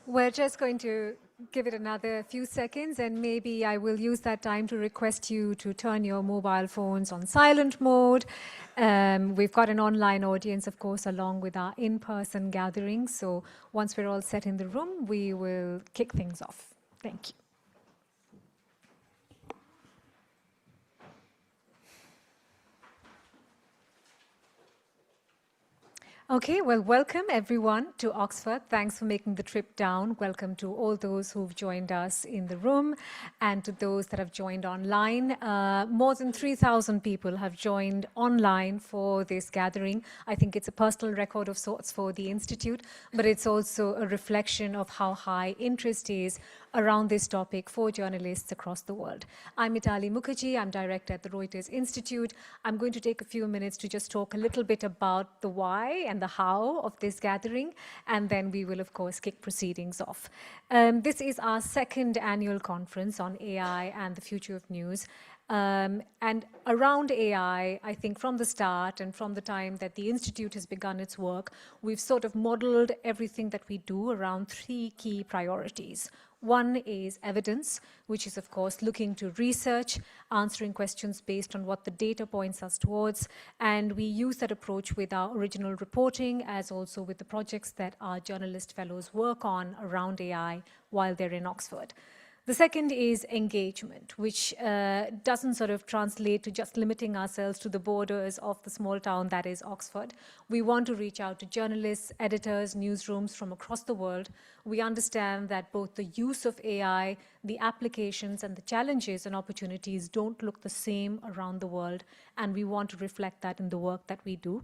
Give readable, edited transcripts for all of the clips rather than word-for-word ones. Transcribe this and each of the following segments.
We're just going to give it another few seconds, and maybe I will use that time to request you to turn your mobile phones on silent mode. We've got an online audience, of course, along with our in-person gatherings. So once we're all set in the room, we will kick things off. Thank you. Okay, well, welcome everyone to Oxford. Thanks for making the trip down. Welcome to all those who've joined us in the room and to those that have joined online. More than 3,000 people have joined online for this gathering. I think it's a personal record of sorts for the Institute, but it's also a reflection of how high interest is around this topic for journalists across the world. I'm Mitali Mukherjee. I'm director at the Reuters Institute. I'm going to take a few minutes to just talk a little bit about the why and the how of this gathering, and then we will, of course, kick proceedings off. This is our second annual conference on AI and the future of news. And around AI, I think from the start and from the time that the Institute has begun its work, we've sort of modeled everything that we do around three key priorities. One is evidence, which is, of course, looking to research, answering questions based on what the data points us towards. And we use that approach with our original reporting, as also with the projects that our journalist fellows work on around AI while they're in Oxford. The second is engagement, which doesn't sort of translate to just limiting ourselves to the borders of the small town that is Oxford. We want to reach out to journalists, editors, newsrooms from across the world. We understand that both the use of AI, the applications, and the challenges and opportunities don't look the same around the world, and we want to reflect that in the work that we do.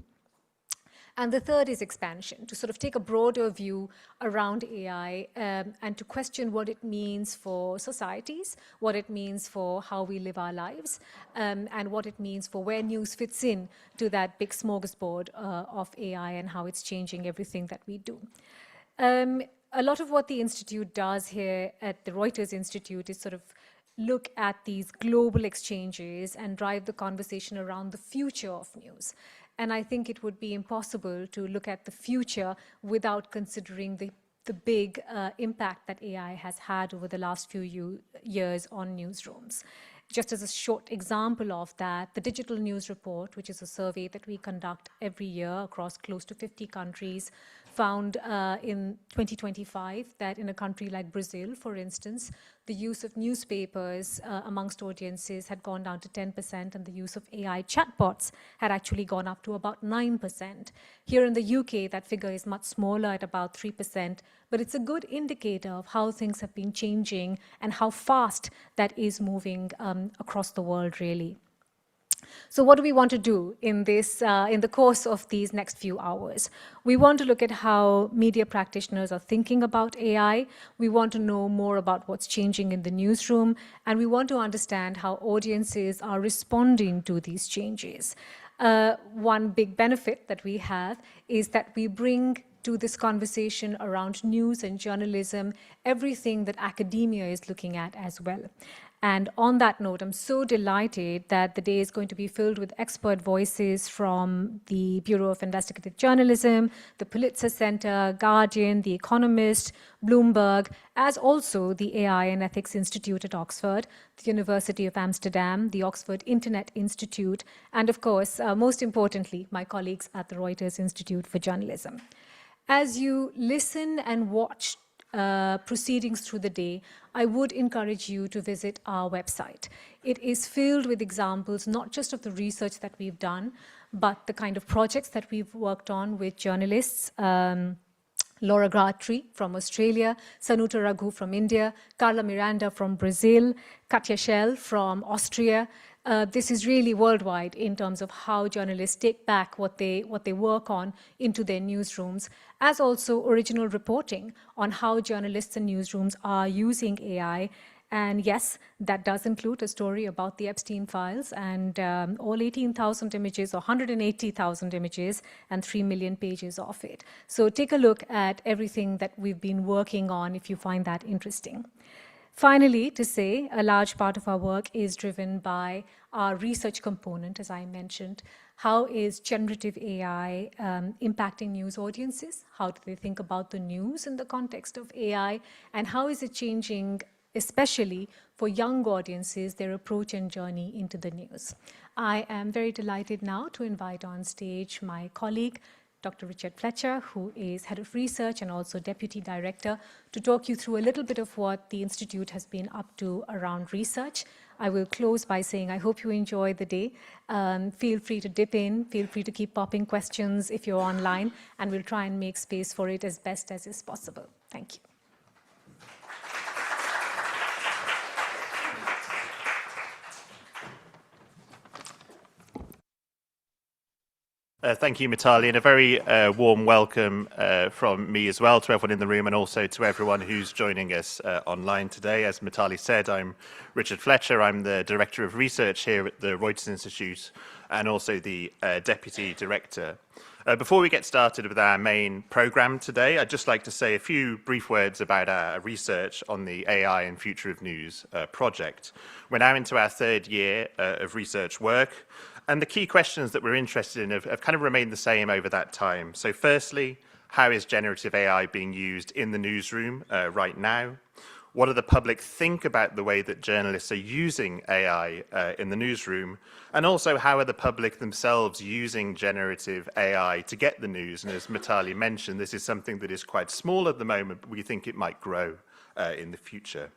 And the third is expansion, to sort of take a broader view around AI and to question what it means for societies, what it means for how we live our lives, and what it means for where news fits in to that big smorgasbord of AI and how it's changing everything that we do. A lot of what the Institute does here at the Reuters Institute is sort of look at these global exchanges and drive the conversation around the future of news. And I think it would be impossible to look at the future without considering the big impact that AI has had over the last few years on newsrooms. Just as a short example of that, the Digital News Report, which is a survey that we conduct every year across close to 50 countries, found in 2025 that in a country like Brazil, for instance, the use of newspapers amongst audiences had gone down to 10%, and the use of AI chatbots had actually gone up to about 9%. Here in the UK, that figure is much smaller at about 3%, but it's a good indicator of how things have been changing and how fast that is moving across the world, really. So what do we want to do in this, in the course of these next few hours? We want to look at how media practitioners are thinking about AI. We want to know more about what's changing in the newsroom, and we want to understand how audiences are responding to these changes. One big benefit that we have is that we bring to this conversation around news and journalism everything that academia is looking at as well. And on that note, I'm so delighted that the day is going to be filled with expert voices from the Bureau of Investigative Journalism, the Pulitzer Center, Guardian, The Economist, Bloomberg, as also the AI and Ethics Institute at Oxford, the University of Amsterdam, the Oxford Internet Institute, and of course, most importantly, my colleagues at the Reuters Institute for Journalism. As you listen and watch proceedings through the day, I would encourage you to visit our website. It is filled with examples, not just of the research that we've done, but the kind of projects that we've worked on with journalists. Laura Gratry from Australia, Sanuta Raghu from India, Carla Miranda from Brazil, Katja Schell from Austria. This is really worldwide in terms of how journalists take back what they work on into their newsrooms, as also original reporting on how journalists and newsrooms are using AI. And yes, that does include a story about the Epstein files and all 18,000 images or 180,000 images and 3 million pages of it. So take a look at everything that we've been working on if you find that interesting. Finally, to say, a large part of our work is driven by our research component, as I mentioned. How is generative AI impacting news audiences? How do they think about the news in the context of AI? And how is it changing, especially for young audiences, their approach and journey into the news? I am very delighted now to invite on stage my colleague, Dr. Richard Fletcher, who is Head of Research and also Deputy Director, to talk you through a little bit of what the Institute has been up to around research. I will close by saying I hope you enjoy the day. Feel free to dip in, feel free to keep popping questions if you're online, and we'll try and make space for it as best as is possible. Thank you. Thank you, Mitali, and a very warm welcome from me as well to everyone in the room and also to everyone who's joining us online today. As Mitali said, I'm Richard Fletcher. I'm the Director of Research here at the Reuters Institute and also the Deputy Director. Before we get started with our main programme today, I'd just like to say a few brief words about our research on the AI and Future of News project. We're now into our third year of research work. And the key questions that we're interested in have kind of remained the same over that time. So firstly, how is generative AI being used in the newsroom right now? What do the public think about the way that journalists are using AI in the newsroom? And also, how are the public themselves using generative AI to get the news? And as Mitali mentioned, this is something that is quite small at the moment, but we think it might grow in the future.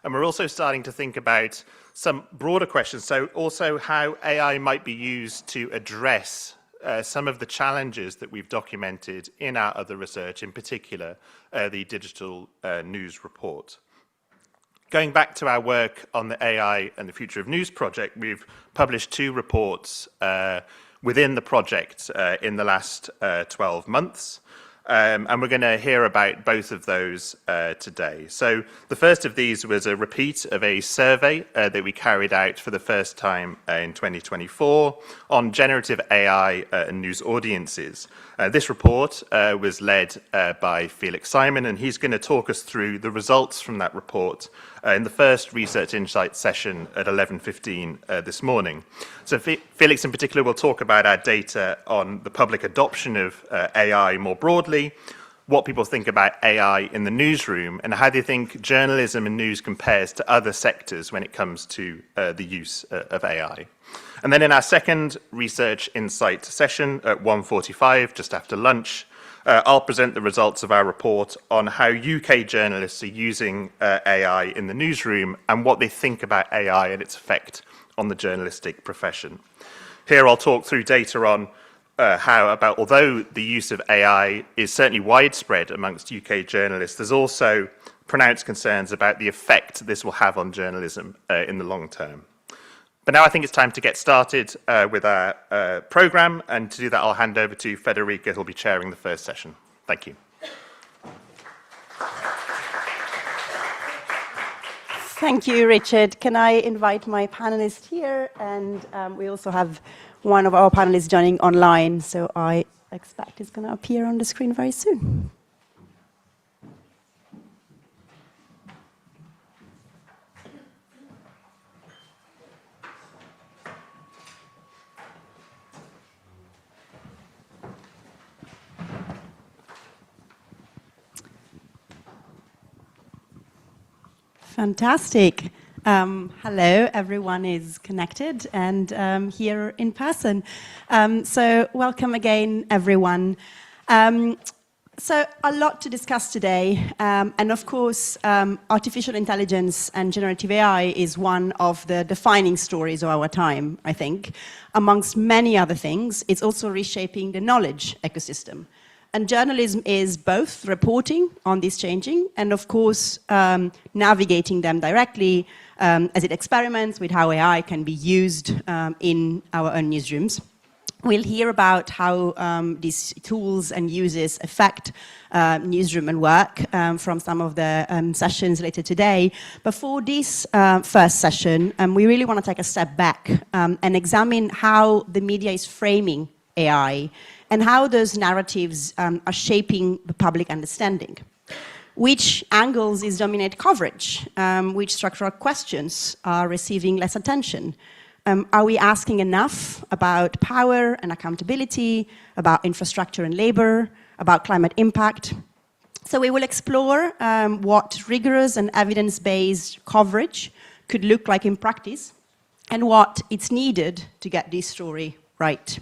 And we're also starting to think about some broader questions, so also how AI might be used to address some of the challenges that we've documented in our other research, in particular the digital news report. Going back to our work on the AI and the Future of News project, we've published 2 reports within the project in the last 12 months. And we're going to hear about both of those today. So the first of these was a repeat of a survey that we carried out for the first time in 2024 on generative AI and news audiences. This report was led by Felix Simon, and he's going to talk us through the results from that report in the first Research Insights session at 11:15 this morning. So Felix in particular will talk about our data on the public adoption of AI more broadly, what people think about AI in the newsroom, and how they think journalism and news compares to other sectors when it comes to the use of AI. And then in our second Research Insight session at 1:45, just after lunch, I'll present the results of our report on how UK journalists are using AI in the newsroom and what they think about AI and its effect on the journalistic profession. Here I'll talk through data on although the use of AI is certainly widespread amongst UK journalists, there's also pronounced concerns about the effect this will have on journalism in the long term. But now I think it's time to get started with our programme, and to do that I'll hand over to Federica, who'll be chairing the first session. Thank you. Thank you, Richard. Can I invite my panelists here? And we also have one of our panelists joining online, so I expect it's going to appear on the screen very soon. Fantastic. Hello, everyone is connected and here in person. So welcome again, everyone. So a lot to discuss today. And of course, artificial intelligence and generative AI is one of the defining stories of our time, I think. Amongst many other things, it's also reshaping the knowledge ecosystem. And journalism is both reporting on this changing and, of course, navigating them directly as it experiments with how AI can be used in our own newsrooms. We'll hear about how these tools and uses affect newsroom and work from some of the sessions later today. But for this first session, we really want to take a step back and examine how the media is framing AI and how those narratives are shaping the public understanding. Which angles is dominate coverage? Which structural questions are receiving less attention? are we asking enough about power and accountability, about infrastructure and labor, about climate impact? So we will explore what rigorous and evidence-based coverage could look like in practice and what it's needed to get this story right.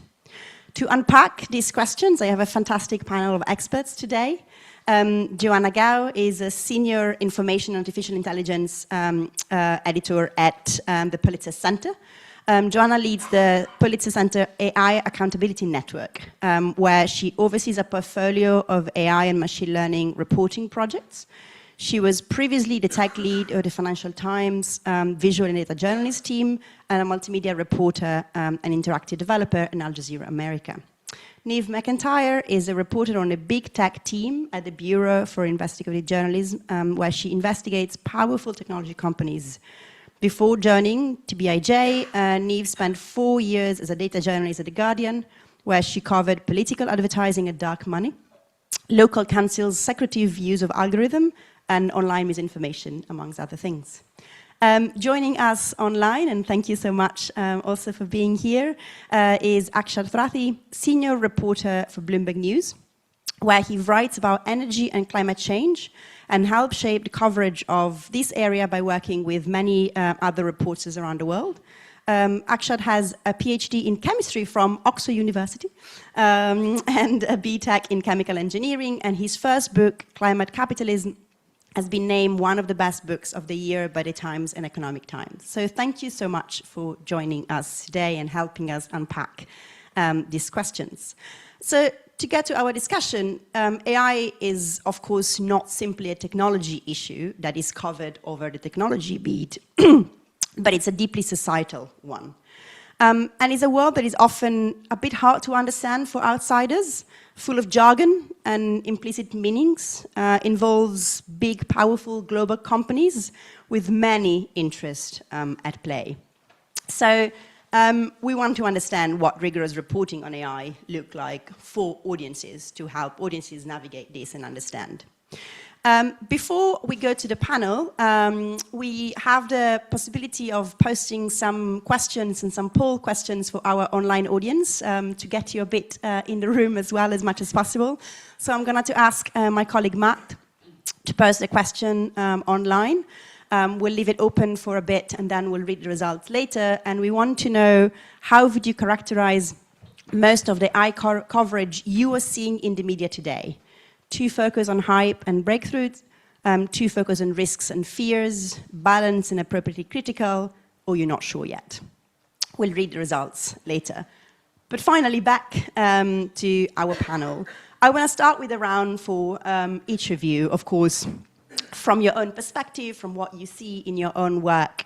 To unpack these questions, I have a fantastic panel of experts today. Joanna Gao is a senior information and artificial intelligence editor at the Pulitzer Center. Joanna leads the Pulitzer Center AI Accountability Network, where she oversees a portfolio of AI and machine learning reporting projects. She was previously the tech lead of the Financial Times visual and data journalist team, and a multimedia reporter and interactive developer in Al Jazeera America. Niamh McIntyre is a reporter on a big tech team at the Bureau for Investigative Journalism, where she investigates powerful technology companies. Before joining TBIJ, Niamh spent 4 years as a data journalist at The Guardian, where she covered political advertising and dark money, local councils' secretive use of algorithm, and online misinformation, amongst other things. Joining us online, and thank you so much also for being here, is Akshar Thrathi, senior reporter for Bloomberg News, where he writes about energy and climate change and helps shape the coverage of this area by working with many other reporters around the world. Akshar has a PhD in chemistry from Oxford University and a BTech in chemical engineering, and his first book, Climate Capitalism, has been named one of the best books of the year by the Times and Economic Times. So thank you so much for joining us today and helping us unpack these questions. So to get to our discussion, AI is, of course, not simply a technology issue that is covered over the technology beat, but it's a deeply societal one. And it's a world that is often a bit hard to understand for outsiders, full of jargon and implicit meanings, involves big, powerful global companies with many interests at play. So we want to understand what rigorous reporting on AI look like for audiences to help audiences navigate this and understand. Before we go to the panel, we have the possibility of posting some questions and some poll questions for our online audience to get you a bit in the room as well as much as possible. So I'm going to ask my colleague Matt to post the question online. We'll leave it open for a bit and then we'll read the results later. And we want to know, how would you characterize most of the AI coverage you are seeing in the media today? To focus on hype and breakthroughs, to focus on risks and fears, balance and appropriately critical, or you're not sure yet. We'll read the results later. But finally, back to our panel. I want to start with a round for each of you, of course, from your own perspective, from what you see in your own work.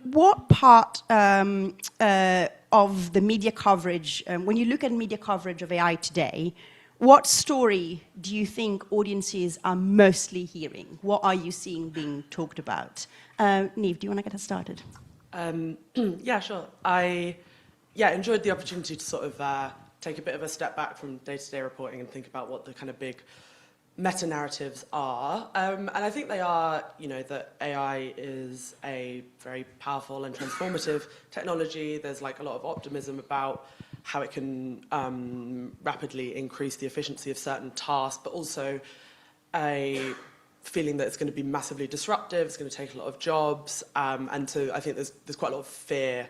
What part of the media coverage, when you look at media coverage of AI today, what story do you think audiences are mostly hearing? What are you seeing being talked about? Niamh, do you want to get us started? Yeah, sure. I enjoyed the opportunity to sort of take a bit of a step back from day-to-day reporting and think about what the kind of big meta-narratives are. And I think they are, that AI is a very powerful and transformative technology. There's like a lot of optimism about how it can rapidly increase the efficiency of certain tasks, but also a feeling that it's going to be massively disruptive, it's going to take a lot of jobs, and so I think there's quite a lot of fear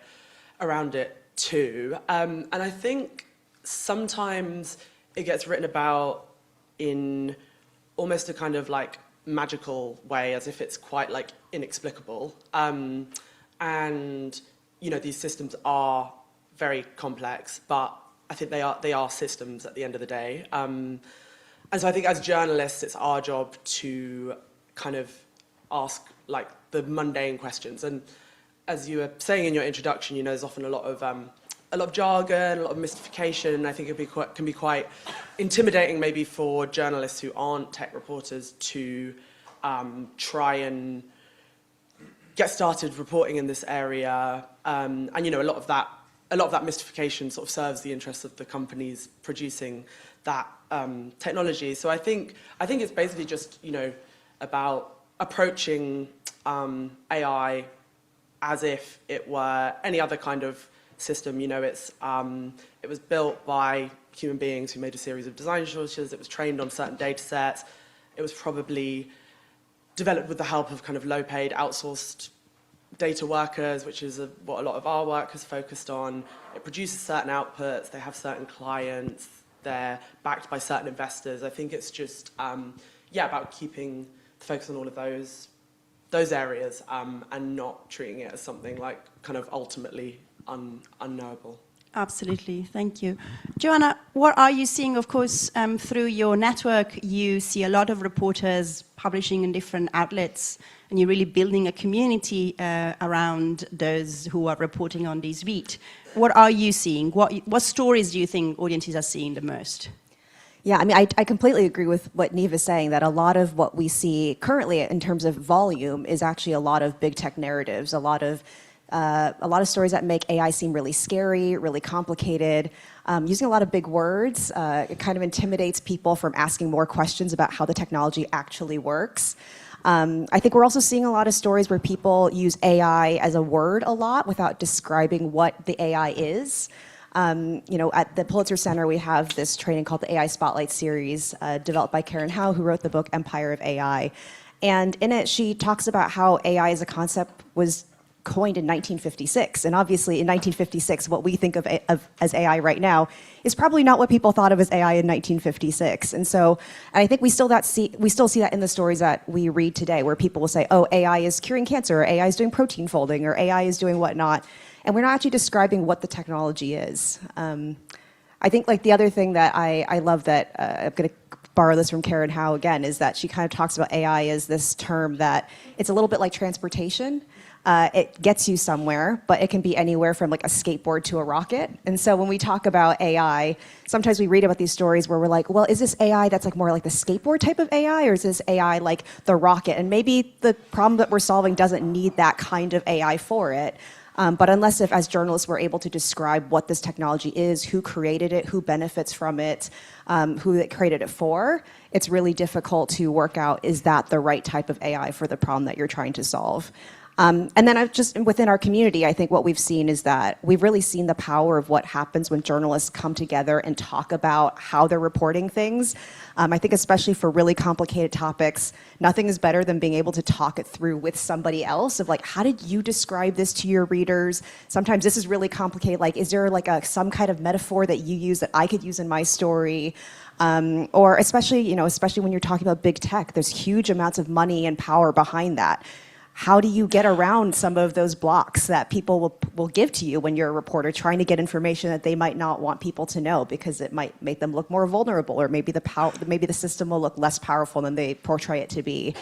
around it too. And I think sometimes it gets written about in almost a kind of like magical way, as if it's quite like inexplicable. And these systems are very complex, but I think they are systems at the end of the day. And so I think as journalists, it's our job to kind of ask like the mundane questions. And as you were saying in your introduction, there's often a lot of jargon, a lot of mystification. I think it can be quite intimidating maybe for journalists who aren't tech reporters to try and get started reporting in this area. And a lot of that mystification sort of serves the interests of the companies producing that technology. So I think it's basically just about approaching AI as if it were any other kind of system. You know, it was built by human beings who made a series of design choices. It was trained on certain data sets. It was probably developed with the help of kind of low-paid outsourced data workers, which is what a lot of our work has focused on. It produces certain outputs. They have certain clients. They're backed by certain investors. I think it's just, about keeping the focus on all of those areas and not treating it as something like kind of ultimately unknowable. Absolutely, thank you. Joanna, what are you seeing? Of course, through your network, you see a lot of reporters publishing in different outlets, and you're really building a community around those who are reporting on these beat. What are you seeing? What stories do you think audiences are seeing the most? Yeah, I mean, I completely agree with what Niamh is saying, that a lot of what we see currently in terms of volume is actually a lot of big tech narratives, a lot of stories that make AI seem really scary, really complicated, using a lot of big words. It kind of intimidates people from asking more questions about how the technology actually works. I think we're also seeing a lot of stories where people use AI as a word a lot without describing what the AI is. At the Pulitzer Center, we have this training called the AI Spotlight series, developed by Karen Howe, who wrote the book Empire of AI. And in it, she talks about how AI as a concept was coined in 1956. And obviously in 1956, what we think of as AI right now is probably not what people thought of as AI in 1956. And I think we still see that in the stories that we read today, where people will say, oh, AI is curing cancer, or AI is doing protein folding, or AI is doing whatnot. And we're not actually describing what the technology is. I think like the other thing that I love that I'm going to borrow this from Karen Howe again, is that she kind of talks about AI as this term that it's a little bit like transportation. It gets you somewhere, but it can be anywhere from like a skateboard to a rocket. And so when we talk about AI, sometimes we read about these stories where we're like, well, is this AI that's like more like the skateboard type of AI, or is this AI like the rocket? And maybe the problem that we're solving doesn't need that kind of AI for it. But unless if, as journalists, we're able to describe what this technology is, who created it, who benefits from it, who it created it for, it's really difficult to work out, is that the right type of AI for the problem that you're trying to solve? And then within our community, I think what we've seen is that we've really seen the power of what happens when journalists come together and talk about how they're reporting things. I think especially for really complicated topics, nothing is better than being able to talk it through with somebody else of like, how did you describe this to your readers? Sometimes this is really complicated. Like, is there like some kind of metaphor that you use that I could use in my story? Or especially when you're talking about big tech, there's huge amounts of money and power behind that. How do you get around some of those blocks that people will give to you when you're a reporter trying to get information that they might not want people to know because it might make them look more vulnerable, or maybe the system will look less powerful than they portray it to be.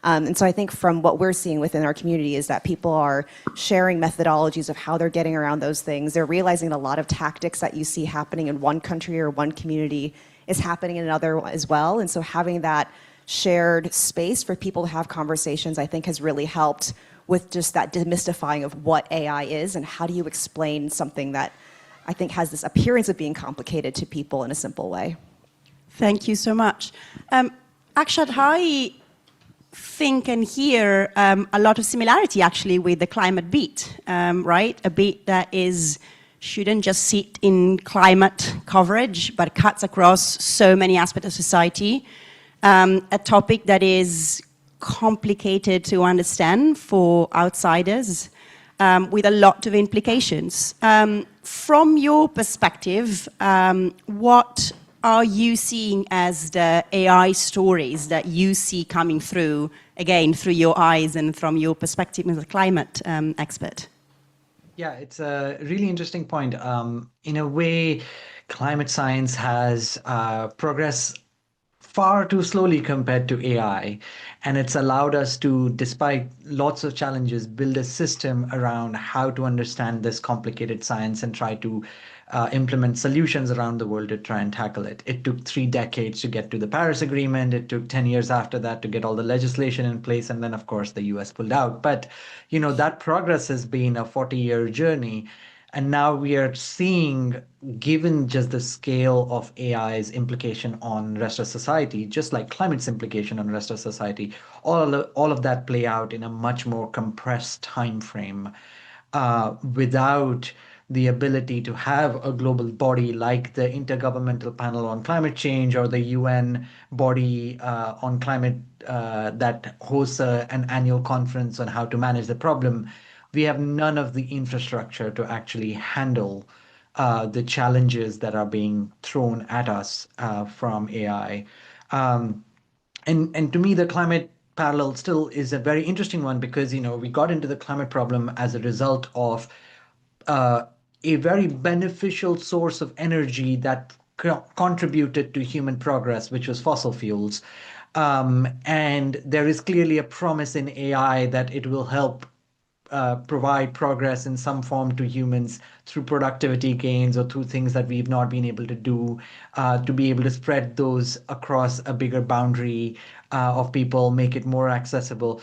And so I think from what we're seeing within our community is that people are sharing methodologies of how they're getting around those things. They're realizing a lot of tactics that you see happening in one country or one community is happening in another as well. And so having that shared space for people to have conversations, I think, has really helped with just that demystifying of what AI is and how do you explain something that I think has this appearance of being complicated to people in a simple way. Thank you so much. Akshat, I think and hear a lot of similarity actually with the climate beat, right? A beat that shouldn't just sit in climate coverage, but cuts across so many aspects of society. A topic that is complicated to understand for outsiders, with a lot of implications. From your perspective, what are you seeing as the AI stories that you see coming through, again, through your eyes and from your perspective as a climate expert? Yeah, it's a really interesting point. In a way, climate science has progressed far too slowly compared to AI. And it's allowed us to, despite lots of challenges, build a system around how to understand this complicated science and try to implement solutions around the world to try and tackle it. It took 3 decades to get to the Paris Agreement. It took 10 years after that to get all the legislation in place. And then, of course, the US pulled out. But, that progress has been a 40-year journey. And now we are seeing, given just the scale of AI's implication on rest of society, just like climate's implication on rest of society, all of that play out in a much more compressed time frame, without the ability to have a global body like the Intergovernmental Panel on Climate Change or the UN body on climate that hosts an annual conference on how to manage the problem. We have none of the infrastructure to actually handle the challenges that are being thrown at us from AI. Um, and to me, the climate parallel still is a very interesting one because, we got into the climate problem as a result of uh, a very beneficial source of energy that contributed to human progress, which was fossil fuels. And there is clearly a promise in AI that it will help provide progress in some form to humans through productivity gains or through things that we've not been able to do, to be able to spread those across a bigger boundary of people, make it more accessible.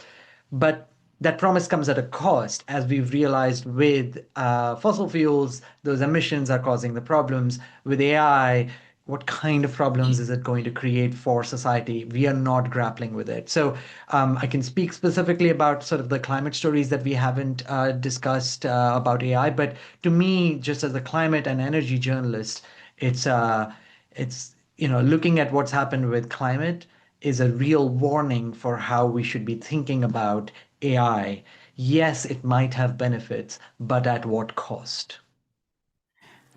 But that promise comes at a cost, as we've realized with fossil fuels, those emissions are causing the problems. With AI, what kind of problems is it going to create for society? We are not grappling with it. So I can speak specifically about sort of the climate stories that we haven't discussed about AI. But to me, just as a climate and energy journalist, it's looking at what's happened with climate is a real warning for how we should be thinking about AI. Yes, it might have benefits, but at what cost?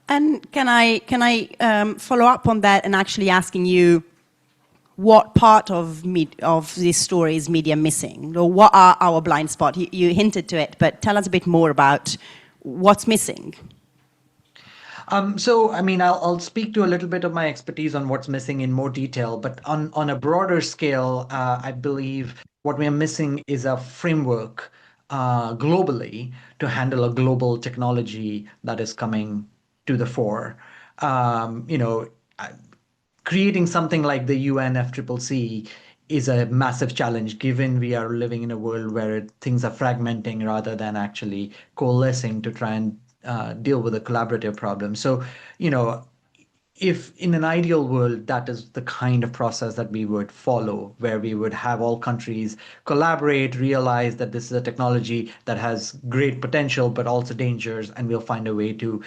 And can I follow up on that and actually asking you what part of this story is media missing, or what are our blind spots? You hinted to it, but tell us a bit more about what's missing. So, I mean, I'll speak to a little bit of my expertise on what's missing in more detail, but on a broader scale, I believe what we're missing is a framework globally to handle a global technology that is coming to the fore. Um, you know, I- Creating something like the UNFCCC is a massive challenge, given we are living in a world where things are fragmenting rather than actually coalescing to try and deal with a collaborative problem. So, you know, if in an ideal world, that is the kind of process that we would follow, where we would have all countries collaborate, realize that this is a technology that has great potential, but also dangers, and we'll find a way to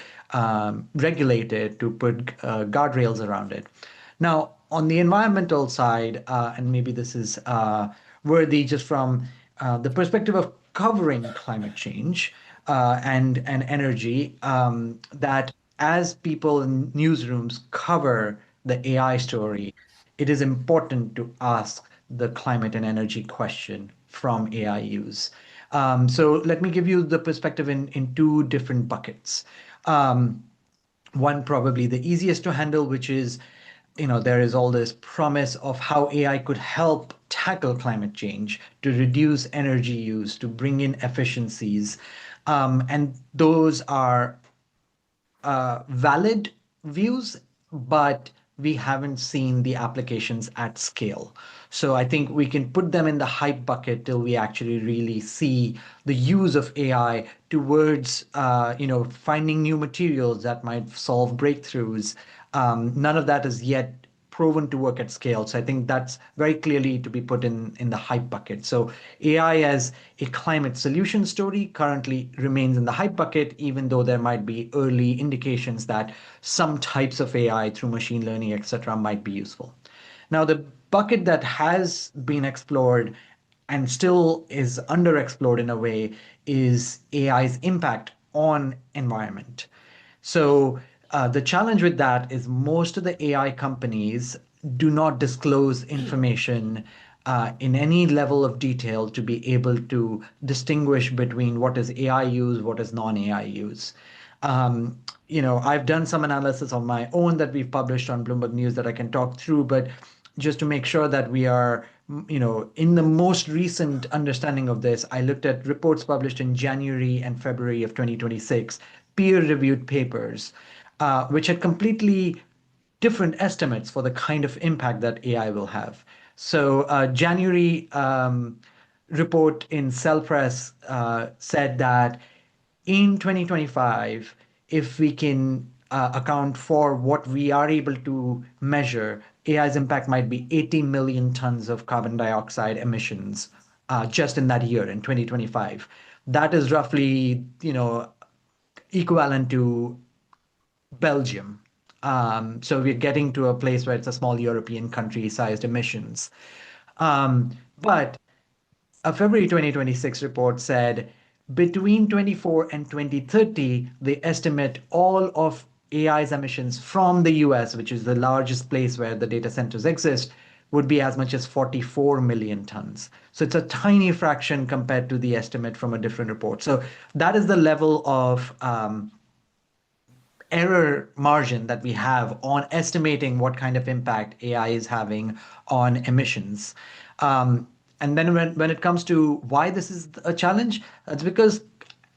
regulate it, to put guardrails around it. Now, on the environmental side, and maybe this is worthy just from the perspective of covering climate change and energy, that as people in newsrooms cover the AI story, it is important to ask the climate and energy question from AI use. So let me give you the perspective in two different buckets. Um, One probably the easiest to handle, which is, there is all this promise of how AI could help tackle climate change, to reduce energy use, to bring in efficiencies. And those are valid views, but we haven't seen the applications at scale. So I think we can put them in the hype bucket till we actually really see the use of AI towards, finding new materials that might solve breakthroughs. None of that is yet proven to work at scale. So I think that's very clearly to be put in the hype bucket. So AI as a climate solution story currently remains in the hype bucket, even though there might be early indications that some types of AI through machine learning, etc., might be useful. Now, the bucket that has been explored and still is underexplored in a way is AI's impact on environment. So the challenge with that is most of the AI companies do not disclose information in any level of detail to be able to distinguish between what is AI use, what is non-AI use. I've done some analysis on my own that we've published on Bloomberg News that I can talk through, but just to make sure that we are, in the most recent understanding of this, I looked at reports published in January and February of 2026, peer-reviewed papers, which had completely different estimates for the kind of impact that AI will have. So, January report in Cell Press said that in 2025, if we can account for what we are able to measure, AI's impact might be 80 million tons of carbon dioxide emissions just in that year in 2025. That is roughly, equivalent to Belgium. So we're getting to a place where it's a small European country-sized emissions. But a February 2026 report said between 24 and 2030, they estimate all of AI's emissions from the US, which is the largest place where the data centers exist, would be as much as 44 million tons. So it's a tiny fraction compared to the estimate from a different report. So that is the level of error margin that we have on estimating what kind of impact AI is having on emissions. And then when it comes to why this is a challenge, it's because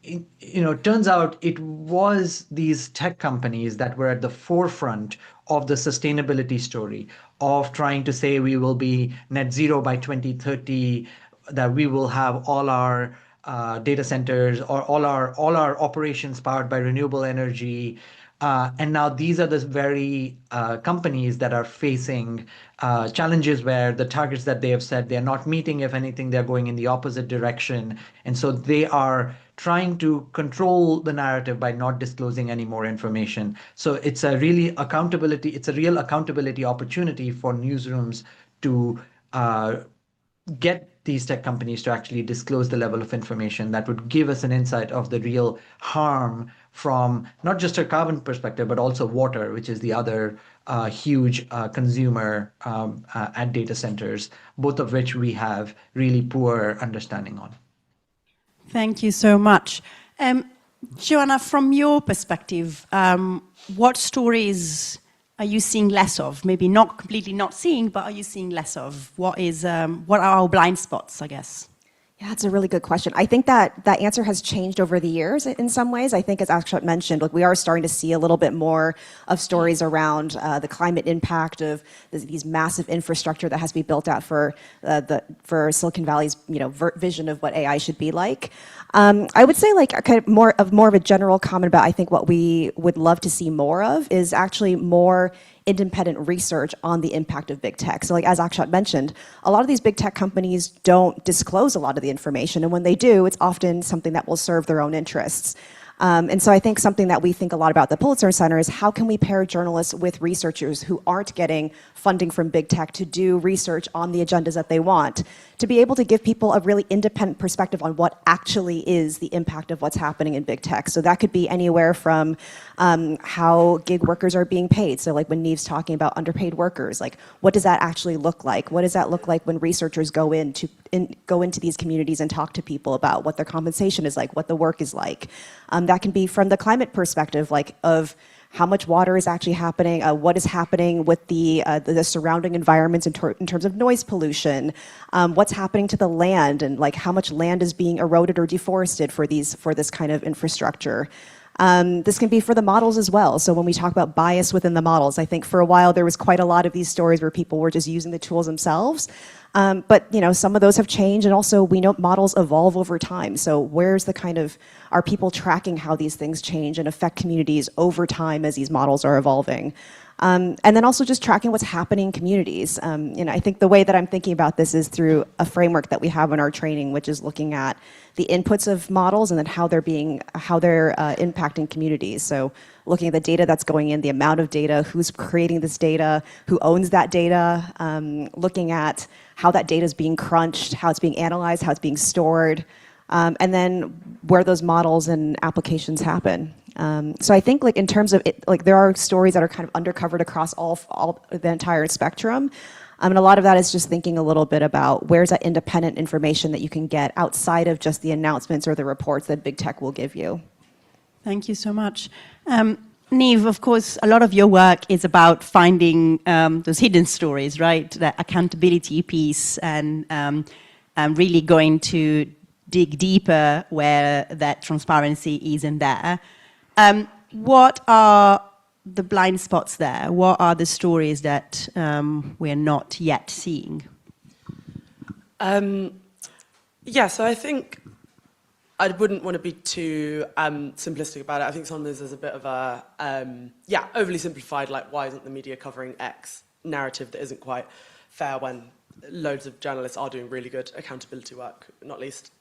it turns out it was these tech companies that were at the forefront of the sustainability story of trying to say we will be net zero by 2030, that we will have all our data centers or all our operations powered by renewable energy. And now these are the very companies that are facing challenges where the targets that they have set, they're not meeting. If anything, they're going in the opposite direction. And so they are trying to control the narrative by not disclosing any more information. So it's a real accountability opportunity for newsrooms to get these tech companies to actually disclose the level of information that would give us an insight of the real harm from not just a carbon perspective, but also water, which is the other huge consumer at data centers, both of which we have really poor understanding on. Thank you so much. Joanna, from your perspective, what stories are you seeing less of? Maybe not completely not seeing, but are you seeing less of? What are our blind spots, I guess? Yeah, that's a really good question. I think that answer has changed over the years in some ways. I think, as Akshat mentioned, we are starting to see a little bit more of stories around the climate impact of these massive infrastructure that has to be built out for Silicon Valley's vision of what AI should be like. I would say kind of more of a general comment about I think what we would love to see more of is actually more independent research on the impact of big tech. So as Akshat mentioned, a lot of these big tech companies don't disclose a lot of the information. And when they do, it's often something that will serve their own interests. And so I think something that we think a lot about at the Pulitzer Center is how can we pair journalists with researchers who aren't getting funding from big tech to do research on the agendas that they want, to be able to give people a really independent perspective on what actually is the impact of what's happening in big tech. So that could be anywhere from how gig workers are being paid. So when Neve's talking about underpaid workers, what does that actually look like? What does that look like when researchers go into these communities and talk to people about what their compensation is like, what the work is like? That can be from the climate perspective, of how much water is actually happening, what is happening with the surrounding environments in terms of noise pollution, what's happening to the land, and how much land is being eroded or deforested for this kind of infrastructure. This can be for the models as well. So when we talk about bias within the models, I think for a while there was quite a lot of these stories where people were just using the tools themselves. But some of those have changed, and also we know models evolve over time. So where's are people tracking how these things change and affect communities over time as these models are evolving? And then also just tracking what's happening in communities. I think the way that I'm thinking about this is through a framework that we have in our training, which is looking at the inputs of models and then how they're impacting communities. So looking at the data that's going in, the amount of data, who's creating this data, who owns that data, looking at how that data is being crunched, how it's being analyzed, how it's being stored, and then where those models and applications happen. So I think in terms of it, there are stories that are kind of undercovered across all the entire spectrum. And a lot of that is just thinking a little bit about where's that independent information that you can get outside of just the announcements or the reports that big tech will give you. Thank you so much. Neve, of course, a lot of your work is about finding those hidden stories, right? The accountability piece and really going to dig deeper where that transparency isn't there. What are the blind spots there? What are the stories that we're not yet seeing? Yeah, so I think I wouldn't want to be too simplistic about it. I think sometimes there's a bit of a, overly simplified, like, why isn't the media covering X narrative that isn't quite fair when loads of journalists are doing really good accountability work, not least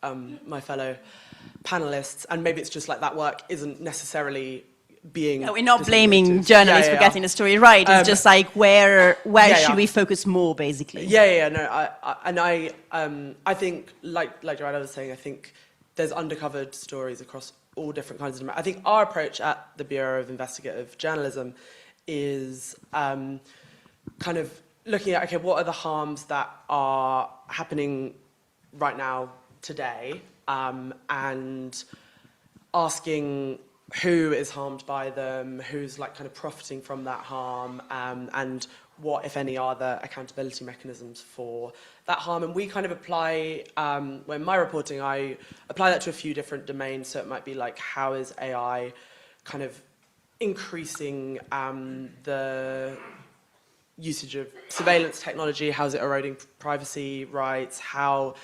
my fellow panelists. And maybe it's just like that work isn't necessarily being... No, we're not blaming journalists for getting the story right. It's just like, where should we focus more, basically? I think, like Joanna was saying, I think there's undercovered stories across all different kinds of... I think our approach at the Bureau of Investigative Journalism is kind of looking at, okay, what are the harms that are happening right now, today, and asking who is harmed by them, who's like kind of profiting from that harm, and what, if any, are the accountability mechanisms for that harm. And we kind of apply, when my reporting, I apply that to a few different domains. So it might be like, how is AI kind of increasing the usage of surveillance technology? How is it eroding privacy rights? How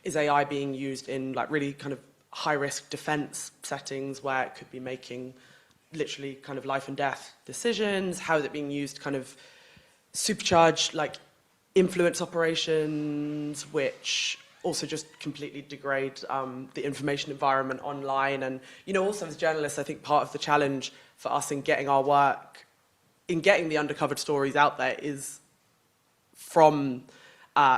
is AI being used in like really kind of high-risk defense settings where it could be making literally kind of life and death decisions? How is it being used to kind of supercharge like influence operations, which also just completely degrade the information environment online? And, you know, also as journalists, I think part of the challenge for us in getting our work, in getting the uncovered stories out there, is from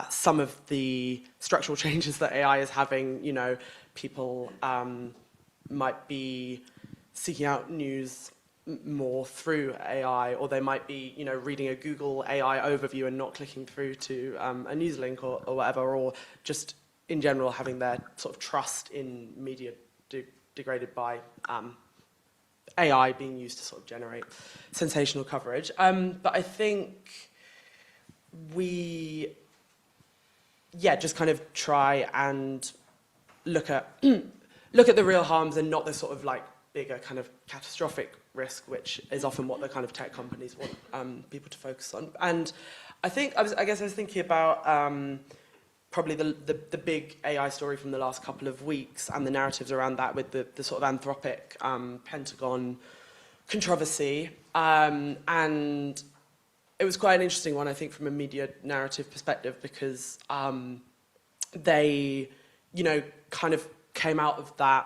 some of the structural changes that AI is having. You know, people might be seeking out news more through AI, or they might be, you know, reading a Google AI overview and not clicking through to a news link or whatever, or just in general having their sort of trust in media degraded by AI being used to sort of generate sensational coverage. But I think we, just kind of try and look at the real harms and not the sort of like bigger kind of catastrophic risk, which is often what the kind of tech companies want people to focus on. And I think I guess I was thinking about probably the big AI story from the last couple of weeks and the narratives around that, with the sort of Anthropic Pentagon controversy. And it was quite an interesting one, I think, from a media narrative perspective, because they, you know, kind of came out of that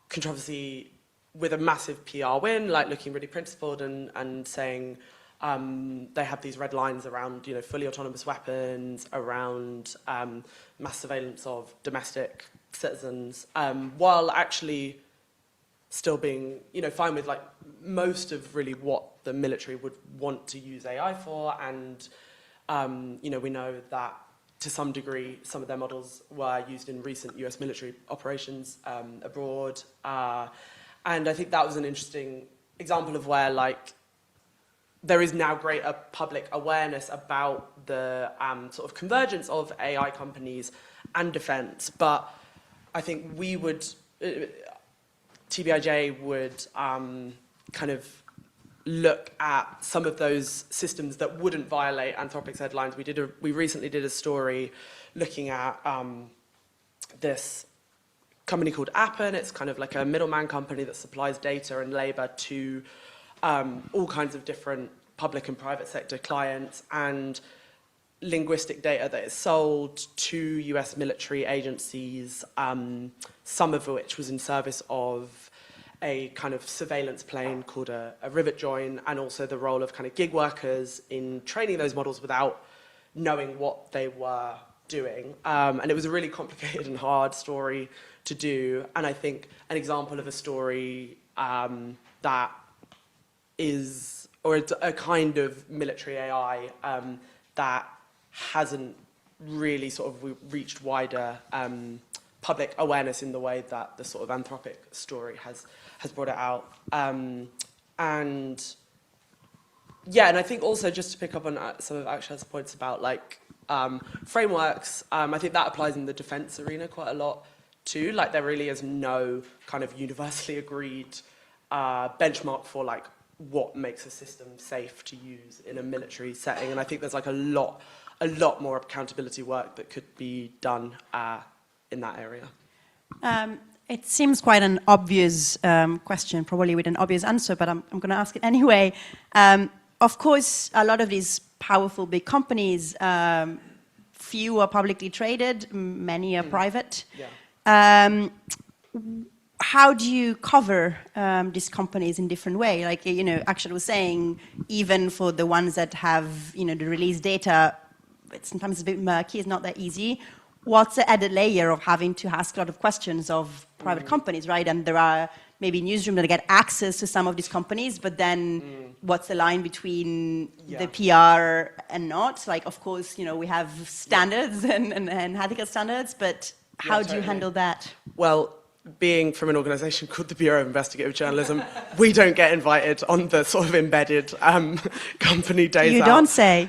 controversy with a massive PR win, like looking really principled and saying they have these red lines around, you know, fully autonomous weapons, around mass surveillance of domestic citizens, while actually still being, you know, fine with like most of really what the military would want to use AI for. And, you know, we know that to some degree, some of their models were used in recent US military operations abroad. And I think that was an interesting example of where, like, there is now greater public awareness about the sort of convergence of AI companies and defense. But I think we would, TBIJ would kind of look at some of those systems that wouldn't violate Anthropic's headlines. We recently did a story looking at this company called Appen. It's kind of like a middleman company that supplies data and labor to all kinds of different public and private sector clients, and linguistic data that is sold to US military agencies, some of which was in service of a kind of surveillance plane called a rivet join, and also the role of kind of gig workers in training those models without knowing what they were doing. And it was a really complicated and hard story to do. And I think an example of a story that is, or a kind of military AI that hasn't really sort of reached wider public awareness in the way that the sort of Anthropic story has brought it out. And I think also, just to pick up on some of Akshat's points about like frameworks, I think that applies in the defense arena quite a lot too. Like, there really is no kind of universally agreed benchmark for like what makes a system safe to use in a military setting. And I think there's like a lot more accountability work that could be done in that area. It seems quite an obvious question, probably with an obvious answer, but I'm going to ask it anyway. Of course, a lot of these powerful big companies, few are publicly traded, many are private. Yeah. How do you cover these companies in different way? Like, you know, Akshat was saying, even for the ones that have, you know, the release data, it's sometimes a bit murky, it's not that easy. What's the added layer of having to ask a lot of questions of private companies, right? And there are maybe newsrooms that get access to some of these companies, but then what's the line between the PR and not? Like, of course, you know, we have standards and ethical standards, but how do you handle that? Well, being from an organisation called the Bureau of Investigative Journalism, we don't get invited on the sort of embedded company days You out. don't say.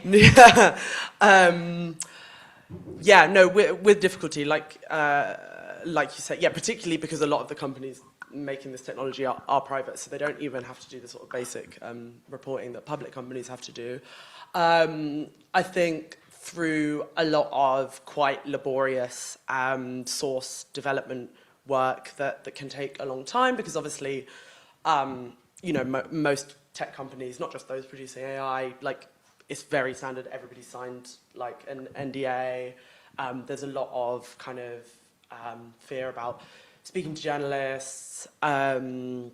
Yeah, no, with difficulty, like you said, yeah, particularly because a lot of the companies making this technology are private, so they don't even have to do the sort of basic reporting that public companies have to do. I think through a lot of quite laborious source development work that can take a long time, because obviously, you know, most tech companies, not just those producing AI, like, it's very standard. Everybody signed like an NDA. There's a lot of kind of fear about speaking to journalists. But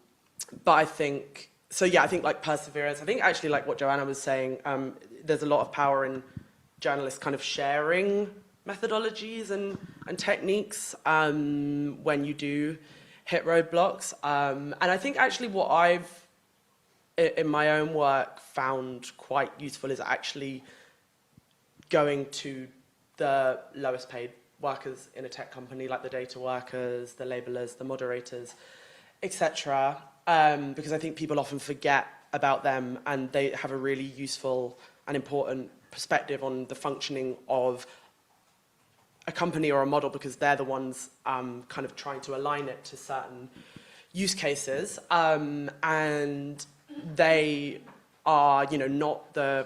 I think, so yeah, I think like perseverance. I think actually like what Joanna was saying, there's a lot of power in journalists kind of sharing methodologies and techniques when you do hit roadblocks. And I think actually what I've in my own work found quite useful is actually going to the lowest paid workers in a tech company, like the data workers, the labelers, the moderators, etc. Because I think people often forget about them, and they have a really useful and important perspective on the functioning of a company or a model, because they're the ones kind of trying to align it to certain use cases. And they are, you know, not the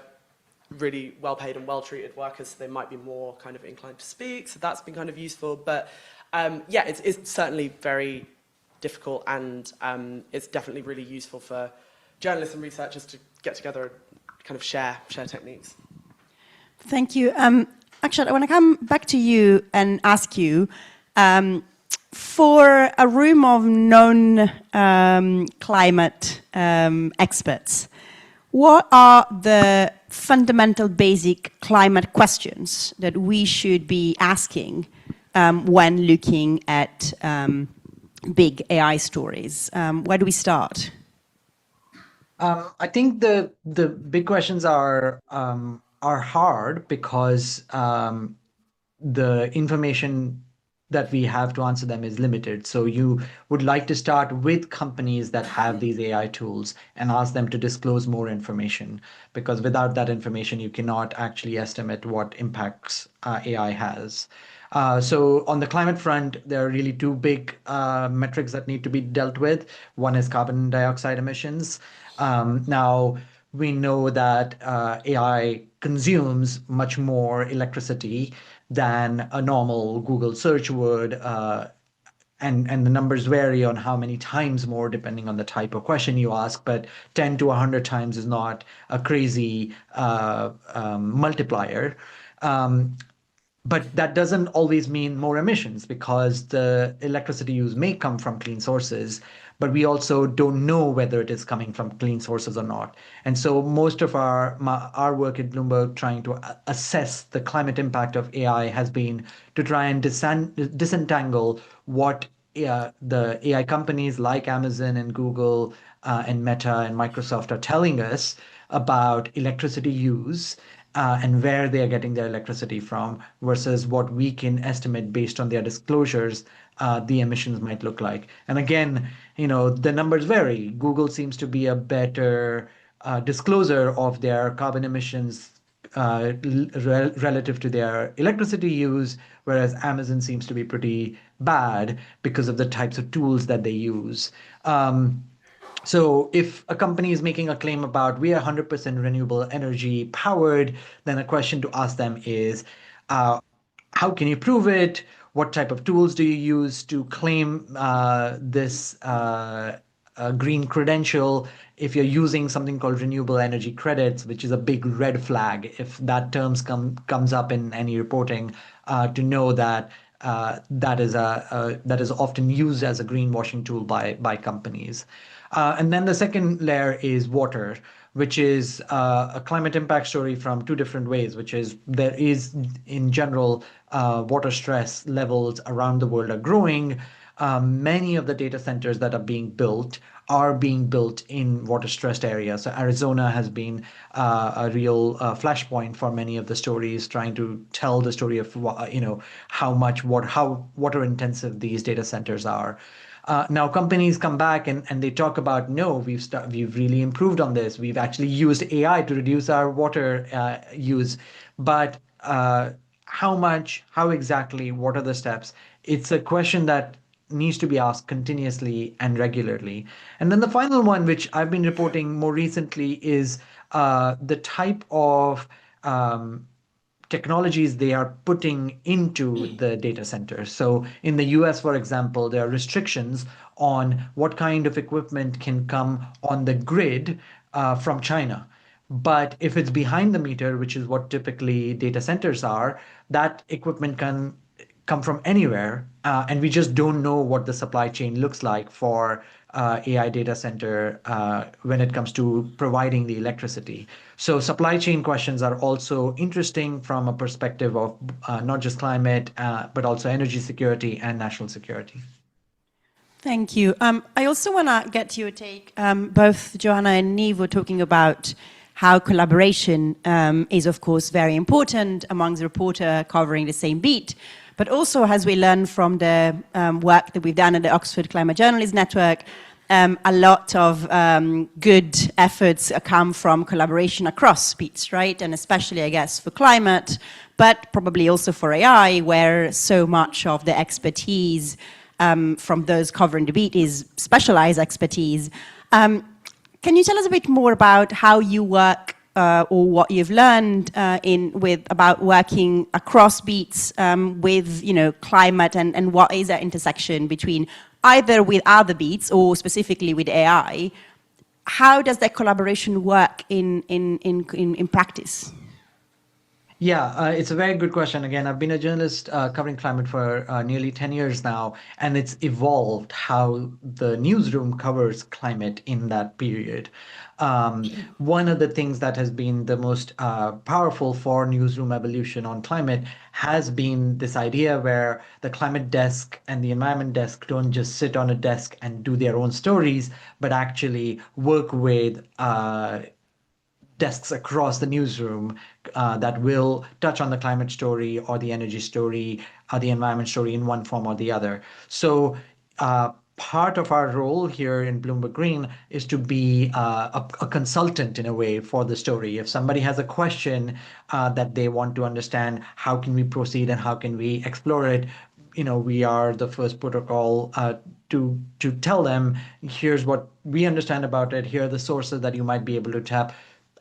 really well-paid and well-treated workers, so they might be more kind of inclined to speak. So that's been kind of useful. But yeah, it's certainly very difficult, and it's definitely really useful for journalists and researchers to get together and kind of share techniques. Thank you. Actually, I want to come back to you and ask you, for a room of non-climate experts, what are the fundamental basic climate questions that we should be asking when looking at big AI stories? Where do we start? I think the big questions are hard because the information that we have to answer them is limited. So you would like to start with companies that have these AI tools and ask them to disclose more information, because without that information, you cannot actually estimate what impacts AI has. So on the climate front, there are really two big metrics that need to be dealt with. One is carbon dioxide emissions. Now, we know that AI consumes much more electricity than a normal Google search would, and the numbers vary on how many times more depending on the type of question you ask, but 10 to 100 times is not a crazy multiplier. But that doesn't always mean more emissions, because the electricity used may come from clean sources, but we also don't know whether it is coming from clean sources or not. And so most of our work at Bloomberg trying to assess the climate impact of AI has been to try and disentangle what the AI companies like Amazon and Google and Meta and Microsoft are telling us about electricity use and where they are getting their electricity from versus what we can estimate based on their disclosures, the emissions might look like. And again, you know, the numbers vary. Google seems to be a better disclosure of their carbon emissions relative to their electricity use, whereas Amazon seems to be pretty bad because of the types of tools that they use. So if a company is making a claim about we are 100% renewable energy powered, then a question to ask them is, how can you prove it? What type of tools do you use to claim this green credential? If you're using something called renewable energy credits, which is a big red flag, if that terms comes up in any reporting, to know that that is often used as a greenwashing tool by companies. And then the second layer is water, which is a climate impact story from two different ways, which is there is, in general, water stress levels around the world are growing. Many of the data centers that are being built in water-stressed areas. So Arizona has been a real flashpoint for many of the stories, trying to tell the story of how water-intensive these data centers are. Now companies come back and they talk about, no, we've really improved on this. We've actually used AI to reduce our water use, but how much, how exactly, what are the steps? It's a question that needs to be asked continuously and regularly. And then the final one, which I've been reporting more recently, is the type of technologies they are putting into the data centers. So in the US, for example, there are restrictions on what kind of equipment can come on the grid from China. But if it's behind the meter, which is what typically data centers are, that equipment can come from anywhere, and we just don't know what the supply chain looks like for AI data center when it comes to providing the electricity. So supply chain questions are also interesting from a perspective of not just climate, but also energy security and national security. Thank you. I also want to get your take. Both Joanna and Niamh were talking about how collaboration is, of course, very important amongst reporters covering the same beat. But also, as we learned from the work that we've done at the Oxford Climate Journalists Network, a lot of good efforts come from collaboration across beats, right? And especially, I guess, for climate, but probably also for AI, where so much of the expertise from those covering the beat is specialized expertise. Can you tell us a bit more about how you work or what you've learned about working across beats with climate and what is that intersection between either with other beats or specifically with AI? How does that collaboration work in practice? Yeah, it's a very good question. Again, I've been a journalist covering climate for nearly 10 years now, and it's evolved how the newsroom covers climate in that period. One of the things that has been the most powerful for newsroom evolution on climate has been this idea where the climate desk and the environment desk don't just sit on a desk and do their own stories, but actually work with desks across the newsroom that will touch on the climate story or the energy story or the environment story in one form or the other. So part of our role here in Bloomberg Green is to be a consultant in a way for the story. If somebody has a question that they want to understand, how can we proceed and how can we explore it? We are the first protocol to tell them, here's what we understand about it, here are the sources that you might be able to tap,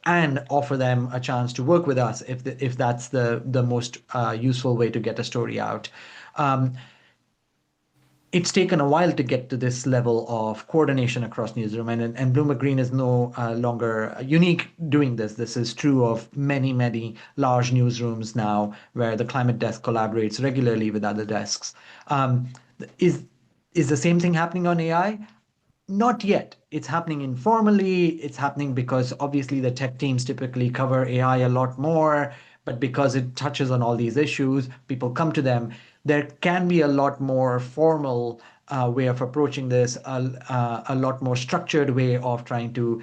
and offer them a chance to work with us if that's the most useful way to get a story out. It's taken a while to get to this level of coordination across newsroom, and Bloomberg Green is no longer unique doing this. This is true of many, many large newsrooms now, where the climate desk collaborates regularly with other desks. Is the same thing happening on AI? Not yet. It's happening informally. It's happening because obviously the tech teams typically cover AI a lot more, but because it touches on all these issues, people come to them. There can be a lot more formal way of approaching this, a lot more structured way of trying to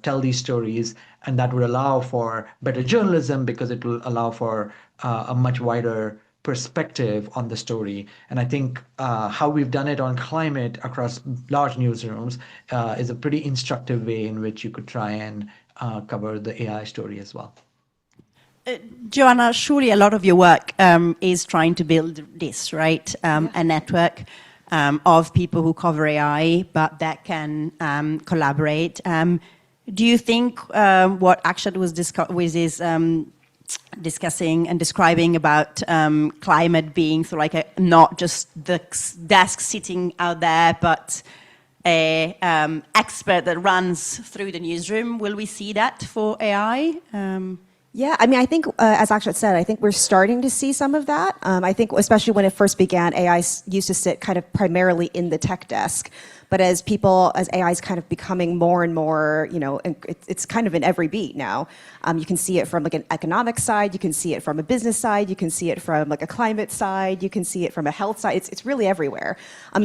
tell these stories, and that would allow for better journalism because it will allow for a much wider perspective on the story. And I think how we've done it on climate across large newsrooms is a pretty instructive way in which you could try and cover the AI story as well. Joanna, surely a lot of your work is trying to build this, right? A network of people who cover AI, but that can collaborate. Do you think what Akshat was discussing with his discussing and describing about climate being sort of like not just the desk sitting out there, but a expert that runs through the newsroom. Will we see that for AI? Yeah, I mean, I think, as Akshat said, I think we're starting to see some of that. I think especially when it first began, AI used to sit kind of primarily in the tech desk. But as AI is kind of becoming more and more, it's kind of in every beat now. You can see it from like an economic side, you can see it from a business side, you can see it from like a climate side, you can see it from a health side. It's really everywhere.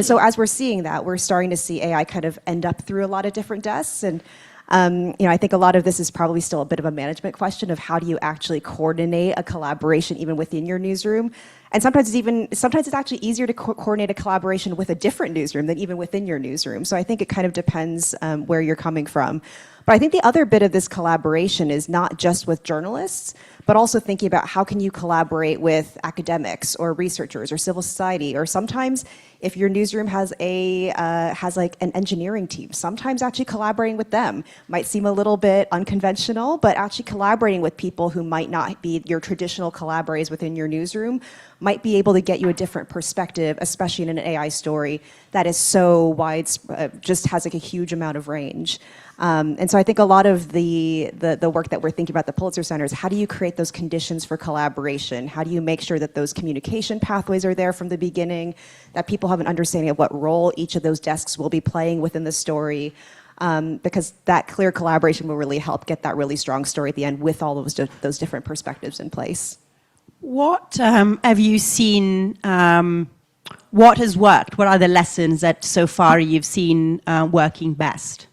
So as we're seeing that, we're starting to see AI kind of end up through a lot of different desks. And I think a lot of this is probably still a bit of a management question of how do you actually coordinate a collaboration even within your newsroom. And sometimes it's actually easier to coordinate a collaboration with a different newsroom than even within your newsroom. So I think it kind of depends where you're coming from. But I think the other bit of this collaboration is not just with journalists, but also thinking about how can you collaborate with academics or researchers or civil society, or sometimes if your newsroom has like an engineering team, sometimes actually collaborating with them might seem a little bit unconventional, but actually collaborating with people who might not be your traditional collaborators within your newsroom might be able to get you a different perspective, especially in an AI story that is so widespread, just has like a huge amount of range. And so I think a lot of the work that we're thinking about at the Pulitzer Center is how do you create those conditions for collaboration? How do you make sure that those communication pathways are there from the beginning, that people have an understanding of what role each of those desks will be playing within the story? Because that clear collaboration will really help get that really strong story at the end with all of those different perspectives in place. What have you seen, what has worked? What are the lessons that so far you've seen working best?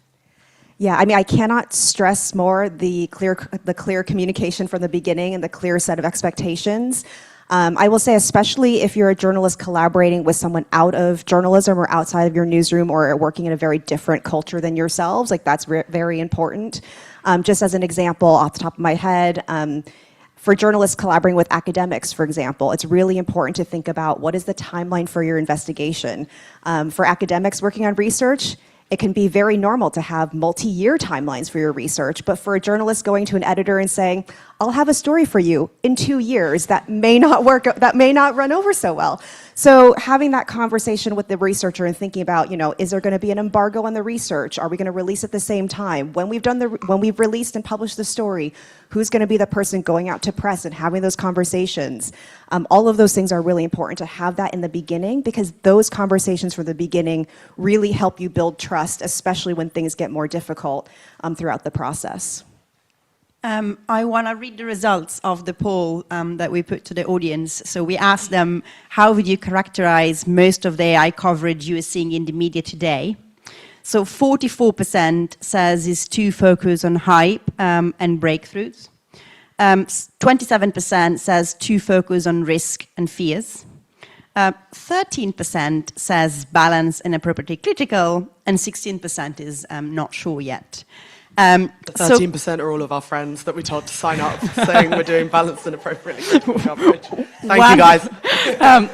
Yeah, I mean, I cannot stress more the clear communication from the beginning and the clear set of expectations. I will say, especially if you're a journalist collaborating with someone out of journalism or outside of your newsroom or working in a very different culture than yourselves, like that's very important. Just as an example, off the top of my head, for journalists collaborating with academics, for example, it's really important to think about what is the timeline for your investigation. For academics working on research, it can be very normal to have multi-year timelines for your research, but for a journalist going to an editor and saying, I'll have a story for you in 2 years, that may not work, that may not run over so well. So having that conversation with the researcher and thinking about, is there going to be an embargo on the research? Are we going to release at the same time? When we've released and published the story, who's going to be the person going out to press and having those conversations? All of those things are really important to have that in the beginning, because those conversations from the beginning really help you build trust, especially when things get more difficult throughout the process. I want to read the results of the poll that we put to the audience. So we asked them, how would you characterize most of the AI coverage you are seeing in the media today? So 44% says it's too focused on hype and breakthroughs. 27% says too focused on risk and fears. 13% says balance and appropriately critical, and 16% is not sure yet. 13% are all of our friends that we told to sign up, saying we're doing balanced and appropriately critical coverage. Thank you, guys.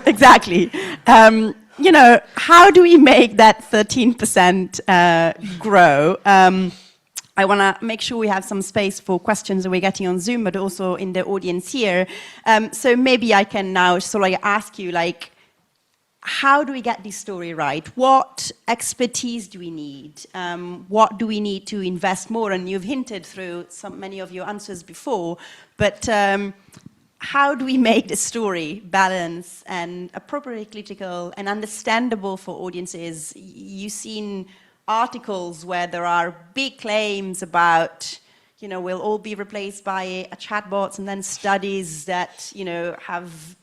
Exactly. How do we make that 13% grow? I want to make sure we have some space for questions that we're getting on Zoom, but also in the audience here. So maybe I can now sort of ask you, how do we get this story right? What expertise do we need? What do we need to invest more? And you've hinted through many of your answers before, but how do we make the story balanced and appropriately critical and understandable for audiences? You've seen articles where there are big claims about, we'll all be replaced by a chatbots, and then studies that, have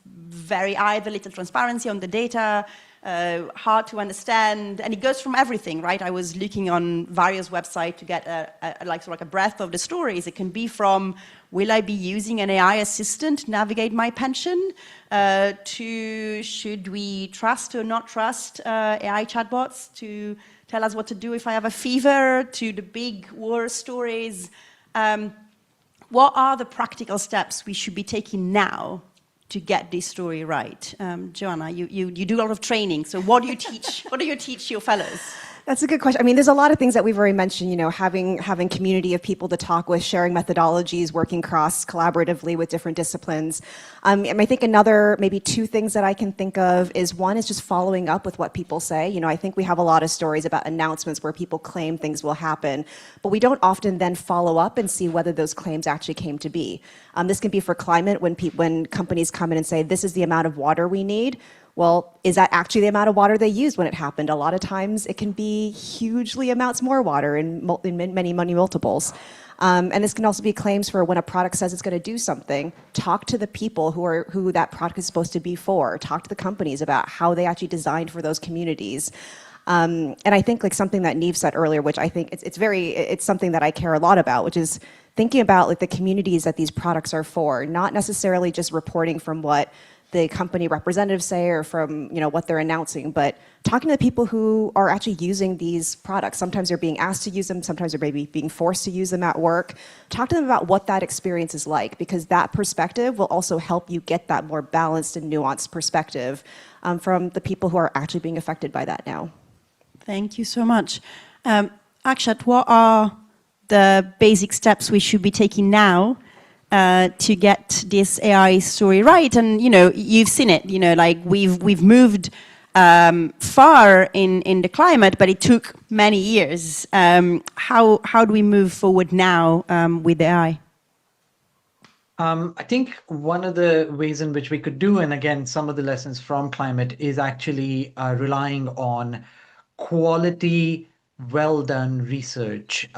either little transparency on the data, hard to understand, and it goes from everything, right? I was looking on various websites to get a breadth of the stories. It can be from, will I be using an AI assistant to navigate my pension, to should we trust or not trust AI chatbots to tell us what to do if I have a fever, to the big war stories. What are the practical steps we should be taking now to get this story right? Joanna, you do a lot of training, so what do you teach? What do you teach your fellows? That's a good question. I mean, there's a lot of things that we've already mentioned, having community of people to talk with, sharing methodologies, working cross collaboratively with different disciplines. And I think another, maybe two things that I can think of is one is just following up with what people say. I think we have a lot of stories about announcements where people claim things will happen, but we don't often then follow up and see whether those claims actually came to be. This can be for climate when companies come in and say, this is the amount of water we need. Well, is that actually the amount of water they used when it happened? A lot of times it can be hugely amounts more water in many multiples. And this can also be claims for when a product says it's going to do something. Talk to the people who that product is supposed to be for. Talk to the companies about how they actually designed for those communities. And I think like something that Neve said earlier, which I think it's something that I care a lot about, which is thinking about like the communities that these products are for, not necessarily just reporting from what the company representatives say or from what they're announcing, but talking to the people who are actually using these products. Sometimes they're being asked to use them, sometimes they're maybe being forced to use them at work. Talk to them about what that experience is like, because that perspective will also help you get that more balanced and nuanced perspective from the people who are actually being affected by that now. Thank you so much. Akshat, what are the basic steps we should be taking now to get this AI story right? And you've seen it. Like we've moved far in the climate, but it took many years. How do we move forward now with AI? I think one of the ways in which we could do, and again, some of the lessons from climate, is actually relying on quality, well done research.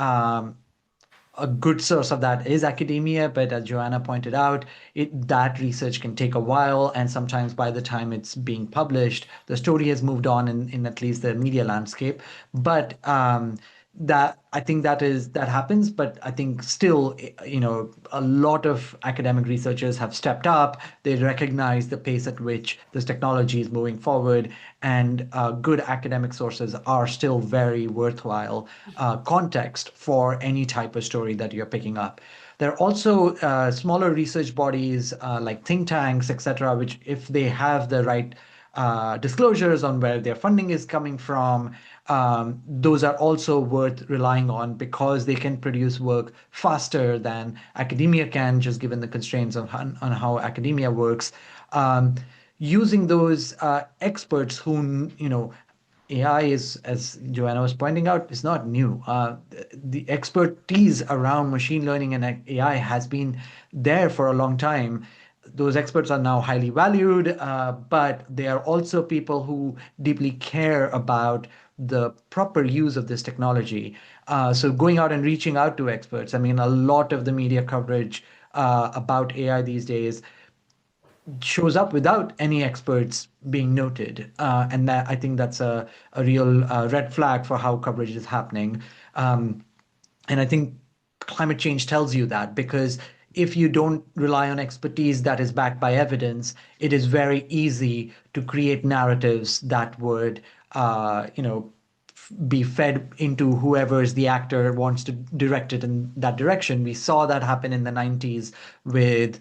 A good source of that is academia, but as Joanna pointed out, that research can take a while, and sometimes by the time it's being published, the story has moved on in at least the media landscape. But that I think that happens, but I think still, a lot of academic researchers have stepped up. They recognize the pace at which this technology is moving forward, and good academic sources are still very worthwhile context for any type of story that you're picking up. There are also smaller research bodies like think tanks, etc., which, if they have the right disclosures on where their funding is coming from, those are also worth relying on, because they can produce work faster than academia can, just given the constraints on how academia works. Using those experts who, AI is, as Joanna was pointing out, is not new. The expertise around machine learning and AI has been there for a long time. Those experts are now highly valued, but they are also people who deeply care about the proper use of this technology. So going out and reaching out to experts. I mean, a lot of the media coverage about AI these days shows up without any experts being noted. And that, I think that's a real red flag for how coverage is happening. And I think climate change tells you that, because if you don't rely on expertise that is backed by evidence, it is very easy to create narratives that would, be fed into whoever is the actor wants to direct it in that direction. We saw that happen in the 90s with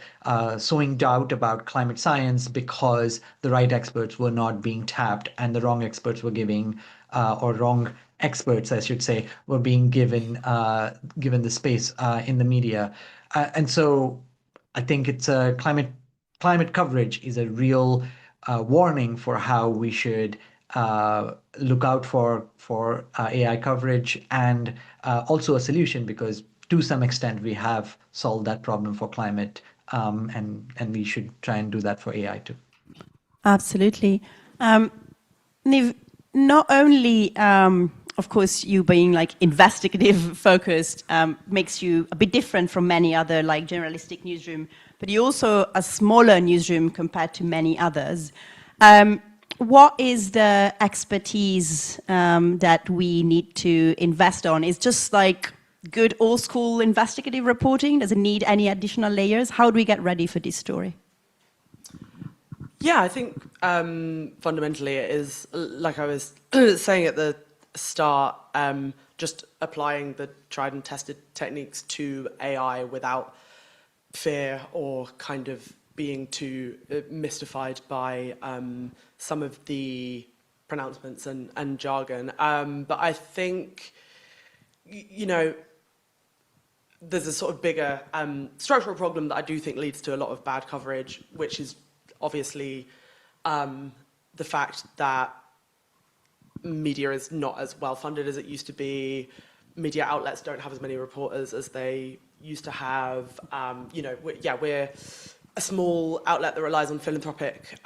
sowing doubt about climate science because the right experts were not being tapped and the wrong experts were giving, or wrong experts, I should say, were being given the space in the media. And so I think it's climate coverage is a real warning for how we should look out for AI coverage, and also a solution, because to some extent we have solved that problem for climate, and we should try and do that for AI too. Absolutely. Niv, not only, of course, you being like investigative focused makes you a bit different from many other like generalistic newsroom, but you're also a smaller newsroom compared to many others. What is the expertise that we need to invest on? Is just like good old school investigative reporting? Does it need any additional layers? How do we get ready for this story? Yeah, I think fundamentally it is, like I was saying at the start, just applying the tried and tested techniques to AI without fear or kind of being too mystified by some of the pronouncements and jargon. But I think, you know, there's a sort of bigger structural problem that I do think leads to a lot of bad coverage, which is obviously the fact that media is not as well funded as it used to be. Media outlets don't have as many reporters as they used to have. You know, we're a small outlet that relies on philanthropic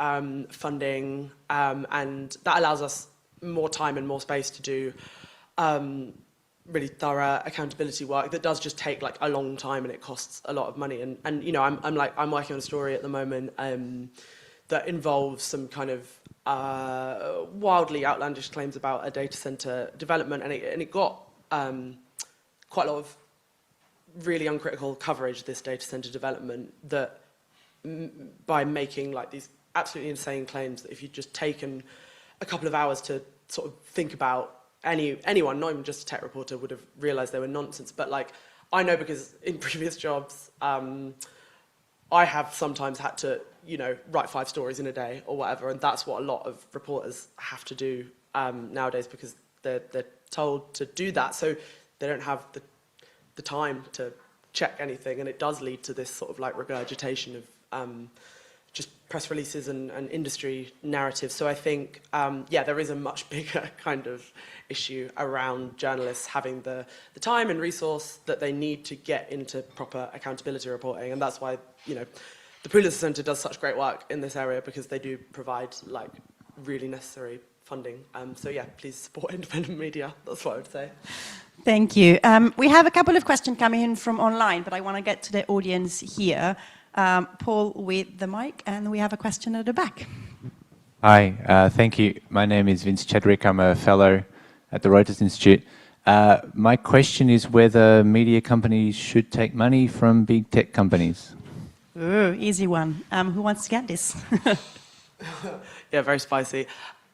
funding, and that allows us more time and more space to do really thorough accountability work that does just take like a long time, and it costs a lot of money. And you know, I'm working on a story at the moment that involves some kind of wildly outlandish claims about a data center development, and it got quite a lot of really uncritical coverage, this data center development, that by making like these absolutely insane claims that if you'd just taken a couple of hours to sort of think about, anyone, not even just a tech reporter, would have realized they were nonsense. But like, I know because in previous jobs, I have sometimes had to, you know, write 5 stories in a day or whatever, and that's what a lot of reporters have to do nowadays, because they're told to do that, so they don't have the time to check anything, and it does lead to this sort of like regurgitation of just press releases and industry narratives. So I think, yeah, there is a much bigger kind of issue around journalists having the time and resource that they need to get into proper accountability reporting, and that's why, you know, the Pulitzer Center does such great work in this area, because they do provide like really necessary funding. So yeah, please support independent media. That's what I would say. Thank you. We have a couple of questions coming in from online, but I want to get to the audience here. Paul with the mic, and we have a question at the back. Hi, thank you. My name is Vince Chedrick. I'm a fellow at the Reuters Institute. My question is whether media companies should take money from big tech companies. Ooh, easy one. Who wants to get this? Yeah, very spicy.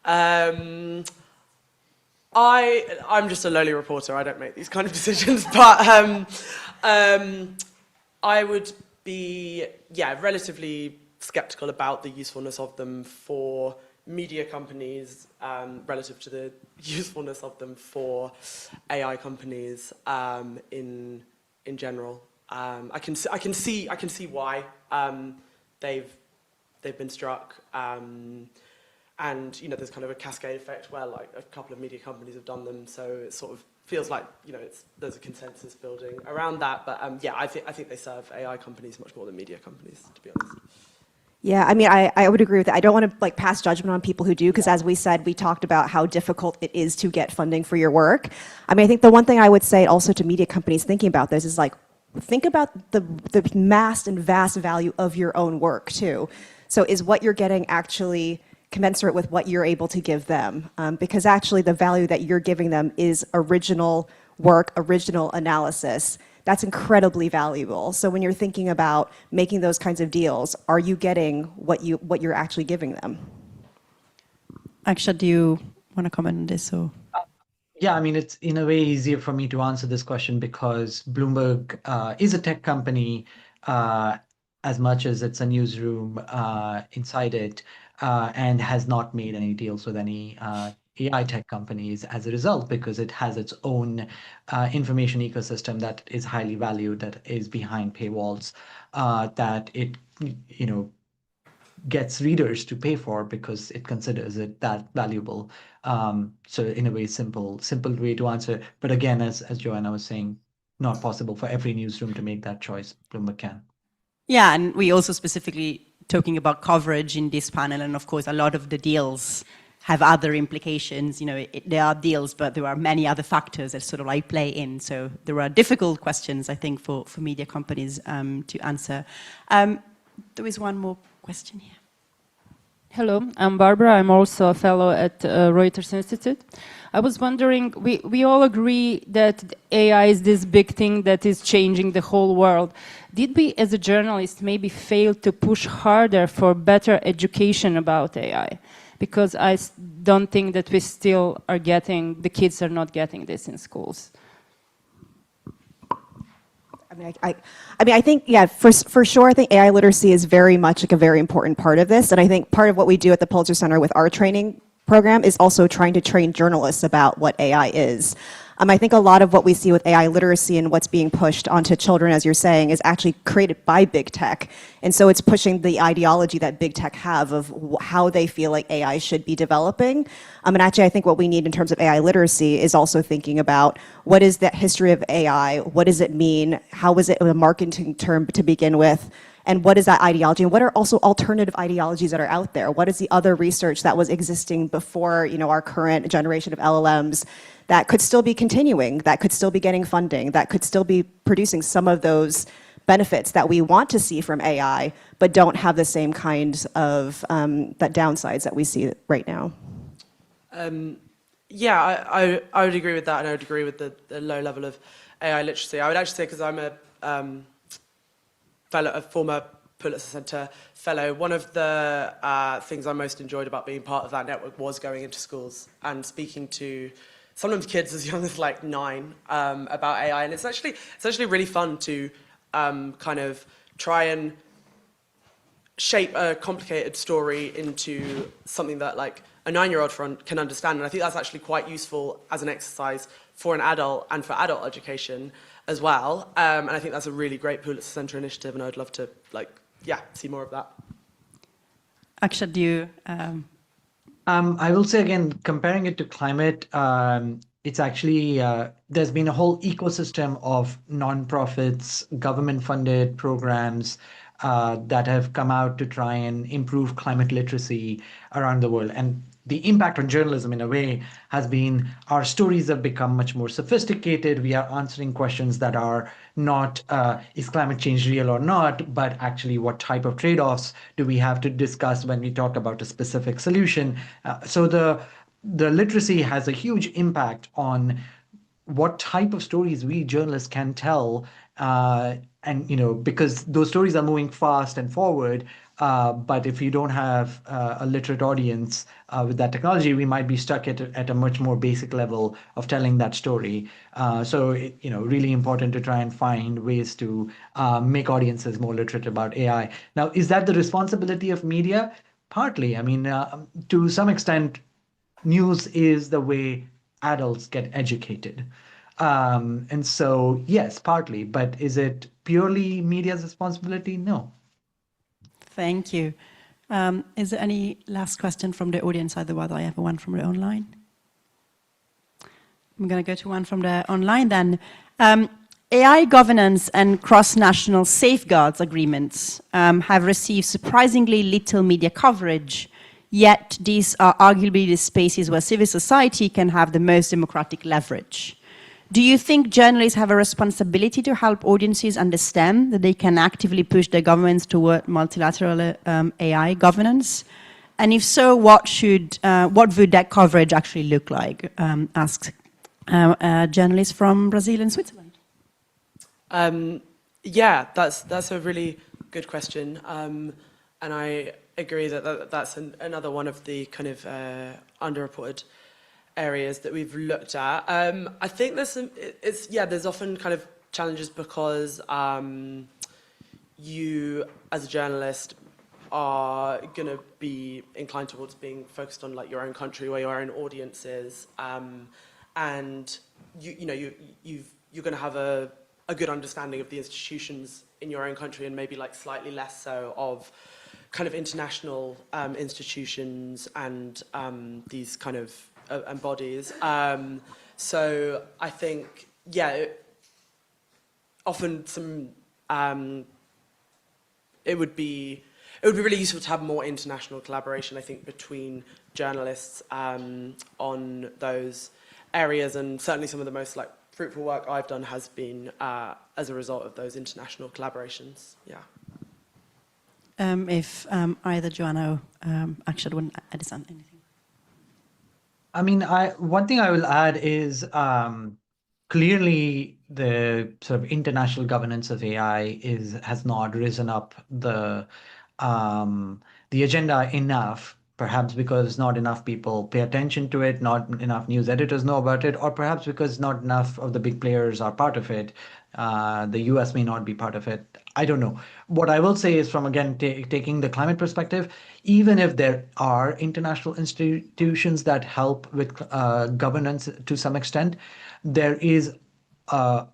I'm just a lowly reporter. I don't make these kind of decisions, but I would be, yeah, relatively skeptical about the usefulness of them for media companies relative to the usefulness of them for AI companies in general. I can see why they've been struck. And you know, there's kind of a cascade effect where like a couple of media companies have done them, so it sort of feels like, you know, there's a consensus building around that. But yeah, I think they serve AI companies much more than media companies, to be honest. Yeah, I mean, I would agree with that. I don't want to like pass judgment on people who do, because as we said, we talked about how difficult it is to get funding for your work. I mean, I think the one thing I would say also to media companies thinking about this is like, think about the mass and vast value of your own work too. So is what you're getting actually commensurate with what you're able to give them? Because actually the value that you're giving them is original work, original analysis. That's incredibly valuable. So when you're thinking about making those kinds of deals, are you getting what you're actually giving them? Akshat, do you want to comment on this? Or? Yeah, I mean, it's in a way easier for me to answer this question because Bloomberg is a tech company as much as it's a newsroom inside it, and has not made any deals with any AI tech companies as a result, because it has its own information ecosystem that is highly valued, that is behind paywalls, that it, you know, gets readers to pay for because it considers it that valuable. So in a way, simple way to answer. But again, as Joanna was saying, not possible for every newsroom to make that choice. Bloomberg can. Yeah, and we also specifically talking about coverage in this panel, and of course, a lot of the deals have other implications. You know, there are deals, but there are many other factors that sort of like play in. So there are difficult questions, I think, for media companies to answer. There is one more question here. Hello, I'm Barbara. I'm also a fellow at Reuters Institute. I was wondering, we all agree that AI is this big thing that is changing the whole world. Did we, as a journalist, maybe fail to push harder for better education about AI? Because I don't think that we still are getting, the kids are not getting this in schools. I mean, I think, yeah, for sure, I think AI literacy is very much like a very important part of this. And I think part of what we do at the Pulitzer Center with our training program is also trying to train journalists about what AI is. I think a lot of what we see with AI literacy and what's being pushed onto children, as you're saying, is actually created by big tech. And so it's pushing the ideology that big tech have of how they feel like AI should be developing. And actually, I think what we need in terms of AI literacy is also thinking about what is the history of AI? What does it mean? How was it a marketing term to begin with? And what is that ideology? And what are also alternative ideologies that are out there? What is the other research that was existing before, our current generation of LLMs that could still be continuing, that could still be getting funding, that could still be producing some of those benefits that we want to see from AI, but don't have the same kind of that downsides that we see right now? Yeah, I would agree with that, and I would agree with the low level of AI literacy. I would actually say, because I'm a former Pulitzer Center fellow, one of the things I most enjoyed about being part of that network was going into schools and speaking to sometimes kids as young as like 9 about AI, and it's actually really fun to kind of try and shape a complicated story into something that like a 9-year-old can understand. And I think that's actually quite useful as an exercise for an adult and for adult education as well. And I think that's a really great Pulitzer Center initiative, and I'd love to see more of that. Akshat, do you? I will say again, comparing it to climate, it's actually, there's been a whole ecosystem of nonprofits, government-funded programs that have come out to try and improve climate literacy around the world. And the impact on journalism, in a way, has been our stories have become much more sophisticated. We are answering questions that are not, is climate change real or not, but actually what type of trade-offs do we have to discuss when we talk about a specific solution. So the literacy has a huge impact on what type of stories we journalists can tell, and because those stories are moving fast and forward, but if you don't have a literate audience with that technology, we might be stuck at a much more basic level of telling that story. So really important to try and find ways to make audiences more literate about AI. Now, is that the responsibility of media? Partly. I mean, to some extent, news is the way adults get educated. And so, yes, partly, but is it purely media's responsibility? No. Thank you. Is there any last question from the audience? Otherwise, I have one from the online. I'm going to go to one from the online then. AI governance and cross-national safeguards agreements have received surprisingly little media coverage, yet these are arguably the spaces where civil society can have the most democratic leverage. Do you think journalists have a responsibility to help audiences understand that they can actively push their governments toward multilateral AI governance? And if so, what would that coverage actually look like? Asks journalists from Brazil and Switzerland. Yeah, that's a really good question. And I agree that that's another one of the kind of underreported areas that we've looked at. I think there's often kind of challenges because you, as a journalist, are going to be inclined towards being focused on like your own country, where your own audience is, and you're going to have a good understanding of the institutions in your own country, and maybe like slightly less so of kind of international institutions and these kind of and bodies. So I think, often it would be really useful to have more international collaboration, I think, between journalists on those areas, and certainly some of the most like fruitful work I've done has been as a result of those international collaborations. Yeah. If either Joanna or Akshat want to add anything. I mean, one thing I will add is clearly the sort of international governance of AI has not risen up the agenda enough, perhaps because not enough people pay attention to it, not enough news editors know about it, or perhaps because not enough of the big players are part of it. The US may not be part of it. I don't know. What I will say is from, again, taking the climate perspective, even if there are international institutions that help with governance to some extent, there is uh,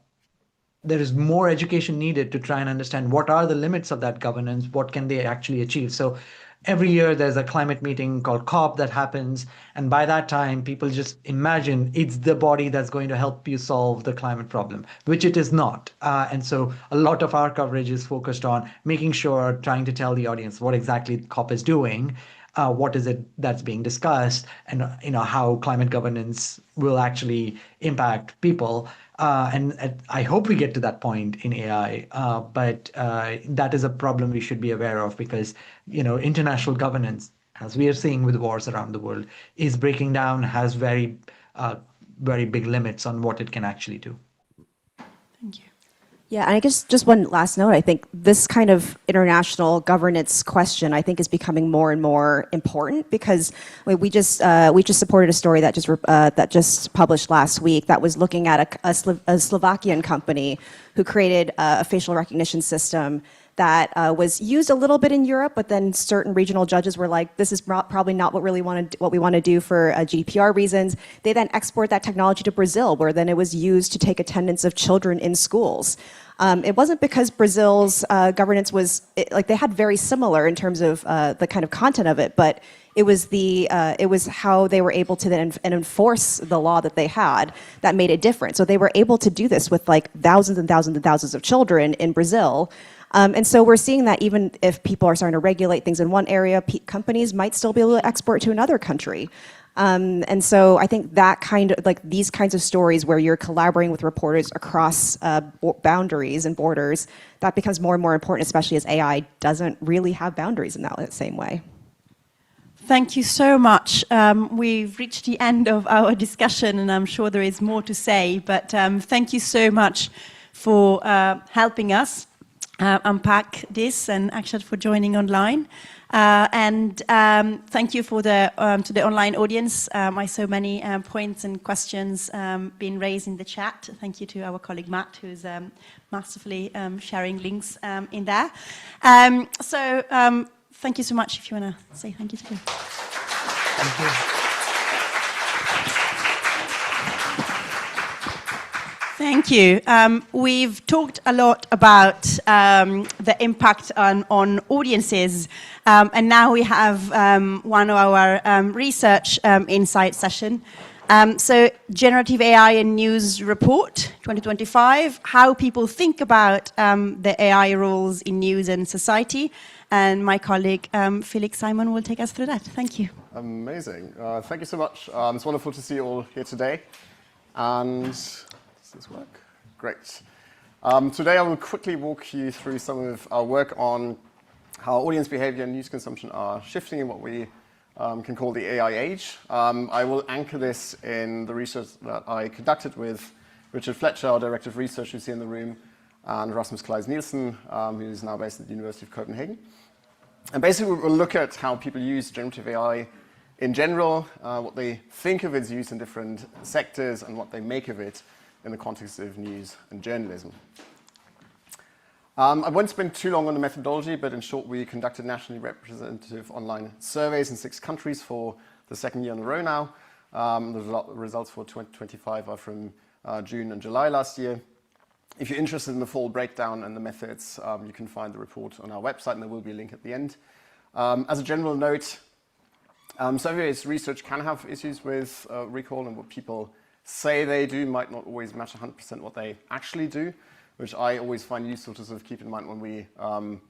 there is more education needed to try and understand what are the limits of that governance, what can they actually achieve. So every year there's a climate meeting called COP that happens, and by that time people just imagine it's the body that's going to help you solve the climate problem, which it is not. And so a lot of our coverage is focused on making sure, trying to tell the audience what exactly COP is doing, what is it that's being discussed, and how climate governance will actually impact people. And I hope we get to that point in AI, but that is a problem we should be aware of, because international governance, as we are seeing with wars around the world, is breaking down, has very big limits on what it can actually do. Thank you. Yeah, and I guess just one last note. I think this kind of international governance question, I think, is becoming more and more important, because we just supported a story that just published last week that was looking at a Slovakian company who created a facial recognition system that was used a little bit in Europe, but then certain regional judges were like, this is probably not what we want to do for GDPR reasons. They then export that technology to Brazil, where then it was used to take attendance of children in schools. It wasn't because Brazil's governance was they had very similar in terms of the kind of content of it, but it was how they were able to then enforce the law that they had that made it different. So they were able to do this with like thousands and thousands and thousands of children in Brazil. And so we're seeing that even if people are starting to regulate things in one area, companies might still be able to export to another country. And so I think that these kinds of stories where you're collaborating with reporters across boundaries and borders, that becomes more and more important, especially as AI doesn't really have boundaries in that same way. Thank you so much. We've reached the end of our discussion, and I'm sure there is more to say, but thank you so much for helping us unpack this, and Akshat for joining online. And thank you to the online audience. I saw many points and questions being raised in the chat. Thank you to our colleague Matt, who's masterfully sharing links in there. Thank you so much. If you want to say thank you to you. Thank you. Thank you. We've talked a lot about the impact on audiences, and now we have one of our research insight session. So Generative AI and News Report 2025, how people think about the AI roles in news and society. And my colleague Felix Simon will take us through that. Thank you. Amazing. Thank you so much. It's wonderful to see you all here today. And does this work? Great. Today I will quickly walk you through some of our work on how audience behavior and news consumption are shifting in what we can call the AI age. I will anchor this in the research that I conducted with Richard Fletcher, our Director of Research, who's here in the room, and Rasmus Kleis-Nielsen, who's now based at the University of Copenhagen. And basically, we'll look at how people use generative AI in general, what they think of its use in different sectors, and what they make of it in the context of news and journalism. I won't spend too long on the methodology, but in short, we conducted nationally representative online surveys in 6 countries for the second year in a row now. The results for 2025 are from June and July last year. If you're interested in the full breakdown and the methods, you can find the report on our website, and there will be a link at the end. As a general note, survey-based research can have issues with recall, and what people say they do might not always match 100% what they actually do, which I always find useful to sort of keep in mind when we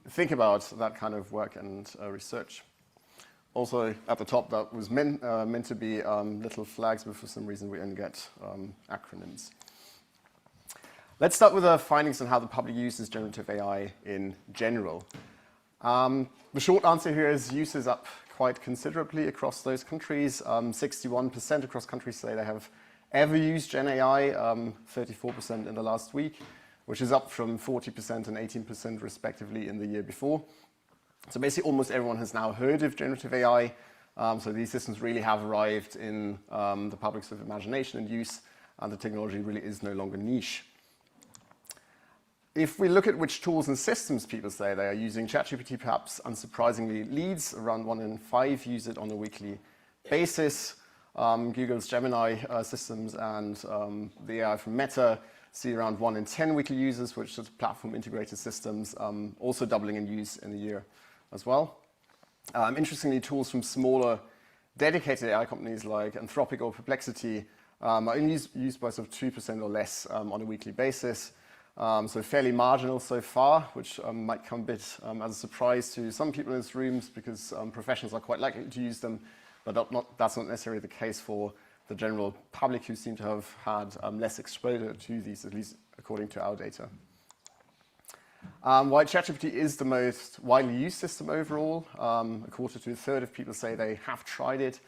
think about that kind of work and research. Also, at the top, that was meant to be little flags, but for some reason we only get acronyms. Let's start with the findings on how the public uses generative AI in general. The short answer here is use is up quite considerably across those countries. 61% across countries say they have ever used Gen AI, 34% in the last week, which is up from 40% and 18% respectively in the year before. So basically almost everyone has now heard of generative AI. So these systems really have arrived in the public's sort of imagination and use, and the technology really is no longer niche. If we look at which tools and systems people say they are using, ChatGPT perhaps unsurprisingly leads. Around 1 in 5 use it on a weekly basis. Google's Gemini systems and the AI from Meta see around 1 in 10 weekly users, which is platform integrated systems, also doubling in use in the year as well. Interestingly, tools from smaller dedicated AI companies like Anthropic or Perplexity are only used by sort of 2% or less on a weekly basis. So fairly marginal so far, which might come a bit as a surprise to some people in this room because professionals are quite likely to use them, but that's not necessarily the case for the general public who seem to have had less exposure to these, at least according to our data. While ChatGPT is the most widely used system overall, a quarter to a third of people say they have tried it.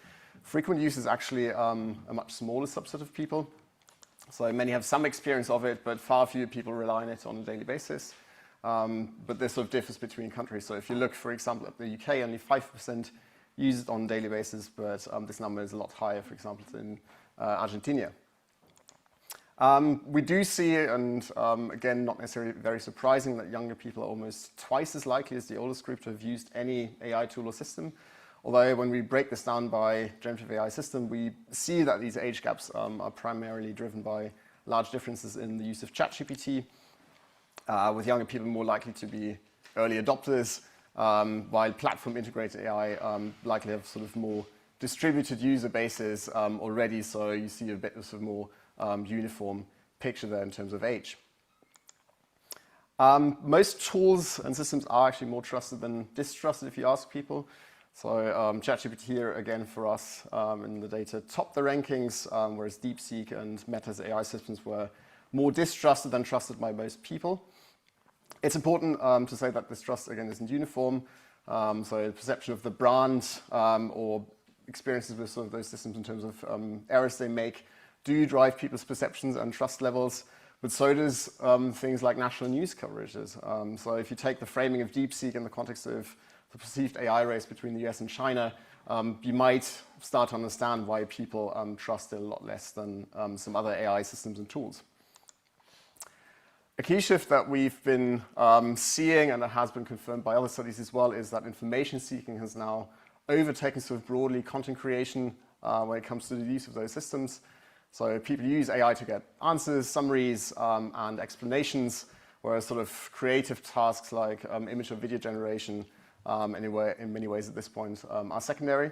Frequent use is actually a much smaller subset of people. So many have some experience of it, but far fewer people rely on it on a daily basis. But this sort of differs between countries. So if you look, for example, at the UK, only 5% use it on a daily basis, but this number is a lot higher, for example, in Argentina. We do see, and again, not necessarily very surprising, that younger people are almost twice as likely as the oldest group to have used any AI tool or system. Although when we break this down by generative AI system, we see that these age gaps are primarily driven by large differences in the use of ChatGPT, with younger people more likely to be early adopters, while platform-integrated AI likely have sort of more distributed user bases already, so you see a bit of sort of more uniform picture there in terms of age. Most tools and systems are actually more trusted than distrusted if you ask people. So ChatGPT here, again, for us in the data, topped the rankings, whereas DeepSeek and Meta's AI systems were more distrusted than trusted by most people. It's important to say that this trust, again, isn't uniform. So perception of the brand or experiences with sort of those systems in terms of errors they make do drive people's perceptions and trust levels, but so does things like national news coverages. So if you take the framing of DeepSeek in the context of the perceived AI race between the US and China, you might start to understand why people trust it a lot less than some other AI systems and tools. A key shift that we've been seeing, and that has been confirmed by other studies as well, is that information seeking has now overtaken sort of broadly content creation when it comes to the use of those systems. So people use AI to get answers, summaries, and explanations, whereas sort of creative tasks like image or video generation in many ways at this point are secondary.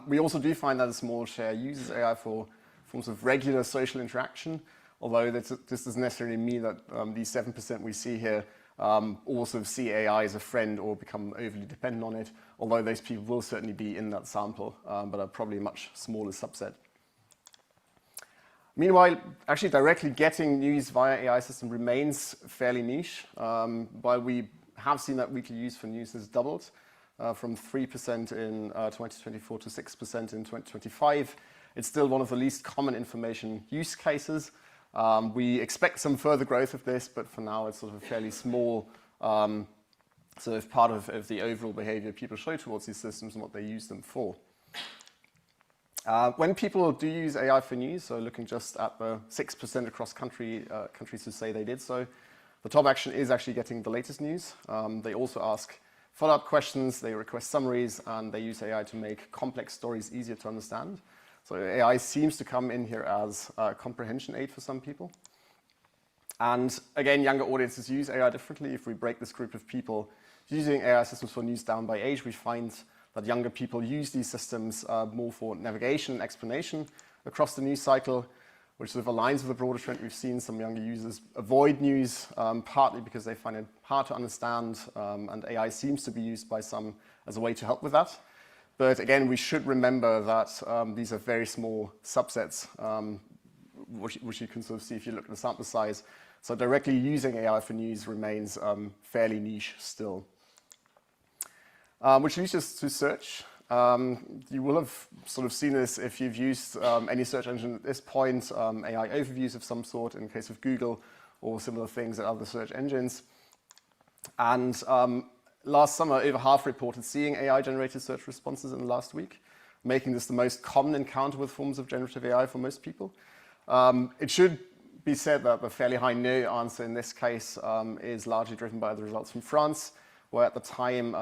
We also do find that a small share uses AI for forms of regular social interaction, although this doesn't necessarily mean that these 7% we see here also see AI as a friend or become overly dependent on it, although those people will certainly be in that sample, but are probably a much smaller subset. Meanwhile, actually directly getting news via AI system remains fairly niche. While we have seen that weekly use for news has doubled from 3% in 2024 to 6% in 2025. It's still one of the least common information use cases. We expect some further growth of this, but for now it's sort of a fairly small sort of part of the overall behavior people show towards these systems and what they use them for. When people do use AI for news, so looking just at the 6% across countries who say they did so, the top action is actually getting the latest news. They also ask follow-up questions, they request summaries, and they use AI to make complex stories easier to understand. So AI seems to come in here as a comprehension aid for some people. And again, younger audiences use AI differently. If we break this group of people using AI systems for news down by age, we find that younger people use these systems more for navigation and explanation across the news cycle, which sort of aligns with the broader trend we've seen. Some younger users avoid news, partly because they find it hard to understand, and AI seems to be used by some as a way to help with that. But again, we should remember that these are very small subsets, which you can sort of see if you look at the sample size. So directly using AI for news remains fairly niche still. Which leads us to search. You will have sort of seen this if you've used any search engine at this point, AI overviews of some sort in the case of Google or similar things at other search engines. And last summer, over half reported seeing AI-generated search responses in the last week, making this the most common encounter with forms of generative AI for most people. It should be said that the fairly high no answer in this case is largely driven by the results from France, where at the time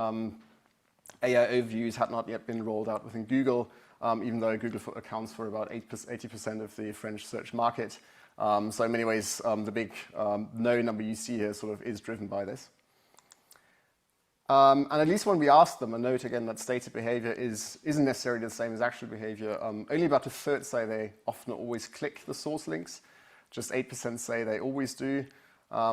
AI overviews had not yet been rolled out within Google, even though Google accounts for about 80% of the French search market. So in many ways, the big no number you see here sort of is driven by this. And at least when we asked them, and note again that stated behavior isn't necessarily the same as actual behavior, only about a third say they often always click the source links. Just 8% say they always do,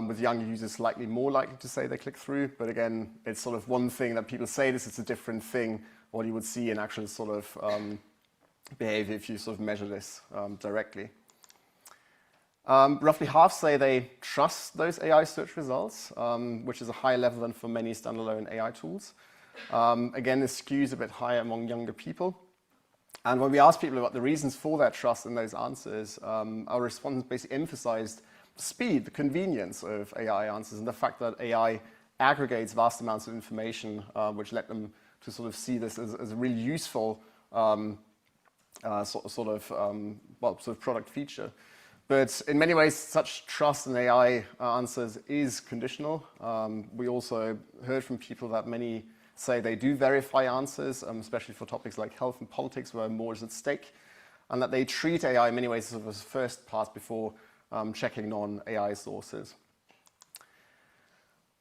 with younger users slightly more likely to say they click through. But again, it's sort of one thing that people say this, it's a different thing what you would see in actual sort of behavior if you sort of measure this directly. Roughly half say they trust those AI search results, which is a higher level than for many standalone AI tools. Again, this skews a bit higher among younger people. And when we asked people about the reasons for that trust in those answers, our respondents basically emphasized the speed, the convenience of AI answers, and the fact that AI aggregates vast amounts of information, which led them to sort of see this as a really useful sort of product feature. But in many ways, such trust in AI answers is conditional. We also heard from people that many say they do verify answers, especially for topics like health and politics, where more is at stake, and that they treat AI in many ways as a first pass before checking non-AI sources.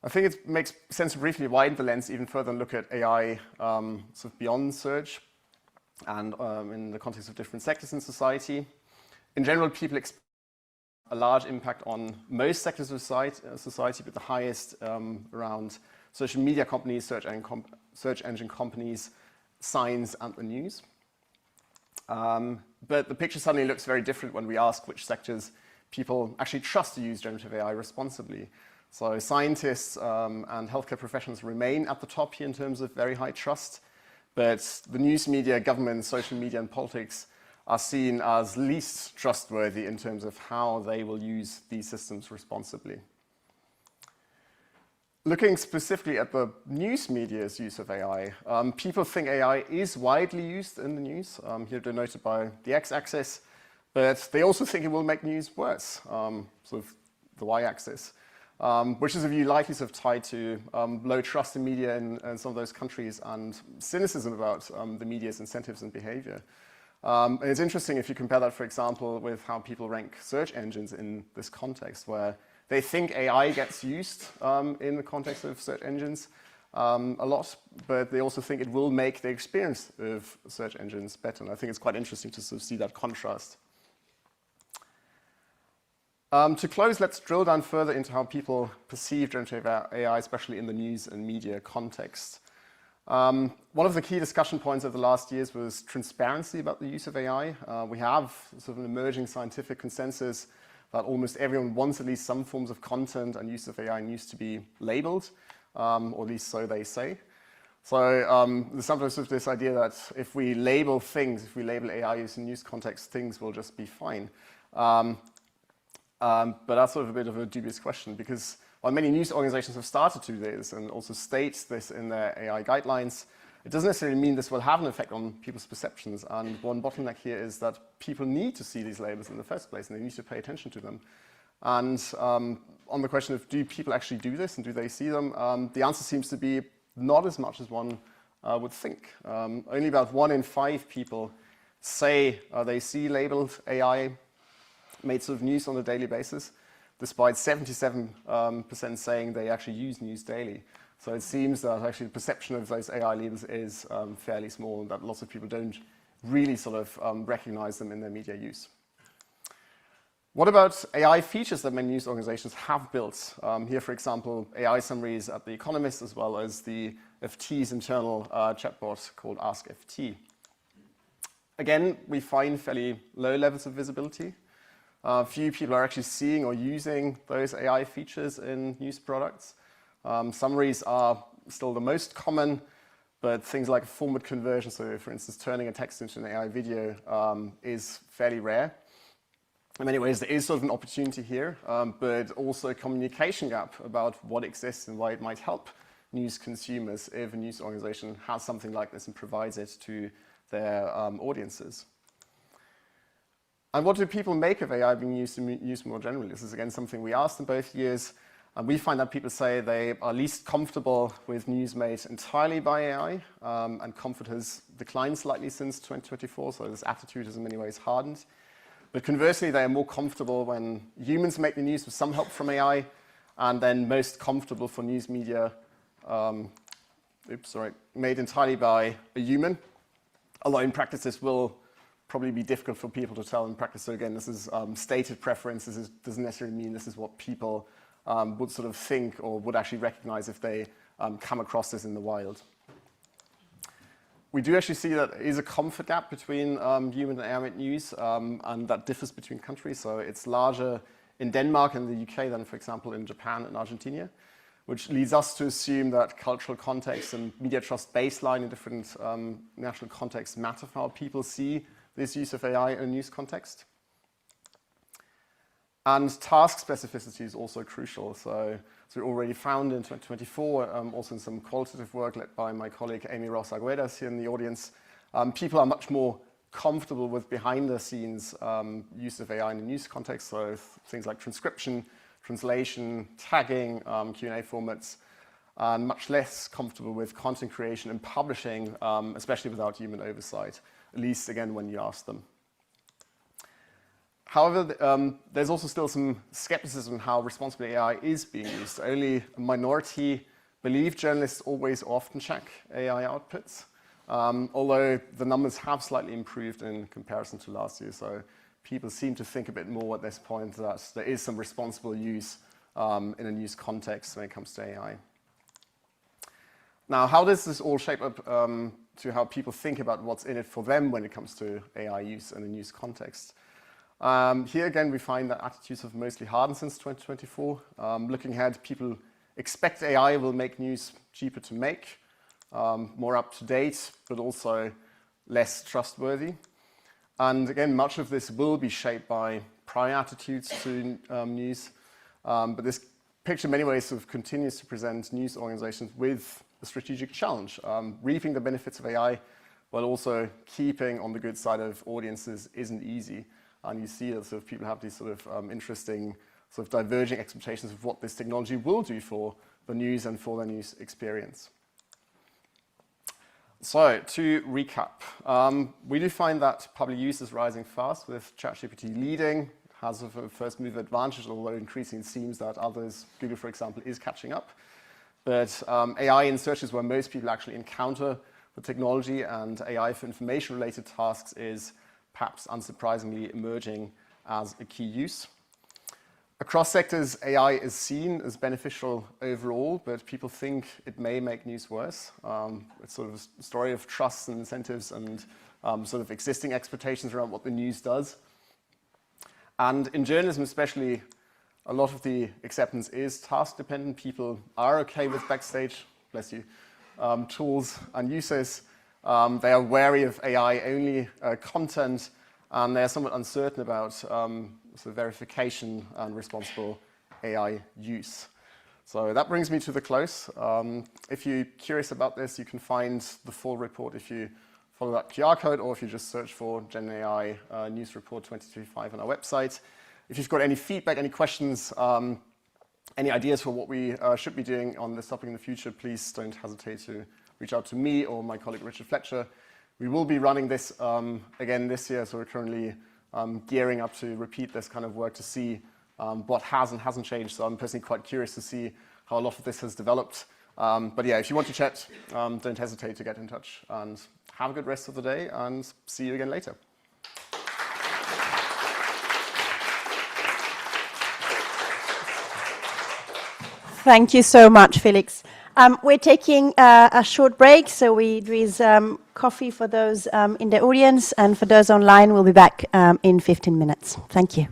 I think it makes sense to briefly widen the lens even further and look at AI sort of beyond search and in the context of different sectors in society. In general, people expect a large impact on most sectors of society, but the highest around social media companies, search engine companies, science, and the news. But the picture suddenly looks very different when we ask which sectors people actually trust to use generative AI responsibly. So scientists and healthcare professionals remain at the top here in terms of very high trust, but the news media, government, social media, and politics are seen as least trustworthy in terms of how they will use these systems responsibly. Looking specifically at the news media's use of AI, people think AI is widely used in the news, here denoted by the x-axis, but they also think it will make news worse, sort of the y-axis, which is a view likely sort of tied to low trust in media in some of those countries and cynicism about the media's incentives and behavior. And it's interesting if you compare that, for example, with how people rank search engines in this context, where they think AI gets used in the context of search engines a lot, but they also think it will make the experience of search engines better. And I think it's quite interesting to sort of see that contrast. To close, let's drill down further into how people perceive generative AI, especially in the news and media context. One of the key discussion points of the last years was transparency about the use of AI. We have sort of an emerging scientific consensus that almost everyone wants at least some forms of content and use of AI needs to be labeled, or at least so they say. So there's sometimes sort of this idea that if we label things, if we label AI use in news context, things will just be fine. But that's sort of a bit of a dubious question, because while many news organizations have started to do this and also state this in their AI guidelines, it doesn't necessarily mean this will have an effect on people's perceptions. And one bottleneck here is that people need to see these labels in the first place, and they need to pay attention to them. And on the question of do people actually do this and do they see them, the answer seems to be not as much as one would think. Only about 1 in 5 people say they see labeled AI made sort of news on a daily basis, despite 77% saying they actually use news daily. So it seems that actually the perception of those AI labels is fairly small, and that lots of people don't really sort of recognize them in their media use. What about AI features that many news organizations have built? Here, for example, AI summaries at The Economist, as well as the FT's internal chatbot called Ask FT. Again, we find fairly low levels of visibility. Few people are actually seeing or using those AI features in news products. Summaries are still the most common, but things like format conversion, so for instance, turning a text into an AI video, is fairly rare. In many ways, there is sort of an opportunity here, but also a communication gap about what exists and why it might help news consumers if a news organization has something like this and provides it to their audiences. And what do people make of AI being used more generally? This is, again, something we asked in both years. And we find that people say they are least comfortable with news made entirely by AI, and comfort has declined slightly since 2024, so this attitude has in many ways hardened. But conversely, they are more comfortable when humans make the news with some help from AI, and then most comfortable for news media made entirely by a human. Although in practice this will probably be difficult for people to tell in practice. So again, this is stated preference. This doesn't necessarily mean this is what people would sort of think or would actually recognize if they come across this in the wild. We do actually see that there is a comfort gap between human and AI-made news, and that differs between countries. So it's larger in Denmark and the UK than, for example, in Japan and Argentina, which leads us to assume that cultural context and media trust baseline in different national contexts matter for how people see this use of AI in a news context. And task specificity is also crucial. So we already found in 2024, also in some qualitative work led by my colleague Amy Ross Arguedas here in the audience, people are much more comfortable with behind-the-scenes use of AI in a news context, so things like transcription, translation, tagging, Q&A formats, and much less comfortable with content creation and publishing, especially without human oversight, at least, again, when you ask them. However, there's also still some skepticism in how responsible AI is being used. Only a minority believe journalists always often check AI outputs, although the numbers have slightly improved in comparison to last year. So people seem to think a bit more at this point that there is some responsible use in a news context when it comes to AI. Now, how does this all shape up to how people think about what's in it for them when it comes to AI use in a news context? Here again, we find that attitudes have mostly hardened since 2024. Looking ahead, people expect AI will make news cheaper to make, more up to date, but also less trustworthy. And again, much of this will be shaped by prior attitudes to news. But this picture in many ways sort of continues to present news organizations with a strategic challenge, reaping the benefits of AI, while also keeping on the good side of audiences isn't easy. And you see that sort of people have these sort of interesting, sort of diverging expectations of what this technology will do for the news and for the news experience. So to recap, we do find that public use is rising fast, with ChatGPT leading, has a first mover advantage, although increasingly it seems that others, Google for example, is catching up. But AI in search is where most people actually encounter the technology, and AI for information-related tasks is perhaps unsurprisingly emerging as a key use. Across sectors, AI is seen as beneficial overall, but people think it may make news worse. It's sort of a story of trust and incentives and sort of existing expectations around what the news does. And in journalism especially, a lot of the acceptance is task-dependent. People are okay with backstage, bless you, tools and uses. They are wary of AI-only content, and they're somewhat uncertain about sort of verification and responsible AI use. So that brings me to the close. If you're curious about this, you can find the full report if you follow that QR code, or if you just search for Gen AI News Report 2025 on our website. If you've got any feedback, any questions, any ideas for what we should be doing on this topic in the future, please don't hesitate to reach out to me or my colleague Richard Fletcher. We will be running this again this year, so we're currently gearing up to repeat this kind of work to see what has and hasn't changed. So I'm personally quite curious to see how a lot of this has developed. But yeah, if you want to chat, don't hesitate to get in touch, and have a good rest of the day, and see you again later. Thank you so much, Felix. We're taking a short break, so there is coffee for those in the audience, and for those online, we'll be back in 15 minutes. Thank you.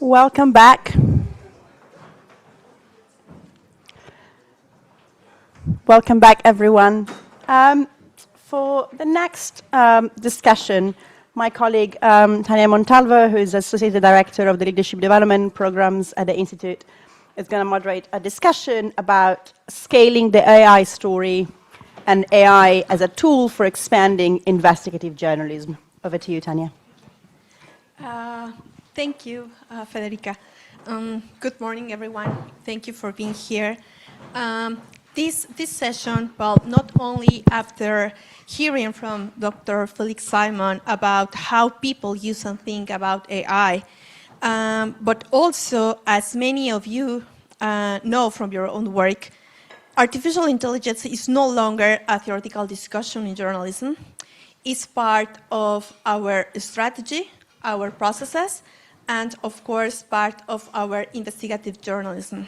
Welcome back. Welcome back, everyone. For the next discussion, my colleague Tania Montalvo, who is Associate Director of the Leadership Development Programs at the Institute, is going to moderate a discussion about scaling the AI story and AI as a tool for expanding investigative journalism. Over to you, Tania. Thank you, Federica. Good morning, everyone. Thank you for being here. This session, well, not only after hearing from Dr. Felix Simon about how people use and think about AI, but also, as many of you know from your own work, artificial intelligence is no longer a theoretical discussion in journalism. It's part of our strategy, our processes, and of course, part of our investigative journalism.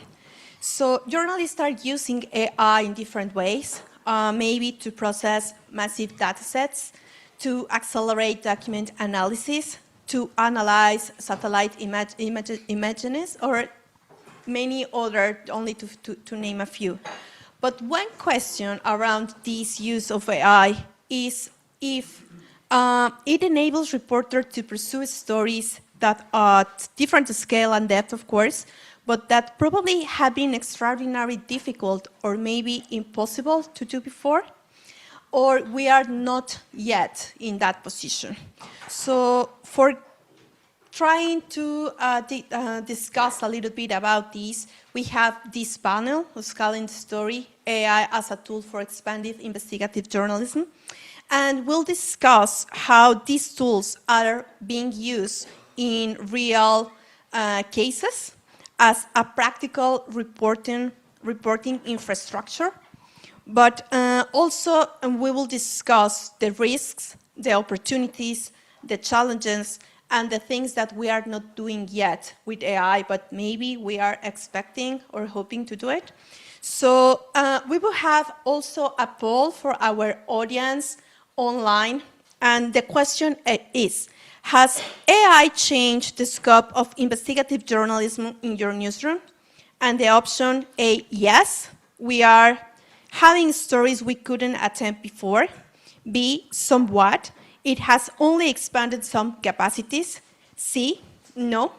So journalists are using AI in different ways, maybe to process massive data sets, to accelerate document analysis, to analyze satellite images, or many other, only to name a few. But one question around this use of AI is if it enables reporters to pursue stories that are at different scale and depth, of course, but that probably have been extraordinarily difficult or maybe impossible to do before, or we are not yet in that position. So for trying to discuss a little bit about this, we have this panel, Scaling the Story, AI as a tool for expanded investigative journalism. And we'll discuss how these tools are being used in real cases as a practical reporting infrastructure. But also we will discuss the risks, the opportunities, the challenges, and the things that we are not doing yet with AI, but maybe we are expecting or hoping to do it. So we will have also a poll for our audience online. And the question is, has AI changed the scope of investigative journalism in your newsroom? And the option A, yes, we are having stories we couldn't attempt before. B, somewhat. It has only expanded some capacities. C, no,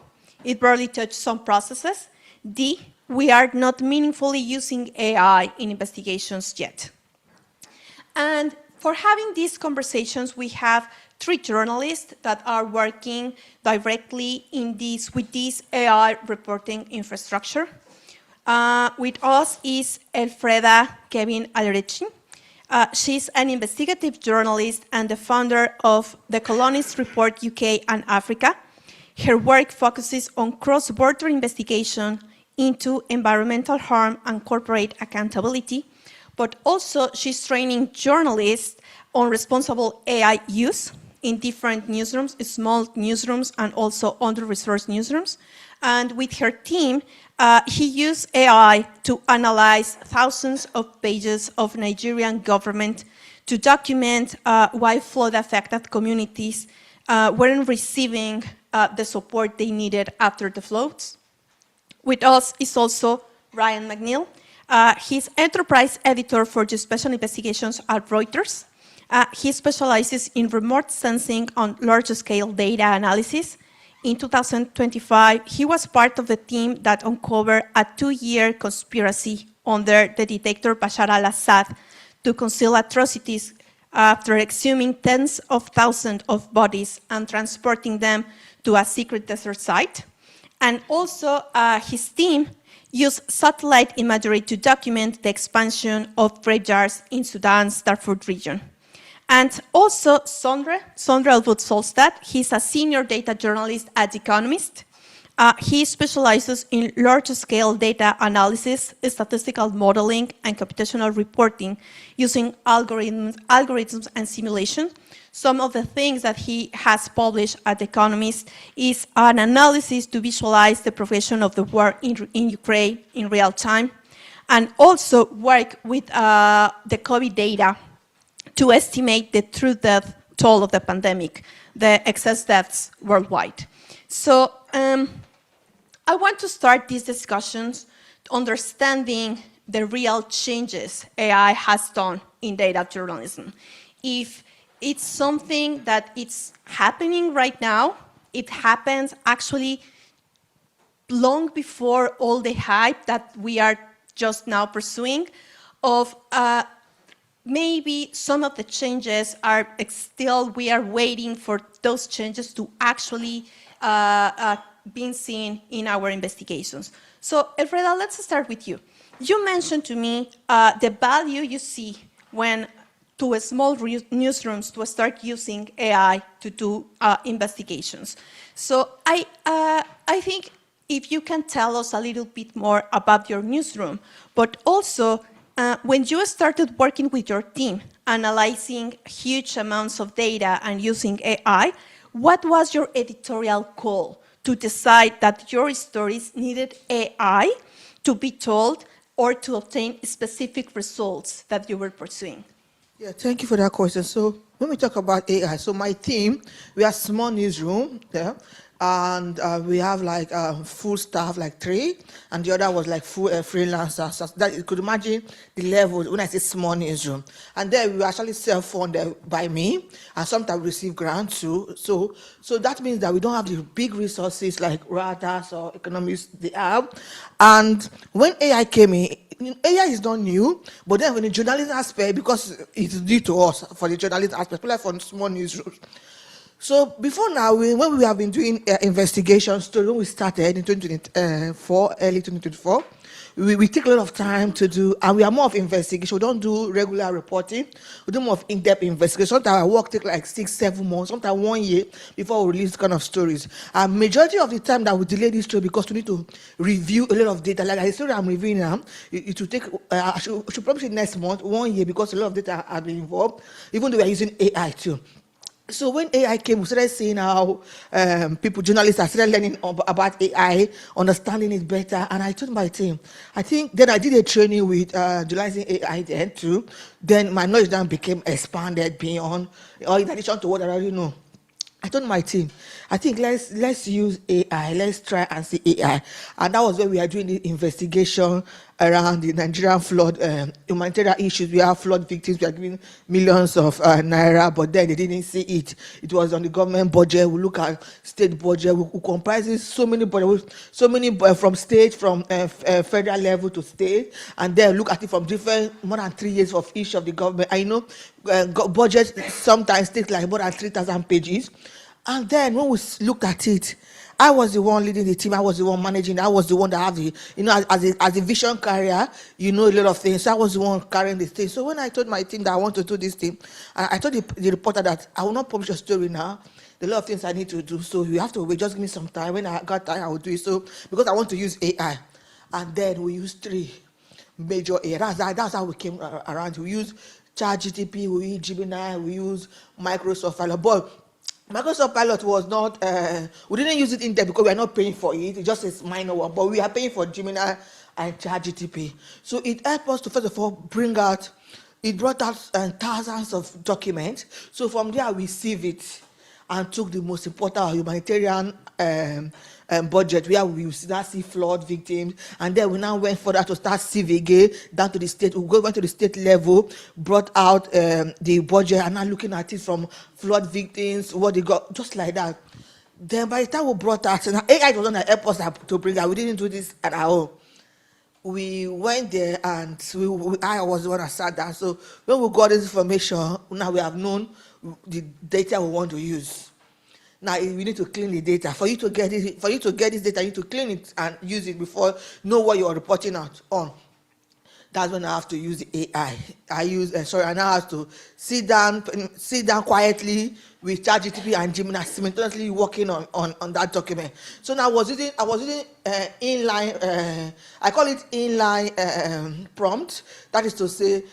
it barely touched some processes. D, we are not meaningfully using AI in investigations yet. And for having these conversations, we have 3 journalists that are working directly with this AI reporting infrastructure. With us is Elfreda Kevin Alerecci. She's an investigative journalist and the founder of the Colonist Report UK and Africa. Her work focuses on cross-border investigation into environmental harm and corporate accountability, but also she's training journalists on responsible AI use in different newsrooms, small newsrooms, and also under-resourced newsrooms. And with her team, he used AI to analyze thousands of pages of Nigerian government to document why flood-affected communities weren't receiving the support they needed after the floods. With us is also Ryan McNeil. He's enterprise editor for the special investigations at Reuters. He specializes in remote sensing on large-scale data analysis. In 2025, he was part of the team that uncovered a 2-year conspiracy under the dictator Bashar al-Assad to conceal atrocities after exhuming tens of thousands of bodies and transporting them to a secret desert site. And also, his team used satellite imagery to document the expansion of graveyards in Sudan's Darfur region. And also Sondre Elwood-Solstad, he's a senior data journalist at The Economist. He specializes in large-scale data analysis, statistical modeling, and computational reporting using algorithms and simulation. Some of the things that he has published at The Economist is an analysis to visualize the progression of the war in Ukraine in real time, and also work with the COVID data to estimate the true death toll of the pandemic, the excess deaths worldwide. So I want to start these discussions understanding the real changes AI has done in data journalism. If it's something that it's happening right now, it happens actually long before all the hype that we are just now pursuing of maybe some of the changes are still, we are waiting for those changes to actually being seen in our investigations. So, Elfreda, let's start with you. You mentioned to me the value you see when to small newsrooms to start using AI to do investigations. So I think if you can tell us a little bit more about your newsroom, but also when you started working with your team, analyzing huge amounts of data and using AI, what was your editorial call to decide that your stories needed AI to be told or to obtain specific results that you were pursuing? Yeah, thank you for that question. So when we talk about AI, so my team, we are small newsroom, yeah, and we have like full staff, like 3, and the other was like full freelancers. So that you could imagine the level when I say small newsroom. And then we actually self-funded by me, and sometimes we receive grants too. So that means that we don't have the big resources like Reuters or economists they have. And when AI came in, AI is not new, but then when the journalism aspect, because it's due to us for the journalism aspect, like for small newsrooms. So before now, when we have been doing investigations, so when we started in 2024, early 2024, we take a lot of time to do, and we are more of investigation. We don't do regular reporting. We do more of in-depth investigation. Sometimes our work takes like 6-7 months, sometimes 1 year before we release kind of stories. And majority of the time that we delay this story because we need to review a lot of data. Like the story I'm reviewing now, it will take, I should publish it next month, 1 year, because a lot of data have been involved, even though we are using AI too. So when AI came, we started seeing how journalists are started learning about AI, understanding it better. And I told my team, I think then I did a training with utilizing AI then too. Then my knowledge then became expanded beyond, or in addition to what I already know. I told my team, I think let's use AI, let's try and see AI. And that was when we are doing the investigation around the Nigerian flood, humanitarian issues. We have flood victims, we are giving millions of naira, but then they didn't see it. It was on the government budget. We look at state budget, we comprises so many from state, from federal level to state, and then look at it from different, more than 3 years of each of the government. I know budget sometimes takes like more than 3,000 pages. And then when we looked at it, I was the one leading the team. I was the one managing. I was the one that have the, as a vision carrier, a lot of things. So I was the one carrying this thing. So when I told my team that I want to do this thing, I told the reporter that I will not publish a story now. There are a lot of things I need to do. So you have to wait. Just give me some time. When I got time, I will do it. So because I want to use AI. And then we use 3 major AI. That's how we came around. We use ChatGPT, we use Gemini, we use Microsoft Pilot. But Microsoft Pilot was not, we didn't use it in depth because we are not paying for it. It's just a minor one. But we are paying for Gemini and ChatGPT. So it helped us to, first of all, it brought out thousands of documents. So from there, we sieve it and took the most important humanitarian budget where we start see flood victims, and then we now went further to start sieving down to the state. We went to the state level, brought out the budget, and now looking at it from flood victims, what they got, just like that. Then by the time we brought out, and AI was going to help us to bring out. We didn't do this at our own. We went there and I was the one that sat down. So when we got this information, now we have known the data we want to use. Now we need to clean the data. For you to get this data, you need to clean it and use it before know what you are reporting out on. That's when I have to use the AI. I now have to sit down quietly with ChatGPT and Gemini simultaneously working on that document. So now I was using inline, I call it inline prompt. That is to say,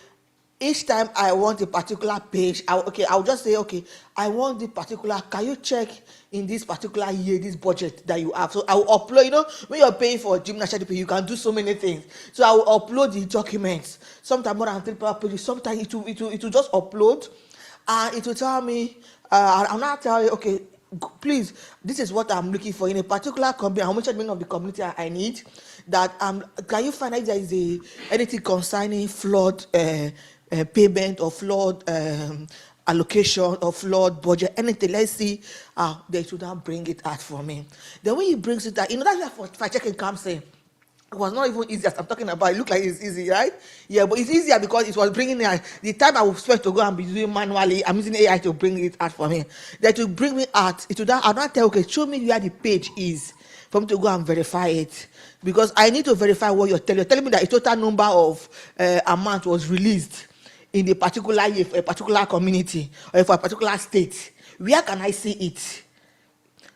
each time I want a particular page, I'll just say, okay, I want the particular, can you check in this particular year, this budget that you have? So I will upload, when you're paying for Gemini ChatGPT, you can do so many things. So I will upload the documents, sometimes more than 3 pages, sometimes it will just upload, and it will tell me, I'll now tell you, okay, please, this is what I'm looking for in a particular company. How much admin of the community I need? That can you find out if there is anything concerning flood payment or flood allocation or flood budget, anything? Let's see. They should not bring it out for me. Then when he brings it out, that's where for checking comes in. It was not even easy as I'm talking about. It looked like it's easy, right? Yeah, but it's easier because it was bringing it. The time I was supposed to go and be doing manually, I'm using AI to bring it out for me. Then to bring me out, I'll not tell, okay, show me where the page is for me to go and verify it. Because I need to verify what you're telling. You're telling me that a total number of amount was released in a particular year for a particular community or for a particular state. Where can I see it?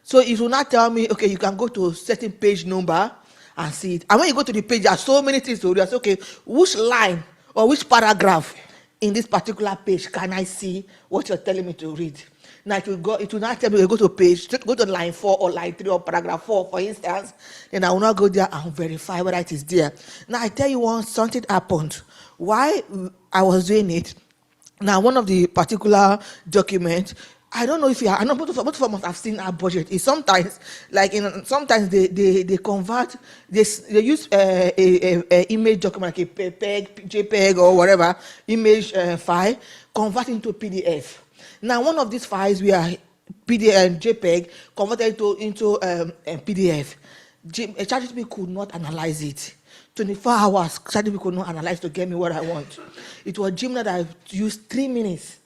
So it will not tell me, okay, you can go to a certain page number and see it. And when you go to the page, there are so many things to read. Okay, which line or which paragraph in this particular page can I see what you're telling me to read? Now it will not tell me, go to page, go to line 4 or line 3 or paragraph 4, for instance. Then I will not go there and verify whether it is there. Now I tell you once something happened. Why I was doing it. Now one of the particular documents, I don't know if you are, I know both of us have seen our budget. It's sometimes, sometimes they convert, they use a image document, like a PEG, JPEG or whatever, image file, convert into PDF. Now, one of these files, we are PDF, JPEG, converted into PDF. ChatGPT could not analyze it. 24 hours, ChatGPT could not analyze to get me what I want. It was Gemini that I used 3 minutes.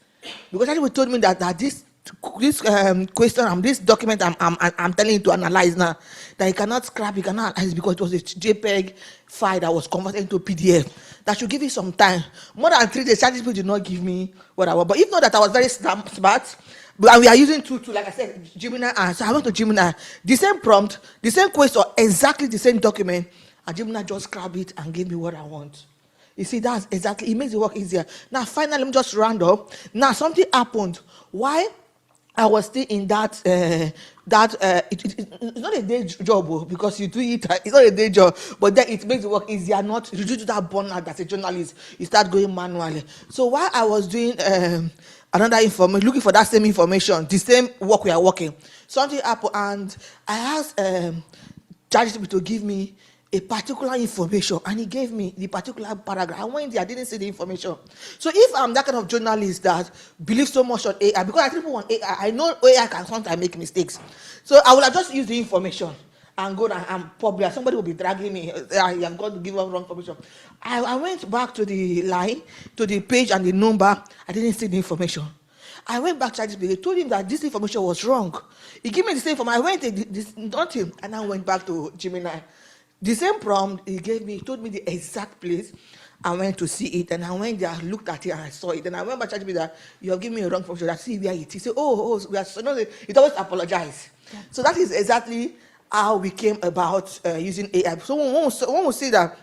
Because ChatGPT told me that this question and this document I'm telling you to analyze now, that you cannot scrap, you cannot analyze because it was a JPEG file that was converted into PDF. That should give you some time. More than 3 days, ChatGPT did not give me what I want. But if not that I was very smart, but we are using two, like I said, Gemini. So I went to Gemini. The same prompt, the same question, exactly the same document, and Gemini just grabbed it and gave me what I want. You see, that's exactly, it makes the work easier. Now, finally, let me just round up. Now, something happened. Why I was still in that, it's not a day job because you do it, it's not a day job, but then it makes the work easier, not you do that burnout as a journalist, you start going manually. So while I was doing another information, looking for that same information, the same work we are working, something happened and I asked ChatGPT to give me a particular information, and he gave me the particular paragraph. I went there, I didn't see the information. So if I'm that kind of journalist that believes so much on AI, because I think people want AI, I know AI can sometimes make mistakes. So I will have just used the information and go and publish. Somebody will be dragging me. I have got to give up wrong information. I went back to the line, to the page and the number. I didn't see the information. I went back to ChatGPT. They told him that this information was wrong. He gave me the same information. I went to this, nothing, and I went back to Gemini. The same prompt he gave me, he told me the exact place. I went to see it, and I went there, looked at it, and I saw it. And I went back to ChatGPT that you have given me a wrong information. I see where it is. He said, we are so, no, it always apologize. Yeah. So that is exactly how we came about using AI. So one will say that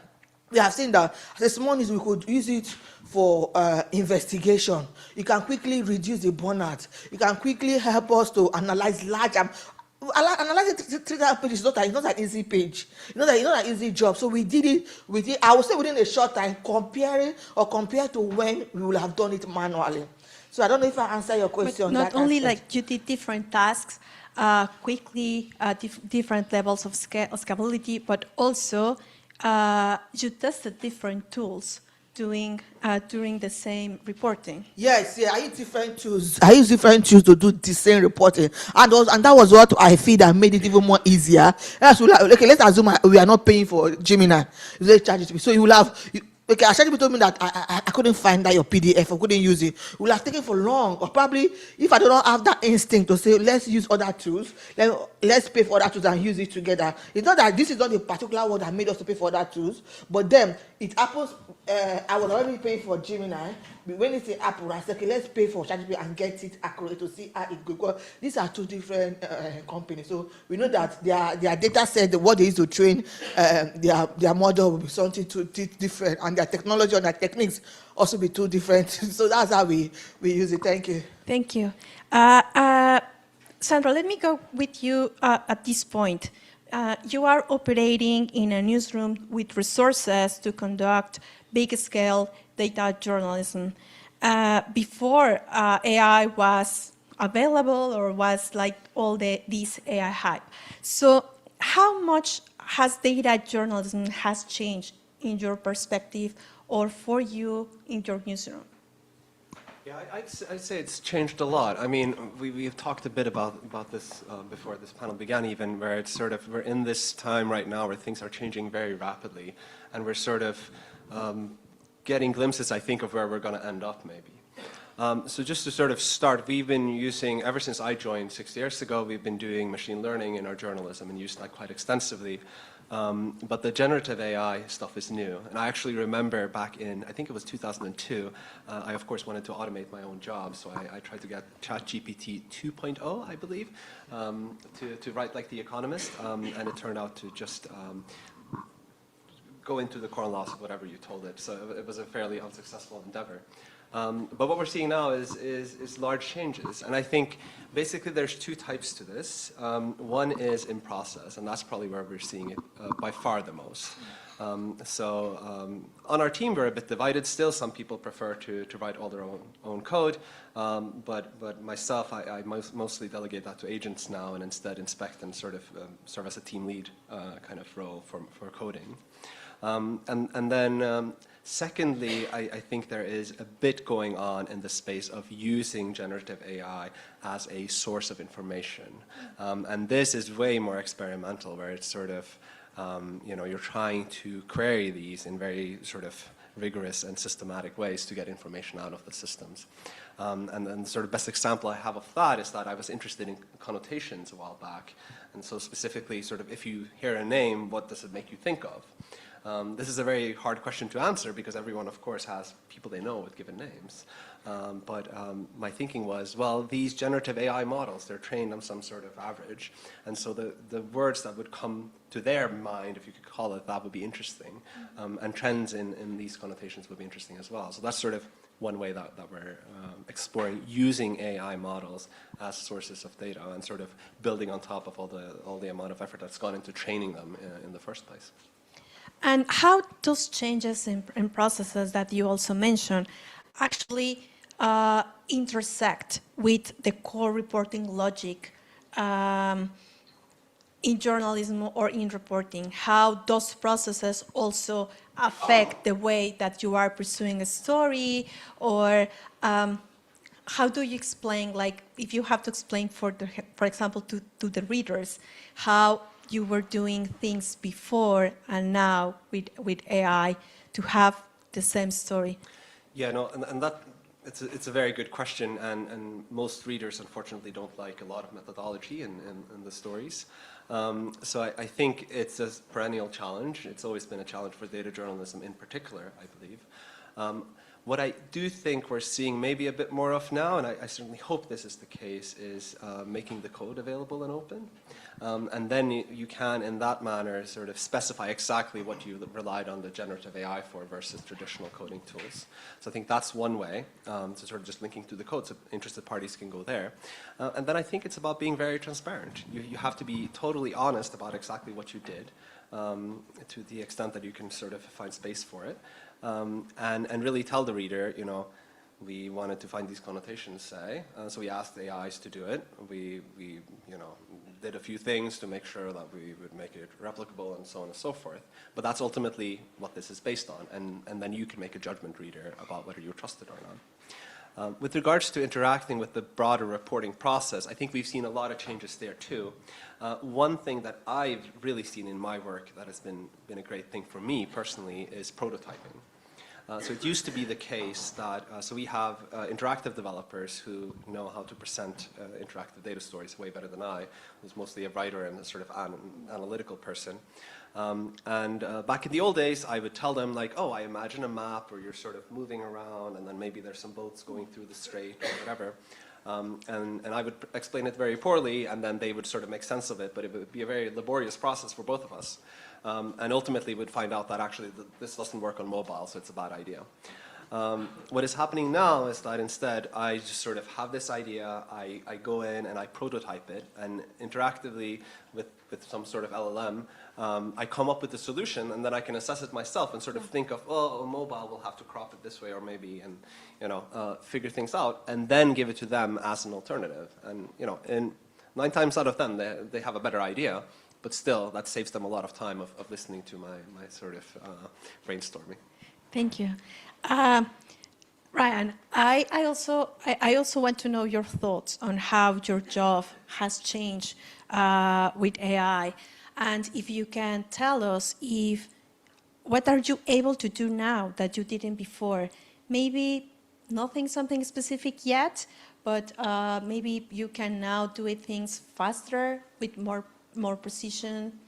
we have seen that as small as we could use it for investigation. You can quickly reduce the burnout. You can quickly help us to analyze large. Analyzing 3,000 pages is not an easy page. It's not an easy job. So we did it. I would say within a short time, compared to when we would have done it manually. So I don't know if I answer your question. But not only aspect. Like you did different tasks quickly, different levels of scalability, but also you tested different tools doing the same reporting. Yes, yeah, I use different tools. I use different tools to do the same reporting, and that was what I feel that made it even more easier. Okay, let's assume we are not paying for Gemini. So you will have. Okay, Ashadi told me that I couldn't find that your PDF, I couldn't use it. It would have taken for long, or probably if I do not have that instinct to say let's use other tools, let's pay for other tools and use it together. It's not that this is not the particular one that made us to pay for other tools, but then it happens. I was already paying for Gemini. When it's Apple, I said, okay, let's pay for ChatGPT and get it accurate to see how it goes. Because these are two different companies, so we know that their data set, what they use to train their model will be something too different, and their technology and their techniques also be too different. So that's how we use it. Thank you. Thank you, Sandra. Let me go with you at this point. You are operating in a newsroom with resources to conduct big-scale data journalism. Before AI was available or was like all this AI hype. So how much has data journalism has changed in your perspective or for you in your newsroom? Yeah, I'd say it's changed a lot. I mean, we've talked a bit about this before this panel began even, where it's sort of, we're in this time right now where things are changing very rapidly, and we're sort of getting glimpses, I think, of where we're going to end up maybe. So just to sort of start, we've been using, ever since I joined 6 years ago, we've been doing machine learning in our journalism and used that quite extensively. But the generative AI stuff is new. And I actually remember back in, I think it was 2002, I of course wanted to automate my own job. So I tried to get ChatGPT 2.0, I believe, to write like The Economist. And it turned out to just go into the corn loss of whatever you told it. So it was a fairly unsuccessful endeavor. But what we're seeing now is large changes. And I think basically there's two types to this. One is in process, and that's probably where we're seeing it by far the most. On our team, we're a bit divided still. Some people prefer to write all their own code. But myself, I mostly delegate that to agents now and instead inspect and sort of serve as a team lead kind of role for coding. And then secondly, I think there is a bit going on in the space of using generative AI as a source of information. And this is way more experimental, where it's sort of, you're trying to query these in very sort of rigorous and systematic ways to get information out of the systems. And then the sort of best example I have of that is that I was interested in connotations a while back. And so specifically, sort of, if you hear a name, what does it make you think of? This is a very hard question to answer because everyone, of course, has people they know with given names. But my thinking was, well, these generative AI models, they're trained on some sort of average. And so the words that would come to their mind, if you could call it that, would be interesting. And trends in these connotations would be interesting as well. So that's sort of one way that we're exploring using AI models as sources of data and sort of building on top of all the amount of effort that's gone into training them in the first place. And how those changes in processes that you also mentioned actually intersect with the core reporting logic in journalism or in reporting? How those processes also affect the way that you are pursuing a story, or how do you explain, like, if you have to explain, for example, to the readers, how you were doing things before and now with AI to have the same story? Yeah, no, and that it's a very good question, and most readers unfortunately don't like a lot of methodology in the stories. So I think it's a perennial challenge. It's always been a challenge for data journalism in particular, I believe. What I do think we're seeing maybe a bit more of now, and I certainly hope this is the case, is making the code available and open. And then you can, in that manner, sort of specify exactly what you relied on the generative AI for versus traditional coding tools. So I think that's one way, to sort of just linking to the code so interested parties can go there. And then I think it's about being very transparent. You have to be totally honest about exactly what you did, to the extent that you can sort of find space for it. And really tell the reader, we wanted to find these connotations, say, so we asked the AIs to do it. We did a few things to make sure that we would make it replicable and so on and so forth. But that's ultimately what this is based on, and then you can make a judgment, reader, about whether you trust it or not. With regards to interacting with the broader reporting process, I think we've seen a lot of changes there too. One thing that I've really seen in my work that has been a great thing for me personally is prototyping. So it used to be the case that, so we have interactive developers who know how to present interactive data stories way better than I, who's mostly a writer and a sort of analytical person. Back in the old days, I would tell them, like, oh, I imagine a map where you're sort of moving around and then maybe there's some boats going through the strait or whatever. And I would explain it very poorly, and then they would sort of make sense of it, but it would be a very laborious process for both of us. And ultimately would find out that actually this doesn't work on mobile, so it's a bad idea. What is happening now is that instead I just sort of have this idea, I go in and I prototype it, and interactively with some sort of LLM, I come up with the solution, and then I can assess it myself and sort of think of, oh, a mobile will have to crop it this way or maybe, and figure things out, and then give it to them as an alternative. And in 9 times out of 10, they have a better idea, but still that saves them a lot of time of listening to my sort of brainstorming. Thank you. Ryan, I also want to know your thoughts on how your job has changed with AI, and if you can tell us what are you able to do now that you didn't before? Maybe nothing something specific yet, but maybe you can now do things faster with more precision.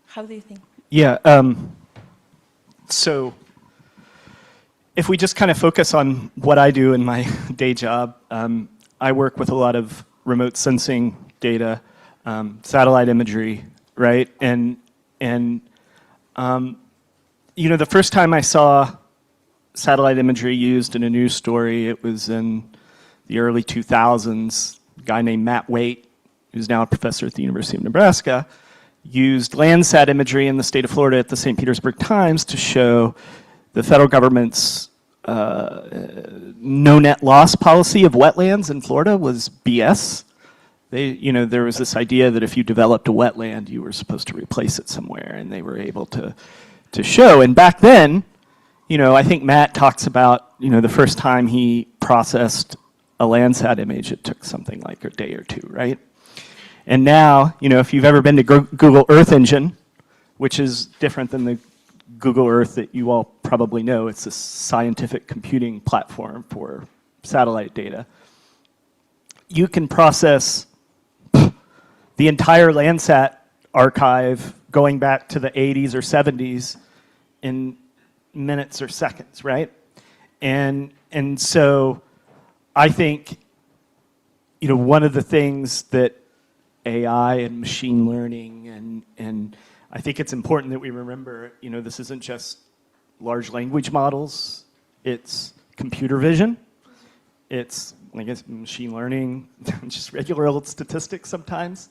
How do you think? Yeah. So if we just kind of focus on what I do in my day job, I work with a lot of remote sensing data, satellite imagery, right? And the first time I saw satellite imagery used in a news story, it was in the early 2000s. A guy named Matt Waite, who's now a professor at the University of Nebraska, used Landsat imagery in the state of Florida at the St. Petersburg Times to show the federal government's no net loss policy of wetlands in Florida was BS. There was this idea that if you developed a wetland, you were supposed to replace it somewhere, and they were able to show. And back then, I think Matt talks about, the first time he processed a Landsat image, it took something like a day or two, right? And now, if you've ever been to Google Earth Engine, which is different than the Google Earth that you all probably know, it's a scientific computing platform for satellite data. You can process the entire Landsat archive going back to the 80s or 70s in minutes or seconds, right? And so I think, one of the things that AI and machine learning and I think it's important that we remember, this isn't just large language models, it's computer vision, it's, I guess, machine learning, just regular old statistics sometimes.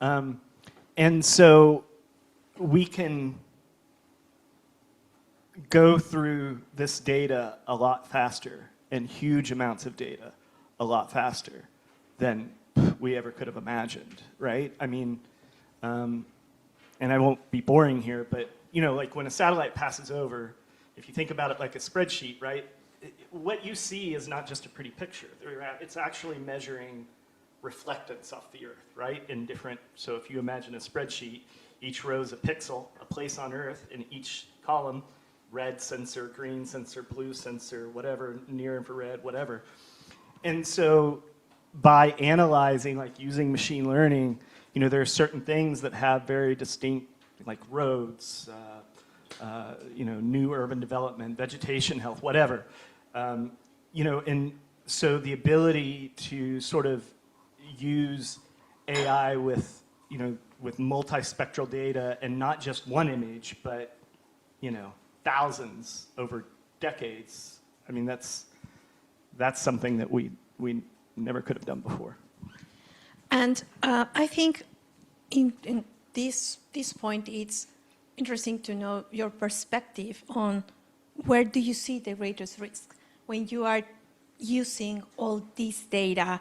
And so we can go through this data a lot faster, and huge amounts of data a lot faster than we ever could have imagined, right? I mean, and I won't be boring here, but like when a satellite passes over, if you think about it like a spreadsheet, right? What you see is not just a pretty picture. It's actually measuring reflectance off the Earth, right? So if you imagine a spreadsheet, each row is a pixel, a place on Earth, and each column, red sensor, green sensor, blue sensor, whatever, near infrared, whatever. And so by analyzing, like using machine learning, there are certain things that have very distinct, like roads, new urban development, vegetation health, whatever. And so the ability to sort of use AI with multispectral data and not just one image, but thousands over decades. I mean, that's something that we never could have done before. And I think in this point, it's interesting to know your perspective on where do you see the greatest risk when you are using all this data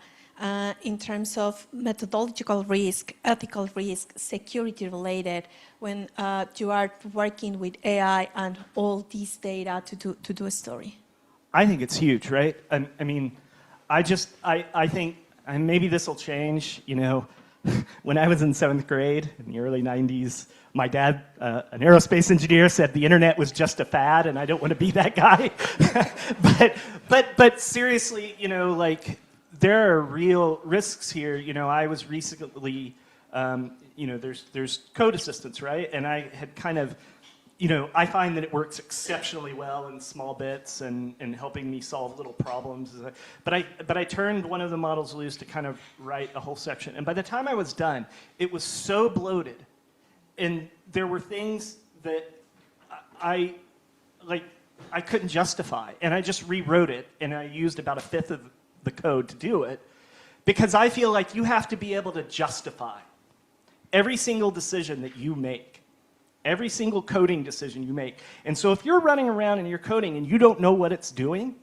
in terms of methodological risk, ethical risk, security related, when you are working with AI and all this data to do a story? I think it's huge, right? I mean, I think, and maybe this will change, when I was in 7th grade in the early 90s, my dad, an aerospace engineer, said the internet was just a fad, and I don't want to be that guy. but seriously, like, there are real risks here. I was recently, there's code assistance, right? And I had kind of, I find that it works exceptionally well in small bits and helping me solve little problems. But I turned one of the models loose to kind of write a whole section. And by the time I was done, it was so bloated. And there were things that I couldn't justify. And I just rewrote it, and I used about 1/5 of the code to do it, because I feel like you have to be able to justify every single decision that you make, every single coding decision you make. And so if you're running around and you're coding and you don't know what it's doing,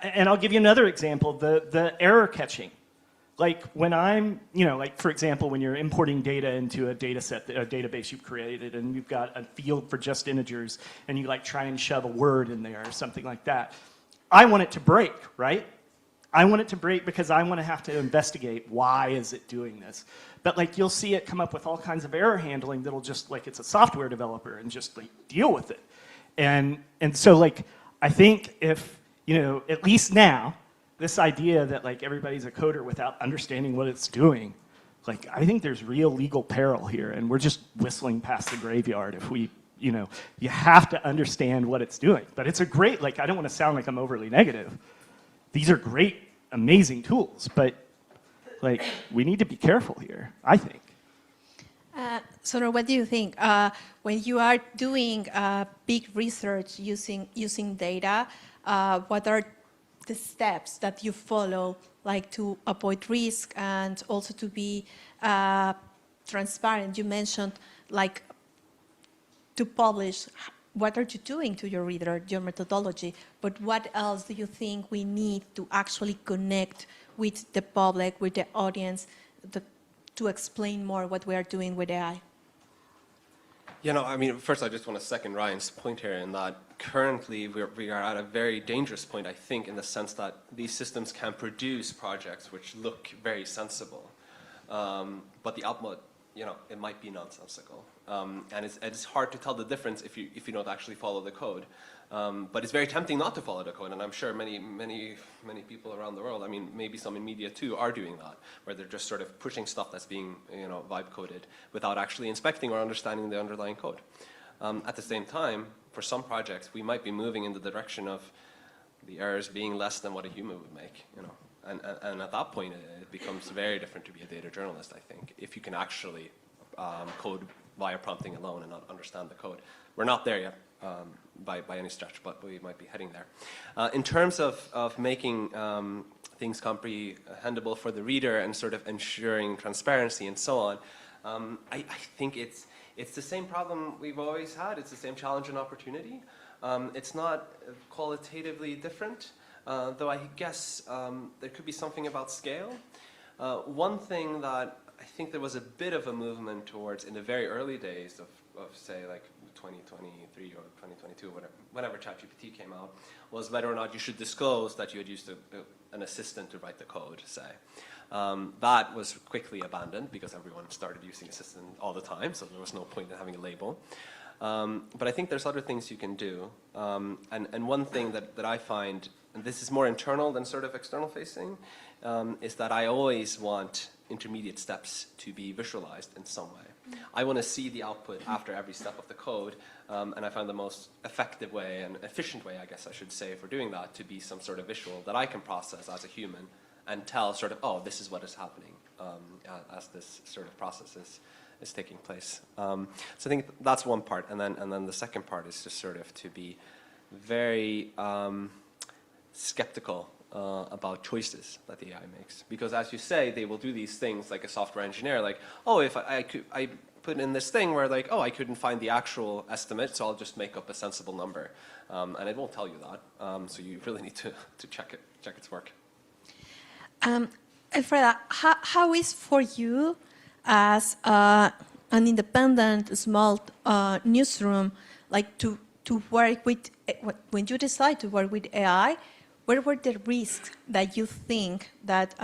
and I'll give you another example, the error catching. Like when I'm, like for example, when you're importing data into a data set, a database you've created, and you've got a field for just integers, and you like try and shove a word in there or something like that. I want it to break, right? I want it to break because I want to have to investigate why is it doing this. But like you'll see it come up with all kinds of error handling that'll just like it's a software developer and just like deal with it. And so like I think if, at least now, this idea that like everybody's a coder without understanding what it's doing, like I think there's real legal peril here, and we're just whistling past the graveyard if we, you have to understand what it's doing. But it's a great, like I don't want to sound like I'm overly negative. These are great, amazing tools, but like we need to be careful here, I think. Sora, what do you think? When you are doing big research using data, what are the steps that you follow, like to avoid risk and also to be transparent? You mentioned like to publish. What are you doing to your reader, your methodology? But what else do you think we need to actually connect with the public, with the audience, to explain more what we are doing with AI? First I just want to second Ryan's point here in that currently we are at a very dangerous point, I think, in the sense that these systems can produce projects which look very sensible, but the output, it might be nonsensical. And it's hard to tell the difference if you don't actually follow the code. But it's very tempting not to follow the code, and I'm sure many people around the world, maybe some in media too, are doing that, where they're just sort of pushing stuff that's being, vibe coded without actually inspecting or understanding the underlying code. At the same time, for some projects, we might be moving in the direction of the errors being less than what a human would make, And at that point, it becomes very different to be a data journalist, I think, if you can actually code via prompting alone and not understand the code. We're not there yet. By any stretch, but we might be heading there. In terms of making things comprehensible for the reader and sort of ensuring transparency and so on, I think it's the same problem we've always had. It's the same challenge and opportunity. It's not qualitatively different, though I guess there could be something about scale. One thing that I think there was a bit of a movement towards in the very early days of say, like 2023 or 2022, whenever ChatGPT came out, was whether or not you should disclose that you had used an assistant to write the code, say. That was quickly abandoned because everyone started using assistant all the time, so there was no point in having a label. But I think there's other things you can do. And one thing that I find, and this is more internal than sort of external facing, is that I always want intermediate steps to be visualized in some way. I want to see the output after every step of the code, and I find the most effective way and efficient way, I guess I should say, for doing that to be some sort of visual that I can process as a human and tell sort of, oh, this is what is happening as this sort of process is taking place. So I think that's one part, and then the second part is just sort of to be very skeptical about choices that the AI makes, because as you say, they will do these things like a software engineer, like, oh, if I put in this thing where like, oh, I couldn't find the actual estimate, so I'll just make up a sensible number, and it won't tell you that. So you really need to check its work. Elfreda, how is for you as an independent small newsroom, like to work with, when you decide to work with AI, where were the risks that you think that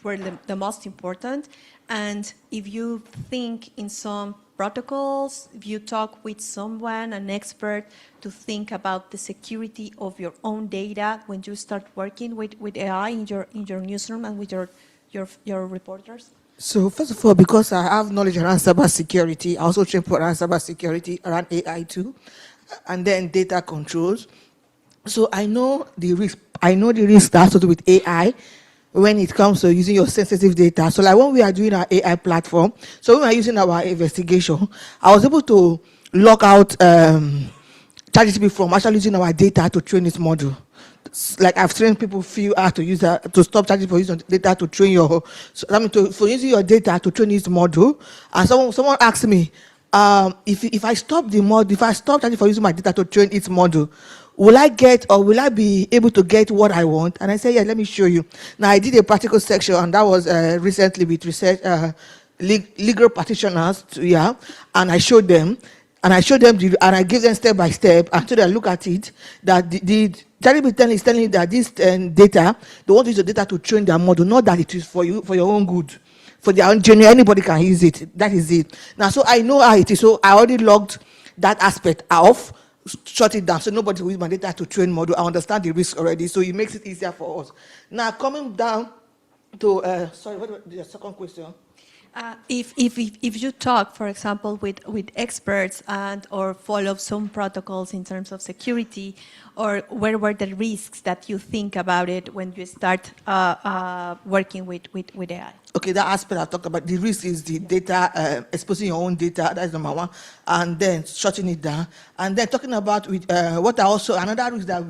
were the most important? And if you think in some protocols, if you talk with someone, an expert, to think about the security of your own data when you start working with AI in your newsroom and with your reporters? So first of all, because I have knowledge around cybersecurity, I also train for around cybersecurity, around AI too, and then data controls. So I know the risk. I know the risk that has to do with AI when it comes to using your sensitive data. So like when we are doing our AI platform, so when we are using our investigation, I was able to lock out ChatGPT from actually using our data to train this model. Like I've trained people feel how to use that, to stop ChatGPT for using data to train your, so, I mean, for using your data to train this model. And someone asked me, if I stop the model, if I stop ChatGPT for using my data to train its model, will I get, or will I be able to get what I want? And I said, yeah, let me show you. Now I did a practical section, and that was recently with research, legal practitioners, and I showed them. And I gave them step by step, and so they look at it, that the ChatGPT is telling you that this data, they want to use the data to train their model, not that it is for you, for your own good. For their own journey, anybody can use it. That is it. Now, so I know how it is, so I already logged that aspect off, shut it down, so nobody will use my data to train model. I understand the risk already, so it makes it easier for us. Now, coming down to, sorry, what was the second question? If you talk, for example, with experts and or follow some protocols in terms of security, or where were the risks that you think about it when you start working with AI? Okay, that aspect I talked about, the risk is the data, exposing your own data, that's number one, and then shutting it down. And then talking about with what I also, another risk that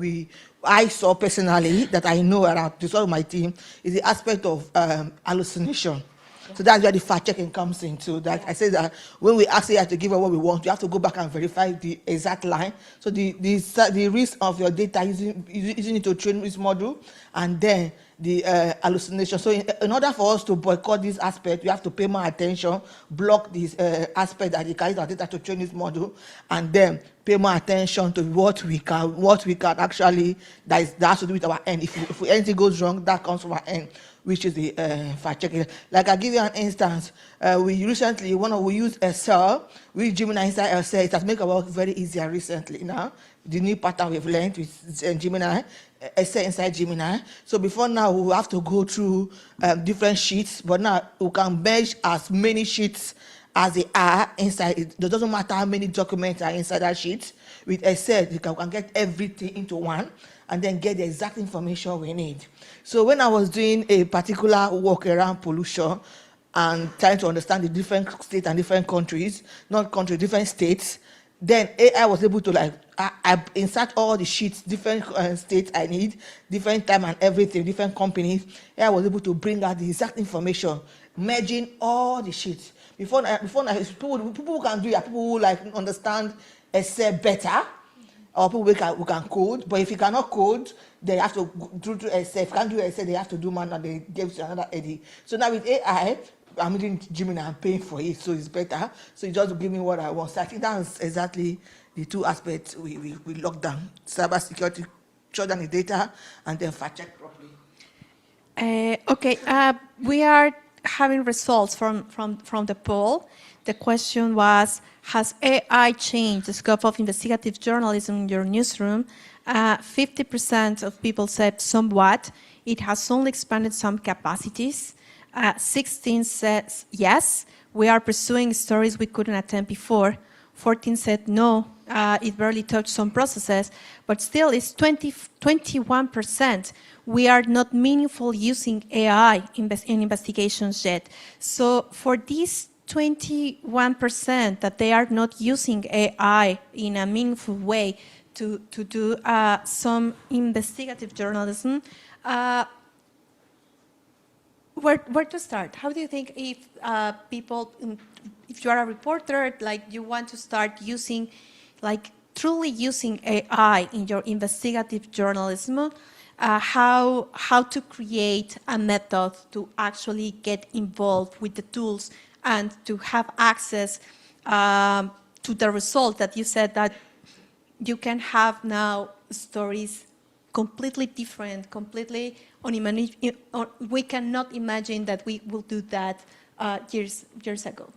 I saw personally, that I know around this all my team, is the aspect of hallucination. So that's where the fact checking comes in. So that I say that when we ask AI to give us what we want, you have to go back and verify the exact line. So the risk of your data using it to train this model, and then the hallucination. So in order for us to boycott this aspect, we have to pay more attention, block this aspect that they carry our data to train this model, and then pay more attention to what we can actually, that has to do with our end. If anything goes wrong, that comes from our end, which is the fact checking. Like I'll give you an instance. We recently, we use Excel, we use Gemini inside Excel. It has made our work very easier recently now. The new pattern we've learned with Gemini, Excel inside Gemini. So before now, we have to go through different sheets, but now we can merge as many sheets as they are inside it. It doesn't matter how many documents are inside that sheet. With Excel, you can get everything into one and then get the exact information we need. So when I was doing a particular work around pollution and trying to understand the different states and different countries, not countries, different states, then AI was able to I insert all the sheets, different states I need, different time and everything, different companies. AI was able to bring out the exact information, merging all the sheets. Before people who can do it, people who understand Excel better, or people who can code. But if you cannot code, they have to do Excel. If you can't do Excel, they have to do manual. They give you another edit. So now with AI, I'm using Gemini, I'm paying for it, so it's better. So it just give me what I want. So I think that's exactly the two aspects we lock down: cyber security, shut down the data, and then fact check properly. Okay, we are having results from the poll. The question was, has AI changed the scope of investigative journalism in your newsroom? 50% of people said somewhat. It has only expanded some capacities. 16 says yes, we are pursuing stories we couldn't attend before. 14 said no, it barely touched some processes, but still it's 21%. We are not meaningful using AI in investigations yet. So for these 21% that they are not using AI in a meaningful way to do some investigative journalism, where to start? How do you think if people, if you are a reporter, you want to start using, truly using AI in your investigative journalism, how to create a method to actually get involved with the tools and to have access to the result that you said that you can have now stories completely different, completely we cannot imagine that we will do that years ago.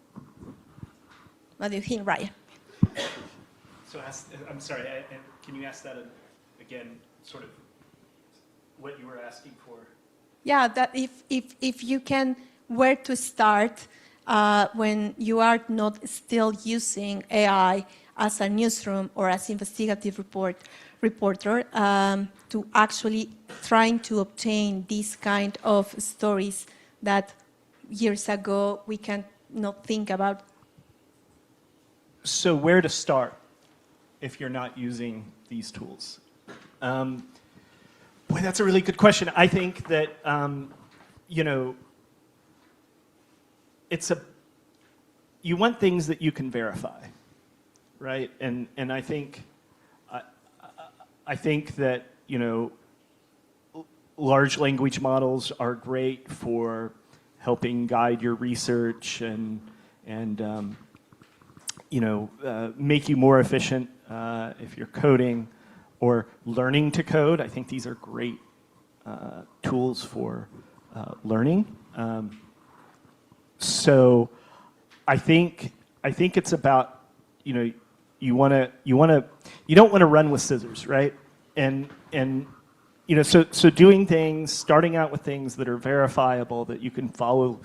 What do you think, Ryan? So I'm sorry, can you ask that again, sort of what you were asking for? Yeah, that if you can, where to start when you are not still using AI as a newsroom or as investigative reporter to actually trying to obtain these kind of stories that years ago we can not think about. So where to start? if you're not using these tools? Boy, that's a really good question. I think that, you know, you want things that you can verify, right? And I think that, you know, large language models are great for helping guide your research and you know, make you more efficient if you're coding or learning to code. I think these are great tools for learning. So I think it's about, you know, you don't want to run with scissors, right? And you know, so doing things, starting out with things that are verifiable, that you can follow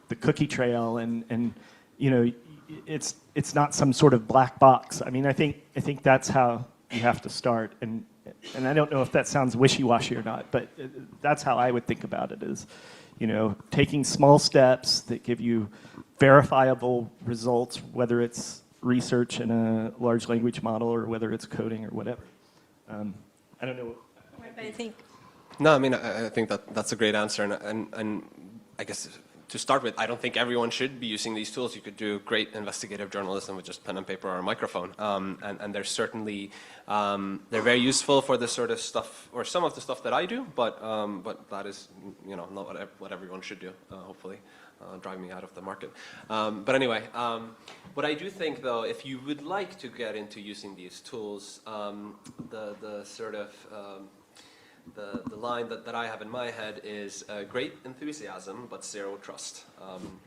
the cookie trail, and you know, it's not some sort of black box. I mean, I think that's how you have to start. And I don't know if that sounds wishy-washy or not, but that's how I would think about it, is, you know, taking small steps that give you verifiable results, whether it's research in a large language model or whether it's coding or whatever. I don't know. What do you think? No, I mean, I think that's a great answer, and I guess to start with, I don't think everyone should be using these tools. You could do great investigative journalism with just pen and paper or a microphone, and they're certainly they're very useful for the sort of stuff, or some of the stuff that I do, but that is, you know, not what everyone should do. Hopefully, drive me out of the market. But anyway, what I do think, though, if you would like to get into using these tools, the sort of the line that I have in my head is great enthusiasm, but zero trust.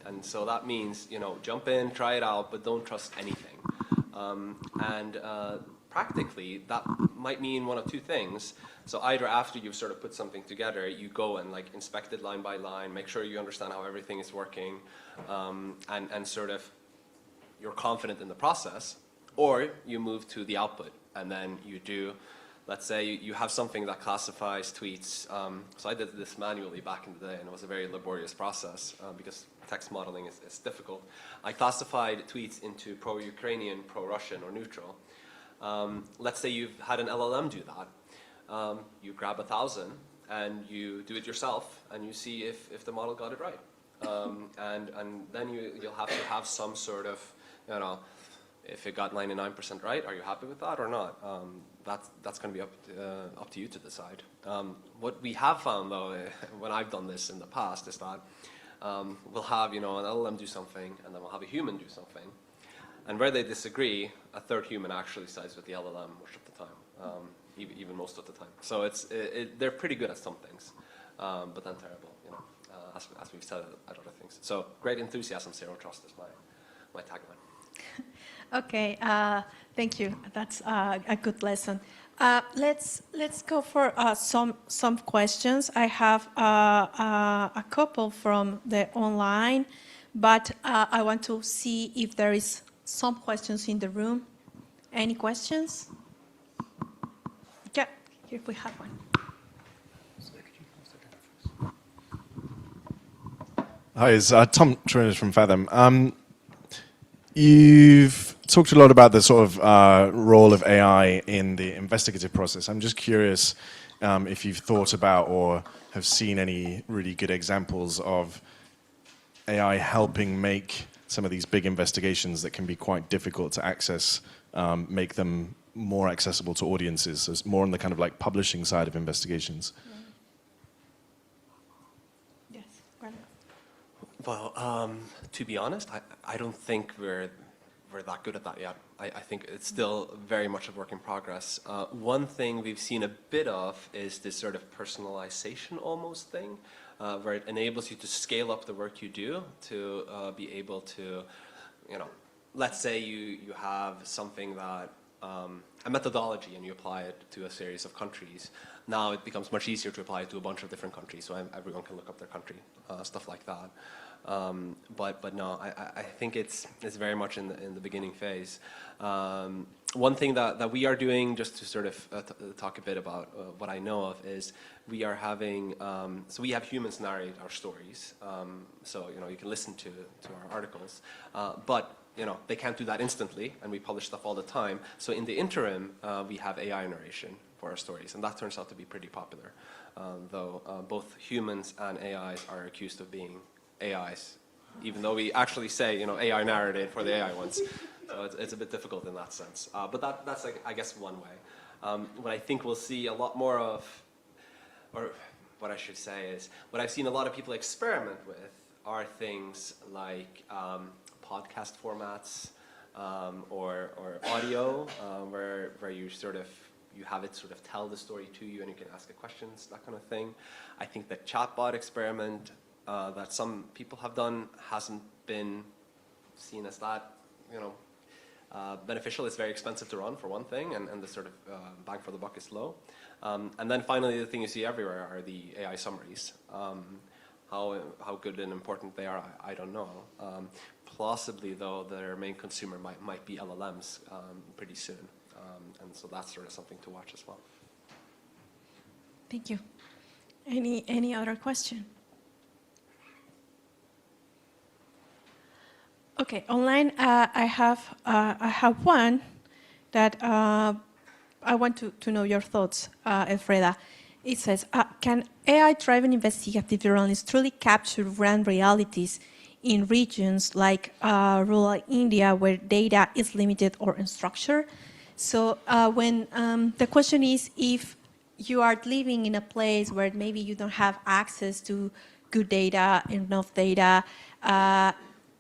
And so that means, you know, jump in, try it out, but don't trust anything. Practically, that might mean one of two things. So either after you've sort of put something together, you go and like inspect it line by line, make sure you understand how everything is working, and sort of you're confident in the process, or you move to the output, and then you do. Let's say you have something that classifies tweets. So I did this manually back in the day, and it was a very laborious process because text modeling is difficult. I classified tweets into pro-Ukrainian, pro-Russian, or neutral. Let's say you've had an LLM do that. You grab 1,000 and you do it yourself, and you see if the model got it right. And then you'll have to have some sort of, you know, if it got 99% right, are you happy with that or not? That's going to be up to you to decide. What we have found, though, when I've done this in the past, is that we'll have, you know, an LLM do something, and then we'll have a human do something. And where they disagree, a third human actually sides with the LLM most of the time, even most of the time. So they're pretty good at some things, but then terrible, you know, as we've said at other things. So great enthusiasm, zero trust is my tagline. Okay, thank you. That's a good lesson. Let's go for some questions. I have a couple from the online, but I want to see if there is some questions in the room. Any questions? Yeah, here we have one. Hi, it's Tom Trinas from Fathom. You've talked a lot about the sort of role of AI in the investigative process. I'm just curious if you've thought about or have seen any really good examples of AI helping make some of these big investigations that can be quite difficult to access, make them more accessible to audiences. So it's more on the kind of like publishing side of investigations. Yes. Well, to be honest, I don't think we're that good at that yet. I think it's still very much a work in progress. One thing we've seen a bit of is this sort of personalization almost thing, where it enables you to scale up the work you do to be able to, you know, let's say you have something that, a methodology, and you apply it to a series of countries. Now it becomes much easier to apply it to a bunch of different countries, so everyone can look up their country, stuff like that. But no, I think it's very much in the beginning phase. One thing that we are doing, just to sort of talk a bit about what I know of, is we are having, so we have humans narrate our stories. So, you know, you can listen to our articles, but they can't do that instantly, and we publish stuff all the time. So in the interim, we have AI narration for our stories, and that turns out to be pretty popular. Though both humans and AIs are accused of being AIs, even though we actually say, AI narrated for the AI ones. So it's a bit difficult in that sense. But that's, like, I guess, one way. What I think we'll see a lot more of, or what I should say is, what I've seen a lot of people experiment with are things like podcast formats or audio, where you have it sort of tell the story to you and you can ask it questions, that kind of thing. I think the chatbot experiment that some people have done hasn't been seen as that, beneficial. It's very expensive to run, for one thing, and the sort of bang for the buck is low. And then finally, the thing you see everywhere are the AI summaries. How good and important they are, I don't know. Plausibly, though, their main consumer might be LLMs pretty soon. And so that's sort of something to watch as well. Thank you. Any other question? Okay, online I have one that I want to know your thoughts, Elfreda. It says, can AI-driven investigative journalists truly capture grand realities in regions like rural India where data is limited or unstructured? So when the question is, if you are living in a place where maybe you don't have access to good data, enough data,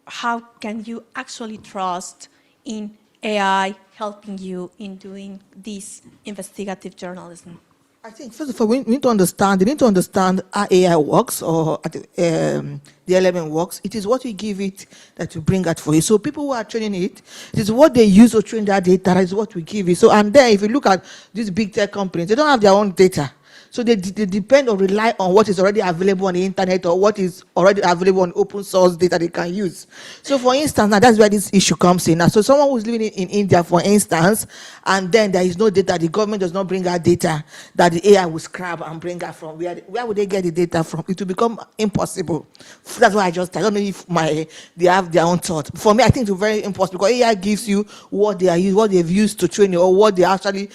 how can you actually trust in AI helping you in doing this investigative journalism? I think, first of all, we need to understand how AI works, or the element works. It is what you give it that will bring out for you. So people who are training it is what they use to train that data, that is what we give it. So, and then if you look at these big tech companies, they don't have their own data. So they depend or rely on what is already available on the internet or what is already available on open source data they can use. So for instance, now that's where this issue comes in. Now, so someone who's living in India, for instance, and then there is no data, the government does not bring out data that the AI will scrap and bring out from. Where would they get the data from? It will become impossible. That's why I don't know if they have their own thought. For me, I think it's very impossible because AI gives you what they've used to train you, or what they actually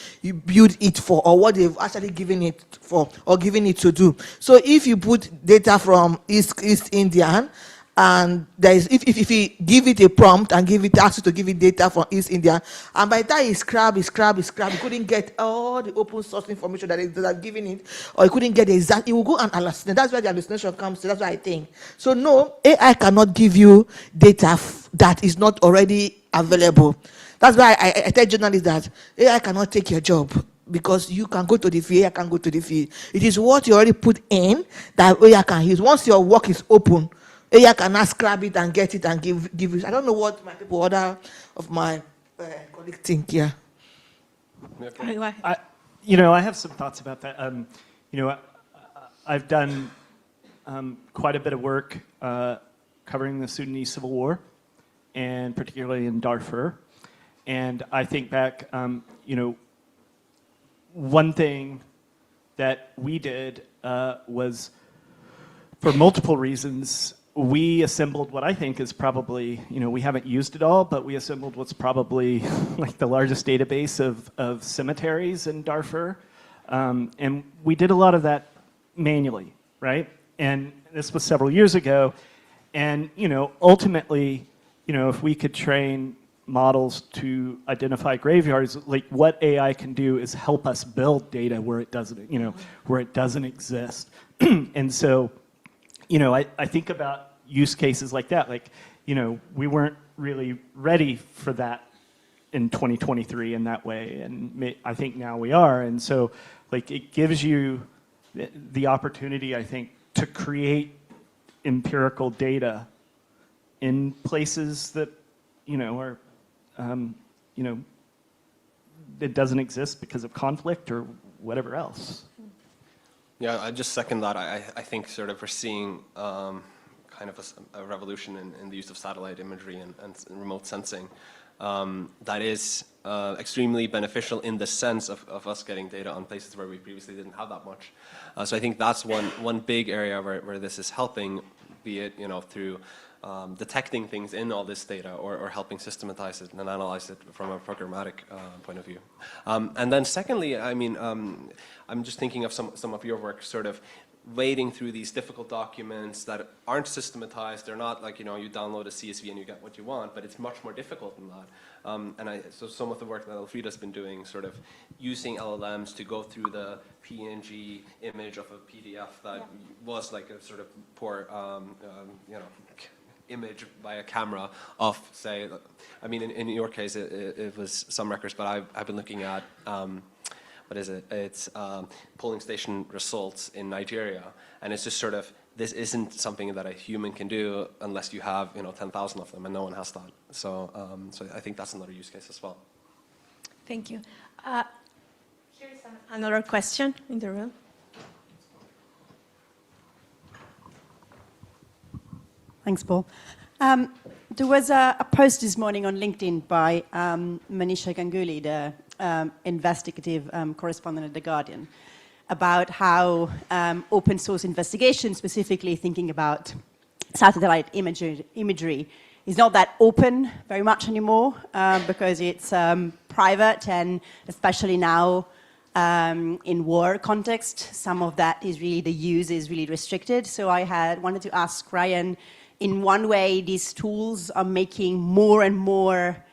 build it for, or what they've actually given it for, or giving it to do. So if you put data from East Indian, and there is, if you give it a prompt and ask it to give it data from East India, and by the time it scrub, you couldn't get all the open source information that are giving it, or you couldn't get the exact, it will go and hallucinate. That's where the hallucination comes to. That's what I think. So no, AI cannot give you data that is not already available. That's why I tell journalists that AI cannot take your job, because you can go to the field, AI can go to the field. It is what you already put in that AI can use. Once your work is open, AI can now scrap it and get it and give it. I don't know what my people, other of my colleagues think here. I have some thoughts about that. I've done quite a bit of work covering the Sudanese civil war, and particularly in Darfur. And I think back, one thing that we did was, for multiple reasons, we assembled what I think is probably, we haven't used it all, but we assembled what's probably like the largest database of cemeteries in Darfur. And we did a lot of that manually, right? And this was several years ago. And, ultimately, if we could train models to identify graveyards, like what AI can do is help us build data where it doesn't, where it doesn't exist. And so, I think about use cases like that. Like, we weren't really ready for that in 2023 in that way, and I think now we are. And so, like, it gives you the opportunity, I think, to create empirical data in places that, are, it doesn't exist because of conflict or whatever else. Yeah, I just second that. I think sort of we're seeing kind of a revolution in the use of satellite imagery and remote sensing that is extremely beneficial in the sense of us getting data on places where we previously didn't have that much. So I think that's one big area where this is helping, be it through detecting things in all this data or helping systematize it and analyze it from a programmatic point of view. And then secondly, I mean, I'm just thinking of some of your work, sort of wading through these difficult documents that aren't systematized. They're not like, you know, you download a CSV and you get what you want, but it's much more difficult than that. So some of the work that Elfrida's been doing, sort of using LLMs to go through the PNG image of a PDF that was like a sort of poor, you know, image by a camera of, say, I mean, in your case, it was some records, but I've been looking at, what is it? It's polling station results in Nigeria, and it's just sort of, this isn't something that a human can do unless you have, you know, 10,000 of them, and no one has that. So, so I think that's another use case as well. Thank you. Here's another question in the room. Thanks, Paul. There was a post this morning on LinkedIn by Manisha Ganguly, the investigative correspondent at The Guardian, about how open source investigation, specifically thinking about satellite imagery, is not that open very much anymore because it's private, and especially now in war context, some of that is really, the use is really restricted. So I wanted to ask Ryan, in one way, these tools are making more and more,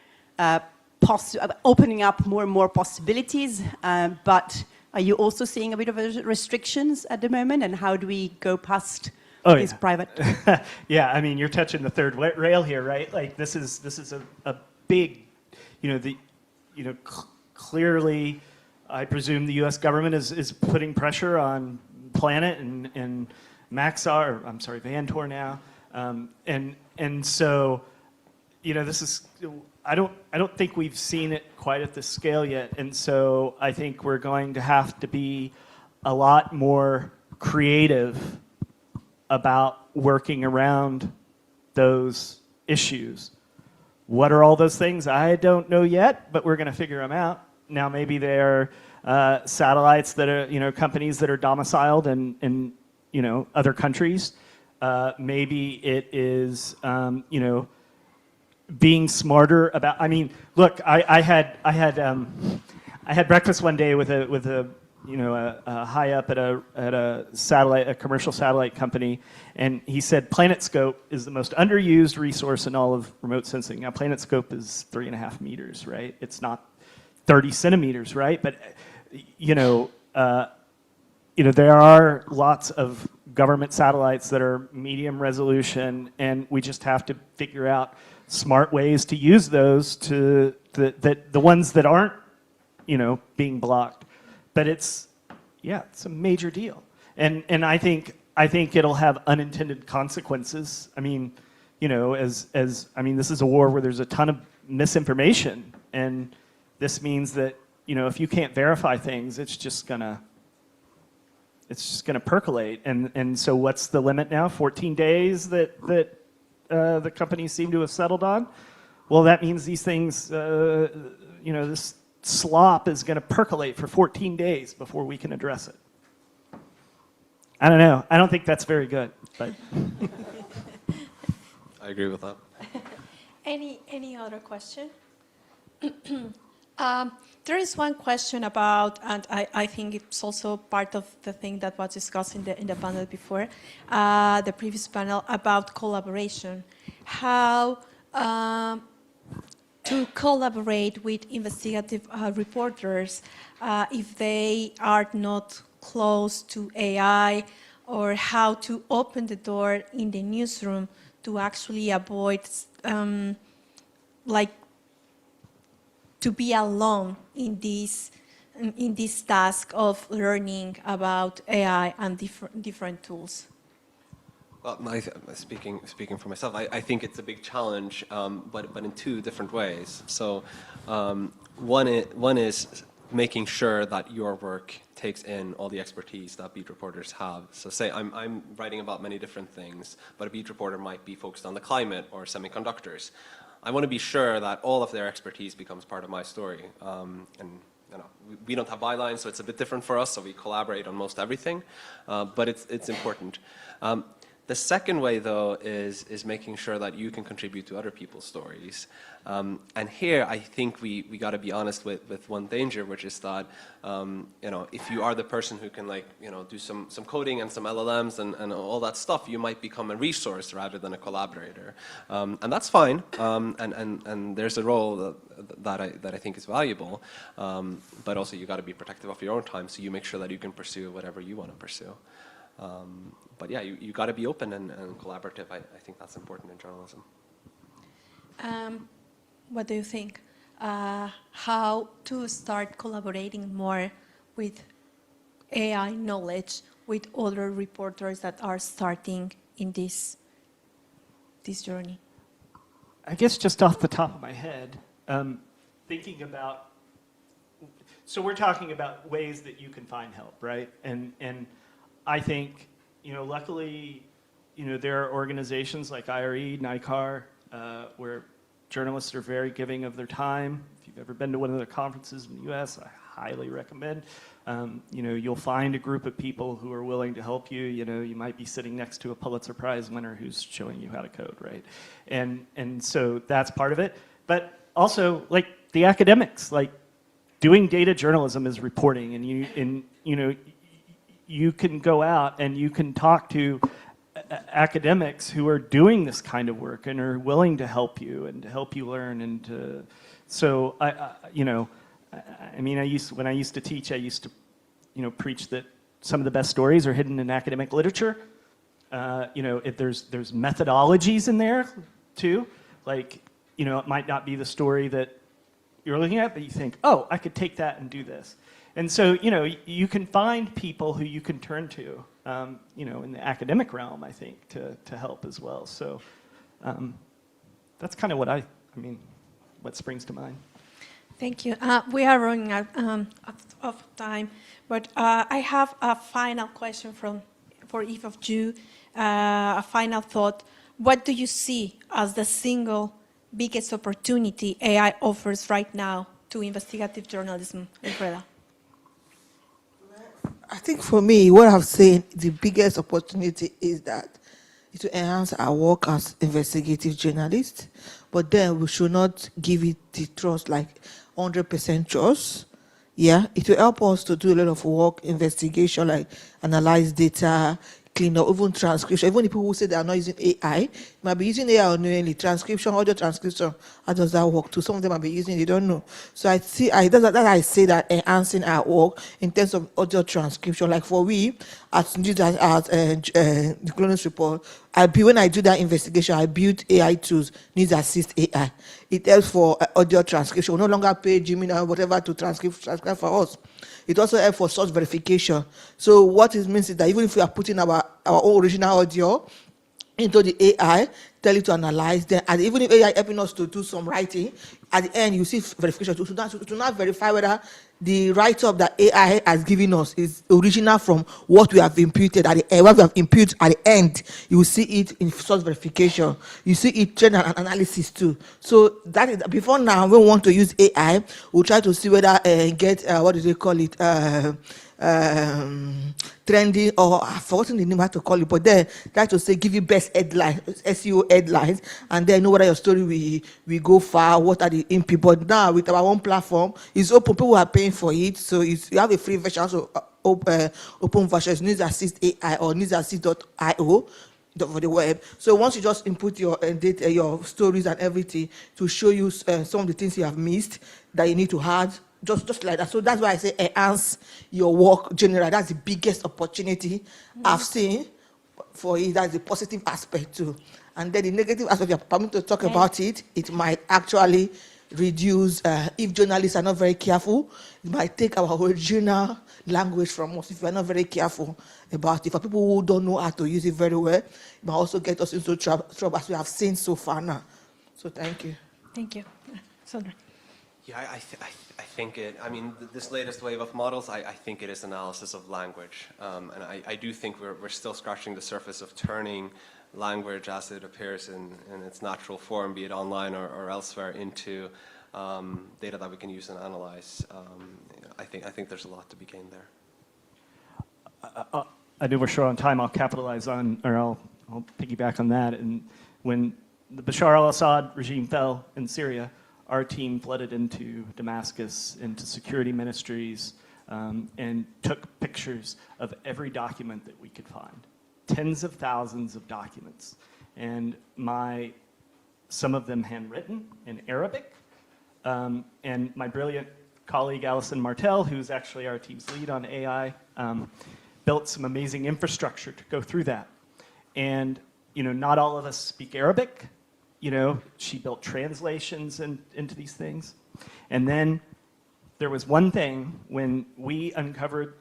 opening up more and more possibilities, but are you also seeing a bit of restrictions at the moment, and how do we go past these private? Yeah, I mean, you're touching the third rail here, right? Like this is a big, clearly, I presume the U.S. government is putting pressure on Planet and Maxar, or I'm sorry, Vantor now. And so, this is, I don't think we've seen it quite at this scale yet. And so I think we're going to have to be a lot more creative about working around those issues. What are all those things? I don't know yet, but we're going to figure them out. Now, maybe they're satellites that are, companies that are domiciled in other countries. Maybe it is, being smarter about. I mean, look, I had breakfast one day with a high up at a commercial satellite company, and he said PlanetScope is the most underused resource in all of remote sensing. Now, PlanetScope is 3.5 meters, right? It's not 30 centimeters, right? But there are lots of government satellites that are medium resolution, and we just have to figure out smart ways to use those to the ones that aren't, being blocked. But it's a major deal, and I think it'll have unintended consequences. I mean, this is a war where there's a ton of misinformation, and this means that if you can't verify things, it's just gonna percolate. And so what's the limit now? 14 days that the companies seem to have settled on? Well, that means these things, this slop is going to percolate for 14 days before we can address it. I don't know. I don't think that's very good, but. I agree with that. Any other question? There is one question about, and I think it's also part of the thing that was discussed in the panel before, the previous panel, about collaboration. How to collaborate with investigative reporters if they are not close to AI, or how to open the door in the newsroom to actually avoid to be alone in this task of learning about AI and different tools. Well, speaking for myself, I think it's a big challenge, but in two different ways. So one is making sure that your work takes in all the expertise that beat reporters have. So say I'm writing about many different things, but a beat reporter might be focused on the climate or semiconductors. I want to be sure that all of their expertise becomes part of my story. And we don't have bylines, so it's a bit different for us, so we collaborate on most everything, but it's important. The second way, though, is making sure that you can contribute to other people's stories. And here, I think we got to be honest with one danger, which is that, if you are the person who can, do some coding and some LLMs and all that stuff, you might become a resource rather than a collaborator. And that's fine. And there's a role that I think is valuable. But also, you got to be protective of your own time, so you make sure that you can pursue whatever you want to pursue. But yeah, you got to be open and collaborative. I think that's important in journalism. What do you think? How to start collaborating more with AI knowledge with other reporters that are starting in this journey? I guess just off the top of my head, thinking about, so we're talking about ways that you can find help, right? And I think, luckily, there are organizations like IRE, NICAR, where journalists are very giving of their time. If you've ever been to one of their conferences in the US, I highly recommend. You'll find a group of people who are willing to help you. You might be sitting next to a Pulitzer Prize winner who's showing you how to code, right? And so that's part of it. But also, the academics, doing data journalism is reporting, and you can go out and you can talk to academics who are doing this kind of work and are willing to help you and to help you learn. And so when I used to teach, I used to preach that some of the best stories are hidden in academic literature. If there's methodologies in there too, it might not be the story that you're looking at, but you think, oh, I could take that and do this. And so, you can find people who you can turn to, in the academic realm, I think, to help as well. So that's kind of what springs to mind. Thank you. We are running out of time, but I have a final question for each of you, a final thought. What do you see as the single biggest opportunity AI offers right now to investigative journalism, Alfreda? I think for me, what I've seen, the biggest opportunity is to enhance our work as investigative journalists, but then we should not give it the trust, 100% trust. Yeah, it will help us to do a lot of work, investigation, analyze data, clean up, even transcription. Even the people who say they are not using AI, might be using AI unknowingly. Transcription, audio transcription, how does that work too? Some of them might be using it, they don't know. So I say that enhancing our work in terms of audio transcription, for we, as the Colonel's report, when I do that investigation, I build AI tools, needs assist AI. It helps for audio transcription. We no longer pay Jimmy or whatever to transcribe for us. It also helps for source verification. So what it means is that even if we are putting our own original audio into the AI, tell it to analyze them, and even if AI helping us to do some writing, at the end you see verification to not verify whether the write-up that AI has given us is original from what we have imputed at the end. What we have imputed at the end, you will see it in source verification. You see it trend and analysis too. So that is before now. When we want to use AI, we'll try to see whether get what do they call it? Trending, or I've forgotten the name how to call it, but then try to say give you best headlines, SEO headlines, and then know whether your story we go far, what are the input. But now with our own platform, it's open, people are paying for it, so you have a free version, also open version, needs assist AI or needs assist.io for the web. So once you just input your data, your stories and everything to show you some of the things you have missed that you need to add, just like that. So that's why I say enhance your work generally. That's the biggest opportunity I've seen for it. That's the positive aspect too. And then the negative aspect, if you're to talk about it, it might actually reduce, if journalists are not very careful, it might take our original language from us if we're not very careful about it. For people who don't know how to use it very well, it might also get us into trouble, as we have seen so far now. So thank you. Thank you. Sandra. Yeah, I think this latest wave of models, I think it is analysis of language. And I do think we're still scratching the surface of turning language as it appears in its natural form, be it online or elsewhere, into data that we can use and analyze. I think there's a lot to be gained there. I know we're short on time. I'll capitalize on, or I'll I'll piggyback on that. And when the Bashar al-Assad regime fell in Syria, our team flooded into Damascus, into security ministries, and took pictures of every document that we could find. Tens of thousands of documents. And some of them handwritten in Arabic. And my brilliant colleague, Alison Martel, who's actually our team's lead on AI, built some amazing infrastructure to go through that. And not all of us speak Arabic. She built translations into these things. And then there was one thing when we uncovered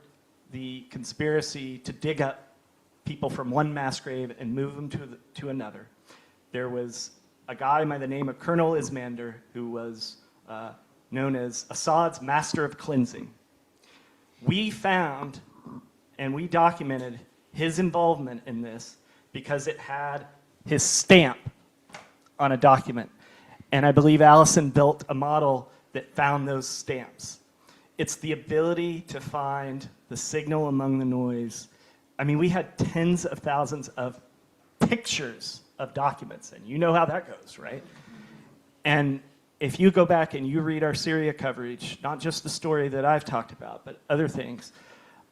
the conspiracy to dig up people from one mass grave and move them to another. There was a guy by the name of Colonel Ismander who was known as Assad's master of cleansing. We found and we documented his involvement in this because it had his stamp on a document. And I believe Alison built a model that found those stamps. It's the ability to find the signal among the noise. I mean, we had tens of thousands of pictures of documents, and you know how that goes, right? And if you go back and you read our Syria coverage, not just the story that I've talked about, but other things,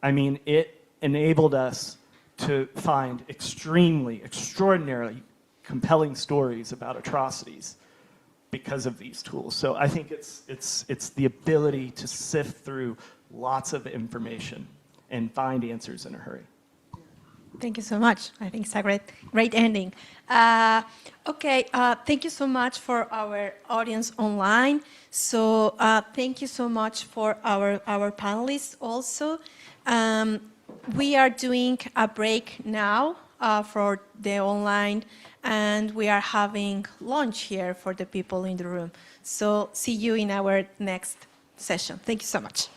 I mean, it enabled us to find extraordinarily compelling stories about atrocities because of these tools. So I think it's the ability to sift through lots of information and find answers in a hurry. Thank you so much. I think it's a great ending. Okay, thank you so much for our audience online. So thank you so much for our panelists also. We are doing a break now for the online, and we are having lunch here for the people in the room. So see you in our next session. Thank you so much.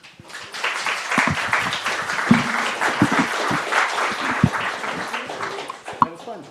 That was fun.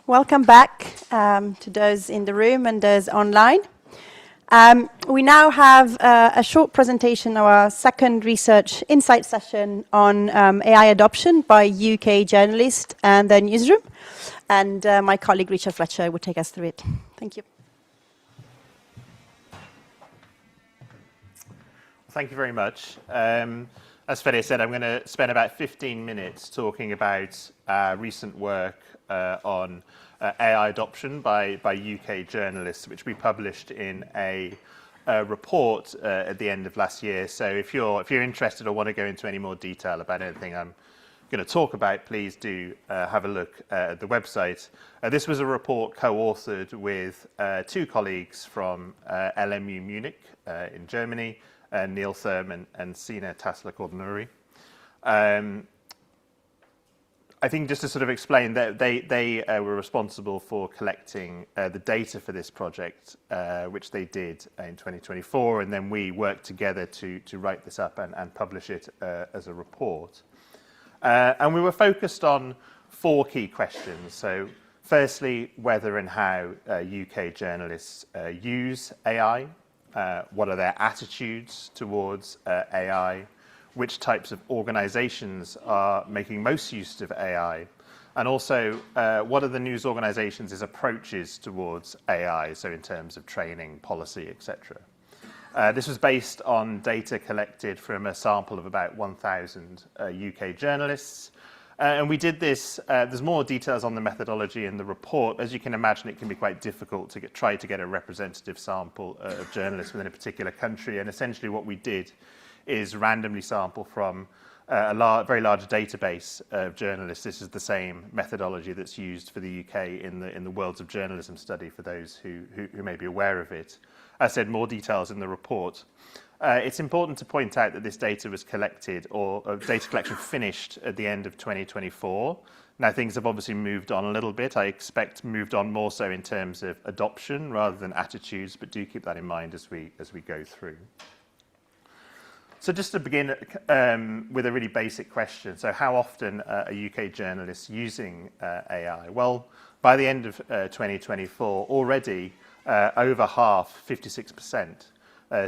welcome back to those in the room and those online. We now have a short presentation of our second research insight session on AI adoption by UK journalists and their newsroom. And my colleague Richard Fletcher will take us through it. Thank you. Thank you very much. As Fede said, I'm going to spend about 15 minutes talking about recent work on AI adoption by UK journalists, which we published in a report at the end of last year. So if you're interested or want to go into any more detail about anything I'm going to talk about, please do have a look at the website. This was a report co-authored with two colleagues from LMU Munich in Germany, Neil Thurman and Sina Tasla-Cordonuri. I think just to sort of explain that they were responsible for collecting the data for this project, which they did in 2024, and then we worked together to write this up and publish it as a report. And we were focused on four key questions. So firstly, whether and how UK journalists use AI. What are their attitudes towards AI? Which types of organizations are making most use of AI? And also, what are the news organizations' approaches towards AI, so in terms of training, policy, etc. This was based on data collected from a sample of about 1,000 UK journalists. And we did this, there's more details on the methodology in the report. As you can imagine, it can be quite difficult to try to get a representative sample of journalists within a particular country. And essentially what we did is randomly sample from a very large database of journalists. This is the same methodology that's used for the UK in the Worlds of Journalism study, for those who may be aware of it. As I said, more details in the report. It's important to point out that this data was collected, or data collection finished at the end of 2024. Now things have obviously moved on a little bit. I expect moved on more so in terms of adoption rather than attitudes, but do keep that in mind as we go through. So just to begin with a really basic question. So how often are UK journalists using AI? Well, by the end of 2024, already over half, 56%,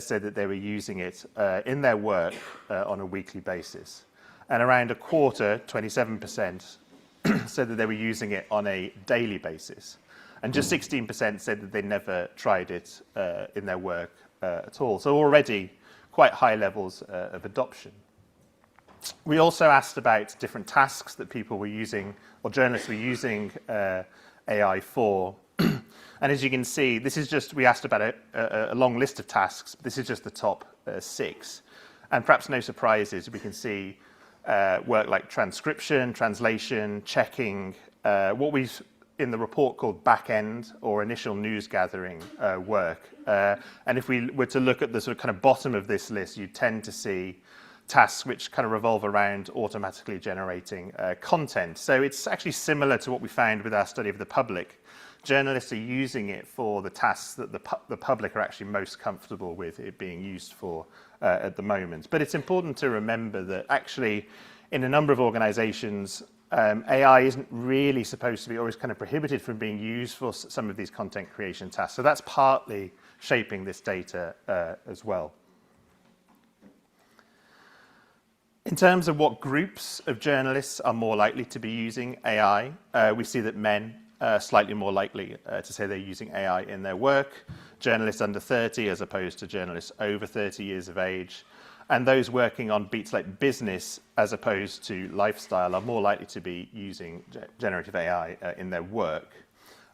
said that they were using it in their work on a weekly basis. And around a quarter, 27%, said that they were using it on a daily basis. And just 16% said that they never tried it in their work at all. So already quite high levels of adoption. We also asked about different tasks that people were using, or journalists were using AI for. And as you can see, this is just, we asked about a long list of tasks. This is just the top 6. And perhaps no surprises, we can see work like transcription, translation, checking, what we've in the report called back-end or initial news gathering work. And if we were to look at the sort of kind of bottom of this list, you tend to see tasks which kind of revolve around automatically generating content. So it's actually similar to what we found with our study of the public. Journalists are using it for the tasks that the public are actually most comfortable with it being used for at the moment. But it's important to remember that actually in a number of organizations, AI isn't really supposed to be, or is kind of prohibited from being used for some of these content creation tasks. So that's partly shaping this data as well. In terms of what groups of journalists are more likely to be using AI, we see that men are slightly more likely to say they're using AI in their work, journalists under 30 as opposed to journalists over 30 years of age, and those working on beats like business as opposed to lifestyle are more likely to be using generative AI in their work.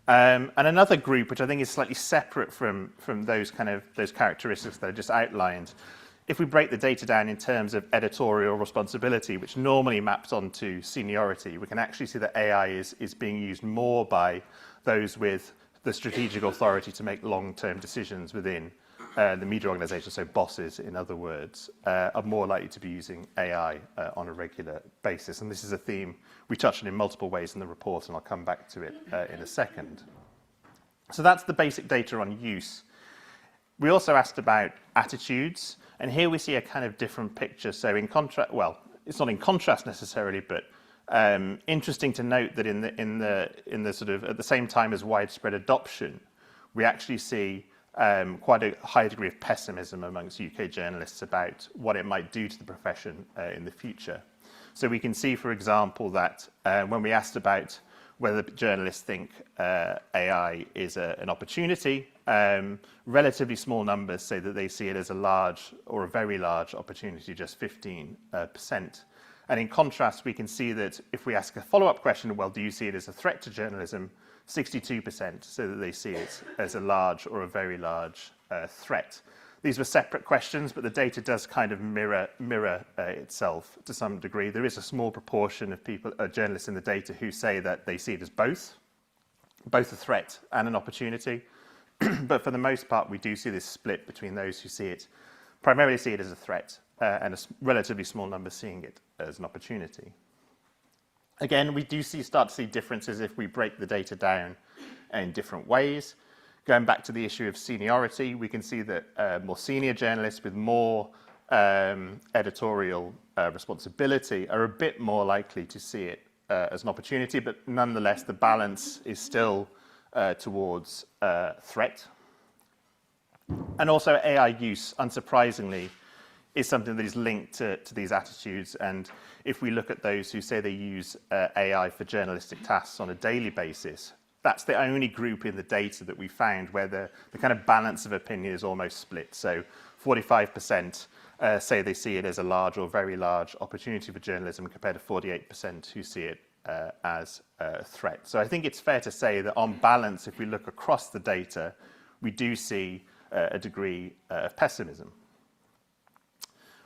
And another group, which I think is slightly separate from those characteristics that I just outlined, if we break the data down in terms of editorial responsibility, which normally maps onto seniority, we can actually see that AI is being used more by those with the strategic authority to make long-term decisions within the media organization, so bosses, in other words, are more likely to be using AI on a regular basis. And this is a theme we touch on in multiple ways in the report, and I'll come back to it in a second. So that's the basic data on use. We also asked about attitudes, and here we see a kind of different picture. So in contrast, well, it's not in contrast necessarily, but Interesting to note that in the sort of at the same time as widespread adoption, we actually see quite a high degree of pessimism amongst UK journalists about what it might do to the profession in the future. So we can see, for example, that when we asked about whether journalists think AI is an opportunity, relatively small numbers say that they see it as a large or a very large opportunity, just 15%. And in contrast, we can see that if we ask a follow-up question, well, do you see it as a threat to journalism? 62% say that they see it as a large or a very large threat. These were separate questions, but the data does kind of mirror itself to some degree. There is a small proportion of people, journalists in the data who say that they see it as both a threat and an opportunity. But for the most part, we do see this split between those who primarily see it as a threat and a relatively small number seeing it as an opportunity. Again, we do start to see differences if we break the data down in different ways. Going back to the issue of seniority, we can see that more senior journalists with more editorial responsibility are a bit more likely to see it as an opportunity, but nonetheless, the balance is still towards threat. And also AI use, unsurprisingly, is something that is linked to these attitudes. And if we look at those who say they use AI for journalistic tasks on a daily basis, that's the only group in the data that we found where the kind of balance of opinion is almost split. So 45% say they see it as a large or very large opportunity for journalism compared to 48% who see it as a threat. So I think it's fair to say that on balance, if we look across the data, we do see a degree of pessimism.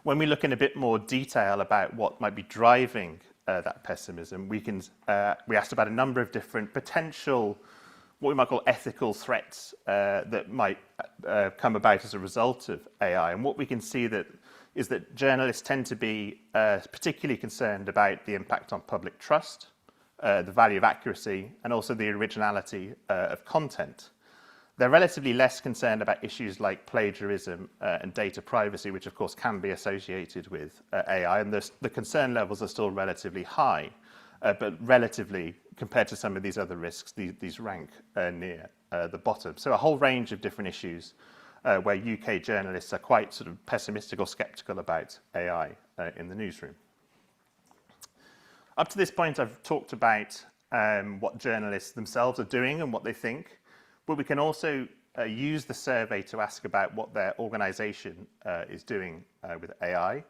When we look in a bit more detail about what might be driving that pessimism, we asked about a number of different potential, what we might call ethical threats that might come about as a result of AI. And what we can see is that journalists tend to be particularly concerned about the impact on public trust, the value of accuracy, and also the originality of content. They're relatively less concerned about issues like plagiarism and data privacy, which of course can be associated with AI, and the concern levels are still relatively high, but relatively, compared to some of these other risks, these rank near the bottom. So a whole range of different issues where UK journalists are quite sort of pessimistic or skeptical about AI in the newsroom. Up to this point, I've talked about what journalists themselves are doing and what they think. But we can also use the survey to ask about what their organization is doing with AI.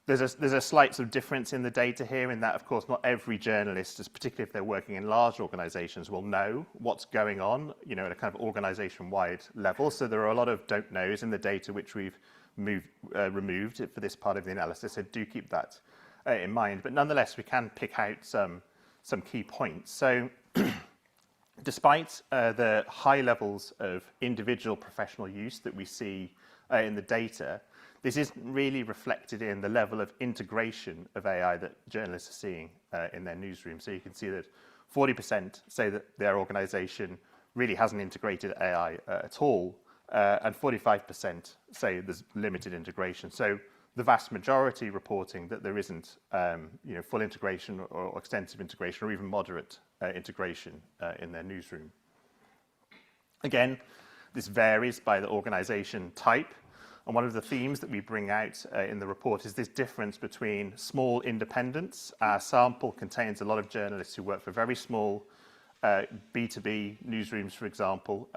There's a slight sort of difference in the data here in that, of course, not every journalist, particularly if they're working in large organizations, will know what's going on, at a kind of organization-wide level. So there are a lot of don't knows in the data which we've removed for this part of the analysis. So do keep that in mind. But nonetheless, we can pick out some key points. So despite the high levels of individual professional use that we see in the data, this isn't really reflected in the level of integration of AI that journalists are seeing in their newsroom. So you can see that 40% say that their organization really hasn't integrated AI at all, and 45% say there's limited integration. So the vast majority reporting that there isn't full integration or extensive integration or even moderate integration in their newsroom. Again, this varies by the organization type. And one of the themes that we bring out in the report is this difference between small independents. Our sample contains a lot of journalists who work for very small B2B newsrooms, for example.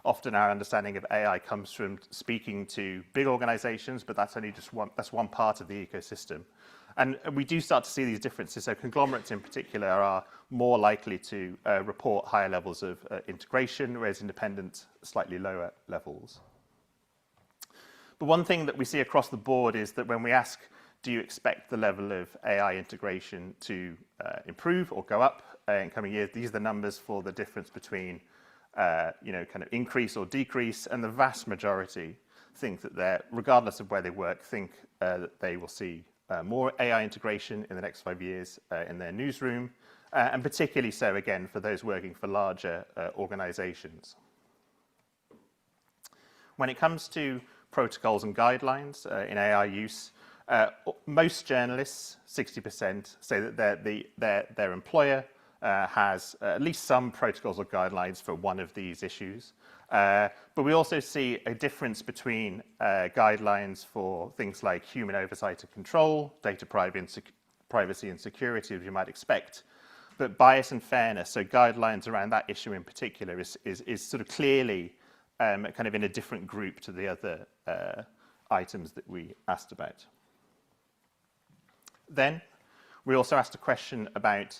Often our understanding of AI comes from speaking to big organizations, but that's only just one part of the ecosystem. And we do start to see these differences. So conglomerates in particular are more likely to report higher levels of integration, whereas independents, slightly lower levels. But one thing that we see across the board is that when we ask, do you expect the level of AI integration to improve or go up in coming years, these are the numbers for the difference between kind of increase or decrease, and the vast majority think that regardless of where they work, think that they will see more AI integration in the next 5 years in their newsroom, and particularly so, again, for those working for larger organizations. When it comes to protocols and guidelines in AI use, Most journalists, 60%, say that their employer has at least some protocols or guidelines for one of these issues. But we also see a difference between guidelines for things like human oversight and control, data privacy and security, as you might expect. But bias and fairness, so guidelines around that issue in particular, is sort of clearly kind of in a different group to the other items that we asked about. Then we also asked a question about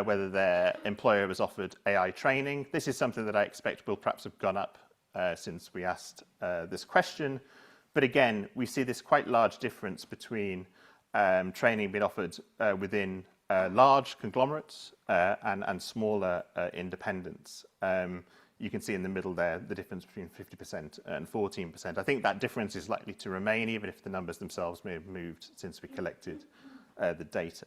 whether their employer was offered AI training. This is something that I expect will perhaps have gone up since we asked this question. But again, we see this quite large difference between training being offered within large conglomerates and smaller independents. You can see in the middle there the difference between 50% and 14%. I think that difference is likely to remain, even if the numbers themselves may have moved since we collected the data.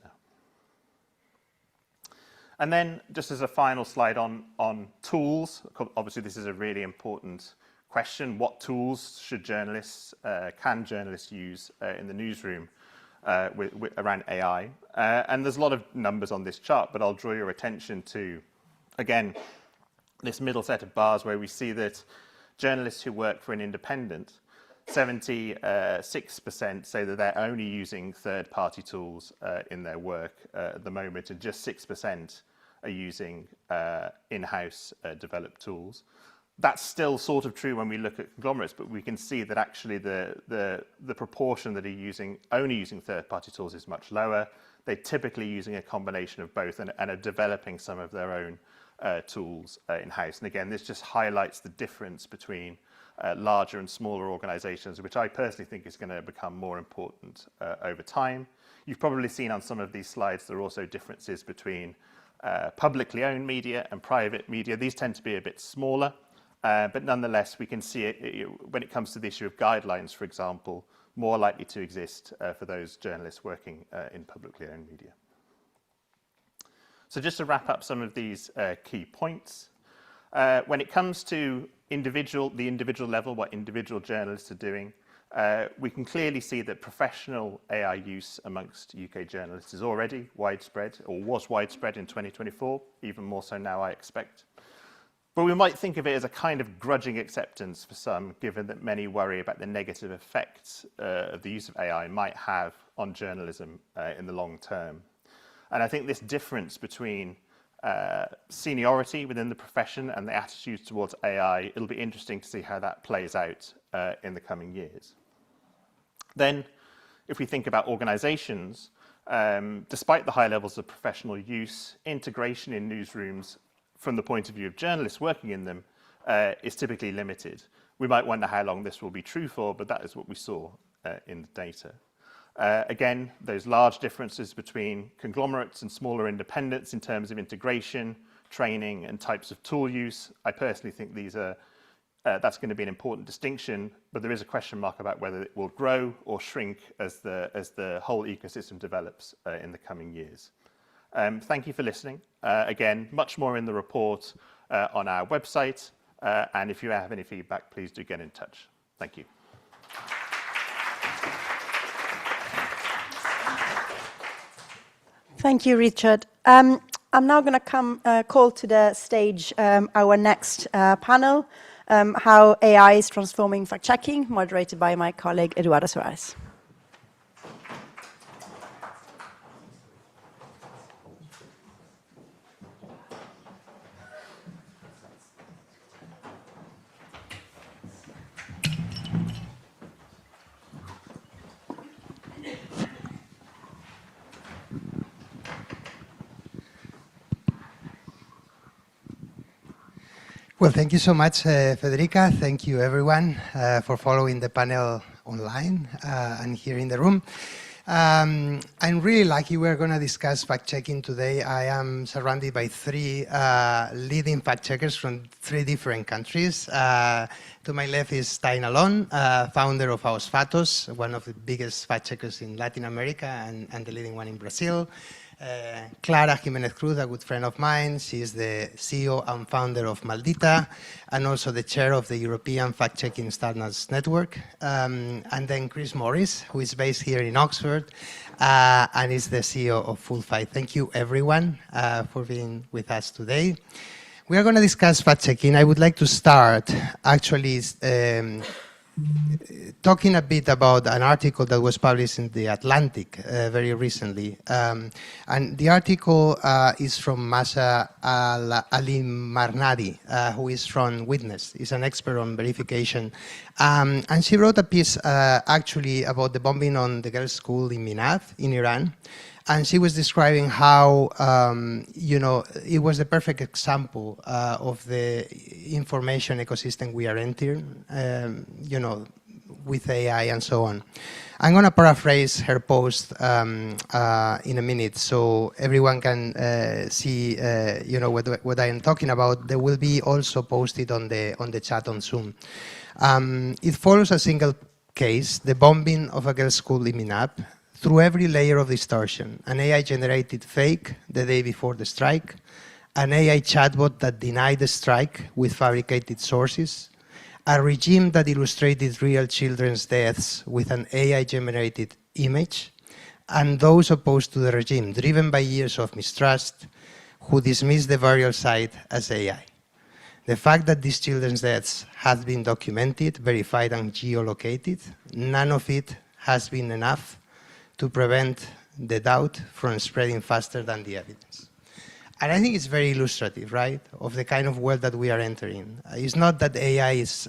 And then, just as a final slide on tools, obviously this is a really important question. What tools should journalists, can journalists use in the newsroom around AI? And there's a lot of numbers on this chart, but I'll draw your attention to, again, this middle set of bars where we see that journalists who work for an independent, 76% say that they're only using third-party tools in their work at the moment, and just 6% are using in-house developed tools. That's still sort of true when we look at conglomerates, but we can see that actually the proportion that are only using third-party tools is much lower. They're typically using a combination of both and are developing some of their own tools in-house. And again, this just highlights the difference between larger and smaller organizations, which I personally think is going to become more important over time. You've probably seen on some of these slides there are also differences between publicly owned media and private media. These tend to be a bit smaller, but nonetheless we can see it when it comes to the issue of guidelines, for example, more likely to exist for those journalists working in publicly owned media. So just to wrap up some of these key points, when it comes to the individual level, what individual journalists are doing, we can clearly see that professional AI use amongst UK journalists is already widespread, or was widespread in 2024, even more so now, I expect. But we might think of it as a kind of grudging acceptance for some, given that many worry about the negative effects of the use of AI might have on journalism in the long term. And I think this difference between seniority within the profession and the attitudes towards AI, it'll be interesting to see how that plays out in the coming years. Then, if we think about organizations, despite the high levels of professional use, integration in newsrooms from the point of view of journalists working in them is typically limited. We might wonder how long this will be true for, but that is what we saw in the data. Again, those large differences between conglomerates and smaller independents in terms of integration, training, and types of tool use. I personally think that's going to be an important distinction, but there is a question mark about whether it will grow or shrink as the whole ecosystem develops in the coming years. Thank you for listening. Again, much more in the report on our website, and if you have any feedback, please do get in touch. Thank you. Thank you, Richard. I'm now going to call to the stage our next panel, how AI is transforming fact-checking, moderated by my colleague Eduardo Suarez. Well, thank you so much, Federica. Thank you, everyone, for following the panel online and here in the room. I'm really lucky we're going to discuss fact-checking today. I am surrounded by three leading fact-checkers from three different countries. To my left is Tain Alon, founder of Aos Fatos, one of the biggest fact-checkers in Latin America and the leading one in Brazil. Clara Jimenez Cruz, a good friend of mine. She is the CEO and founder of Maldita, and also the chair of the European Fact-Checking Standards Network. And then Chris Morris, who is based here in Oxford, and is the CEO of Full Fight. Thank you, everyone, for being with us today. We are going to discuss fact-checking. I would like to start, actually, talking a bit about an article that was published in The Atlantic very recently. And the article is from Masha Ali Marnadi, who is from Witness. He's an expert on verification. And she wrote a piece actually about the bombing on the girls' school in Minab in Iran. And she was describing how, you know, it was the perfect example of the information ecosystem we are entering, you know, with AI and so on. I'm going to paraphrase her post in a minute so everyone can see, you know, what I am talking about. There will be also posted on the chat on Zoom. It follows a single case, the bombing of a girls' school in Minab, through every layer of distortion. An AI-generated fake the day before the strike, an AI chatbot that denied the strike with fabricated sources, a regime that illustrated real children's deaths with an AI-generated image, and those opposed to the regime, driven by years of mistrust, who dismiss the burial site as AI. The fact that these children's deaths have been documented, verified, and geolocated, none of it has been enough to prevent the doubt from spreading faster than the evidence. And I think it's very illustrative, right, of the kind of world that we are entering. It's not that AI is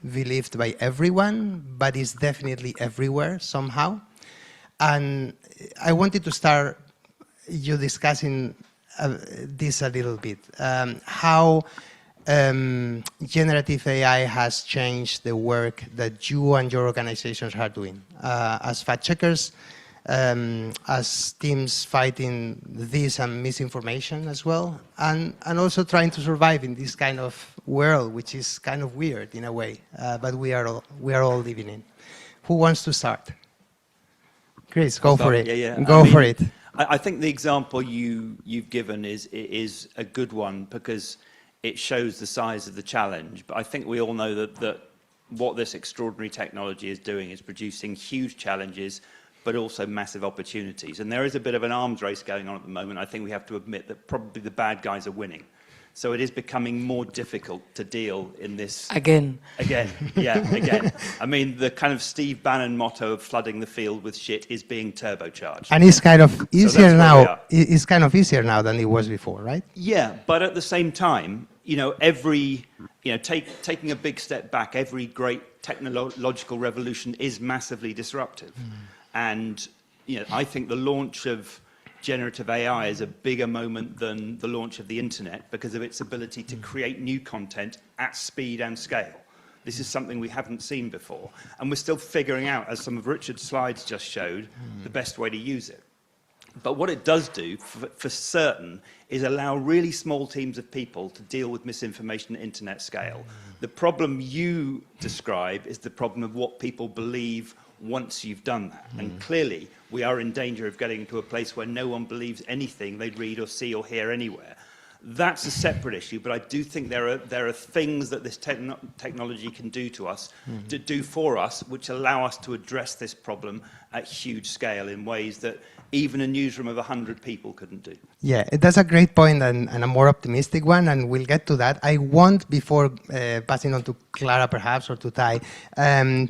believed by everyone, but it's definitely everywhere somehow. And I wanted to start you discussing this a little bit, how generative AI has changed the work that you and your organizations are doing as fact-checkers, as teams fighting this and misinformation as well, and also trying to survive in this kind of world, which is kind of weird in a way, but we are all living in. Who wants to start? Chris, go for it. Yeah. Go for it. I think the example you've given is a good one because it shows the size of the challenge. But I think we all know that what this extraordinary technology is doing is producing huge challenges, but also massive opportunities. And there is a bit of an arms race going on at the moment. I think we have to admit that probably the bad guys are winning. So it is becoming more difficult to deal in this. Again. Again. I mean, the kind of Steve Bannon motto of flooding the field with shit is being turbocharged. And it's kind of easier now. It's kind of easier now than it was before, right? Yeah, but at the same time, you know, taking a big step back, every great technological revolution is massively disruptive. And, you know, I think the launch of generative AI is a bigger moment than the launch of the internet because of its ability to create new content at speed and scale. This is something we haven't seen before. And we're still figuring out, as some of Richard's slides just showed, the best way to use it. But what it does do, for certain, is allow really small teams of people to deal with misinformation at internet scale. The problem you describe is the problem of what people believe once you've done that. And clearly, we are in danger of getting to a place where no one believes anything they read or see or hear anywhere. That's a separate issue, but I do think there are things that this technology can do to us, to do for us, which allow us to address this problem at huge scale in ways that even a newsroom of 100 people couldn't do. Yeah, that's a great point and a more optimistic one, and we'll get to that. I want, before passing on to Clara perhaps, or to Tai,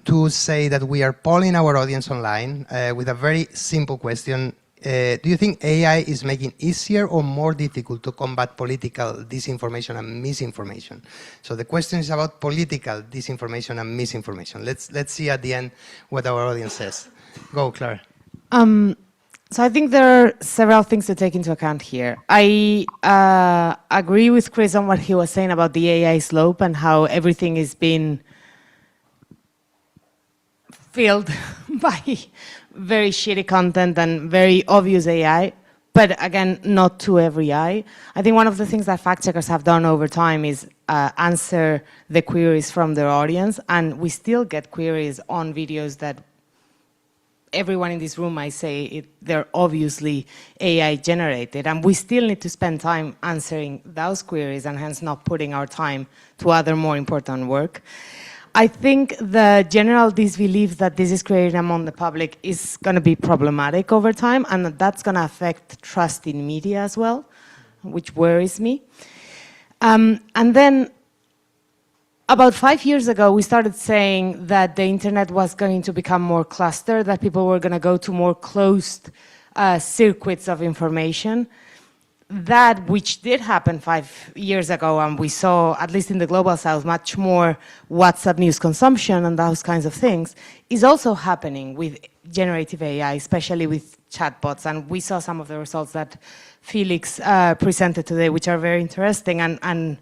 to say that we are polling our audience online with a very simple question. Do you think AI is making it easier or more difficult to combat political disinformation and misinformation? So the question is about political disinformation and misinformation. Let's see at the end what our audience says. Go, Clara. So I think there are several things to take into account here. I agree with Chris on what he was saying about the AI slope and how everything is being filled by very shitty content and very obvious AI, but again, not to every eye. I think one of the things that fact checkers have done over time is answer the queries from their audience, and we still get queries on videos that everyone in this room might say they're obviously AI generated, and we still need to spend time answering those queries and hence not putting our time to other more important work. I think the general disbelief that this is created among the public is going to be problematic over time, and that's going to affect trust in media as well, which worries me. And then about 5 years ago, we started saying that the internet was going to become more clustered, that people were going to go to more closed circuits of information. That, which did happen 5 years ago, and we saw, at least in the Global South, much more WhatsApp news consumption and those kinds of things, is also happening with generative AI, especially with chatbots. And we saw some of the results that Felix presented today, which are very interesting and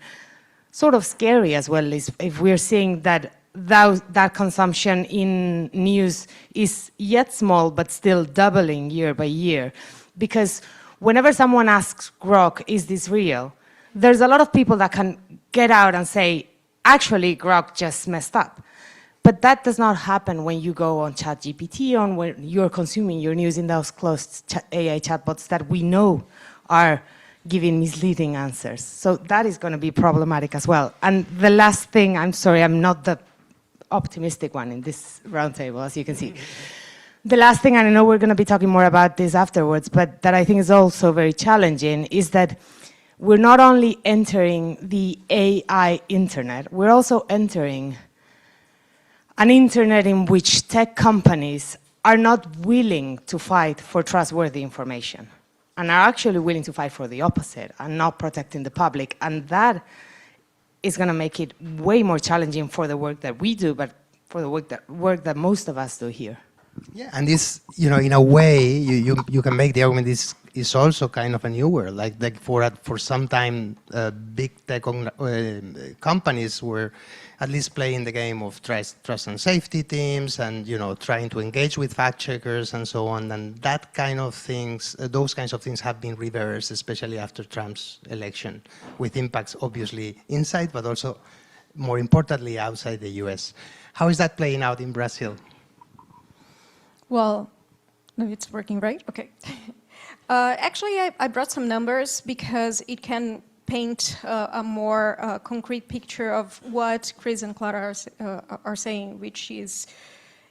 sort of scary as well, is if we're seeing that that consumption in news is yet small, but still doubling year by year. Because whenever someone asks Grok, is this real? There's a lot of people that can get out and say, actually, Grok just messed up. But that does not happen when you go on ChatGPT, on when you're consuming your news in those closed AI chatbots that we know are giving misleading answers. So that is going to be problematic as well. And the last thing, I'm sorry, I'm not the optimistic one in this roundtable, as you can see. The last thing, and I know we're going to be talking more about this afterwards, but that I think is also very challenging, is that we're not only entering the AI internet, we're also entering an internet in which tech companies are not willing to fight for trustworthy information and are actually willing to fight for the opposite and not protecting the public. And that is going to make it way more challenging for the work that we do, but for the work that most of us do here. Yeah, and this, in a way, you can make the argument this is also kind of a new world. Like for some time, big tech companies were at least playing the game of trust and safety teams, and trying to engage with fact checkers and so on. And that kind of things, those kinds of things have been reversed, especially after Trump's election, with impacts obviously inside, but also more importantly outside the U.S. How is that playing out in Brazil? Well, no, it's working, right? Okay. Actually, I brought some numbers because it can paint a more concrete picture of what Chris and Clara are saying, which is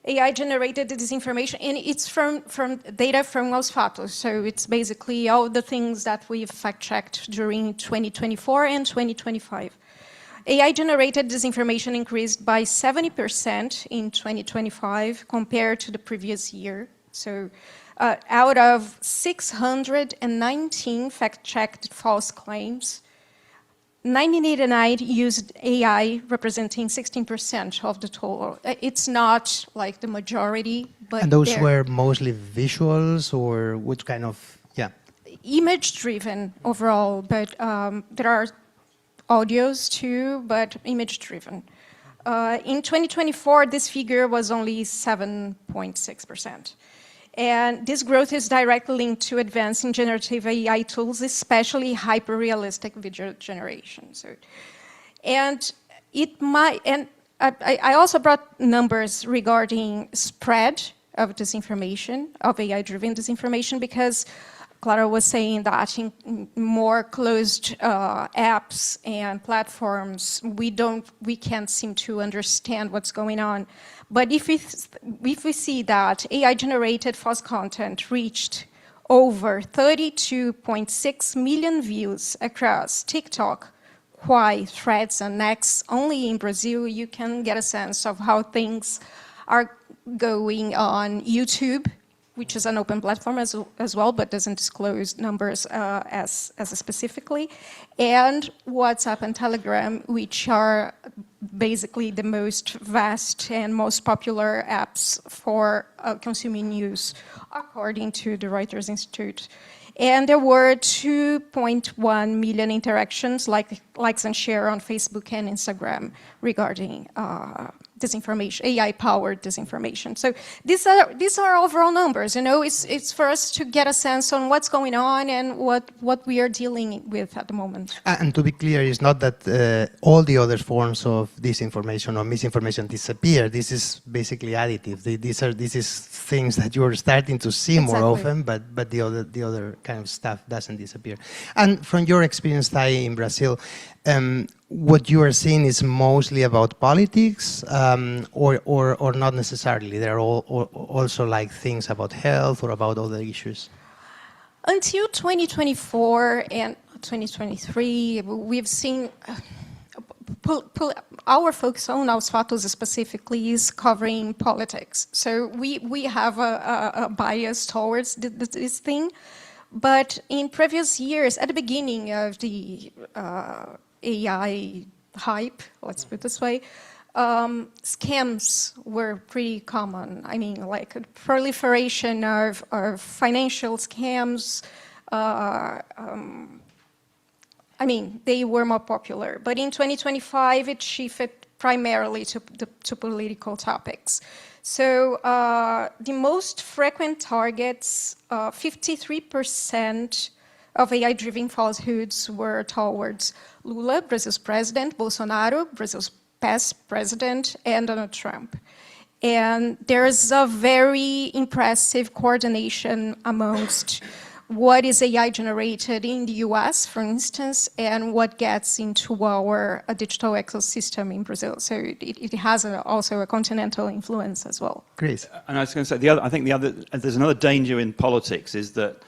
AI-generated disinformation, and it's from data from Os Fatos. So it's basically all the things that we've fact-checked during 2024 and 2025. AI-generated disinformation increased by 70% in 2025 compared to the previous year. So out of 619 fact-checked false claims, 1989 used AI, representing 16% of the total. It's not like the majority, but and those were mostly visuals, or which kind of, image-driven overall, but there are audios too, but image-driven. In 2024, this figure was only 7.6%. And this growth is directly linked to advance in generative AI tools, especially hyper-realistic video generation. So, and it might, and I also brought numbers regarding spread of disinformation, of AI-driven disinformation, because Clara was saying that in more closed apps and platforms, we can't seem to understand what's going on. But if we see that AI-generated false content reached over 32.6 million views across TikTok, Quai, Threads, and X only in Brazil, you can get a sense of how things are going on YouTube, which is an open platform as well, but doesn't disclose numbers as specifically, and WhatsApp and Telegram, which are basically the most vast and most popular apps for consuming news, according to the Reuters Institute. And there were 2.1 million interactions, likes and share on Facebook and Instagram regarding disinformation, AI-powered disinformation. So these are overall numbers. You know, it's for us to get a sense on what's going on and what we are dealing with at the moment. And to be clear, it's not that all the other forms of disinformation or misinformation disappear. This is basically additive. This is things that you're starting to see more often, but the other kind of stuff doesn't disappear. And from your experience, Thay, in Brazil, what you are seeing is mostly about politics, or not necessarily. There are also like things about health or about other issues. Until 2024 and 2023, we've seen our focus on Aos Fatos specifically is covering politics. So we have a bias towards this thing. But in previous years, at the beginning of the AI hype, let's put it this way, scams were pretty common. I mean, like a proliferation of financial scams. I mean, they were more popular. But in 2025, it shifted primarily to political topics. So the most frequent targets, 53% of AI-driven falsehoods were towards Lula, Brazil's president, Bolsonaro, Brazil's past president, and Donald Trump. And there's a very impressive coordination amongst what is AI generated in the US, for instance, and what gets into our digital ecosystem in Brazil. So it has also a continental influence as well. Chris. And I was going to say, there's another danger in politics is that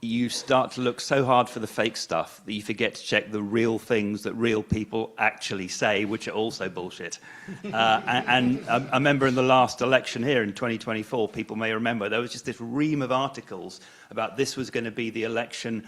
you start to look so hard for the fake stuff that you forget to check the real things that real people actually say, which are also bullshit. And I remember in the last election here in 2024, people may remember, there was just this ream of articles about this was going to be the election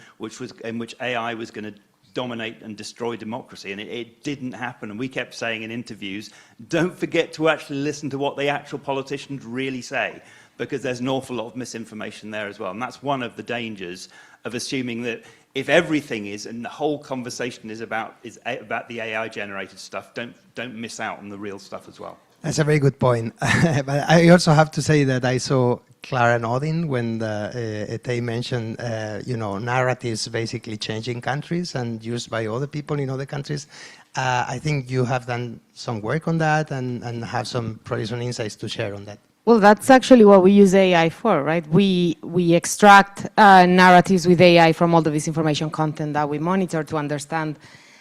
in which AI was going to dominate and destroy democracy, and it didn't happen. And we kept saying in interviews, don't forget to actually listen to what the actual politicians really say, because there's an awful lot of misinformation there as well. And that's one of the dangers of assuming that if everything is, and the whole conversation is about the AI-generated stuff, don't miss out on the real stuff as well. That's a very good point. But I also have to say that I saw Clara nodding when Thay mentioned, narratives basically changing countries and used by other people in other countries. I think you have done some work on that and have probably some insights to share on that. Well, that's actually what we use AI for, right? We extract narratives with AI from all the disinformation content that we monitor to understand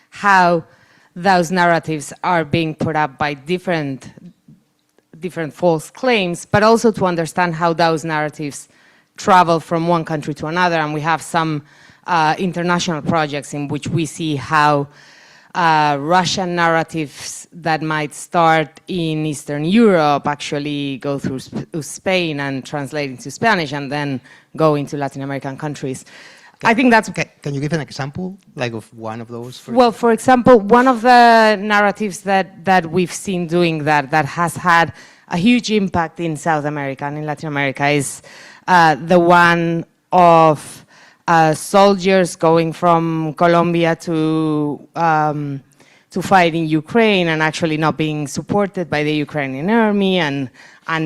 how those narratives are being put up by different false claims, but also to understand how those narratives travel from one country to another. And we have some international projects in which we see how Russian narratives that might start in Eastern Europe actually go through Spain and translate into Spanish and then go into Latin American countries. I think that's... Can you give an example, like of one of those? For example, one of the narratives that we've seen doing that has had a huge impact in South America and in Latin America is the one of soldiers going from Colombia to fight in Ukraine and actually not being supported by the Ukrainian army and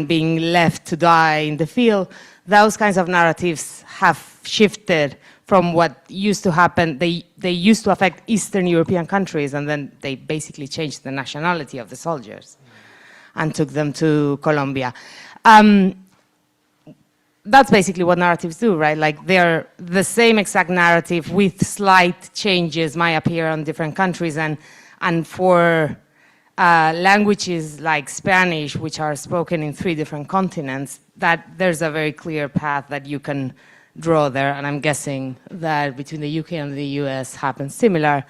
being left to die in the field. Those kinds of narratives have shifted from what used to happen. They used to affect Eastern European countries, and then they basically changed the nationality of the soldiers and took them to Colombia. That's basically what narratives do, right? Like they're the same exact narrative with slight changes might appear on different countries, and for languages like Spanish, which are spoken in 3 different continents, that there's a very clear path that you can draw there. And I'm guessing that between the UK and the US happens similar,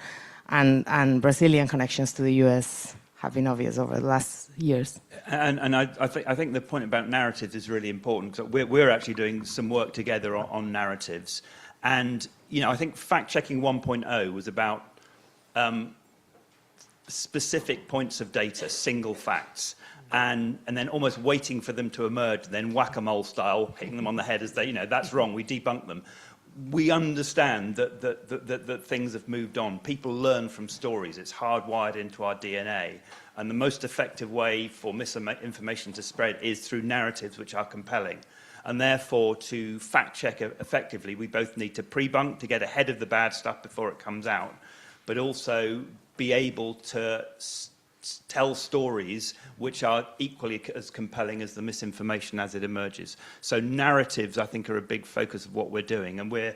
and Brazilian connections to the US have been obvious over the last years. And I think the point about narratives is really important. So we're actually doing some work together on narratives. And, I think fact-checking 1.0 was about specific points of data, single facts, and then almost waiting for them to emerge, then whack-a-mole style, hitting them on the head as they, that's wrong, we debunk them. We understand that things have moved on. People learn from stories. It's hardwired into our DNA. And the most effective way for misinformation to spread is through narratives which are compelling. And therefore, to fact check effectively, we both need to pre-bunk to get ahead of the bad stuff before it comes out, but also be able to tell stories which are equally as compelling as the misinformation as it emerges. So narratives, I think, are a big focus of what we're doing. And we're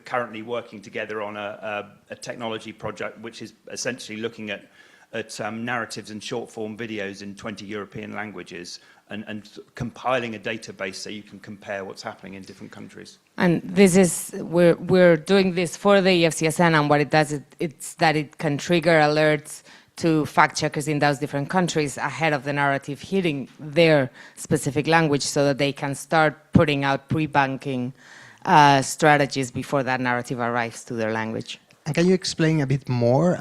currently working together on a technology project which is essentially looking at narratives and short-form videos in 20 European languages and compiling a database so you can compare what's happening in different countries. And this is, we're doing this for the EFCSN, and what it does, it's that it can trigger alerts to fact checkers in those different countries ahead of the narrative hitting their specific language so that they can start putting out pre-banking strategies before that narrative arrives to their language. And can you explain a bit more,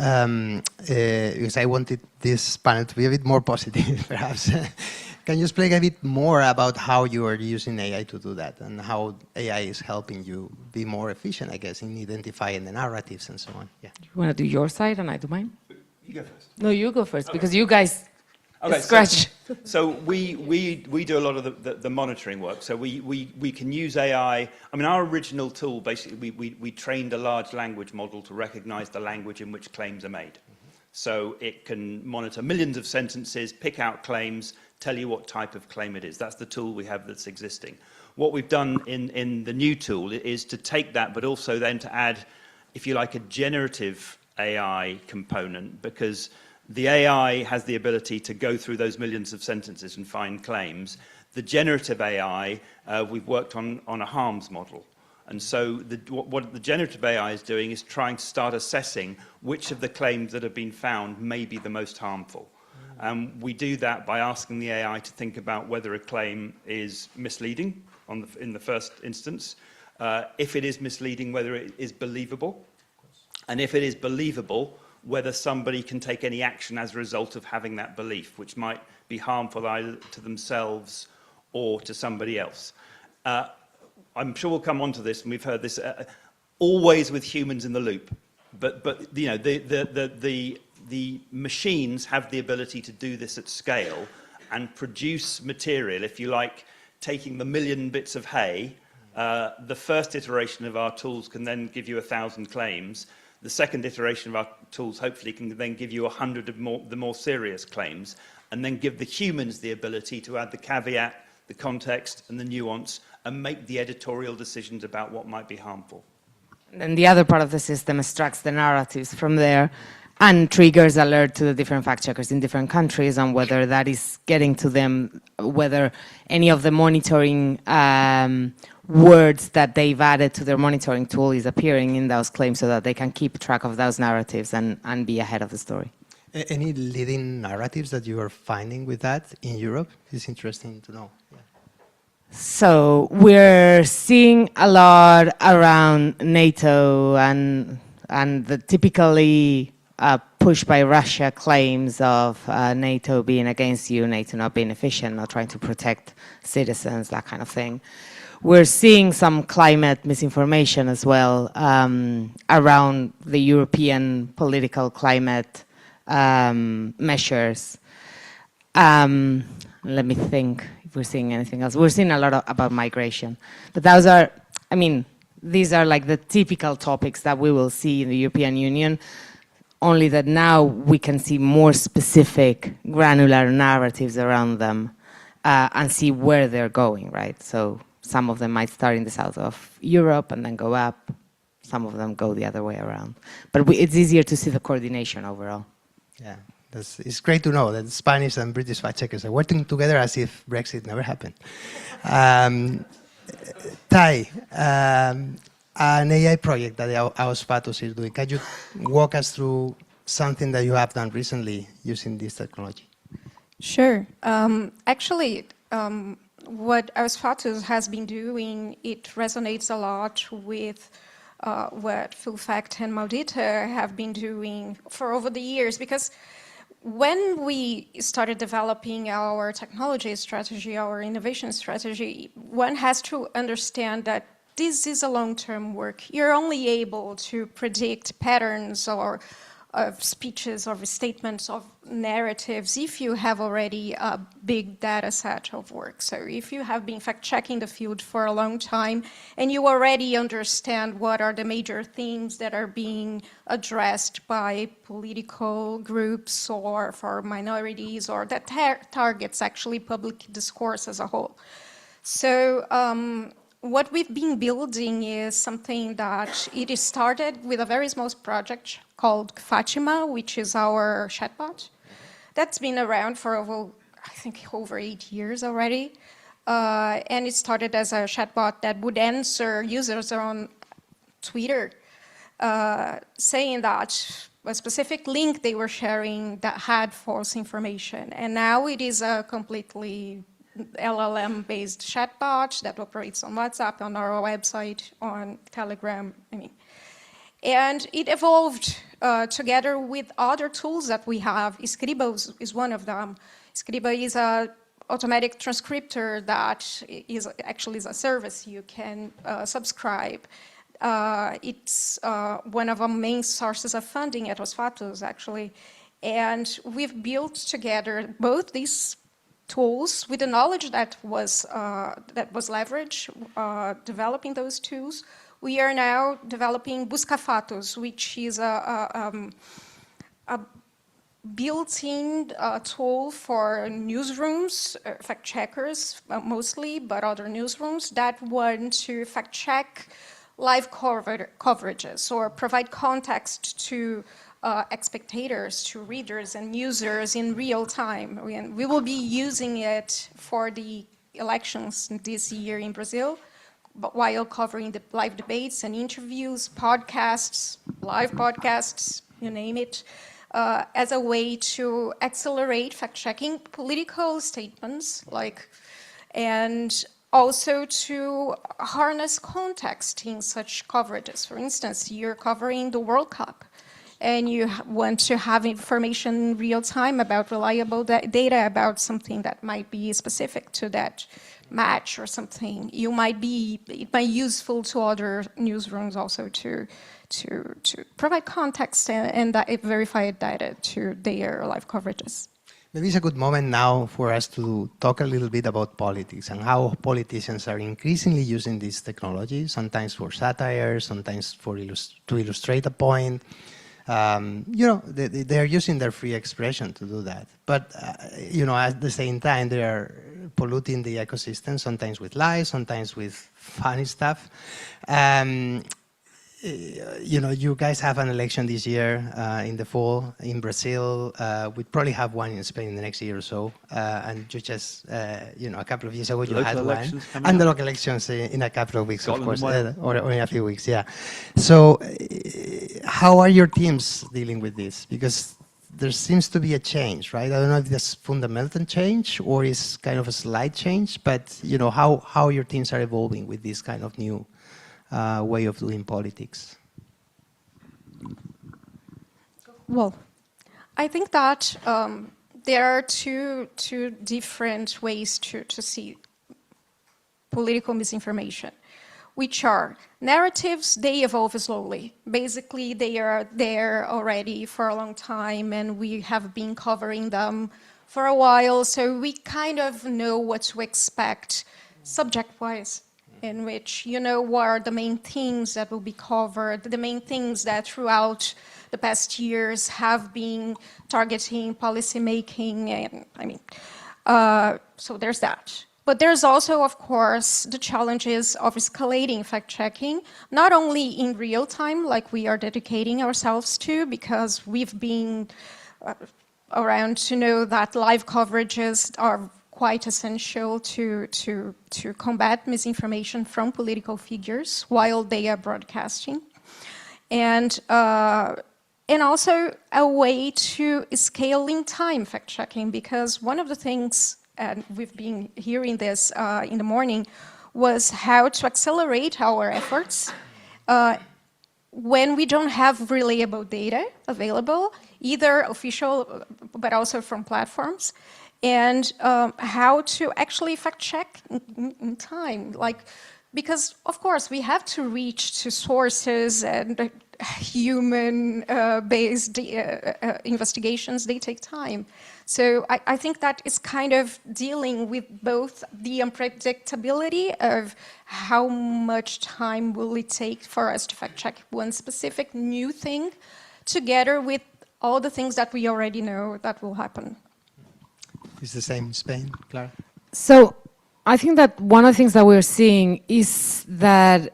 because I wanted this panel to be a bit more positive, perhaps. Can you explain a bit more about how you are using AI to do that and how AI is helping you be more efficient, I guess, in identifying the narratives and so on? Yeah. You want to do your side and I do mine? You go first. No, you go first, because you guys Okay, scratch. So we do a lot of the monitoring work. So we can use AI. I mean, our original tool, basically, we trained a large language model to recognize the language in which claims are made. So it can monitor millions of sentences, pick out claims, tell you what type of claim it is. That's the tool we have that's existing. What we've done in the new tool is to take that, but also then to add, if you like, a generative AI component, because the AI has the ability to go through those millions of sentences and find claims. The generative AI, we've worked on a harms model. And so what the generative AI is doing is trying to start assessing which of the claims that have been found may be the most harmful. We do that by asking the AI to think about whether a claim is misleading in the first instance. If it is misleading, whether it is believable. And if it is believable, whether somebody can take any action as a result of having that belief, which might be harmful either to themselves or to somebody else. I'm sure we'll come on to this, and we've heard this, always with humans in the loop. But you know, the machines have the ability to do this at scale and produce material, if you like, taking the million bits of hay. The first iteration of our tools can then give you 1,000 claims. The second iteration of our tools hopefully can then give you 100 of the more serious claims, and then give the humans the ability to add the caveat, the context, and the nuance, and make the editorial decisions about what might be harmful. And the other part of the system extracts the narratives from there and triggers alert to the different fact checkers in different countries on whether that is getting to them, whether any of the monitoring words that they've added to their monitoring tool is appearing in those claims so that they can keep track of those narratives and be ahead of the story. Any leading narratives that you are finding with that in Europe? It's interesting to know. Yeah. So we're seeing a lot around NATO and the typically pushed by Russia claims of NATO being against you, NATO not being efficient, not trying to protect citizens, that kind of thing. We're seeing some climate misinformation as well around the European political climate measures. Let me think if we're seeing anything else. We're seeing a lot about migration. But those are, I mean, these are like the typical topics that we will see in the European Union, only that now we can see more specific granular narratives around them and see where they're going, right? So some of them might start in the south of Europe and then go up. Some of them go the other way around. But it's easier to see the coordination overall. Yeah, it's great to know that Spanish and British fact checkers are working together as if Brexit never happened. Tai, an AI project that Ausfatus is doing. Can you walk us through something that you have done recently using this technology? Sure. Actually, what Ausfatus has been doing, it resonates a lot with what Full Fact and Maldita have been doing for over the years, because when we started developing our technology strategy, our innovation strategy, one has to understand that this is a long-term work. You're only able to predict patterns or speeches or statements of narratives if you have already a big data set of work. So if you have been fact-checking the field for a long time and you already understand what are the major themes that are being addressed by political groups or for minorities or that targets actually public discourse as a whole. So what we've been building is something that it is started with a very small project called Fatima, which is our chatbot. That's been around for, I think, over 8 years already. And it started as a chatbot that would answer users on Twitter saying that a specific link they were sharing that had false information. And now it is a completely LLM-based chatbot that operates on WhatsApp, on our website, on Telegram. And it evolved together with other tools that we have. Scriba is one of them. Scriba is an automatic transcriptor that is actually a service you can subscribe. It's one of our main sources of funding at Os Fatos, actually. And we've built together both these tools with the knowledge that was leveraged developing those tools. We are now developing Busca Fatos, which is a built-in tool for newsrooms, fact-checkers mostly, but other newsrooms that want to fact-check live coverages or provide context to spectators, to readers and users in real time. We will be using it for the elections this year in Brazil, but while covering the live debates and interviews, podcasts, live podcasts, you name it, as a way to accelerate fact-checking political statements, and also to harness context in such coverages. For instance, you're covering the World Cup, and you want to have information in real time about reliable data about something that might be specific to that match or something. It might be useful to other newsrooms also to provide context and verified data to their live coverages. Maybe it's a good moment now for us to talk a little bit about politics and how politicians are increasingly using this technology, sometimes for satire, sometimes to illustrate a point. They're using their free expression to do that. But, at the same time, they are polluting the ecosystem, sometimes with lies, sometimes with funny stuff. You guys have an election this year in the fall in Brazil. We probably have one in Spain in the next year or so. And you just, a couple of years ago, you had one. And the local elections in a couple of weeks, of course, or in a few weeks, yeah. So how are your teams dealing with this? Because there seems to be a change, right? I don't know if there's fundamental change or is kind of a slight change, but how your teams are evolving with this kind of new way of doing politics? Well, I think that there are two different ways to see political misinformation, which are narratives. They evolve slowly. Basically, they are there already for a long time, and we have been covering them for a while, so we kind of know what to expect subject-wise, in which what are the main themes that will be covered, the main things that throughout the past years have been targeting policymaking, and so there's that. But there's also, of course, the challenges of escalating fact-checking, not only in real time, like we are dedicating ourselves to, because we've been around to know that live coverages are quite essential to combat misinformation from political figures while they are broadcasting. And also a way to scale in time fact-checking, because one of the things, and we've been hearing this in the morning, was how to accelerate our efforts when we don't have reliable data available, either official but also from platforms, and how to actually fact-check in time. Because, of course, we have to reach to sources and human-based investigations, they take time. So I think that is kind of dealing with both the unpredictability of how much time will it take for us to fact-check one specific new thing, together with all the things that we already know that will happen. It's the same in Spain, Clara? So I think that one of the things that we're seeing is that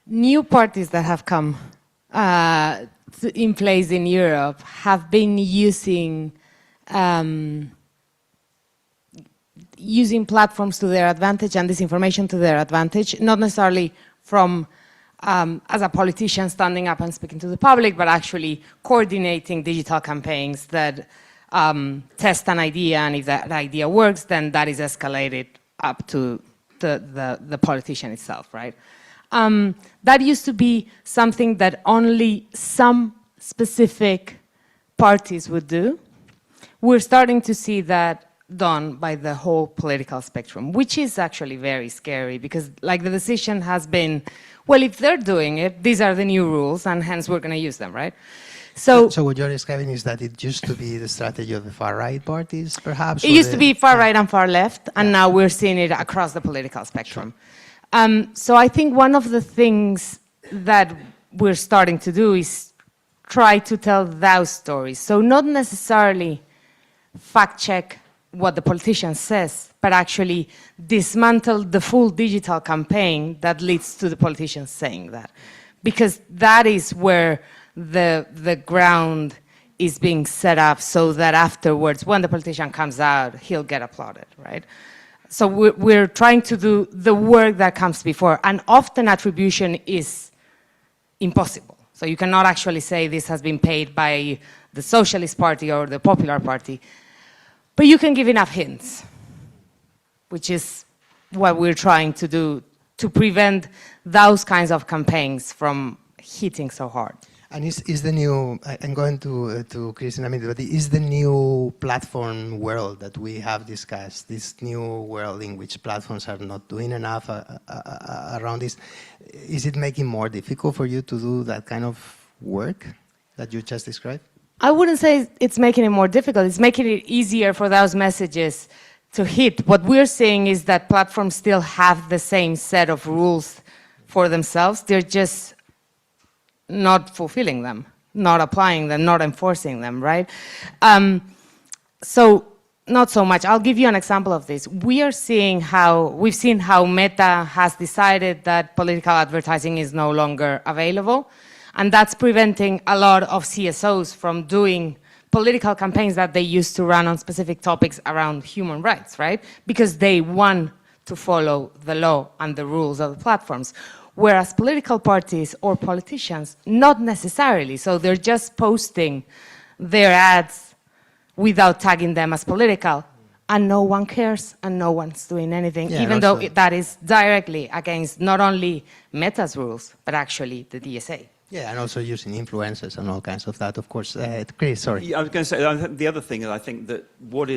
new parties that have come in place in Europe have been using using platforms to their advantage and this information to their advantage, not necessarily from as a politician standing up and speaking to the public, but actually coordinating digital campaigns that test an idea, and if that idea works, then that is escalated up to the politician itself, right? That used to be something that only some specific parties would do. We're starting to see that done by the whole political spectrum, which is actually very scary because like the decision has been, well, if they're doing it, these are the new rules and hence we're going to use them, right? So what you're describing is that it used to be the strategy of the far-right parties, perhaps? It used to be far-right and far-left, and now we're seeing it across the political spectrum. So I think one of the things that we're starting to do is try to tell those stories. So not necessarily fact-check what the politician says, but actually dismantle the full digital campaign that leads to the politicians saying that. Because that is where the ground is being set up so that afterwards, when the politician comes out, he'll get applauded, right? So we're trying to do the work that comes before, and often attribution is impossible. So you cannot actually say this has been paid by the Socialist Party or the Popular Party, but you can give enough hints, which is what we're trying to do to prevent those kinds of campaigns from hitting so hard. And is the new, I'm going to Chris in a minute, but is the new platform world that we have discussed, this new world in which platforms are not doing enough around this, is it making more difficult for you to do that kind of work that you just described? I wouldn't say it's making it more difficult, it's making it easier for those messages to hit. What we're seeing is that platforms still have the same set of rules for themselves, they're just not fulfilling them, not applying them, not enforcing them, right? So not so much. I'll give you an example of this. We've seen how Meta has decided that political advertising is no longer available, and that's preventing a lot of CSOs from doing political campaigns that they used to run on specific topics around human rights, right? Because they want to follow the law and the rules of the platforms. Whereas political parties or politicians, not necessarily. So they're just posting their ads without tagging them as political. And no one cares and no one's doing anything, even though that is directly against not only Meta's rules, but actually the DSA. Yeah, and also using influencers and all kinds of that, of course. Chris, sorry. Yeah, I was going to say, the other thing is I think that what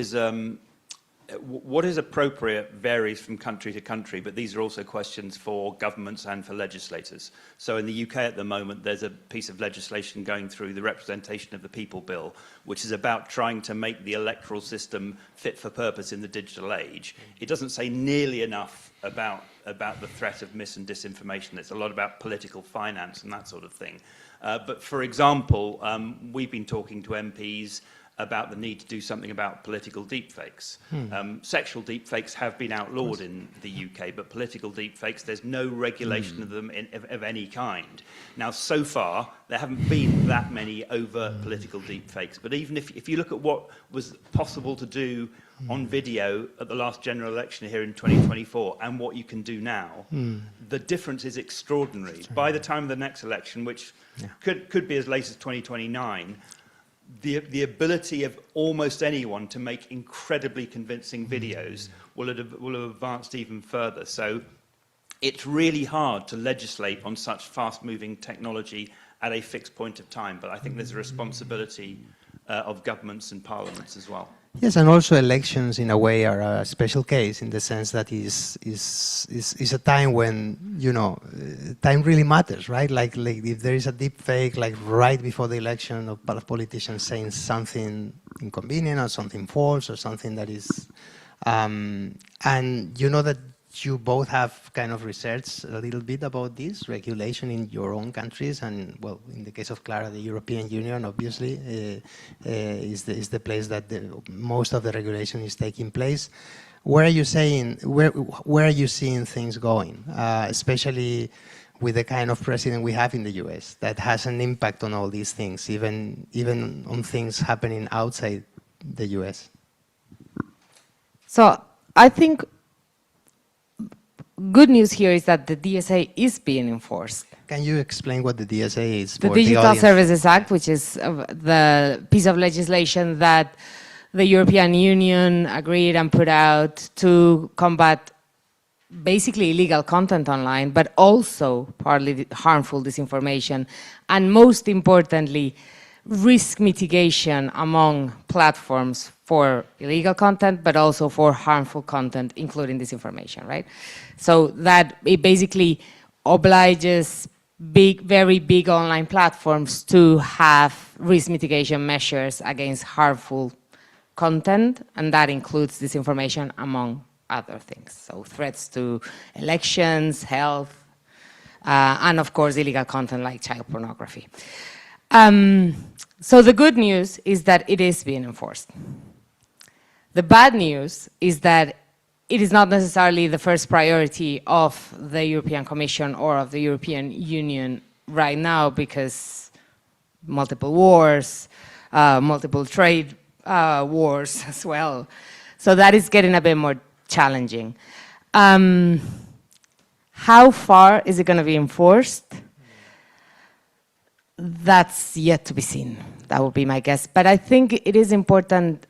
is appropriate varies from country to country, but these are also questions for governments and for legislators. So in the UK at the moment, there's a piece of legislation going through the Representation of the People Bill, which is about trying to make the electoral system fit for purpose in the digital age. It doesn't say nearly enough about the threat of mis and disinformation. It's a lot about political finance and that sort of thing. But for example, we've been talking to MPs about the need to do something about political deepfakes. Sexual deepfakes have been outlawed in the UK, but political deepfakes, there's no regulation of them of any kind. Now, so far, there haven't been that many overt political deepfakes, but even if you look at what was possible to do on video at the last general election here in 2024 and what you can do now, the difference is extraordinary. By the time of the next election, which could be as late as 2029, the ability of almost anyone to make incredibly convincing videos will have advanced even further. So it's really hard to legislate on such fast-moving technology at a fixed point of time, but I think there's a responsibility of governments and parliaments as well. Yes, and also elections in a way are a special case in the sense that is a time when, you know, time really matters, right? Like if there is a deep fake, like right before the election of politicians saying something inconvenient or something false or something that is, and you know that you both have kind of researched a little bit about this regulation in your own countries, and well, in the case of Clara, the European Union obviously is the place that most of the regulation is taking place. Where are you saying? Where are you seeing things going, especially with the kind of president we have in the U.S. that has an impact on all these things, even on things happening outside the U.S.? So I think good news here is that the DSA is being enforced. Can you explain what the DSA is? The for Digital audience? Services Act, which is the piece of legislation that the European Union agreed and put out to combat basically illegal content online, but also partly harmful disinformation, and most importantly, risk mitigation among platforms for illegal content, but also for harmful content, including disinformation, right? So that it basically obliges very big online platforms to have risk mitigation measures against harmful content, and that includes disinformation among other things. So threats to elections, health, and of course illegal content like child pornography. So the good news is that it is being enforced. The bad news is that it is not necessarily the first priority of the European Commission or of the European Union right now, because multiple wars, multiple trade wars as well. So that is getting a bit more challenging. How far is it going to be enforced? That's yet to be seen. That would be my guess. But I think it is important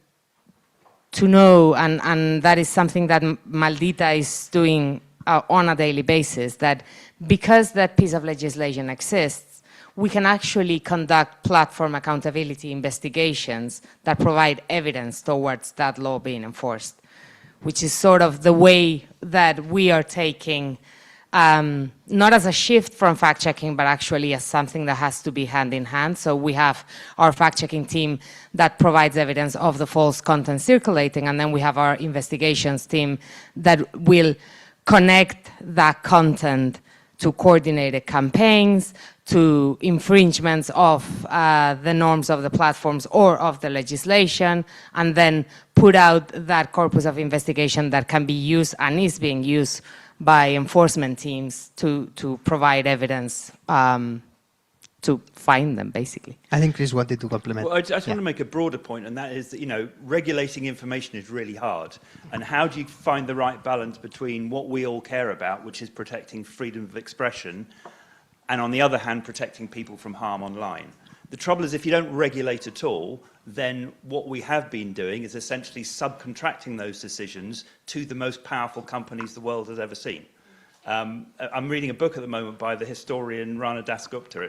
to know, and that is something that Maldita is doing on a daily basis, that because that piece of legislation exists, we can actually conduct platform accountability investigations that provide evidence towards that law being enforced, which is sort of the way that we are taking, not as a shift from fact-checking, but actually as something that has to be hand in hand. So we have our fact-checking team that provides evidence of the false content circulating, and then we have our investigations team that will connect that content to coordinated campaigns, to infringements of the norms of the platforms or of the legislation, and then put out that corpus of investigation that can be used and is being used by enforcement teams to provide evidence to find them, basically. I think Chris wanted to complement. Well, I just want to make a broader point, and that is that, you know, regulating information is really hard. And how do you find the right balance between what we all care about, which is protecting freedom of expression, and on the other hand, protecting people from harm online? The trouble is, if you don't regulate at all, then what we have been doing is essentially subcontracting those decisions to the most powerful companies the world has ever seen. I'm reading a book at the moment by the historian Rana Dasgupta.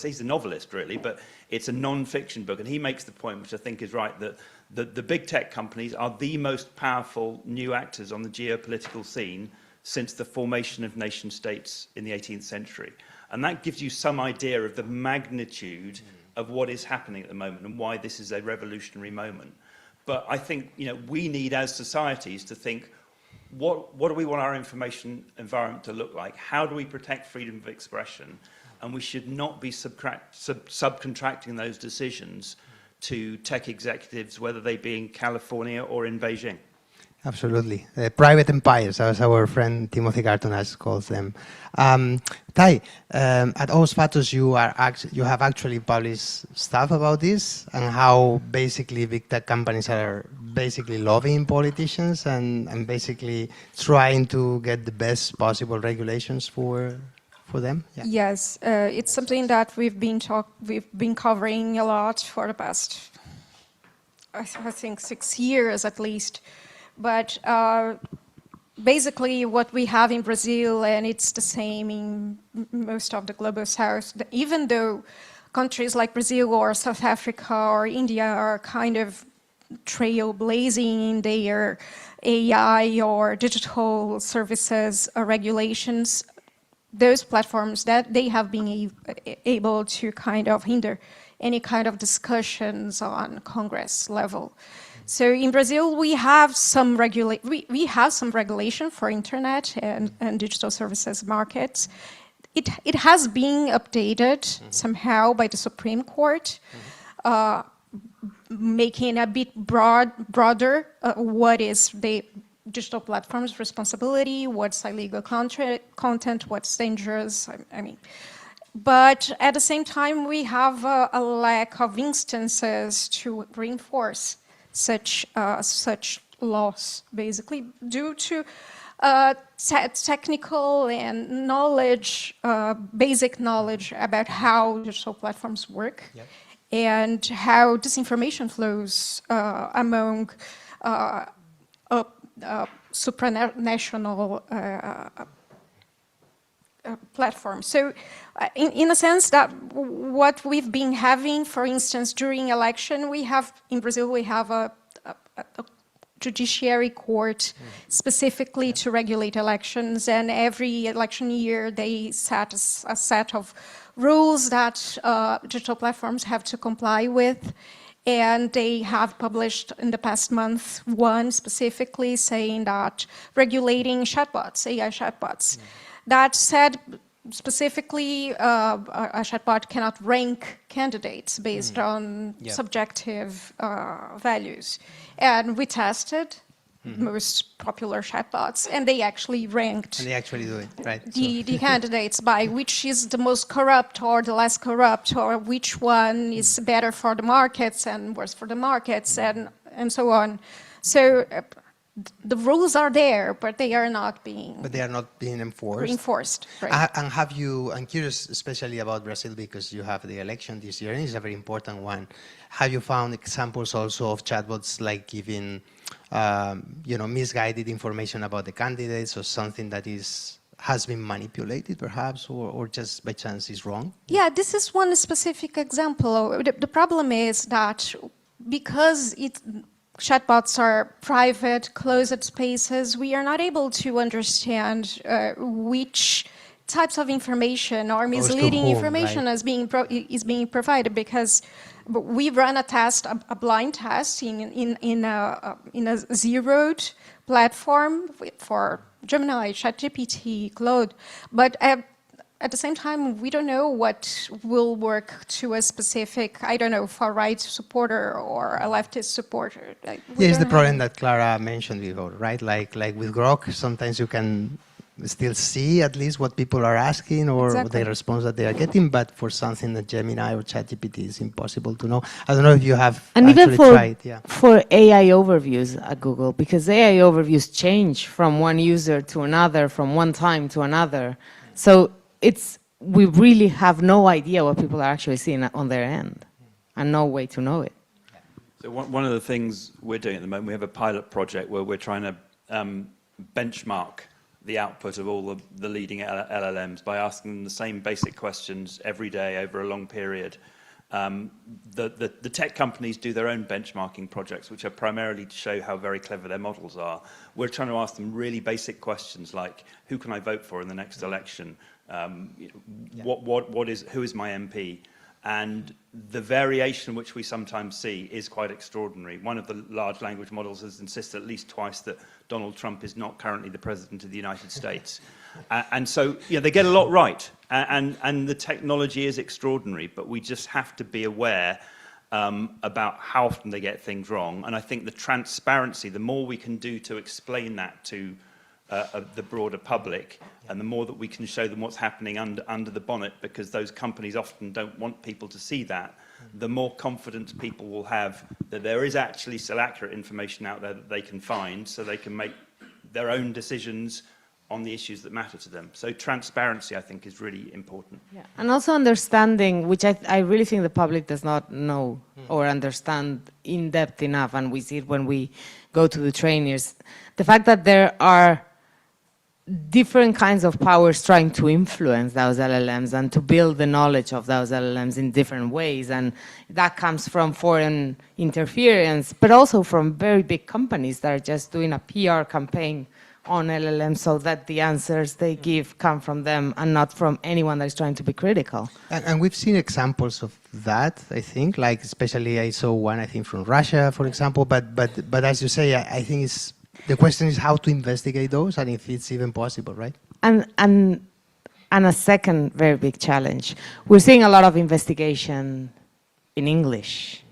He's a novelist, really, but it's a non-fiction book, and he makes the point, which I think is right, that the big tech companies are the most powerful new actors on the geopolitical scene since the formation of nation states in the 18th century. And that gives you some idea of the magnitude of what is happening at the moment and why this is a revolutionary moment. But I think, you know, we need as societies to think, what do we want our information environment to look like? How do we protect freedom of expression? And we should not be subcontracting those decisions to tech executives, whether they be in California or in Beijing. Absolutely. Private empires, as our friend Timothy Gartonas calls them. Tai, at Os Fatos, you have actually published stuff about this and how basically big tech companies are basically lobbying politicians and basically trying to get the best possible regulations for them. Yeah. Yes, it's something that we've been covering a lot for the past, I think, 6 years at least. But basically what we have in Brazil, and it's the same in most of the global south, even though countries like Brazil or South Africa or India are kind of trailblazing in their AI or digital services regulations, those platforms that they have been able to kind of hinder any kind of discussions on Congress level. So in Brazil, we have some regulation for internet and digital services markets. It has been updated somehow by the Supreme Court, making a bit broader what is the digital platform's responsibility, what's illegal content, what's dangerous. I mean, but at the same time, we have a lack of instances to reinforce such laws, basically due to technical and knowledge, basic knowledge about how digital platforms work, and how disinformation flows among supranational platforms. So in a sense that what we've been having, for instance, during election, we have, in Brazil, we have a judiciary court specifically to regulate elections, and every election year they set a set of rules that digital platforms have to comply with. And they have published in the past month one specifically saying that regulating chatbots, AI chatbots. That said, specifically, a chatbot cannot rank candidates based on subjective values. And we tested most popular chatbots, and they actually ranked And they actually do it, right? the candidates by which is the most corrupt or the less corrupt, or which one is better for the markets and worse for the markets, and so on. So the rules are there, but they are not being enforced. Right. And I'm curious especially about Brazil, because you have the election this year, and it's a very important one. Have you found examples also of chatbots like giving misguided information about the candidates, or something that has been manipulated perhaps, or just by chance is wrong? Yeah, this is one specific example. The problem is that because chatbots are private, closed spaces, we are not able to understand which types of information or misleading information is being provided, because we run a test, a blind test in a zeroed platform for Gemini, ChatGPT, Claude, but at the same time, we don't know what will work to a specific, I don't know, far-right supporter or a leftist supporter. Here's the problem that Clara mentioned before, right? Like with Grok, sometimes you can still see at least what people are asking or the response that they are getting, but for something that Gemini or ChatGPT is impossible to know. I don't know if you have actually tried. For AI overviews at Google, because AI overviews change from one user to another, from one time to another. So we really have no idea what people are actually seeing on their end, and no way to know it. So one of the things we're doing at the moment, we have a pilot project where we're trying to benchmark the output of all the leading LLMs by asking them the same basic questions every day over a long period. The tech companies do their own benchmarking projects, which are primarily to show how very clever their models are. We're trying to ask them really basic questions like, who can I vote for in the next election? Who is my MP? And the variation which we sometimes see is quite extraordinary. One of the large language models has insisted at least twice that Donald Trump is not currently the president of the United States. And so they get a lot right. And the technology is extraordinary, but we just have to be aware about how often they get things wrong. And I think the transparency, the more we can do to explain that to the broader public, and the more that we can show them what's happening under the bonnet, because those companies often don't want people to see that, the more confidence people will have that there is actually still accurate information out there that they can find, so they can make their own decisions on the issues that matter to them. So transparency, I think, is really important. Yeah. And also understanding, which I really think the public does not know or understand in depth enough, and we see it when we go to the trainers, the fact that there are different kinds of powers trying to influence those LLMs and to build the knowledge of those LLMs in different ways. And that comes from foreign interference, but also from very big companies that are just doing a PR campaign on LLMs so that the answers they give come from them and not from anyone that is trying to be critical. And we've seen examples of that, I think, like especially I saw one, I think, from Russia, for example, but as you say, I think it's, the question is how to investigate those and if it's even possible, right? And a second very big challenge. We're seeing a lot of investigation in English,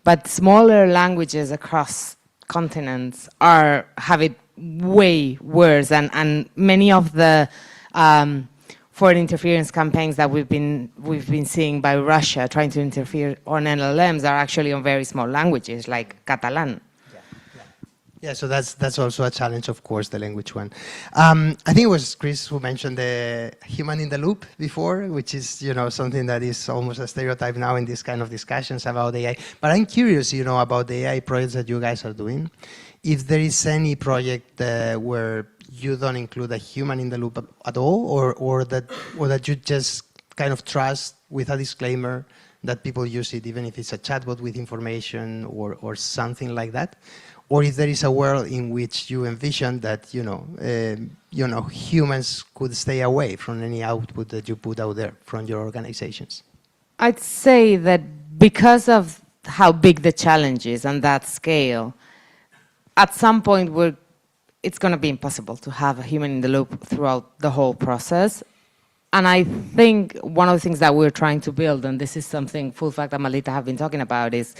but smaller languages across continents have it way worse, and many of the foreign interference campaigns that we've been seeing by Russia trying to interfere on LLMs are actually on very small languages like Catalan. Yeah, so that's also a challenge, of course, the language one. I think it was Chris who mentioned the human in the loop before, which is, something that is almost a stereotype now in these kind of discussions about AI. But I'm curious, about the AI projects that you guys are doing. If there is any project where you don't include a human in the loop at all, or that you just kind of trust with a disclaimer that people use it, even if it's a chatbot with information or something like that. Or if there is a world in which you envision that humans could stay away from any output that you put out there from your organizations. I'd say that because of how big the challenge is and that scale, at some point it's going to be impossible to have a human in the loop throughout the whole process. And I think one of the things that we're trying to build, and this is something Full Fact and Malita have been talking about, is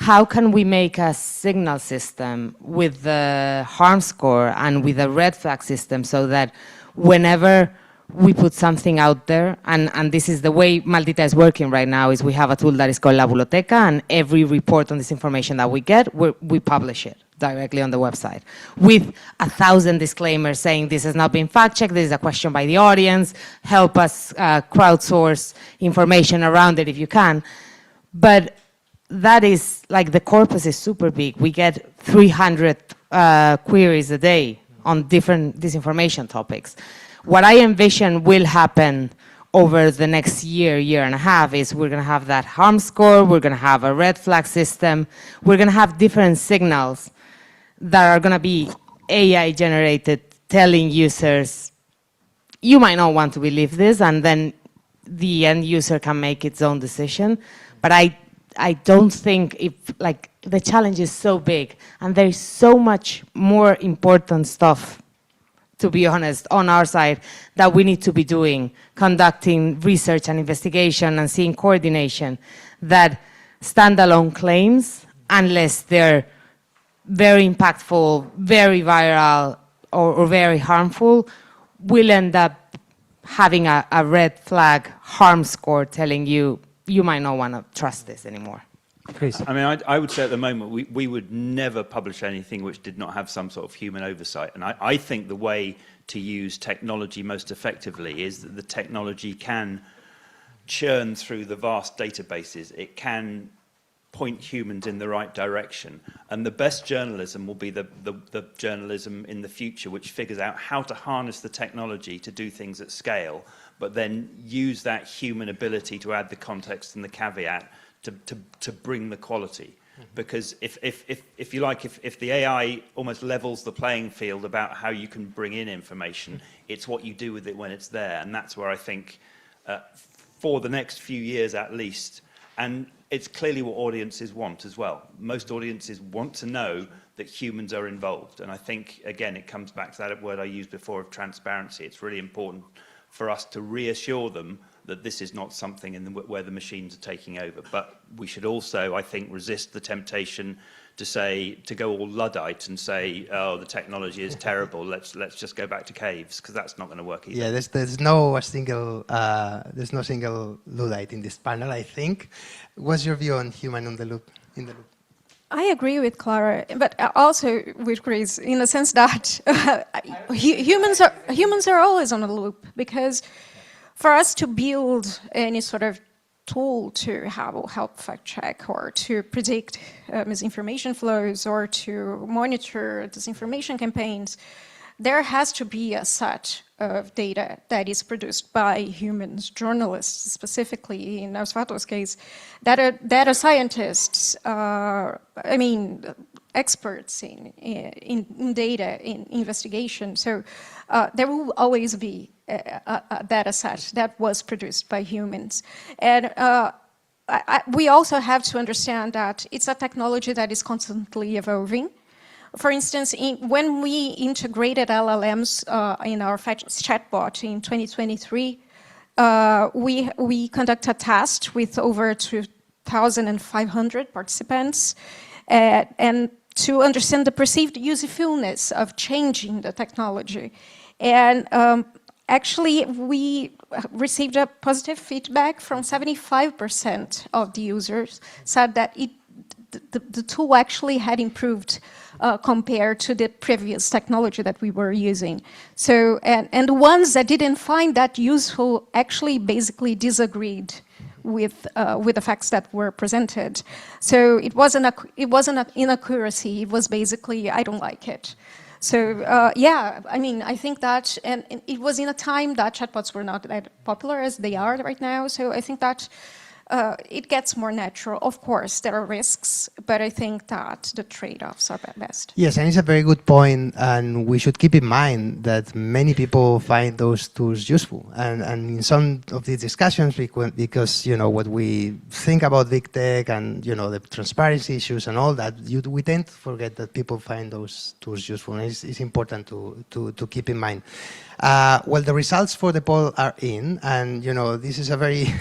how can we make a signal system with the harm score and with a red flag system so that whenever we put something out there, and this is the way Maldita is working right now, is we have a tool that is called La Buloteca, and every report on this information that we get, we publish it directly on the website with 1,000 disclaimers saying this has not been fact-checked, this is a question by the audience, help us crowdsource information around it if you can. But that is, like, the corpus is super big. We get 300 queries a day on different disinformation topics. What I envision will happen over the next year and a half is we're going to have that harm score, we're going to have a red flag system, we're going to have different signals that are going to be AI generated, telling users, you might not want to believe this, and then the end user can make its own decision. But I don't think the challenge is so big, and there is so much more important stuff, to be honest, on our side that we need to be doing, conducting research and investigation and seeing coordination, that standalone claims, unless they're very impactful, very viral, or very harmful, will end up having a red flag harm score telling you, you might not want to trust this anymore. Chris? I mean, I would say at the moment, we would never publish anything which did not have some sort of human oversight. And I think the way to use technology most effectively is that the technology can churn through the vast databases. It can point humans in the right direction. And the best journalism will be the journalism in the future which figures out how to harness the technology to do things at scale, but then use that human ability to add the context and the caveat to bring the quality. Because if you like, if the AI almost levels the playing field about how you can bring in information, it's what you do with it when it's there. And that's where I think for the next few years at least, and it's clearly what audiences want as well. Most audiences want to know that humans are involved. And I think, again, it comes back to that word I used before of transparency. It's really important for us to reassure them that this is not something where the machines are taking over. But we should also, I think, resist the temptation to go all Luddite and say, oh, the technology is terrible, let's just go back to caves, because that's not going to work either. Yeah, there's no single Luddite in this panel, I think. What's your view on human in the loop? I agree with Clara, but also with Chris, in the sense that humans are always on a loop, because for us to build any sort of tool to help fact check or to predict misinformation flows or to monitor disinformation campaigns, there has to be a set of data that is produced by humans, journalists specifically, in Osvato's case, data scientists, experts in data, in investigation. So there will always be a data set that was produced by humans. And we also have to understand that it's a technology that is constantly evolving. For instance, when we integrated LLMs in our chatbot in 2023, we conducted a test with over 2,500 participants, and to understand the perceived usefulness of changing the technology. And actually, we received a positive feedback from 75% of the users, said that the tool actually had improved compared to the previous technology that we were using. So, and the ones that didn't find that useful actually basically disagreed with the facts that were presented. So it wasn't an inaccuracy. It was basically, I don't like it. So yeah, I mean, I think that, and it was in a time that chatbots were not that popular as they are right now. So I think that it gets more natural. Of course, there are risks, but I think that the trade-offs are best. Yes, and it's a very good point, and we should keep in mind that many people find those tools useful. And in some of these discussions, because you know what we think about big tech and you know the transparency issues and all that, we tend to forget that people find those tools useful, and it's important to keep in mind. Well, the results for the poll are in, and you know this is a very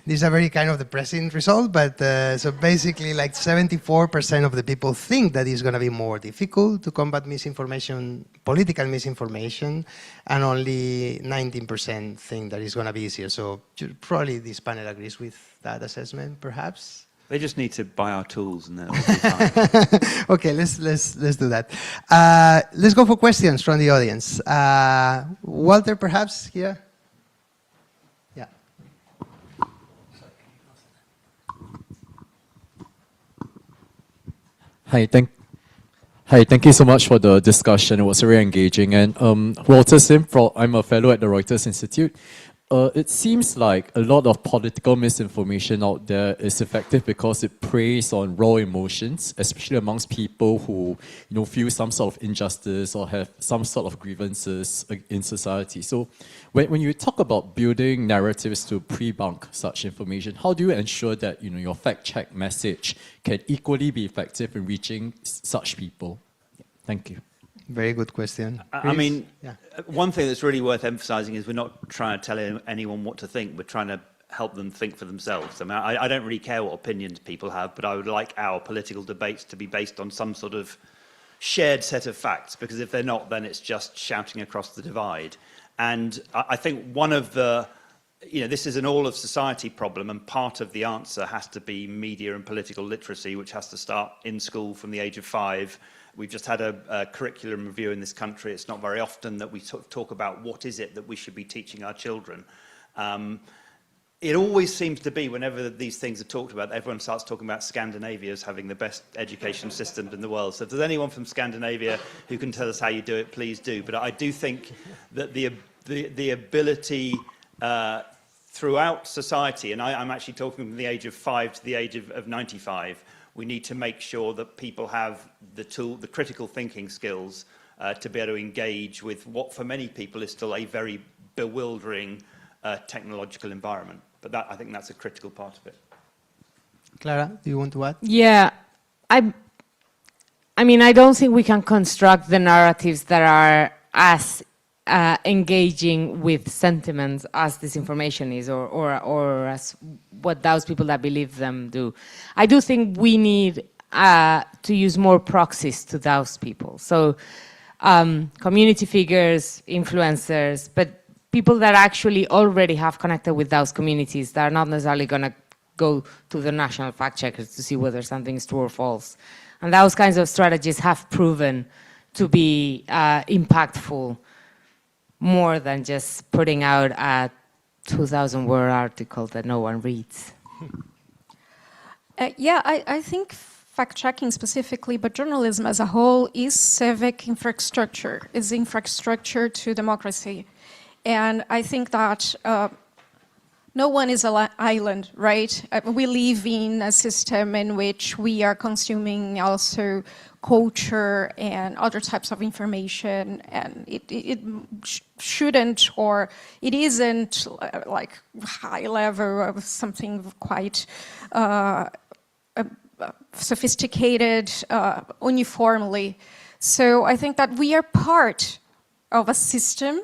this is a very kind of depressing result. But so basically, like 74% of the people think that it's going to be more difficult to combat misinformation, political misinformation, and only 19% think that it's going to be easier. So probably this panel agrees with that assessment, perhaps. They just need to buy our tools and then it'll be fine. Okay, let's do that. Let's go for questions from the audience. Walter, perhaps here. Yeah. Hi, thank you so much for the discussion. It was very engaging. And Walter Sim, I'm a fellow at the Reuters Institute. It seems like a lot of political misinformation out there is effective because it preys on raw emotions, especially amongst people who feel some sort of injustice or have some sort of grievances in society. So when you talk about building narratives to pre-bunk such information, how do you ensure that your fact-check message can equally be effective in reaching such people? Thank you. Very good question. I mean, yeah. One thing that's really worth emphasizing is we're not trying to tell anyone what to think. We're trying to help them think for themselves. I mean, I don't really care what opinions people have, but I would like our political debates to be based on some sort of shared set of facts, because if they're not, then it's just shouting across the divide. And I think one of the, this is an all-of-society problem, and part of the answer has to be media and political literacy, which has to start in school from the age of 5. We've just had a curriculum review in this country. It's not very often that we talk about what is it that we should be teaching our children. It always seems to be, whenever these things are talked about, everyone starts talking about Scandinavia as having the best education systems in the world. So if there's anyone from Scandinavia who can tell us how you do it, please do. But I do think that the ability throughout society, and I'm actually talking from the age of 5 to the age of 95, we need to make sure that people have the critical thinking skills to be able to engage with what for many people is still a very bewildering technological environment. But I think that's a critical part of it. Clara, do you want to add? Yeah, I mean, I don't think we can construct the narratives that are as engaging with sentiments as disinformation is, or as what those people that believe them do. I do think we need to use more proxies to those people. So community figures, influencers, but people that actually already have connected with those communities that are not necessarily going to go to the national fact checkers to see whether something is true or false. And those kinds of strategies have proven to be impactful, more than just putting out a 2,000-word article that no one reads. Yeah, I think fact-checking specifically, but journalism as a whole is civic infrastructure, is infrastructure to democracy. And I think that no one is an island, right? We live in a system in which we are consuming also culture and other types of information, and it shouldn't, or it isn't like high level of something quite sophisticated uniformly. So I think that we are part of a system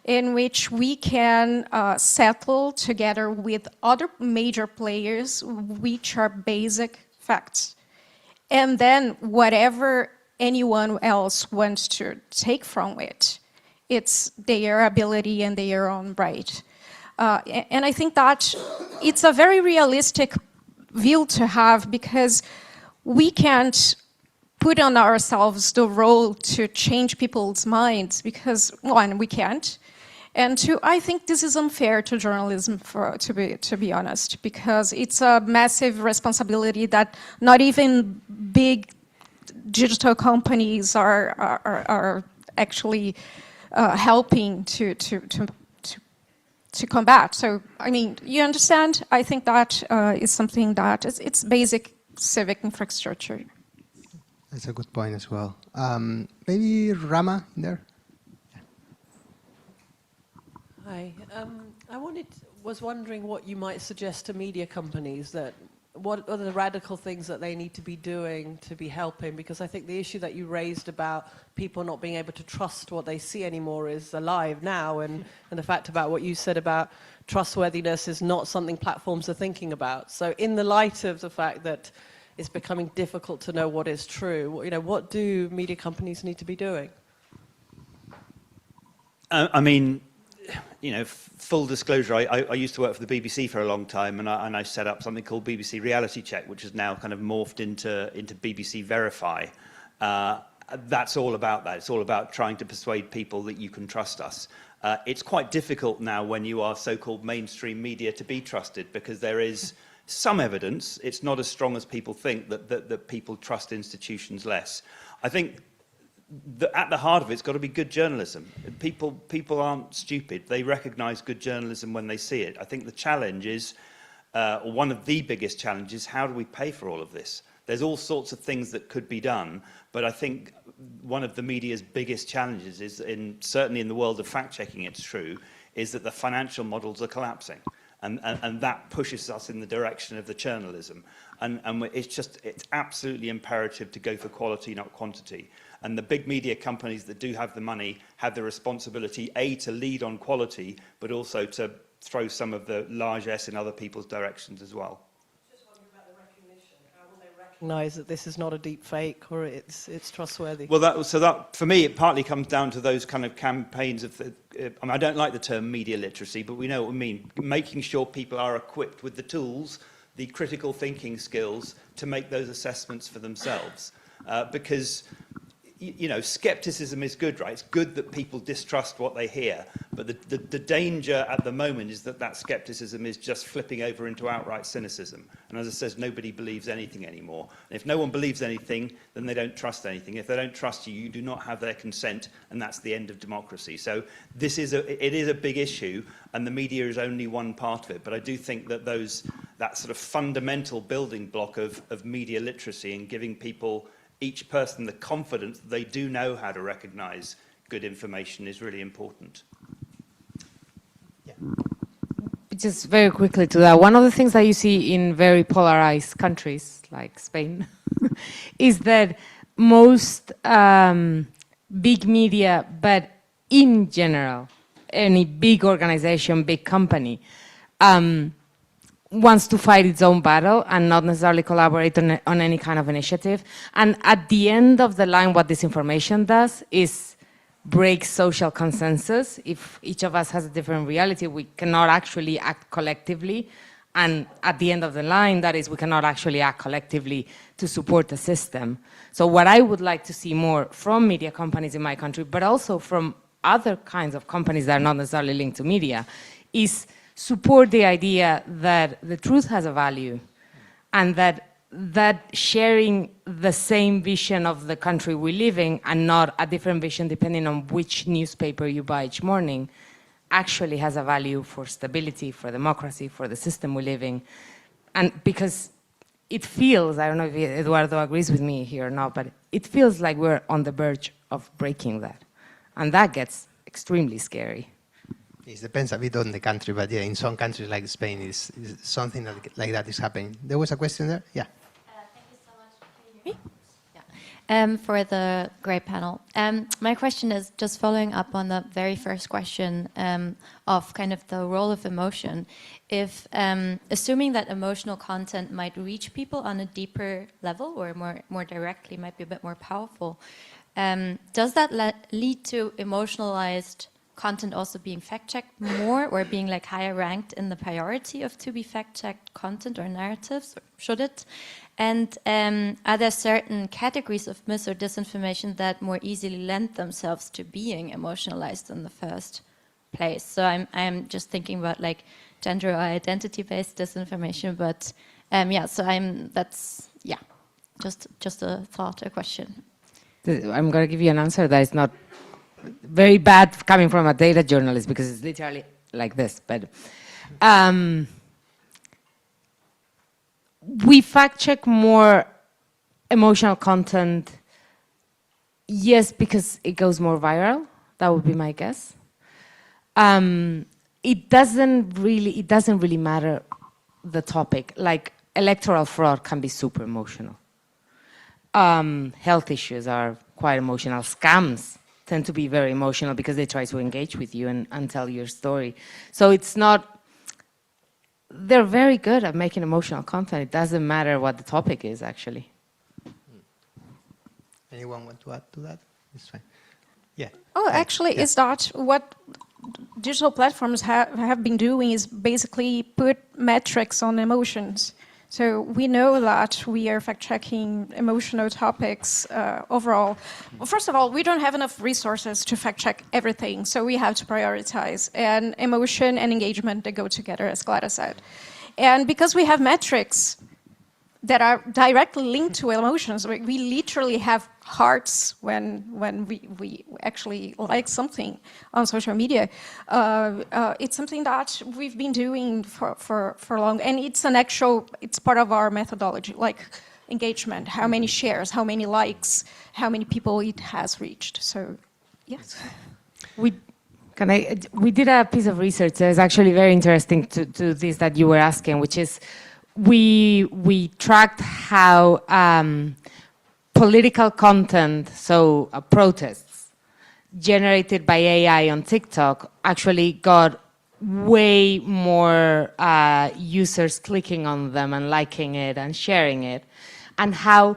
in which we can settle together with other major players, which are basic facts. And then whatever anyone else wants to take from it, it's their ability and their own right. And I think that it's a very realistic view to have, because we can't put on ourselves the role to change people's minds, because one, we can't. And two, I think this is unfair to journalism, to be honest, because it's a massive responsibility that not even big digital companies are actually helping to combat. So, I mean, you understand? I think that is something that it's basic civic infrastructure. That's a good point as well. Maybe Rama in there? Hi. I was wondering what you might suggest to media companies, that what are the radical things that they need to be doing to be helping? Because I think the issue that you raised about people not being able to trust what they see anymore is alive now, and the fact about what you said about trustworthiness is not something platforms are thinking about. So in the light of the fact that it's becoming difficult to know what is true, you know, what do media companies need to be doing? I mean, you know, full disclosure, I used to work for the BBC for a long time, and I set up something called BBC Reality Check, which has now kind of morphed into BBC Verify. That's all about that. It's all about trying to persuade people that you can trust us. It's quite difficult now when you are so-called mainstream media to be trusted, because there is some evidence, it's not as strong as people think, that people trust institutions less. I think at the heart of it's got to be good journalism. People aren't stupid. They recognize good journalism when they see it. I think the challenge is, or one of the biggest challenges, how do we pay for all of this? There's all sorts of things that could be done, but I think one of the media's biggest challenges is, certainly in the world of fact-checking, it's true, is that the financial models are collapsing. And that pushes us in the direction of the journalism. And it's absolutely imperative to go for quality, not quantity. And the big media companies that do have the money have the responsibility, A, to lead on quality, but also to throw some of the largesse in other people's directions as well. Just wondering about the recognition. How will they recognize that this is not a deep fake, or it's trustworthy? Well, that for me, it partly comes down to those kind of campaigns of, I mean, I don't like the term media literacy, but we know what we mean. Making sure people are equipped with the tools, the critical thinking skills to make those assessments for themselves. Because, you know, skepticism is good, right? It's good that people distrust what they hear. But the danger at the moment is that skepticism is just flipping over into outright cynicism. And as I said, nobody believes anything anymore. And if no one believes anything, then they don't trust anything. If they don't trust you, you do not have their consent, and that's the end of democracy. So it is a big issue, and the media is only one part of it. But I do think that that sort of fundamental building block of media literacy and giving people, each person, the confidence that they do know how to recognize good information is really important. Just very quickly to that, one of the things that you see in very polarized countries like Spain is that most big media, but in general, any big organization, big company, wants to fight its own battle and not necessarily collaborate on any kind of initiative. And at the end of the line, what disinformation does is break social consensus. If each of us has a different reality, we cannot actually act collectively. And at the end of the line, that is, we cannot actually act collectively to support the system. So what I would like to see more from media companies in my country, but also from other kinds of companies that are not necessarily linked to media, is support the idea that the truth has a value, and that that sharing the same vision of the country we live in and not a different vision depending on which newspaper you buy each morning actually has a value for stability, for democracy, for the system we live in. And because it feels, I don't know if Eduardo agrees with me here or not, but it feels like we're on the verge of breaking that. And that gets extremely scary. It depends a bit on the country, but yeah, in some countries like Spain, is something like that is happening. There was a question there? Yeah. For the great panel. My question is just following up on the very first question of kind of the role of emotion. If assuming that emotional content might reach people on a deeper level or more directly, might be a bit more powerful, does that lead to emotionalized content also being fact-checked more or being like higher ranked in the priority of to be fact-checked content or narratives? Should it? And are there certain categories of mis or disinformation that more easily lend themselves to being emotionalized in the first place? So I'm just thinking about like gender or identity-based disinformation, but yeah, so that's, yeah, just a thought, a question. I'm going to give you an answer that is not very bad coming from a data journalist because it's literally like this, but we fact check more emotional content, yes, because it goes more viral. That would be my guess. It doesn't really matter the topic. Like electoral fraud can be super emotional. Health issues are quite emotional. Scams tend to be very emotional because they try to engage with you and tell your story. So it's not, they're very good at making emotional content. It doesn't matter what the topic is, actually. Anyone want to add to that? It's fine. Yeah. Oh, actually, is that what digital platforms have been doing is basically put metrics on emotions. So we know that we are fact-checking emotional topics overall. Well, first of all, we don't have enough resources to fact-check everything, so we have to prioritize. And emotion and engagement, they go together, as Gladys said. And because we have metrics that are directly linked to emotions, we literally have hearts when we actually like something on social media. It's something that we've been doing for long, and it's part of our methodology, like engagement, how many shares, how many likes, how many people it has reached. So, yes. We did a piece of research that is actually very interesting to this that you were asking, which is we tracked how political content, so protests generated by AI on TikTok actually got way more users clicking on them and liking it and sharing it, and how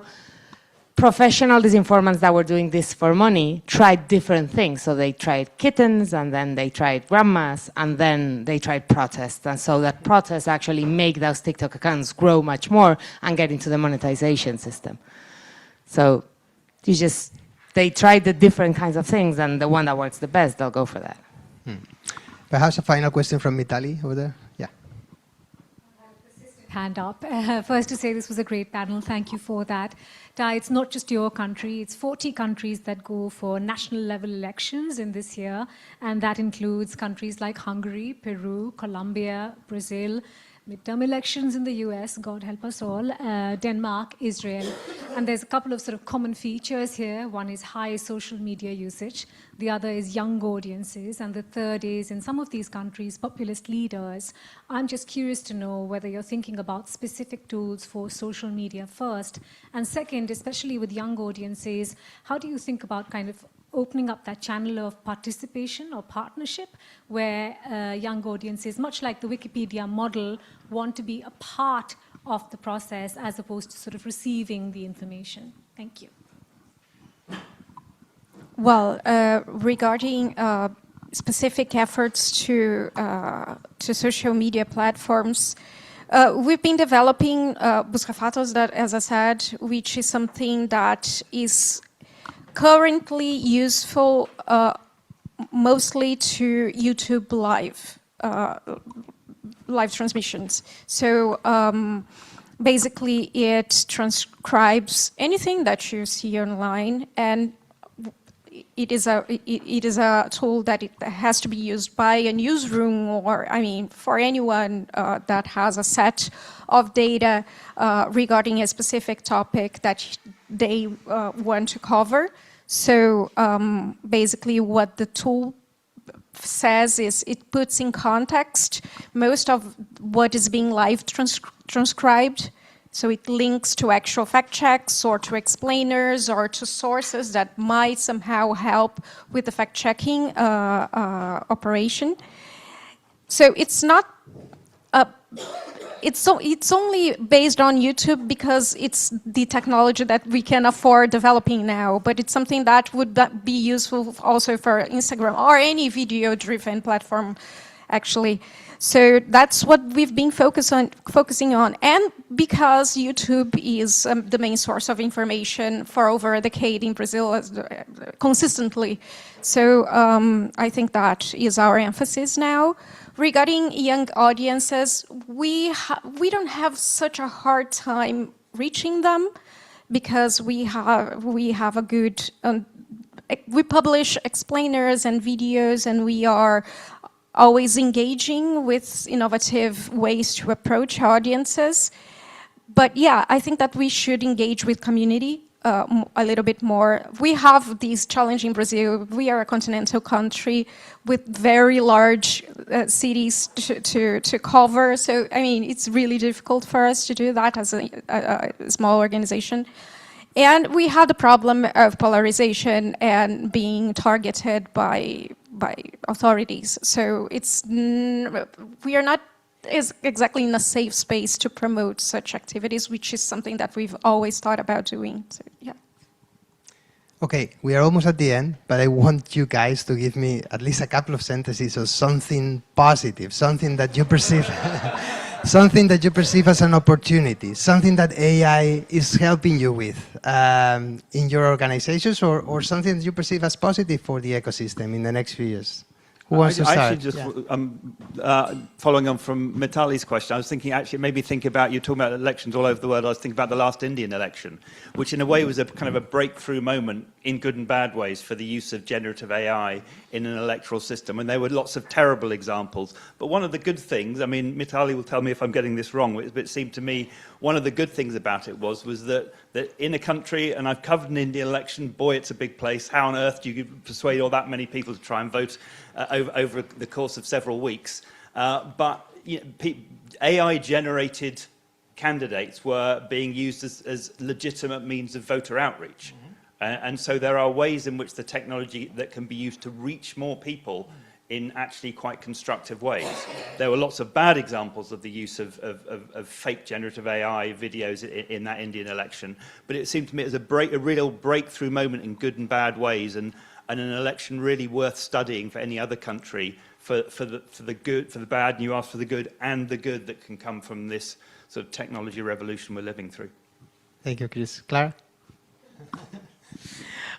professional disinformants that were doing this for money tried different things. So they tried kittens, and then they tried grandmas, and then they tried protests. And so that protests actually make those TikTok accounts grow much more and get into the monetization system. So they tried the different kinds of things, and the one that works the best, they'll go for that. Perhaps a final question from Mitali over there. Yeah. Hand up. First to say this was a great panel. Thank you for that. It's not just your country. It's 40 countries that go for national level elections in this year. And that includes countries like Hungary, Peru, Colombia, Brazil, midterm elections in the US, God help us all, Denmark, Israel. And there's a couple of sort of common features here. One is high social media usage. The other is young audiences. And the third is, in some of these countries, populist leaders. I'm just curious to know whether you're thinking about specific tools for social media first. And second, especially with young audiences, how do you think about kind of opening up that channel of participation or partnership where young audiences, much like the Wikipedia model, want to be a part of the process as opposed to sort of receiving the information? Thank you. Well, regarding specific efforts to social media platforms, we've been developing Buscafatos, that, as I said, which is something that is currently useful mostly to YouTube live transmissions. So Basically, it transcribes anything that you see online, and it is a tool that it has to be used by a newsroom, or I mean, for anyone that has a set of data regarding a specific topic that they want to cover. So basically, what the tool says is it puts in context most of what is being live transcribed. So it links to actual fact checks or to explainers or to sources that might somehow help with the fact checking operation. So it's not it's only based on YouTube because it's the technology that we can afford developing now, but it's something that would be useful also for Instagram or any video-driven platform, actually. So that's what we've been focusing on. And because YouTube is the main source of information for over a decade in Brazil consistently. So I think that is our emphasis now. Regarding young audiences, we don't have such a hard time reaching them because we have a good, we publish explainers and videos, and we are always engaging with innovative ways to approach audiences. But yeah, I think that we should engage with community a little bit more. We have these challenges in Brazil. We are a continental country with very large cities to cover. So, I mean, it's really difficult for us to do that as a small organization. And we have the problem of polarization and being targeted by authorities. So we are not exactly in a safe space to promote such activities, which is something that we've always thought about doing. So, yeah. Okay, we are almost at the end, but I want you guys to give me at least a couple of sentences of something positive, something that you perceive, something that you perceive as an opportunity, something that AI is helping you with in your organizations, or something that you perceive as positive for the ecosystem in the next few years. Who wants to start? Actually, just following on from Mitali's question, I was thinking, actually, maybe think about, you're talking about elections all over the world, I was thinking about the last Indian election, which in a way was a kind of a breakthrough moment in good and bad ways for the use of generative AI in an electoral system. And there were lots of terrible examples. But one of the good things, I mean, Mitali will tell me if I'm getting this wrong, but it seemed to me one of the good things about it was that in a country, and I've covered an Indian election, boy, it's a big place. How on earth do you persuade all that many people to try and vote over the course of several weeks? But you know, AI-generated candidates were being used as legitimate means of voter outreach. And so there are ways in which the technology that can be used to reach more people in actually quite constructive ways. There were lots of bad examples of the use of fake generative AI videos in that Indian election, but it seemed to me it was a real breakthrough moment in good and bad ways, and an election really worth studying for any other country for the good, for the bad, and you asked for the good, and the good that can come from this sort of technology revolution we're living through. Thank you, Chris. Clara?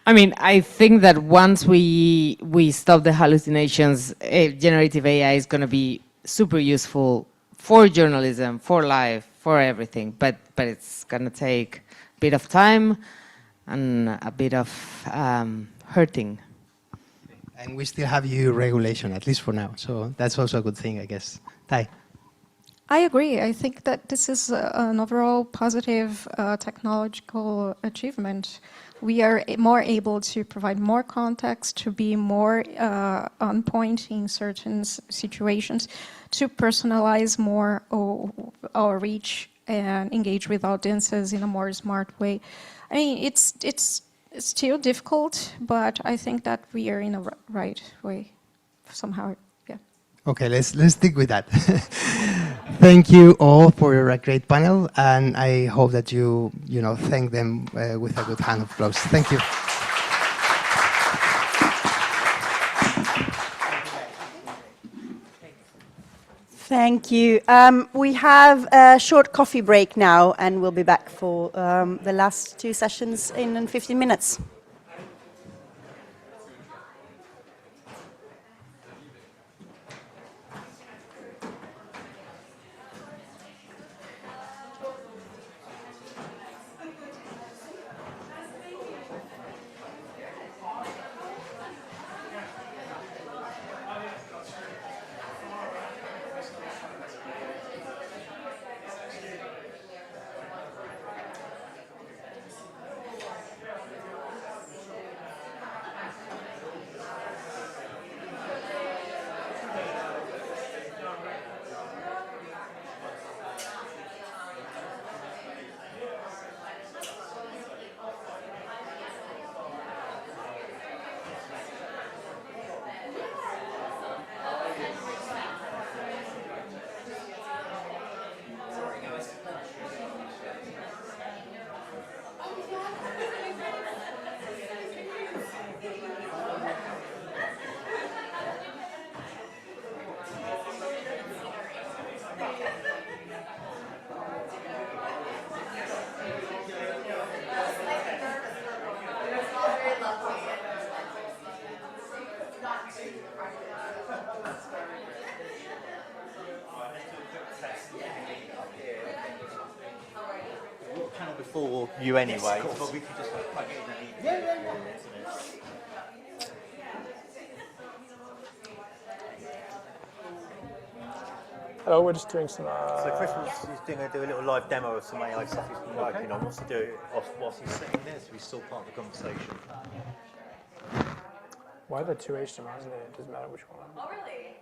I mean, I think that once we stop the hallucinations, generative AI is going to be super useful for journalism, for life, for everything. But it's going to take a bit of time and a bit of hurting. And we still have EU regulation, at least for now. So that's also a good thing, I guess. Tai? I agree. I think that this is an overall positive technological achievement. We are more able to provide more context, to be more on point in certain situations, to personalize more our reach and engage with audiences in a more smart way. I mean, it's still difficult, but I think that we are in a right way somehow. Yeah. Okay, let's stick with that. Thank you all for your great panel, and I hope that you thank them with a good hand of applause. Thank you. Thank you. We have a short coffee break now, and we'll be back for the last two sessions in 15 minutes. before you anyway. But we could just plug it in and eat Yeah, yeah, yeah. isn't it? Hello, we're just doing some... So Chris is going to do a little live demo of some AI stuff he's been working on. Wants to do it whilst he's sitting there, so he's still part of the conversation. Why are there two HDMIs in there? It doesn't matter which one. Oh, really?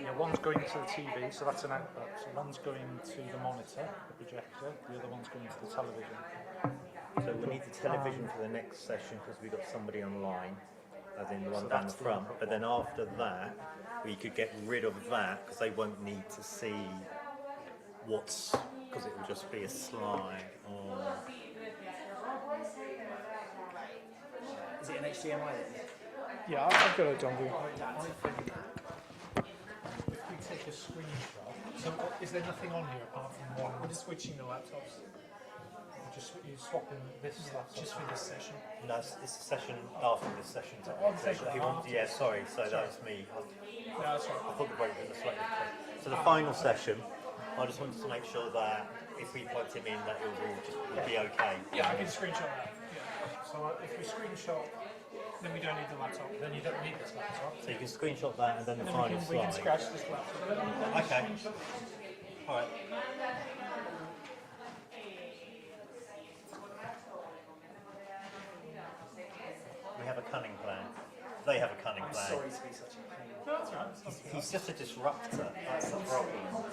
Yeah, one's going to the TV, so that's an output. So one's going to the monitor, the projector, the other one's going to the television. So we need the television for the next session because we've got somebody online, as in the one down the front. But then after that, we could get rid of that because they won't need to see what's, because it will just be a slide or... Is it an HDMI then? Yeah, I've got a dongle. I think if we take a screenshot, so is there nothing on here apart from one? We're just switching the laptops. You're swapping this laptop just for this session. No, it's a session after this session. Oh, the session after. Yeah, sorry, so that was me. No, that's right. I thought the break was slightly different. So the final session, I just wanted to make sure that if we plugged him in, that it would be okay. Yeah, I can screenshot that. Yeah. So if we screenshot, then we don't need the laptop. Then you don't need this laptop. So you can screenshot that and then the And final we can slide. scratch this laptop. Okay. All right. We have a cunning plan. They have a cunning plan. Sorry to be such a pain. No, that's right. He's just a disruptor. That's the problem.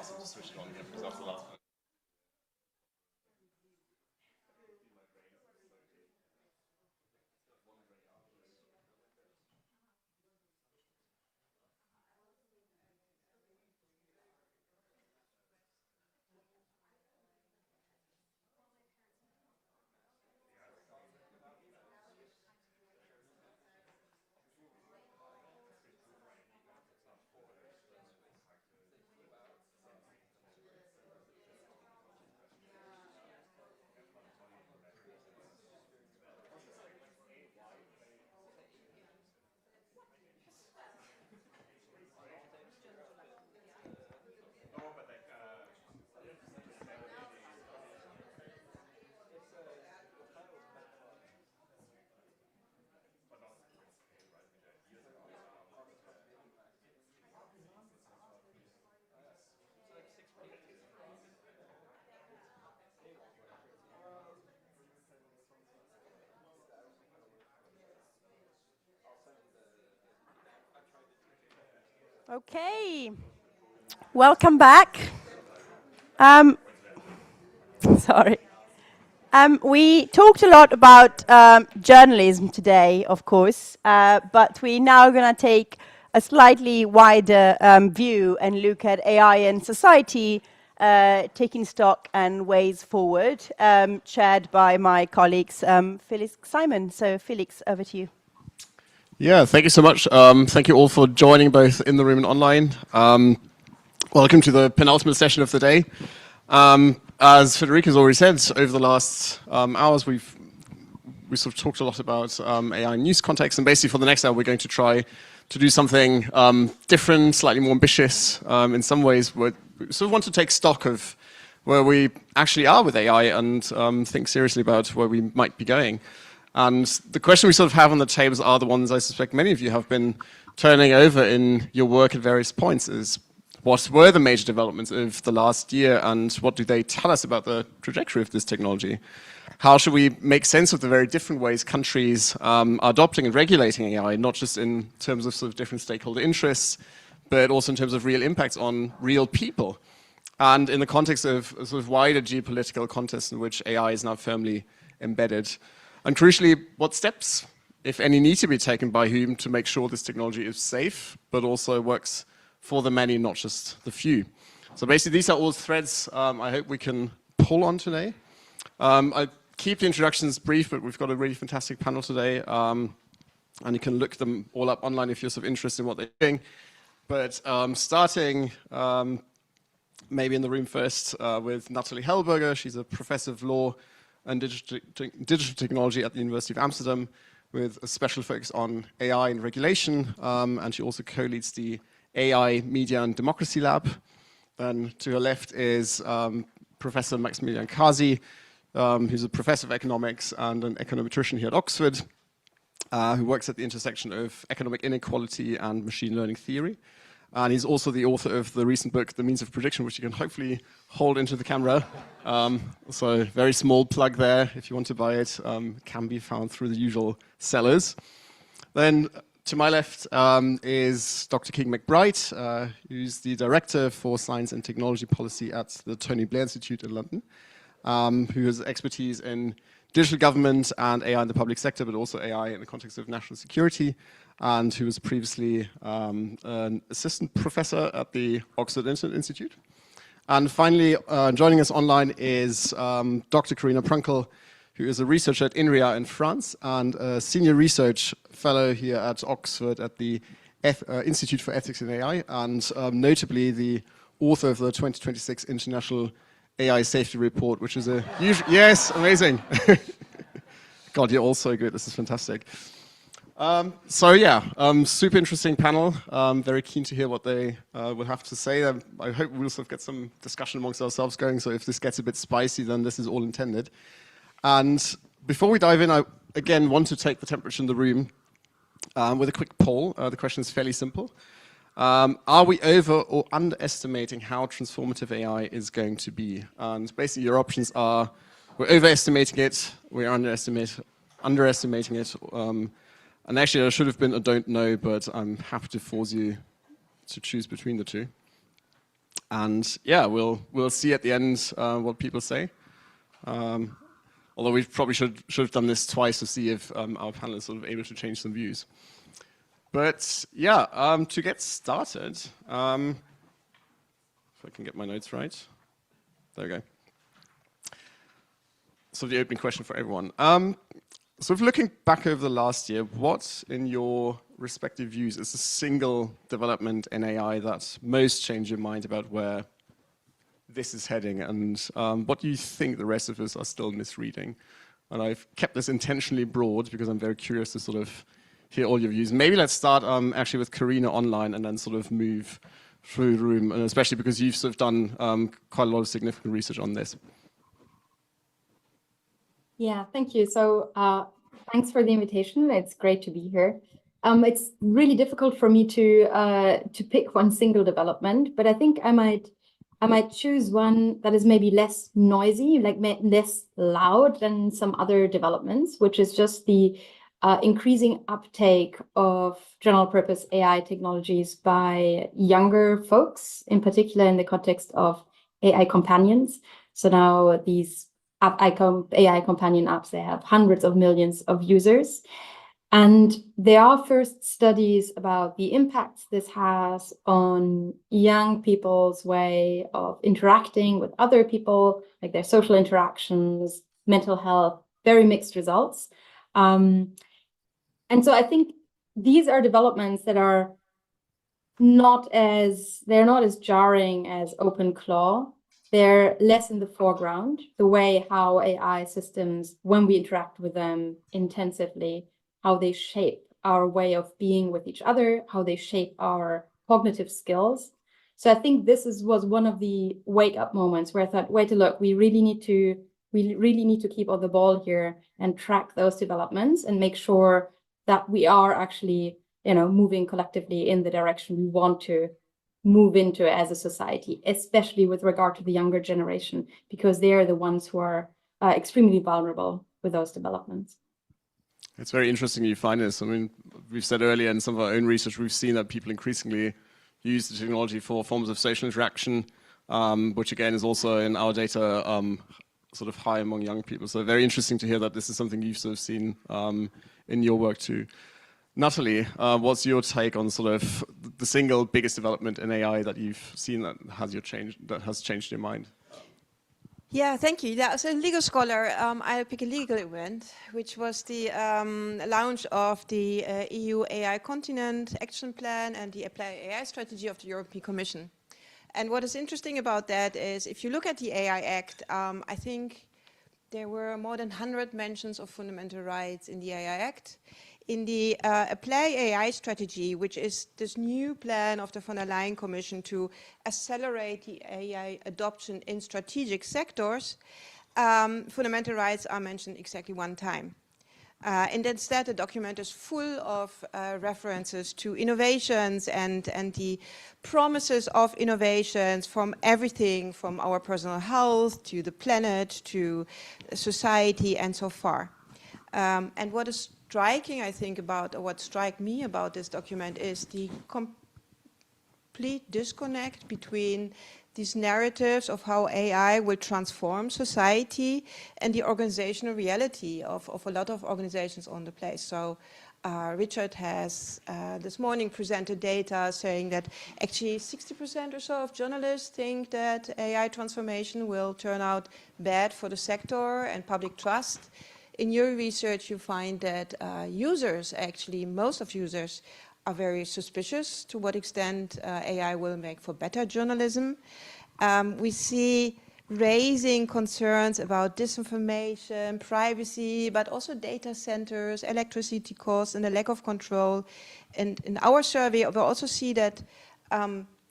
Awesome, just switch it on again because after the last one. Okay, welcome back. Sorry. We talked a lot about journalism today, of course, but we're now going to take a slightly wider view and look at AI and society, taking stock and ways forward, chaired by my colleagues Felix Simon. So Felix, over to you. Yeah, thank you so much. Thank you all for joining, both in the room and online. Welcome to the penultimate session of the day. As Federica's already said, over the last hours, we sort of talked a lot about AI news context, and basically for the next hour, we're going to try to do something different, slightly more ambitious. In some ways, we sort of want to take stock of where we actually are with AI and think seriously about where we might be going. And the question we sort of have on the tables are the ones I suspect many of you have been turning over in your work at various points, is what were the major developments of the last year and what do they tell us about the trajectory of this technology? How should we make sense of the very different ways countries are adopting and regulating AI, not just in terms of sort of different stakeholder interests, but also in terms of real impacts on real people? And in the context of a sort of wider geopolitical context in which AI is now firmly embedded. And crucially, what steps, if any, need to be taken by whom to make sure this technology is safe, but also works for the many, not just the few. So basically, these are all threads I hope we can pull on today. I keep the introductions brief, but we've got a really fantastic panel today. And you can look them all up online if you're sort of interested in what they're doing. But starting maybe in the room first with Nathalie Hellberger. She's a professor of law and digital technology at the University of Amsterdam with a special focus on AI and regulation. And she also co-leads the AI, Media and Democracy Lab. Then to her left is Professor Maximilian Kasi, who's a professor of economics and an econometrician here at Oxford, who works at the intersection of economic inequality and machine learning theory. And he's also the author of the recent book, The Means of Prediction, which you can hopefully hold into the camera. So very small plug there. If you want to buy it, can be found through the usual sellers. Then to my left is Dr. King McBride, who's the Director for Science and Technology Policy at the Tony Blair Institute in London, who has expertise in digital government and AI in the public sector, but also AI in the context of national security, and who was previously an assistant professor at the Oxford Institute. And finally, joining us online is Dr. Karina Prunkel, who is a researcher at INRIA in France and a senior research fellow here at Oxford at the Institute for Ethics in AI, and notably the author of the 2026 International AI Safety Report, which is a huge... Yes, amazing. God, you're all so good. This is fantastic. So yeah, super interesting panel. Very keen to hear what they will have to say. I hope we'll sort of get some discussion amongst ourselves going, so if this gets a bit spicy, then this is all intended. And before we dive in, I again want to take the temperature in the room with a quick poll. The question is fairly simple. Are we over or underestimating how transformative AI is going to be? And basically your options are, we're overestimating it, we're underestimating it, and actually there should have been a don't know, but I'm happy to force you to choose between the two. And yeah, we'll see at the end what people say. Although we probably should have done this twice to see if our panel is sort of able to change some views. But yeah, to get started, if I can get my notes right. There we go. So the opening question for everyone. So if looking back over the last year, what in your respective views is the single development in AI that most changed your mind about where this is heading, and what do you think the rest of us are still misreading? And I've kept this intentionally broad because I'm very curious to sort of hear all your views. Maybe let's start actually with Karina online and then sort of move through the room, and especially because you've sort of done quite a lot of significant research on this. Yeah, thank you. So thanks for the invitation. It's great to be here. It's really difficult for me to pick one single development, but I think I might choose one that is maybe less noisy, like less loud than some other developments, which is just the increasing uptake of general purpose AI technologies by younger folks, in particular in the context of AI companions. So now these AI companion apps, they have hundreds of millions of users. And there are first studies about the impacts this has on young people's way of interacting with other people, like their social interactions, mental health, very mixed results. And so I think these are developments that are they're not as jarring as OpenClaw. They're less in the foreground, the way how AI systems, when we interact with them intensively, how they shape our way of being with each other, how they shape our cognitive skills. So I think this was one of the wake-up moments where I thought, wait a look, we really need to keep on the ball here and track those developments and make sure that we are actually, moving collectively in the direction we want to move into as a society, especially with regard to the younger generation, because they are the ones who are extremely vulnerable with those developments. It's very interesting you find this. I mean, we've said earlier in some of our own research, we've seen that people increasingly use the technology for forms of social interaction, which again is also in our data sort of high among young people. So very interesting to hear that this is something you've sort of seen in your work too. Natalie, what's your take on sort of the single biggest development in AI that you've seen that has changed your mind? Yeah, thank you. Yeah, as a legal scholar, I'll pick a legal event, which was the launch of the EU AI Continent Action Plan and the Apply AI strategy of the European Commission. And what is interesting about that is, if you look at the AI Act, I think there were more than 100 mentions of fundamental rights in the AI Act. In the Apply AI strategy, which is this new plan of the von der Leyen Commission to accelerate the AI adoption in strategic sectors, fundamental rights are mentioned exactly one time. And instead, the document is full of references to innovations and the promises of innovations from everything from our personal health to the planet to society and so far. And what is striking, I think, or what struck me about this document is the complete disconnect between these narratives of how AI will transform society and the organizational reality of a lot of organizations on the place. So Richard has this morning presented data saying that actually 60% or so of journalists think that AI transformation will turn out bad for the sector and public trust. In your research, you find that users, actually, most of users, are very suspicious to what extent AI will make for better journalism. We see raising concerns about disinformation, privacy, but also data centers, electricity costs, and the lack of control. And in our survey, we also see that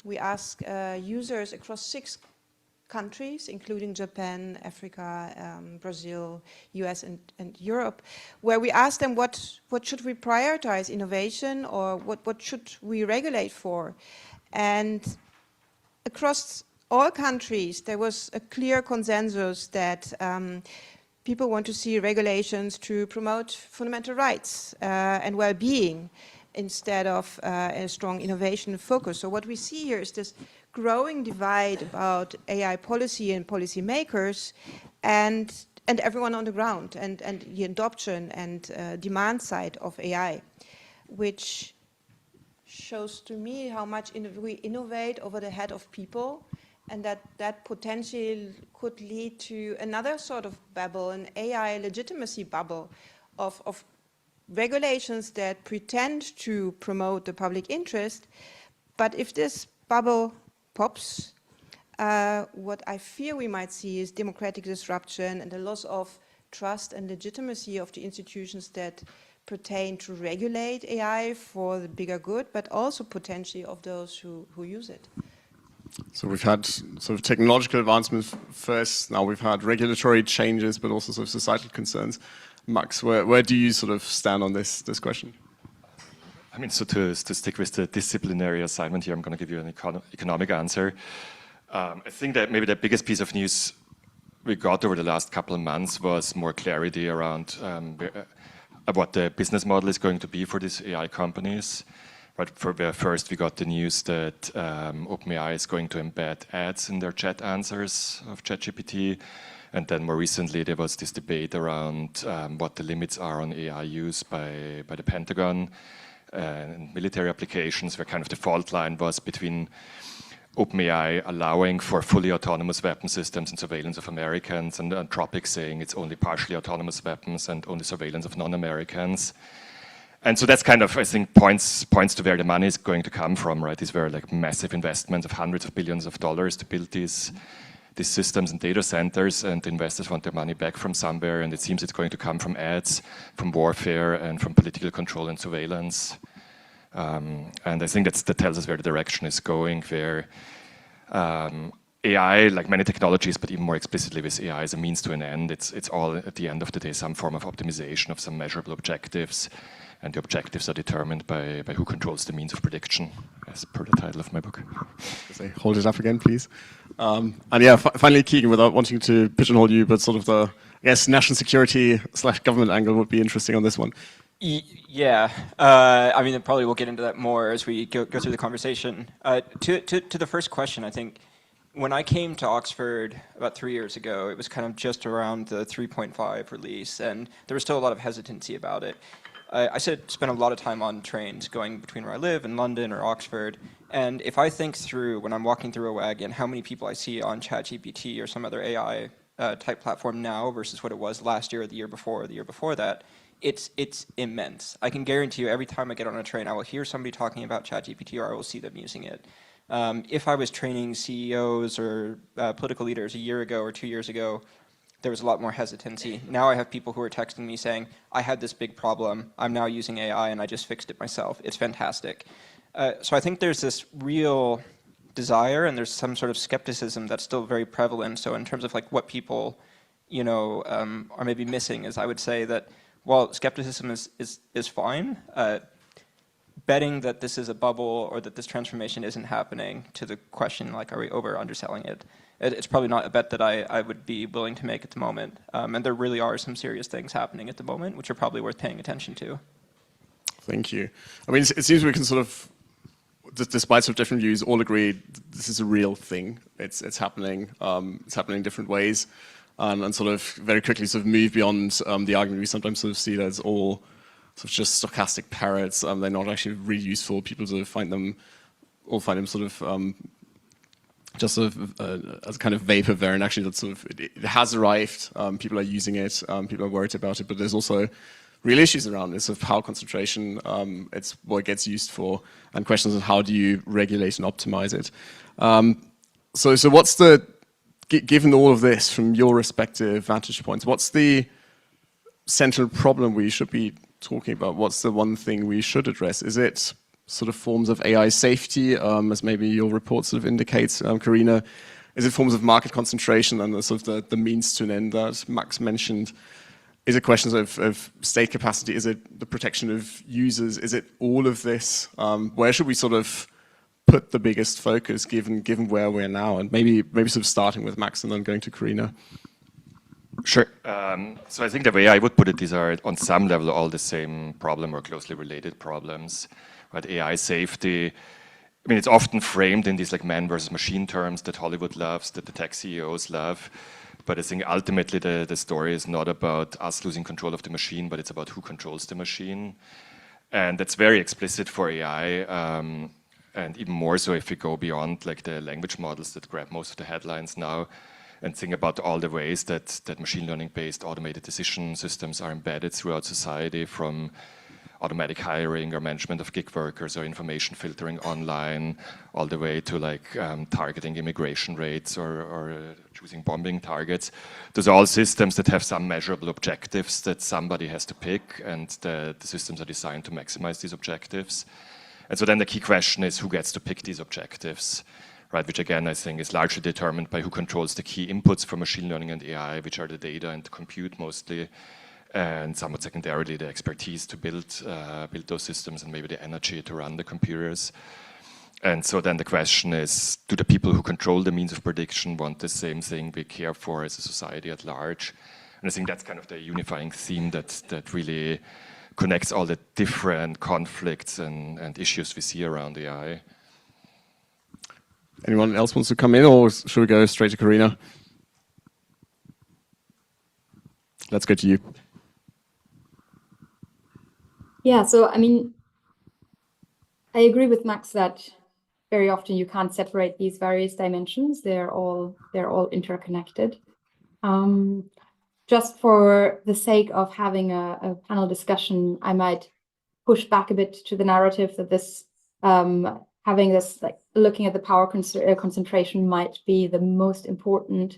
we ask users across 6 countries, including Japan, Africa, Brazil, US, and Europe, where we ask them what should we prioritize, innovation, or what should we regulate for? And across all countries, there was a clear consensus that people want to see regulations to promote fundamental rights and well-being instead of a strong innovation focus. So what we see here is this growing divide about AI policy and policymakers and everyone on the ground and the adoption and demand side of AI, which shows to me how much we innovate over the head of people, and that potential could lead to another sort of bubble, an AI legitimacy bubble of regulations that pretend to promote the public interest. But if this bubble pops, what I fear we might see is democratic disruption and the loss of trust and legitimacy of the institutions that pertain to regulate AI for the bigger good, but also potentially of those who use it. So we've had sort of technological advancements first, now we've had regulatory changes, but also sort of societal concerns. Max, where do you sort of stand on this question? I mean, so to stick with the disciplinary assignment here, I'm going to give you an economic answer. I think that maybe the biggest piece of news we got over the last couple of months was more clarity around what the business model is going to be for these AI companies. Right, first we got the news that OpenAI is going to embed ads in their chat answers of ChatGPT. And then more recently, there was this debate around what the limits are on AI use by the Pentagon and military applications, where kind of the fault line was between OpenAI allowing for fully autonomous weapon systems and surveillance of Americans, and Anthropic saying it's only partially autonomous weapons and only surveillance of non-Americans. And so that's kind of, I think, points to where the money is going to come from, right? These were like massive investments of hundreds of billions of dollars to build these systems and data centers, and the investors want their money back from somewhere, and it seems it's going to come from ads, from warfare, and from political control and surveillance. And I think that tells us where the direction is going, where AI, like many technologies, but even more explicitly with AI, is a means to an end. It's all, at the end of the day, some form of optimization of some measurable objectives, and the objectives are determined by who controls the means of prediction, as per the title of my book. Hold it up again, please. And yeah, finally, Keegan, without wanting to pigeonhole you, but sort of the, I guess, national security / government angle would be interesting on this one. Yeah, I mean, probably we'll get into that more as we go through the conversation. To the first question, I think when I came to Oxford about 3 years ago, it was kind of just around the 3.5 release, and there was still a lot of hesitancy about it. I spent a lot of time on trains going between where I live in London or Oxford, and if I think through, when I'm walking through a wagon, how many people I see on ChatGPT or some other AI type platform now versus what it was last year or the year before or the year before that, it's immense. I can guarantee you every time I get on a train, I will hear somebody talking about ChatGPT or I will see them using it. If I was training CEOs or political leaders a year ago or 2 years ago, there was a lot more hesitancy. Now I have people who are texting me saying, I had this big problem, I'm now using AI and I just fixed it myself. It's fantastic. So I think there's this real desire and there's some sort of skepticism that's still very prevalent. So in terms of like what people, you know, are maybe missing is I would say that while skepticism is fine, betting that this is a bubble or that this transformation isn't happening, to the question like, are we over underselling it? It's probably not a bet that I would be willing to make at the moment. And there really are some serious things happening at the moment, which are probably worth paying attention to. Thank you. I mean, it seems we can sort of, despite sort of different views, all agree this is a real thing. It's happening. It's happening in different ways. And sort of very quickly sort of move beyond the argument we sometimes sort of see as all sort of just stochastic parrots. They're not actually really useful. People sort of find them sort of just sort of as a kind of vaporware, and actually that sort of it has arrived. People are using it. People are worried about it, but there's also real issues around this of power concentration. It's what it gets used for, and questions of how do you regulate and optimize it. So what's the, given all of this from your respective vantage points, what's the central problem we should be talking about? What's the one thing we should address? Is it sort of forms of AI safety, as maybe your report sort of indicates, Karina? Is it forms of market concentration and the sort of the means to an end that Max mentioned? Is it questions of state capacity? Is it the protection of users? Is it all of this? Where should we sort of put the biggest focus given where we're now? And maybe sort of starting with Max and then going to Karina. Sure. So I think the way I would put it, these are on some level all the same problem or closely related problems. Right? AI safety I mean, it's often framed in these like man versus machine terms that Hollywood loves, that the tech CEOs love. But I think ultimately the story is not about us losing control of the machine, but it's about who controls the machine. And that's very explicit for AI. And even more so if we go beyond like the language models that grab most of the headlines now and think about all the ways that machine learning-based automated decision systems are embedded throughout society, from automatic hiring or management of gig workers or information filtering online, all the way to like targeting immigration rates or choosing bombing targets. Those are all systems that have some measurable objectives that somebody has to pick, and the systems are designed to maximize these objectives. And so then the key question is who gets to pick these objectives, right? Which again, I think is largely determined by who controls the key inputs for machine learning and AI, which are the data and the compute mostly, and somewhat secondarily the expertise to build those systems and maybe the energy to run the computers. And so then the question is, do the people who control the means of prediction want the same thing we care for as a society at large? And I think that's kind of the unifying theme that really connects all the different conflicts and issues we see around AI. Anyone else wants to come in, or should we go straight to Karina? Let's go to you. Yeah, so I mean, I agree with Max that very often you can't separate these various dimensions. They're all interconnected. Just for the sake of having a panel discussion, I might push back a bit to the narrative that this having this, like looking at the power concentration might be the most important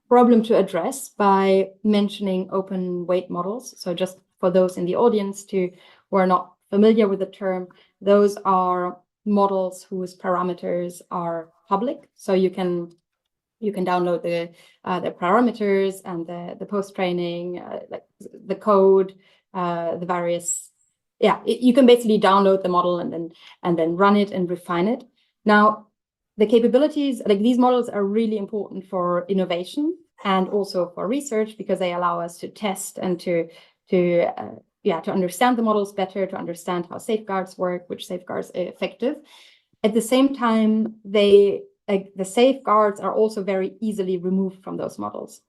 problem to address by mentioning open weight models. So just for those in the audience who are not familiar with the term, those are models whose parameters are public. So you can download the parameters and the post-training, like the code, the various. Yeah, you can basically download the model and then run it and refine it. Now, the capabilities, like these models, are really important for innovation and also for research, because they allow us to test and to understand the models better, to understand how safeguards work, which safeguards are effective. At the same time, the safeguards are also very easily removed from those models.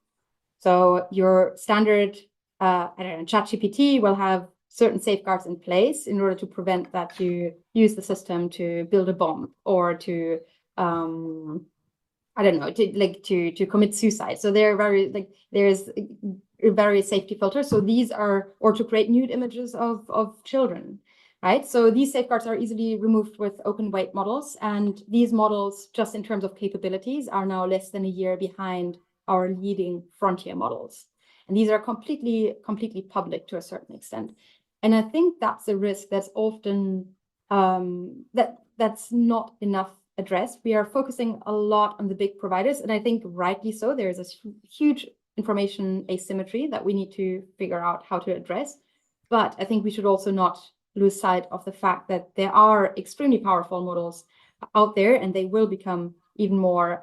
So your standard, ChatGPT will have certain safeguards in place in order to prevent that you use the system to build a bomb or to, to commit suicide. So they're very, there's various safety filters. So these are, or to create nude images of children, right? So these safeguards are easily removed with open weight models. And these models, just in terms of capabilities, are now less than a year behind our leading frontier models. And these are completely public to a certain extent. And I think that's a risk that's often, that's not enough addressed. We are focusing a lot on the big providers, and I think rightly so. There is a huge information asymmetry that we need to figure out how to address. But I think we should also not lose sight of the fact that there are extremely powerful models out there, and they will become even more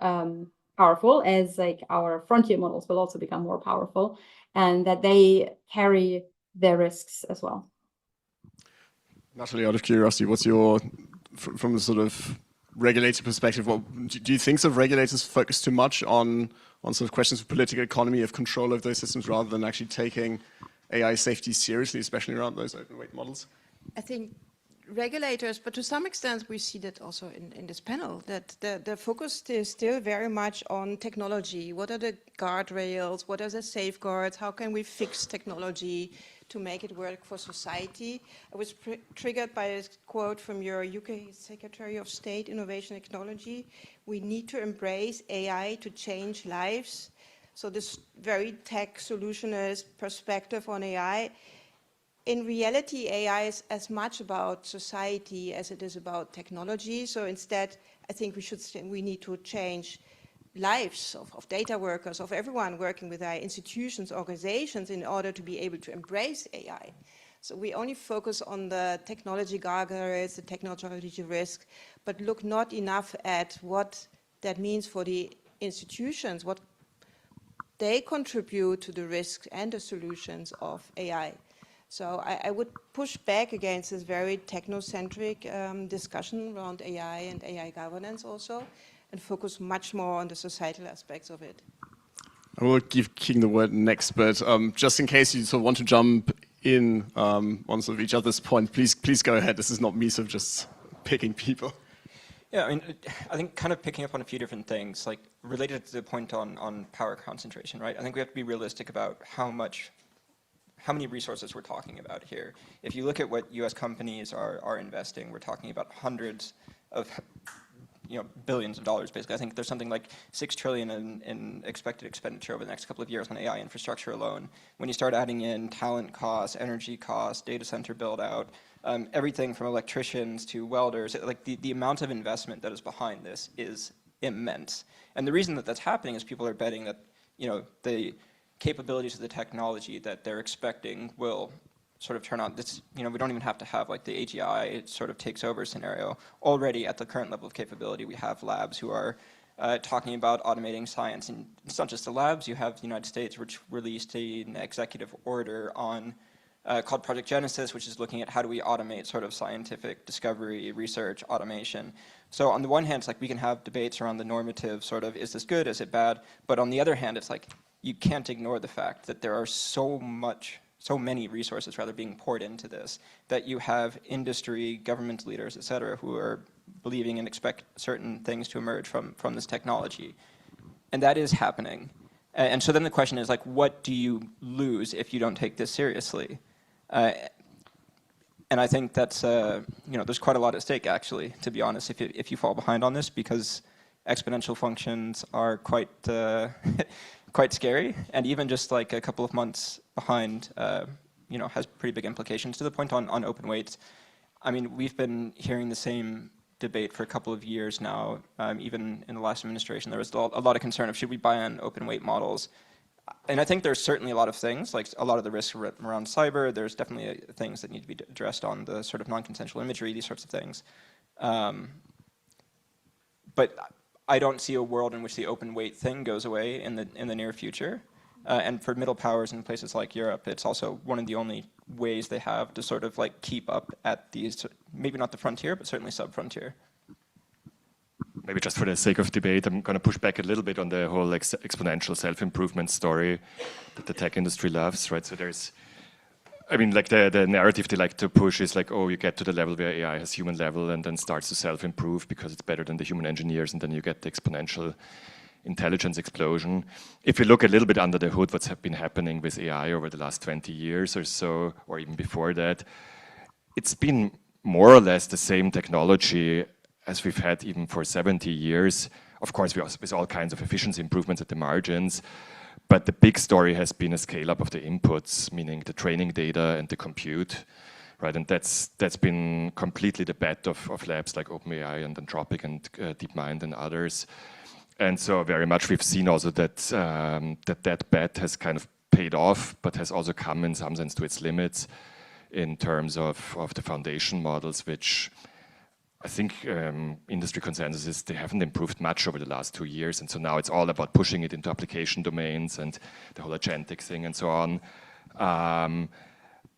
powerful as like our frontier models will also become more powerful, and that they carry their risks as well. Natalie, out of curiosity, what's your, from the sort of regulator perspective, what do you think sort of regulators focus too much on sort of questions of political economy, of control of those systems, rather than actually taking AI safety seriously, especially around those open weight models? I think regulators, but to some extent we see that also in this panel, that the focus is still very much on technology. What are the guardrails? What are the safeguards? How can we fix technology to make it work for society? I was triggered by a quote from your UK Secretary of State, Innovation and Technology. We need to embrace AI to change lives. So this very tech solutionist perspective on AI. In reality, AI is as much about society as it is about technology. So instead, I think we need to change lives of data workers, of everyone working with AI, institutions, organizations, in order to be able to embrace AI. So we only focus on the technology guardrails, the technology risk, but look not enough at what that means for the institutions, what they contribute to the risks and the solutions of AI. So I would push back against this very technocentric discussion around AI and AI governance also, and focus much more on the societal aspects of it. I will give King the word next, but just in case you sort of want to jump in on sort of each other's point, please go ahead. This is not me sort of just picking people. Yeah, I mean, I think kind of picking up on a few different things, like related to the point on power concentration, right? I think we have to be realistic about how many resources we're talking about here. If you look at what US companies are investing, we're talking about hundreds of billions of dollars, basically. I think there's something like $6 trillion in expected expenditure over the next couple of years on AI infrastructure alone. When you start adding in talent costs, energy costs, data center build out, everything from electricians to welders, like the amount of investment that is behind this is immense. And the reason that that's happening is people are betting that, the capabilities of the technology that they're expecting will sort of turn on. This, we don't even have to have like the AGI, it sort of takes over scenario. Already at the current level of capability, we have labs who are talking about automating science. And it's not just the labs, you have the United States, which released an executive order on called Project Genesis, which is looking at how do we automate sort of scientific discovery, research, automation. So on the one hand, it's like we can have debates around the normative sort of, is this good, is it bad? But on the other hand, it's like, you can't ignore the fact that there are so many resources rather being poured into this, that you have industry, government leaders, et cetera, who are believing and expect certain things to emerge from this technology. And that is happening. And so then the question is like, what do you lose if you don't take this seriously? And I think that's, there's quite a lot at stake actually, to be honest, if you fall behind on this, because exponential functions are quite quite scary, and even just like a couple of months behind, has pretty big implications. To the point on open weights, I mean, we've been hearing the same debate for a couple of years now. Even in the last administration, there was a lot of concern of should we buy on open weight models. And I think there's certainly a lot of things, like a lot of the risks around cyber. There's definitely things that need to be addressed on the sort of non-consensual imagery, these sorts of things. But I don't see a world in which the open weight thing goes away in the near future. And for middle powers in places like Europe, it's also one of the only ways they have to sort of like keep up at these, maybe not the frontier, but certainly sub-frontier. Maybe just for the sake of debate, I'm going to push back a little bit on the whole exponential self-improvement story that the tech industry loves, right? So there's, I mean, like the narrative they like to push is like, oh, you get to the level where AI has human level and then starts to self-improve because it's better than the human engineers, and then you get the exponential intelligence explosion. If you look a little bit under the hood, what's been happening with AI over the last 20 years or so, or even before that, it's been more or less the same technology as we've had even for 70 years. Of course, with all kinds of efficiency improvements at the margins. But the big story has been a scale-up of the inputs, meaning the training data and the compute, right? And that's been completely the bet of labs like OpenAI and Anthropic and DeepMind and others. And so very much we've seen also that that bet has kind of paid off, but has also come in some sense to its limits in terms of the foundation models, which I think industry consensus is they haven't improved much over the last 2 years. And so now it's all about pushing it into application domains and the whole agentic thing and so on.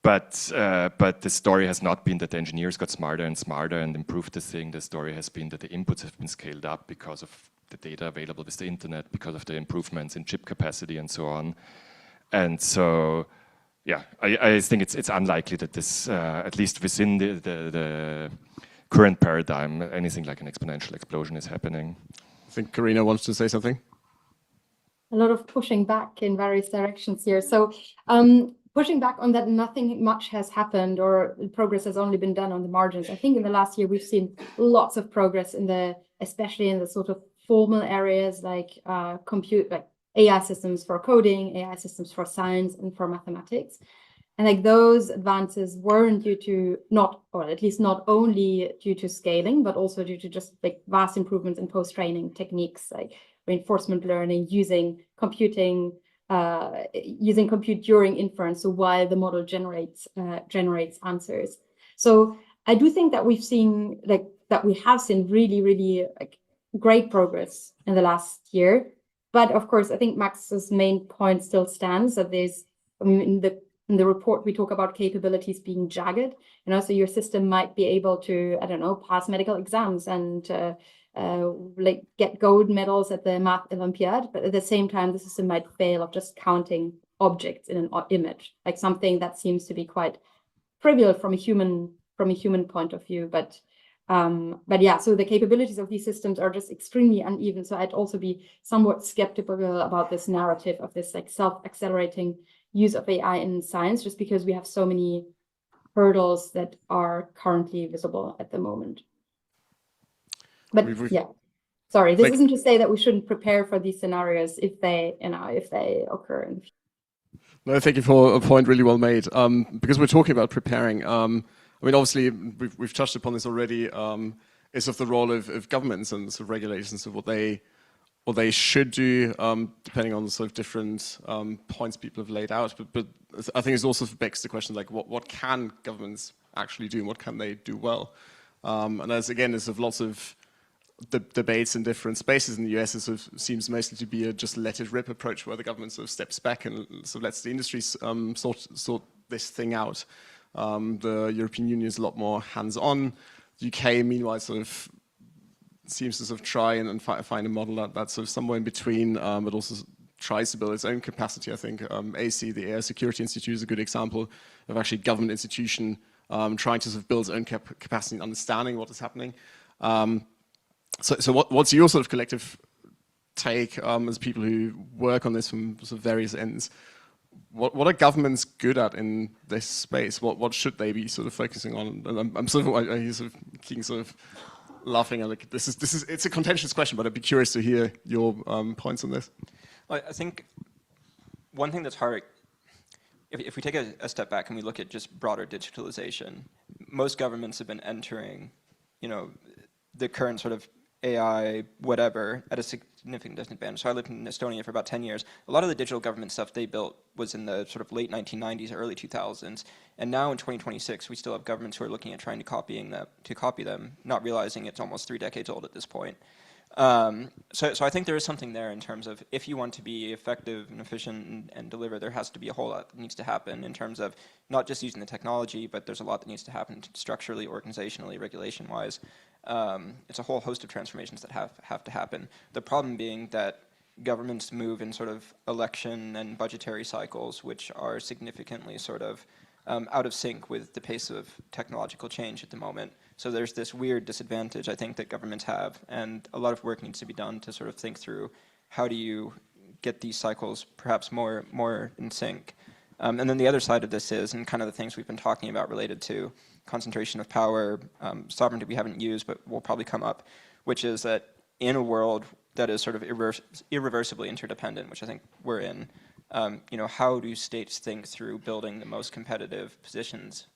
But the story has not been that the engineers got smarter and smarter and improved the thing. The story has been that the inputs have been scaled up because of the data available with the internet, because of the improvements in chip capacity and so on. And so, yeah, I think it's unlikely that this, at least within the current paradigm, anything like an exponential explosion is happening. I think Karina wants to say something. A lot of pushing back in various directions here. So pushing back on that nothing much has happened or progress has only been done on the margins. I think in the last year we've seen lots of progress especially in the sort of formal areas like like AI systems for coding, AI systems for science and for mathematics. And like those advances weren't due to at least not only due to scaling, but also due to just like vast improvements in post-training techniques like reinforcement learning, using compute during inference, so while the model generates answers. So I do think that we have seen really like great progress in the last year. But of course, I think Max's main point still stands that in the report, we talk about capabilities being jagged, and also your system might be able to, I don't know, pass medical exams and like get gold medals at the math Olympiad, but at the same time, the system might fail of just counting objects in an image, like something that seems to be quite trivial from a human point of view. But yeah, so the capabilities of these systems are just extremely uneven. So I'd also be somewhat skeptical about this narrative of this like self-accelerating use of AI in science, just because we have so many hurdles that are currently visible at the moment. But yeah, sorry, this isn't to say that we shouldn't prepare for these scenarios if they occur in the future. No, thank you for a point really well made. Because we're talking about preparing, I mean, obviously, we've touched upon this already, is of the role of governments and sort of regulations of what they should do, depending on the sort of different points people have laid out. But I think it also begs the question, like, what can governments actually do and what can they do well? And there's lots of debates in different spaces. In the US, it sort of seems mostly to be a just let it rip approach, where the government sort of steps back and sort of lets the industry sort this thing out. The European Union is a lot more hands-on. The UK, meanwhile, sort of seems to sort of try and find a model that's sort of somewhere in between, but also tries to build its own capacity. I think AC, the Air Security Institute, is a good example of actually a government institution trying to sort of build its own capacity and understanding what is happening. So what's your sort of collective take as people who work on this from sort of various ends? What are governments good at in this space? What should they be sort of focusing on? And I'm sort of keeping sort of laughing at, like, this is it's a contentious question, but I'd be curious to hear your points on this. I think one thing that's hard, if we take a step back and we look at just broader digitalization, most governments have been entering, the current sort of AI, whatever, at a significant disadvantage. So I lived in Estonia for about 10 years. A lot of the digital government stuff they built was in the sort of late 1990s, early 2000s. And now in 2026, we still have governments who are looking at trying to copy them, not realizing it's almost 3 decades old at this point. So I think there is something there in terms of, if you want to be effective and efficient and deliver, there has to be a whole lot that needs to happen in terms of not just using the technology, but there's a lot that needs to happen structurally, organizationally, regulation-wise. It's a whole host of transformations that have to happen. The problem being that governments move in sort of election and budgetary cycles, which are significantly sort of out of sync with the pace of technological change at the moment. So there's this weird disadvantage, I think, that governments have, and a lot of work needs to be done to sort of think through how do you get these cycles perhaps more in sync. And then the other side of this is, and kind of the things we've been talking about related to concentration of power, sovereignty we haven't used but will probably come up, which is that in a world that is sort of irreversibly interdependent, which I think we're in, how do states think through building the most competitive positions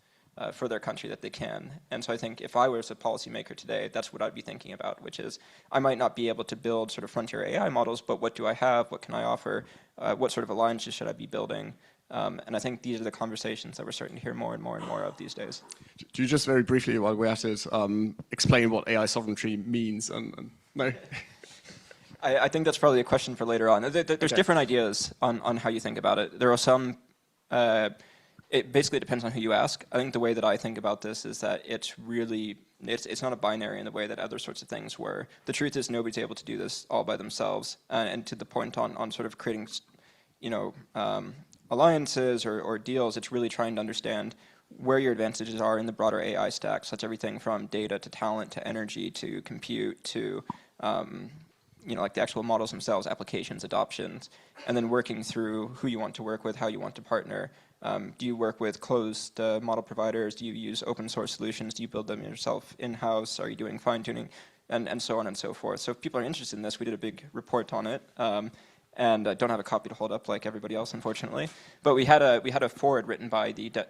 for their country that they can? And so I think if I was a policymaker today, that's what I'd be thinking about, which is I might not be able to build sort of frontier AI models, but what do I have? What can I offer? What sort of alliances should I be building? And I think these are the conversations that we're starting to hear more and more and more of these days. Do you just very briefly, while we're at it, explain what AI sovereignty means? No? I think that's probably a question for later on. There's different ideas on how you think about it. There are some, it basically depends on who you ask. I think the way that I think about this is that it's really, it's not a binary in the way that other sorts of things were. The truth is nobody's able to do this all by themselves. And to the point on sort of creating, alliances or deals, it's really trying to understand where your advantages are in the broader AI stack. So that's everything from data to talent to energy to compute to like the actual models themselves, applications, adoptions, and then working through who you want to work with, how you want to partner. Do you work with closed model providers? Do you use open source solutions? Do you build them yourself in-house? Are you doing fine-tuning? And so on and so forth. So if people are interested in this, we did a big report on it. And I don't have a copy to hold up like everybody else, unfortunately. But we had a forward written by the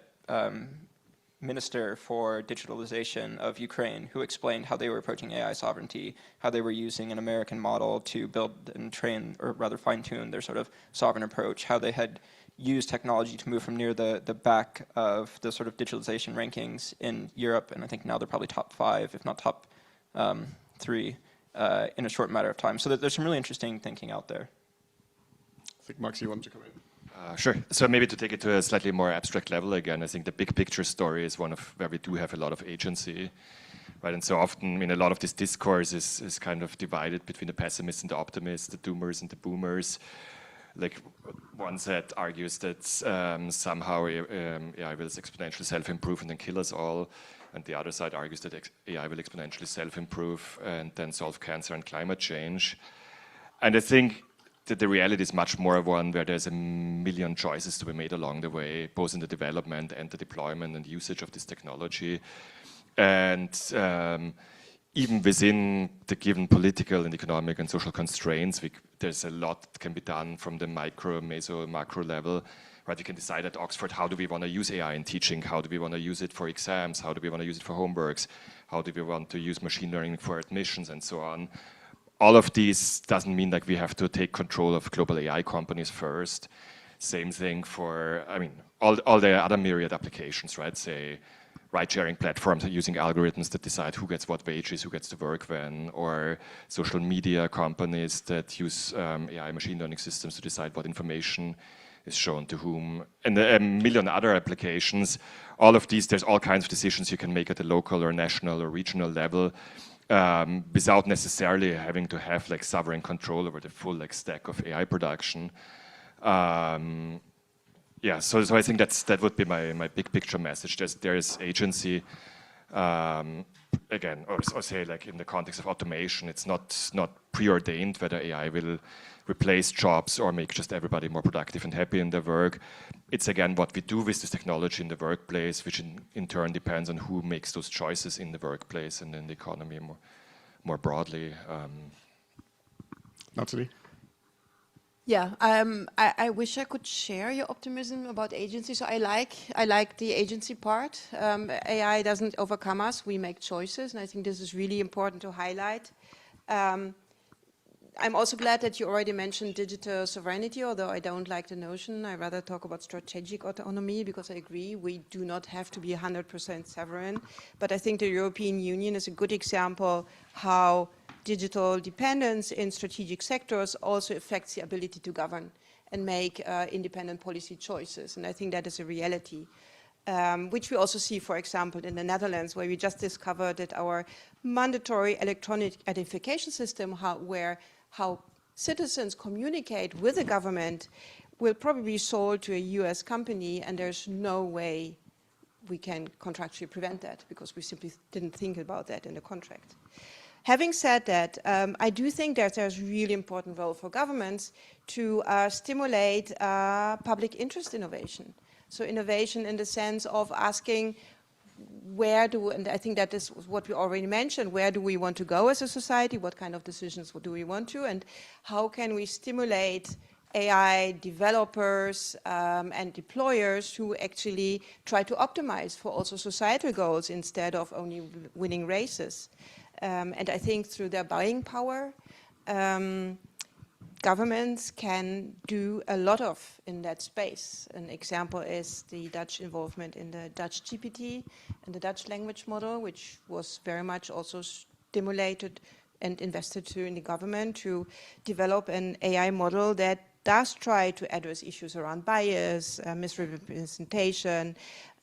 Minister for Digitalization of Ukraine, who explained how they were approaching AI sovereignty, how they were using an American model to build and train, or rather fine-tune their sort of sovereign approach, how they had used technology to move from near the back of the sort of digitalization rankings in Europe, and I think now they're probably top 5, if not top 3, in a short matter of time. So there's some really interesting thinking out there. I think, Max, you wanted to come in. Sure. So maybe to take it to a slightly more abstract level again, I think the big picture story is one of where we do have a lot of agency, right? And so often, I mean, a lot of this discourse is kind of divided between the pessimists and the optimists, the doomers and the boomers. Like one set argues that somehow AI will exponentially self-improve and then kill us all. And the other side argues that AI will exponentially self-improve and then solve cancer and climate change. And I think that the reality is much more one where there's a million choices to be made along the way, both in the development and the deployment and usage of this technology. And even within the given political and economic and social constraints, there's a lot that can be done from the micro, meso, macro level. Right, we can decide at Oxford, how do we want to use AI in teaching? How do we want to use it for exams? How do we want to use it for homeworks? How do we want to use machine learning for admissions and so on? All of these doesn't mean that we have to take control of global AI companies first. Same thing for, I mean, all the other myriad applications, right? Say, ride-sharing platforms are using algorithms that decide who gets what wages, who gets to work when, or social media companies that use AI machine learning systems to decide what information is shown to whom, and a million other applications. All of these, there's all kinds of decisions you can make at the local or national or regional level without necessarily having to have like sovereign control over the full like stack of AI production. Yeah, so I think that would be my big picture message. There is agency, again, or say like in the context of automation, it's not preordained whether AI will replace jobs or make just everybody more productive and happy in their work. It's again what we do with this technology in the workplace, which in turn depends on who makes those choices in the workplace and in the economy more broadly. Natalie? Yeah, I wish I could share your optimism about agency. So I like the agency part. AI doesn't overcome us; we make choices, and I think this is really important to highlight. I'm also glad that you already mentioned digital sovereignty, although I don't like the notion. I rather talk about strategic autonomy because I agree we do not have to be 100% sovereign. But I think the European Union is a good example how digital dependence in strategic sectors also affects the ability to govern and make independent policy choices. And I think that is a reality, which we also see, for example, in the Netherlands, where we just discovered that our mandatory electronic identification system, how citizens communicate with the government, will probably be sold to a US company, and there's no way we can contractually prevent that because we simply didn't think about that in the contract. Having said that, I do think that there's a really important role for governments to stimulate public interest innovation. So innovation in the sense of asking and I think that is what we already mentioned, where do we want to go as a society, what kind of decisions do we want to, and how can we stimulate AI developers and deployers who actually try to optimize for also societal goals instead of only winning races. And I think through their buying power, governments can do a lot of in that space. An example is the Dutch involvement in the Dutch GPT and the Dutch language model, which was very much also stimulated and invested to in the government to develop an AI model that does try to address issues around bias, misrepresentation,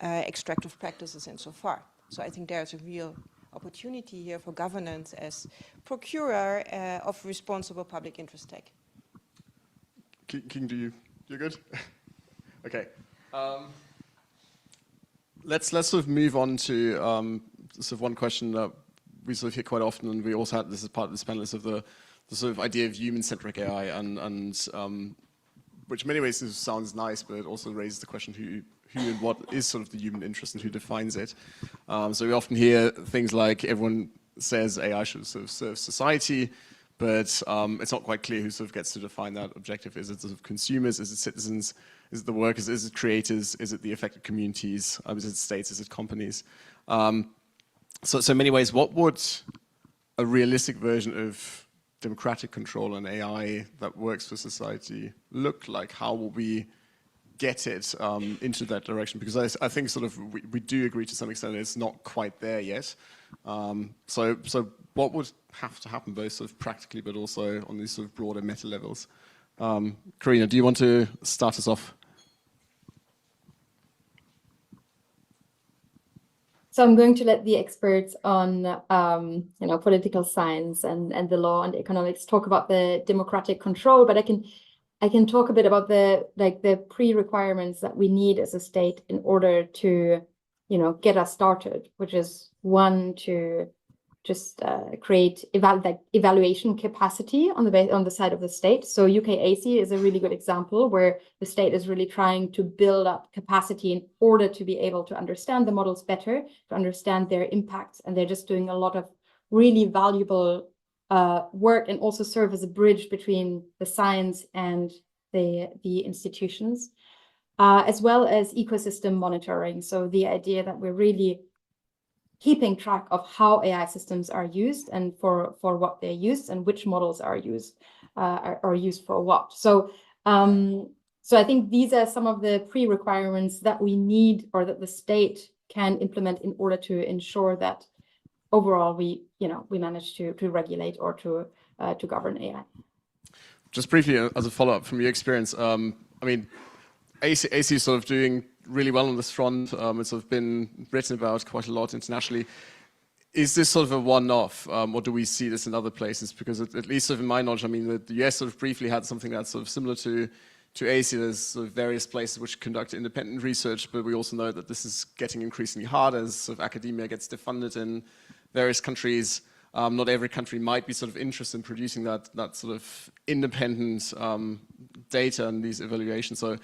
extractive practices, and so far. So I think there's a real opportunity here for governance as procurer of responsible public interest tech. King, you're good? Okay. Let's sort of move on to sort of one question that we sort of hear quite often, and we also had this as part of this panel, of the sort of idea of human-centric AI, and which in many ways sounds nice, but it also raises the question who and what is sort of the human interest and who defines it. So we often hear things like everyone says AI should sort of serve society, but it's not quite clear who sort of gets to define that objective. Is it sort of consumers? Is it citizens? Is it the workers? Is it creators? Is it the affected communities? Is it states? Is it companies? So in many ways, what would a realistic version of democratic control and AI that works for society look like? How will we get it into that direction? Because I think sort of we do agree to some extent that it's not quite there yet. So what would have to happen both sort of practically but also on these sort of broader meta levels? Karina, do you want to start us off So I'm going to let the experts on political science and the law and economics talk about the democratic control, but I can talk a bit about the pre-requirements that we need as a state in order to get us started, which is one, to just create evaluation capacity on the side of the state. So UK AC is a really good example where the state is really trying to build up capacity in order to be able to understand the models better, to understand their impacts, and they're just doing a lot of really valuable work and also serve as a bridge between the science and the institutions, as well as ecosystem monitoring. So the idea that we're really keeping track of how AI systems are used and for what they're used and which models are used for what. So so I think these are some of the pre-requirements that we need, or that the state can implement in order to ensure that overall we manage to regulate or to govern AI. Just briefly, as a follow-up from your experience, I mean, AC is sort of doing really well on this front. It's sort of been written about quite a lot internationally. Is this sort of a one-off, or do we see this in other places? Because at least sort of in my knowledge, I mean, the US sort of briefly had something that's sort of similar to AC. There's sort of various places which conduct independent research, but we also know that this is getting increasingly hard as sort of academia gets defunded in various countries. Not every country might be sort of interested in producing that sort of independent data and these evaluations. So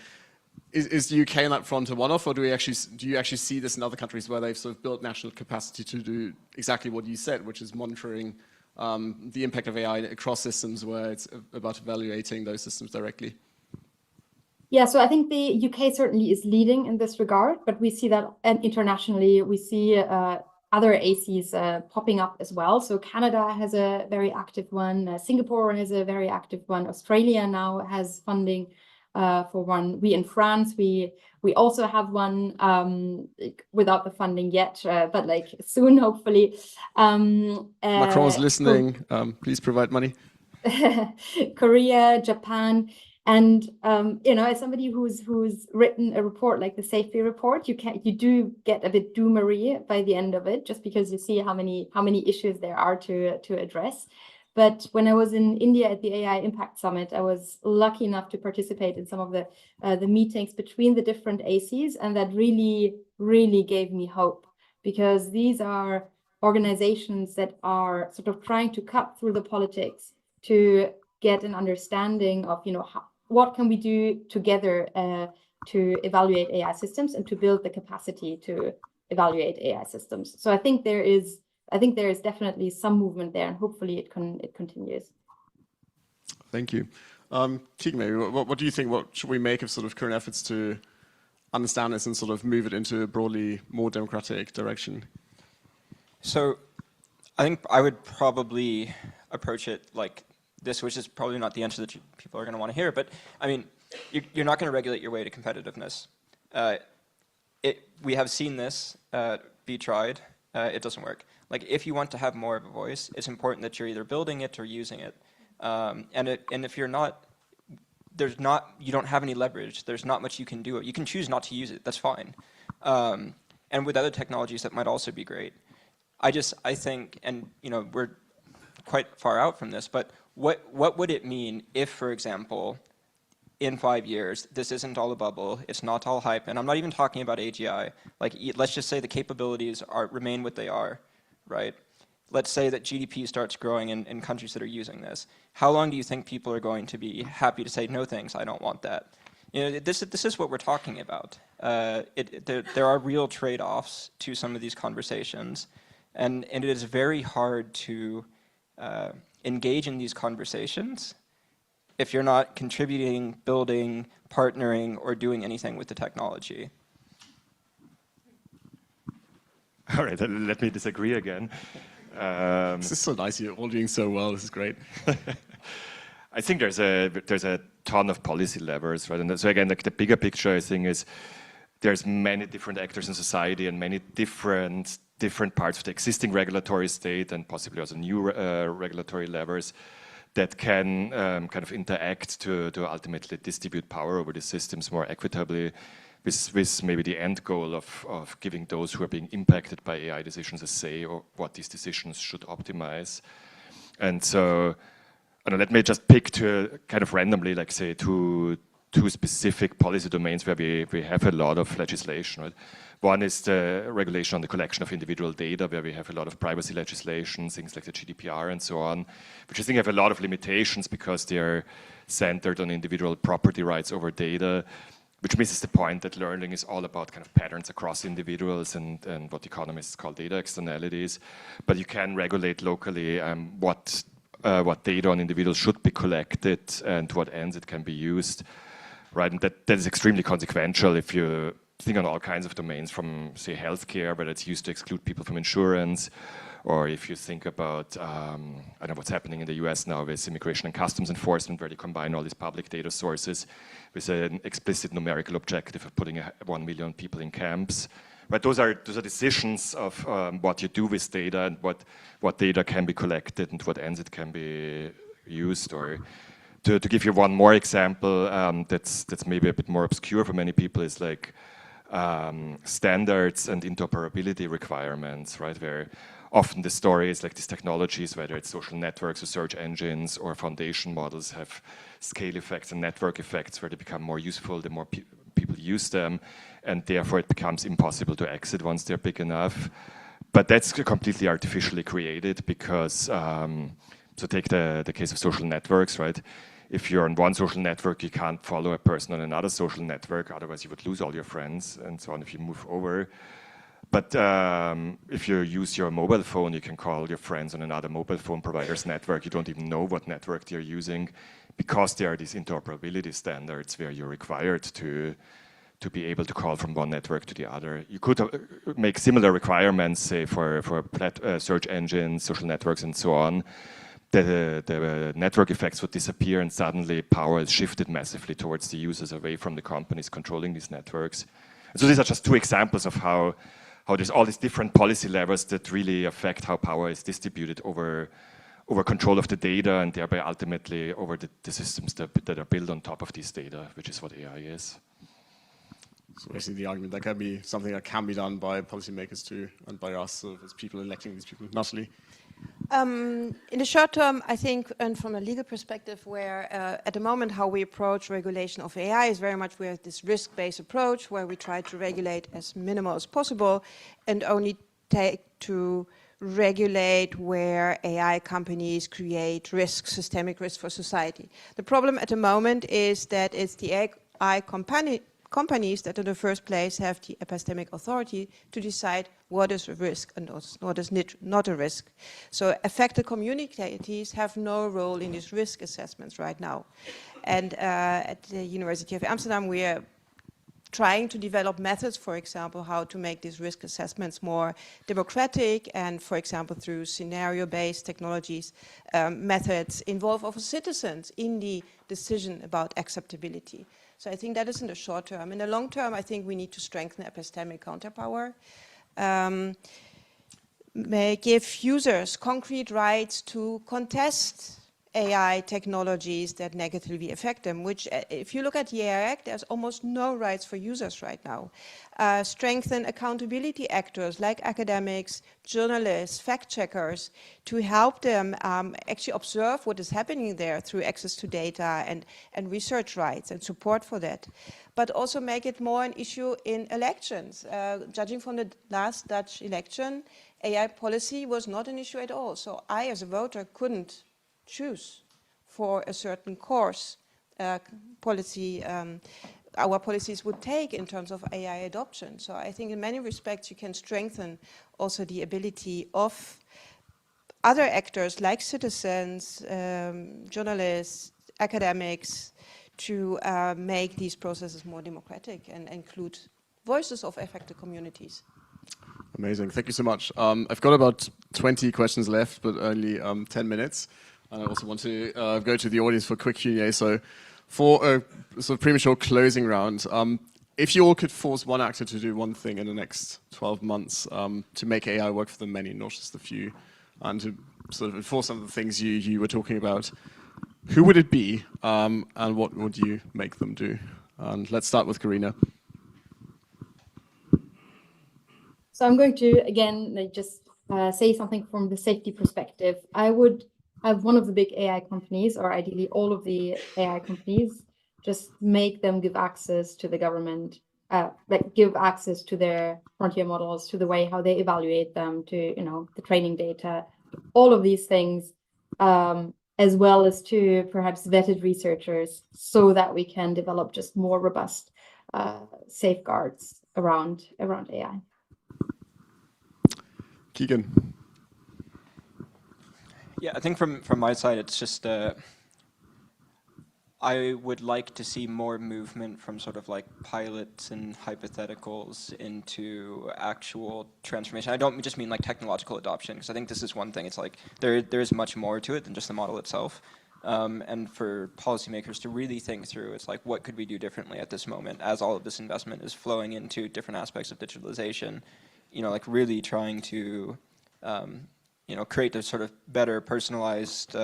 is the UK on that front a one-off, or do you actually see this in other countries where they've sort of built national capacity to do exactly what you said, which is monitoring the impact of AI across systems, where it's about evaluating those systems directly? Yeah, so I think the UK certainly is leading in this regard, but we see that, and internationally we see other ACs popping up as well. So Canada has a very active one, Singapore has a very active one, Australia now has funding for one. We in France, we also have one without the funding yet, but like soon, hopefully. Macron's listening, please provide money. Korea, Japan. And as somebody who's written a report like the safety report, you do get a bit doomery by the end of it, just because you see how many issues there are to address. But when I was in India at the AI Impact Summit, I was lucky enough to participate in some of the meetings between the different ACs, and that really gave me hope, because these are organizations that are sort of trying to cut through the politics to get an understanding of what can we do together to evaluate AI systems and to build the capacity to evaluate AI systems. So I think there is definitely some movement there, and hopefully it continues. Thank you. Keegan, maybe what do you think? What should we make of sort of current efforts to understand this and sort of move it into a broadly more democratic direction? So I think I would probably approach it like this, which is probably not the answer that people are going to want to hear, but I mean, you're not going to regulate your way to competitiveness. We have seen this be tried. It doesn't work. Like, if you want to have more of a voice, it's important that you're either building it or using it. And if you're not, you don't have any leverage. There's not much you can do. You can choose not to use it. That's fine. And with other technologies, that might also be great. I think, and we're quite far out from this, but what would it mean if, for example, in 5 years, this isn't all a bubble, it's not all hype, and I'm not even talking about AGI. Like, let's just say the capabilities remain what they are, right? Let's say that GDP starts growing in countries that are using this. How long do you think people are going to be happy to say, no thanks, I don't want that? This is what we're talking about. There are real trade-offs to some of these conversations, and it is very hard to engage in these conversations if you're not contributing, building, partnering, or doing anything with the technology. All right, let me disagree again. This is so nice. You're all doing so well. This is great. I think there's a ton of policy levers, right? And so again, like the bigger picture, I think, is there's many different actors in society and many different parts of the existing regulatory state and possibly also new regulatory levers that can kind of interact to ultimately distribute power over the systems more equitably. with maybe the end goal of giving those who are being impacted by AI decisions a say or what these decisions should optimize. And so, let me just pick to kind of randomly, like say, two specific policy domains where we have a lot of legislation. Right? One is the regulation on the collection of individual data, where we have a lot of privacy legislation, things like the GDPR and so on, which I think have a lot of limitations because they are centered on individual property rights over data, which misses the point that learning is all about kind of patterns across individuals and what economists call data externalities. But you can regulate locally what data on individuals should be collected and to what ends it can be used. Right, and that is extremely consequential if you think on all kinds of domains from, say, healthcare, where it's used to exclude people from insurance, or if you think about, I don't know what's happening in the US now with immigration and customs enforcement, where they combine all these public data sources with an explicit numerical objective of putting 1 million people in camps. Right, those are decisions of what you do with data and what data can be collected and to what ends it can be used. Or to give you one more example that's maybe a bit more obscure for many people is like standards and interoperability requirements, right? Where often the story is like these technologies, whether it's social networks or search engines or foundation models, have scale effects and network effects where they become more useful the more people use them, and therefore it becomes impossible to exit once they're big enough. But that's completely artificially created because, so take the case of social networks, right? If you're on one social network, you can't follow a person on another social network, otherwise you would lose all your friends and so on if you move over. But if you use your mobile phone, you can call your friends on another mobile phone provider's network. You don't even know what network they're using because there are these interoperability standards where you're required to be able to call from one network to the other. You could make similar requirements, say, for search engines, social networks, and so on. The network effects would disappear and suddenly power is shifted massively towards the users away from the companies controlling these networks. And so these are just two examples of how there's all these different policy levers that really affect how power is distributed over control of the data and thereby ultimately over the systems that are built on top of these data, which is what AI is. So basically the argument that can be something that can be done by policymakers too, and by us as people electing these people. Natalie? In the short term, I think, and from a legal perspective, where at the moment how we approach regulation of AI is very much we have this risk-based approach where we try to regulate as minimal as possible and only take to regulate where AI companies create risk, systemic risk for society. The problem at the moment is that it's the AI companies that in the first place have the epistemic authority to decide what is a risk and what is not a risk. So affected communities have no role in these risk assessments right now. And at the University of Amsterdam, we are trying to develop methods, for example, how to make these risk assessments more democratic and, for example, through scenario-based technologies, methods involve also citizens in the decision about acceptability. So I think that is in the short term. In the long term, I think we need to strengthen epistemic counterpower, give users concrete rights to contest AI technologies that negatively affect them, which if you look at the AI Act, there's almost no rights for users right now. Strengthen accountability actors like academics, journalists, fact-checkers to help them actually observe what is happening there through access to data and research rights and support for that. But also make it more an issue in elections. Judging from the last Dutch election, AI policy was not an issue at all. So I, as a voter, couldn't choose for a certain course policy our policies would take in terms of AI adoption. So I think in many respects you can strengthen also the ability of other actors like citizens, journalists, academics to make these processes more democratic and include voices of affected communities. Amazing, thank you so much. I've got about 20 questions left, but only 10 minutes. And I also want to go to the audience for a quick Q&A. So for a sort of premature closing round, if you all could force one actor to do one thing in the next 12 months to make AI work for the many, not just the few, and to sort of enforce some of the things you were talking about, who would it be and what would you make them do? And let's start with Karina. So I'm going to, again, just say something from the safety perspective. I would have one of the big AI companies, or ideally all of the AI companies, just make them give access to the government, like give access to their frontier models, to the way how they evaluate them, to, you know, the training data, all of these things, as well as to perhaps vetted researchers, so that we can develop just more robust safeguards around AI. Keegan. Yeah, I think from my side, it's just I would like to see more movement from sort of like pilots and hypotheticals into actual transformation. I don't just mean like technological adoption, because I think this is one thing. It's like there is much more to it than just the model itself. And for policymakers to really think through, it's like, what could we do differently at this moment as all of this investment is flowing into different aspects of digitalization? You know, like really trying to, you know, create a sort of better personalized,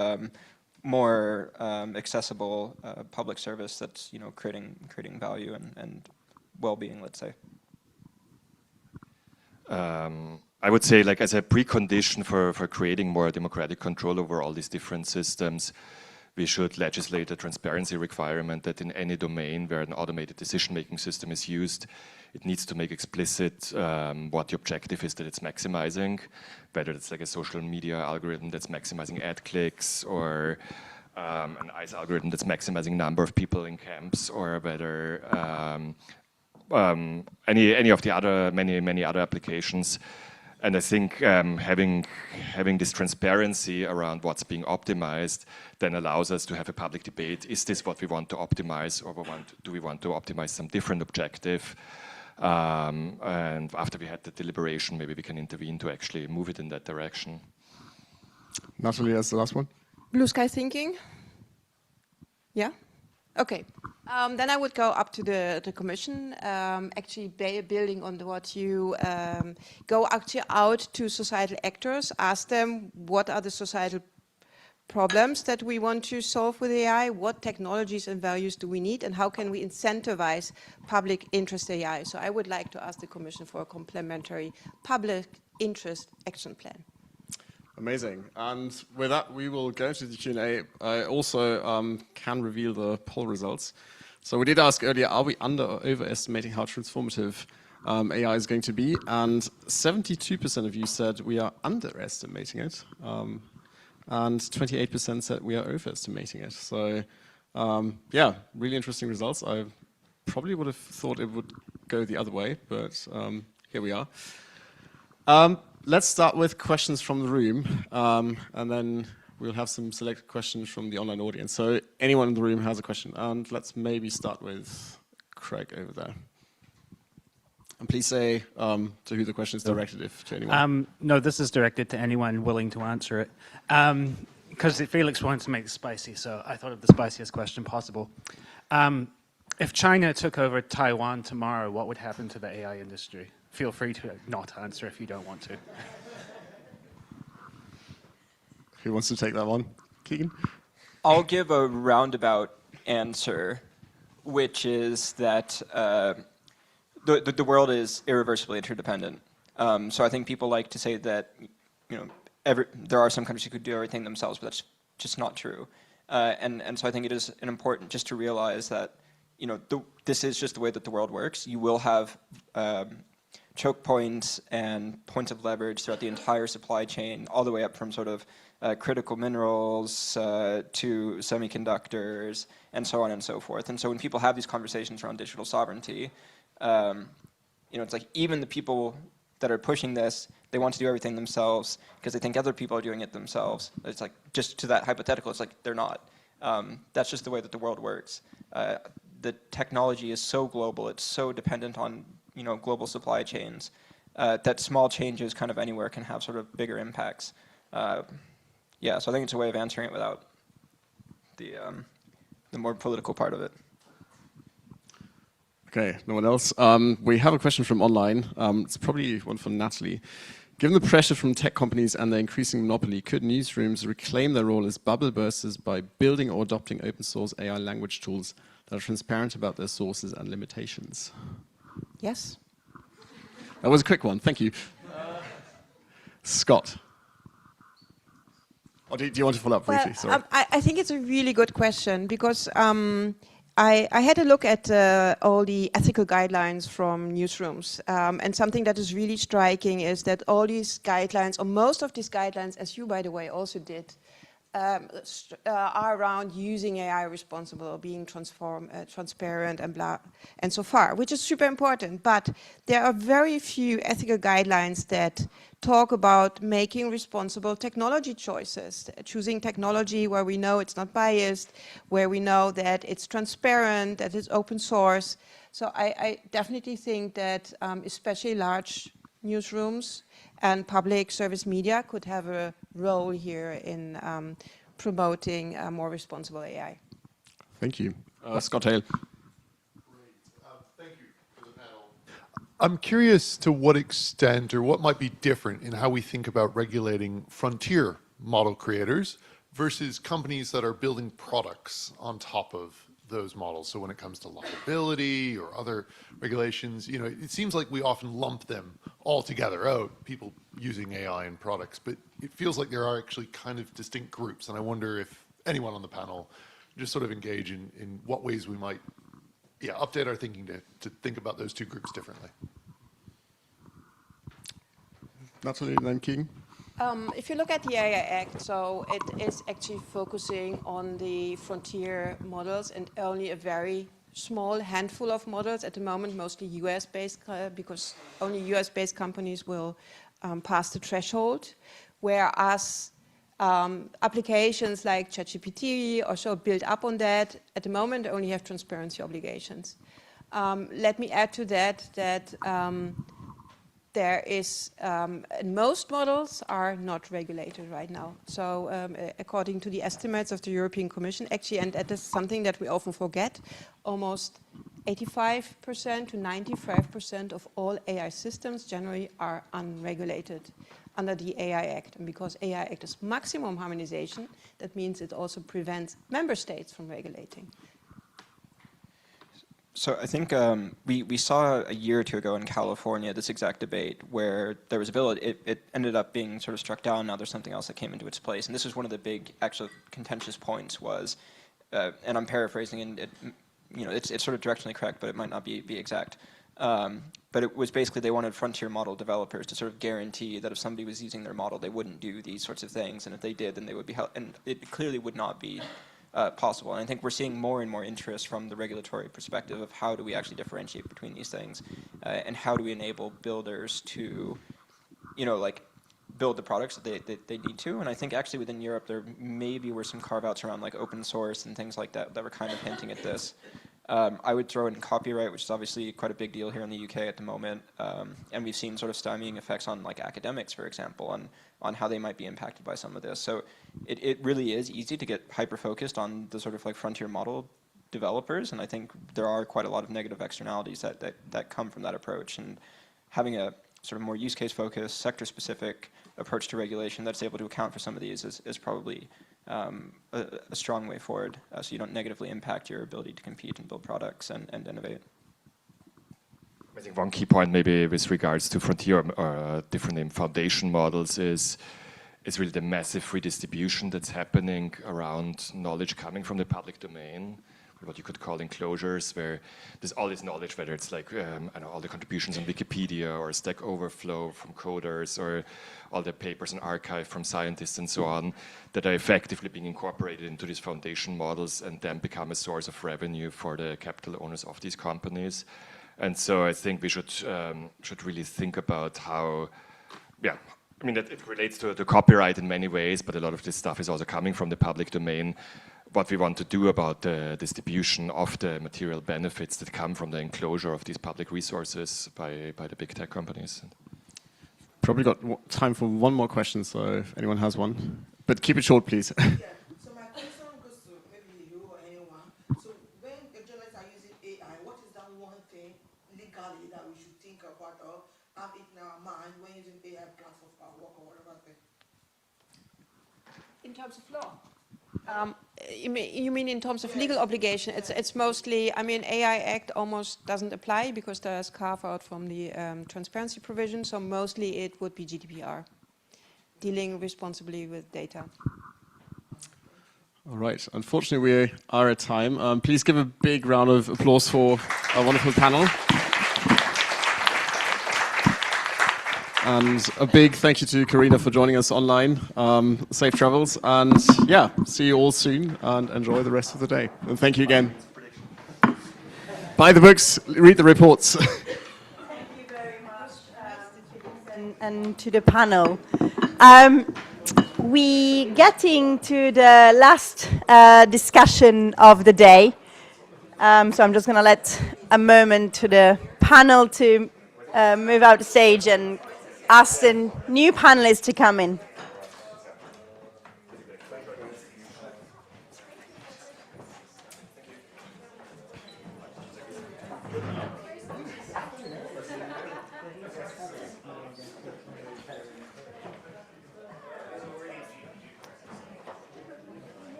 more accessible public service that's, you know, creating value and well-being, let's say. I would say, like, as a precondition for creating more democratic control over all these different systems, we should legislate a transparency requirement that in any domain where an automated decision-making system is used, it needs to make explicit what the objective is that it's maximizing, whether it's like a social media algorithm that's maximizing ad clicks, or an ICE algorithm that's maximizing number of people in camps, or whether any of the other, many other applications. And I think having this transparency around what's being optimized then allows us to have a public debate. Is this what we want to optimize, or do we want to optimize some different objective? And after we had the deliberation, maybe we can intervene to actually move it in that direction. Natalie, that's the last one. Blue sky thinking? Yeah? Okay. Then I would go up to the Commission, actually building on what you go actually out to societal actors, ask them what are the societal problems that we want to solve with AI, what technologies and values do we need, and how can we incentivize public interest AI. So I would like to ask the Commission for a complementary public interest action plan. Amazing. And with that, we will go to the Q&A. I also can reveal the poll results. So we did ask earlier, are we under or overestimating how transformative AI is going to be? And 72% of you said we are underestimating it. And 28% said we are overestimating it. So yeah, really interesting results. I probably would have thought it would go the other way, but here we are. Let's start with questions from the room, and then we'll have some selected questions from the online audience. So anyone in the room has a question, and let's maybe start with Craig over there. And please say to who the question is directed, if to anyone. No, this is directed to anyone willing to answer it. Because Felix wants to make it spicy, so I thought of the spiciest question possible. If China took over Taiwan tomorrow, what would happen to the AI industry? Feel free to not answer if you don't want to. Who wants to take that one? Keegan? I'll give a roundabout answer, which is that the world is irreversibly interdependent. So I think people like to say that, you know, there are some countries who could do everything themselves, but that's just not true. And so I think it is important just to realize that, you know, this is just the way that the world works. You will have choke points and points of leverage throughout the entire supply chain, all the way up from sort of critical minerals to semiconductors, and so on and so forth. And so when people have these conversations around digital sovereignty, you know, it's like even the people that are pushing this, they want to do everything themselves because they think other people are doing it themselves. It's like, just to that hypothetical, it's like they're not. That's just the way that the world works. The technology is so global, it's so dependent on, you know, global supply chains, that small changes kind of anywhere can have sort of bigger impacts. Yeah, so I think it's a way of answering it without the more political part of it. Okay, no one else. We have a question from online. It's probably one for Natalie. Given the pressure from tech companies and their increasing monopoly, could newsrooms reclaim their role as bubble bursters by building or adopting open source AI language tools that are transparent about their sources and limitations? Yes. That was a quick one. Thank you. Scott. Or do you want to follow up briefly? Sorry. I think it's a really good question because I had a look at all the ethical guidelines from newsrooms. And something that is really striking is that all these guidelines, or most of these guidelines, as you, by the way, also did, are around using AI responsible, being transparent and blah, and so far, which is super important. But there are very few ethical guidelines that talk about making responsible technology choices, choosing technology where we know it's not biased, where we know that it's transparent, that it's open source. So I definitely think that especially large newsrooms and public service media could have a role here in promoting more responsible AI. Thank you. Scott Hale. Thank you for the panel. I'm curious to what extent or what might be different in how we think about regulating frontier model creators versus companies that are building products on top of those models. So when it comes to liability or other regulations, you know, it seems like we often lump them all together. Oh, people using AI in products, but it feels like there are actually kind of distinct groups. And I wonder if anyone on the panel just sort of engage in what ways we might, update our thinking to think about those two groups differently. Natalie, then King. If you look at the AI Act, so it is actually focusing on the frontier models and only a very small handful of models at the moment, mostly US-based, because only US-based companies will pass the threshold, whereas applications like ChatGPT or so build up on that. At the moment, only have transparency obligations. Let me add to that there is, most models are not regulated right now. So according to the estimates of the European Commission, actually, and that is something that we often forget, almost 85% to 95% of all AI systems generally are unregulated under the AI Act. And because AI Act is maximum harmonization, that means it also prevents member states from regulating. So I think we saw a year or two ago in California this exact debate where there was a bill, it ended up being sort of struck down, now there's something else that came into its place. And this was one of the big actual contentious points was, and I'm paraphrasing, and it's sort of directionally correct, but it might not be exact. But it was basically they wanted frontier model developers to sort of guarantee that if somebody was using their model, they wouldn't do these sorts of things. And if they did, then they would be held, and it clearly would not be possible. And I think we're seeing more and more interest from the regulatory perspective of how do we actually differentiate between these things, and how do we enable builders to, build the products that they need to. And I think actually within Europe there maybe were some carve-outs around like open source and things like that that were kind of hinting at this. I would throw in copyright, which is obviously quite a big deal here in the UK at the moment, and we've seen sort of stymieing effects on like academics, for example, on how they might be impacted by some of this. So it really is easy to get hyper-focused on the sort of like frontier model developers, and I think there are quite a lot of negative externalities that come from that approach. And having a sort of more use case focused, sector-specific approach to regulation that's able to account for some of these is probably a strong way forward, so you don't negatively impact your ability to compete and build products and innovate. I think one key point maybe with regards to frontier or different name foundation models is really the massive redistribution that's happening around knowledge coming from the public domain, what you could call enclosures, where there's all this knowledge, whether it's like all the contributions on Wikipedia or Stack Overflow from coders or all the papers and archive from scientists and so on, that are effectively being incorporated into these foundation models and then become a source of revenue for the capital owners of these companies. And so I think we should really think about how, I mean, that it relates to copyright in many ways, but a lot of this stuff is also coming from the public domain. What we want to do about the distribution of the material benefits that come from the enclosure of these public resources by the big tech companies. Probably got time for one more question, so if anyone has one. But keep it short, please. So my question goes to maybe you or anyone. So when the journalists are using AI, what is that one thing legally that we should think about or have it in our mind when using AI platforms for our work or whatever thing? In terms of law? You mean in terms of legal obligation? It's mostly, I mean, AI Act almost doesn't apply because there's carve out from the transparency provision. So mostly it would be GDPR, dealing responsibly with data. All right. Unfortunately, we are at time. Please give a big round of applause for our wonderful panel. And a big thank you to Karina for joining us online. Safe travels. And yeah, see you all soon and enjoy the rest of the day. And thank you again. Buy the books, read the reports. Thank you very much, and to the panel. We getting to the last discussion of the day. So I'm just going to let a moment to the panel to move out the stage and ask the new panelists to come in.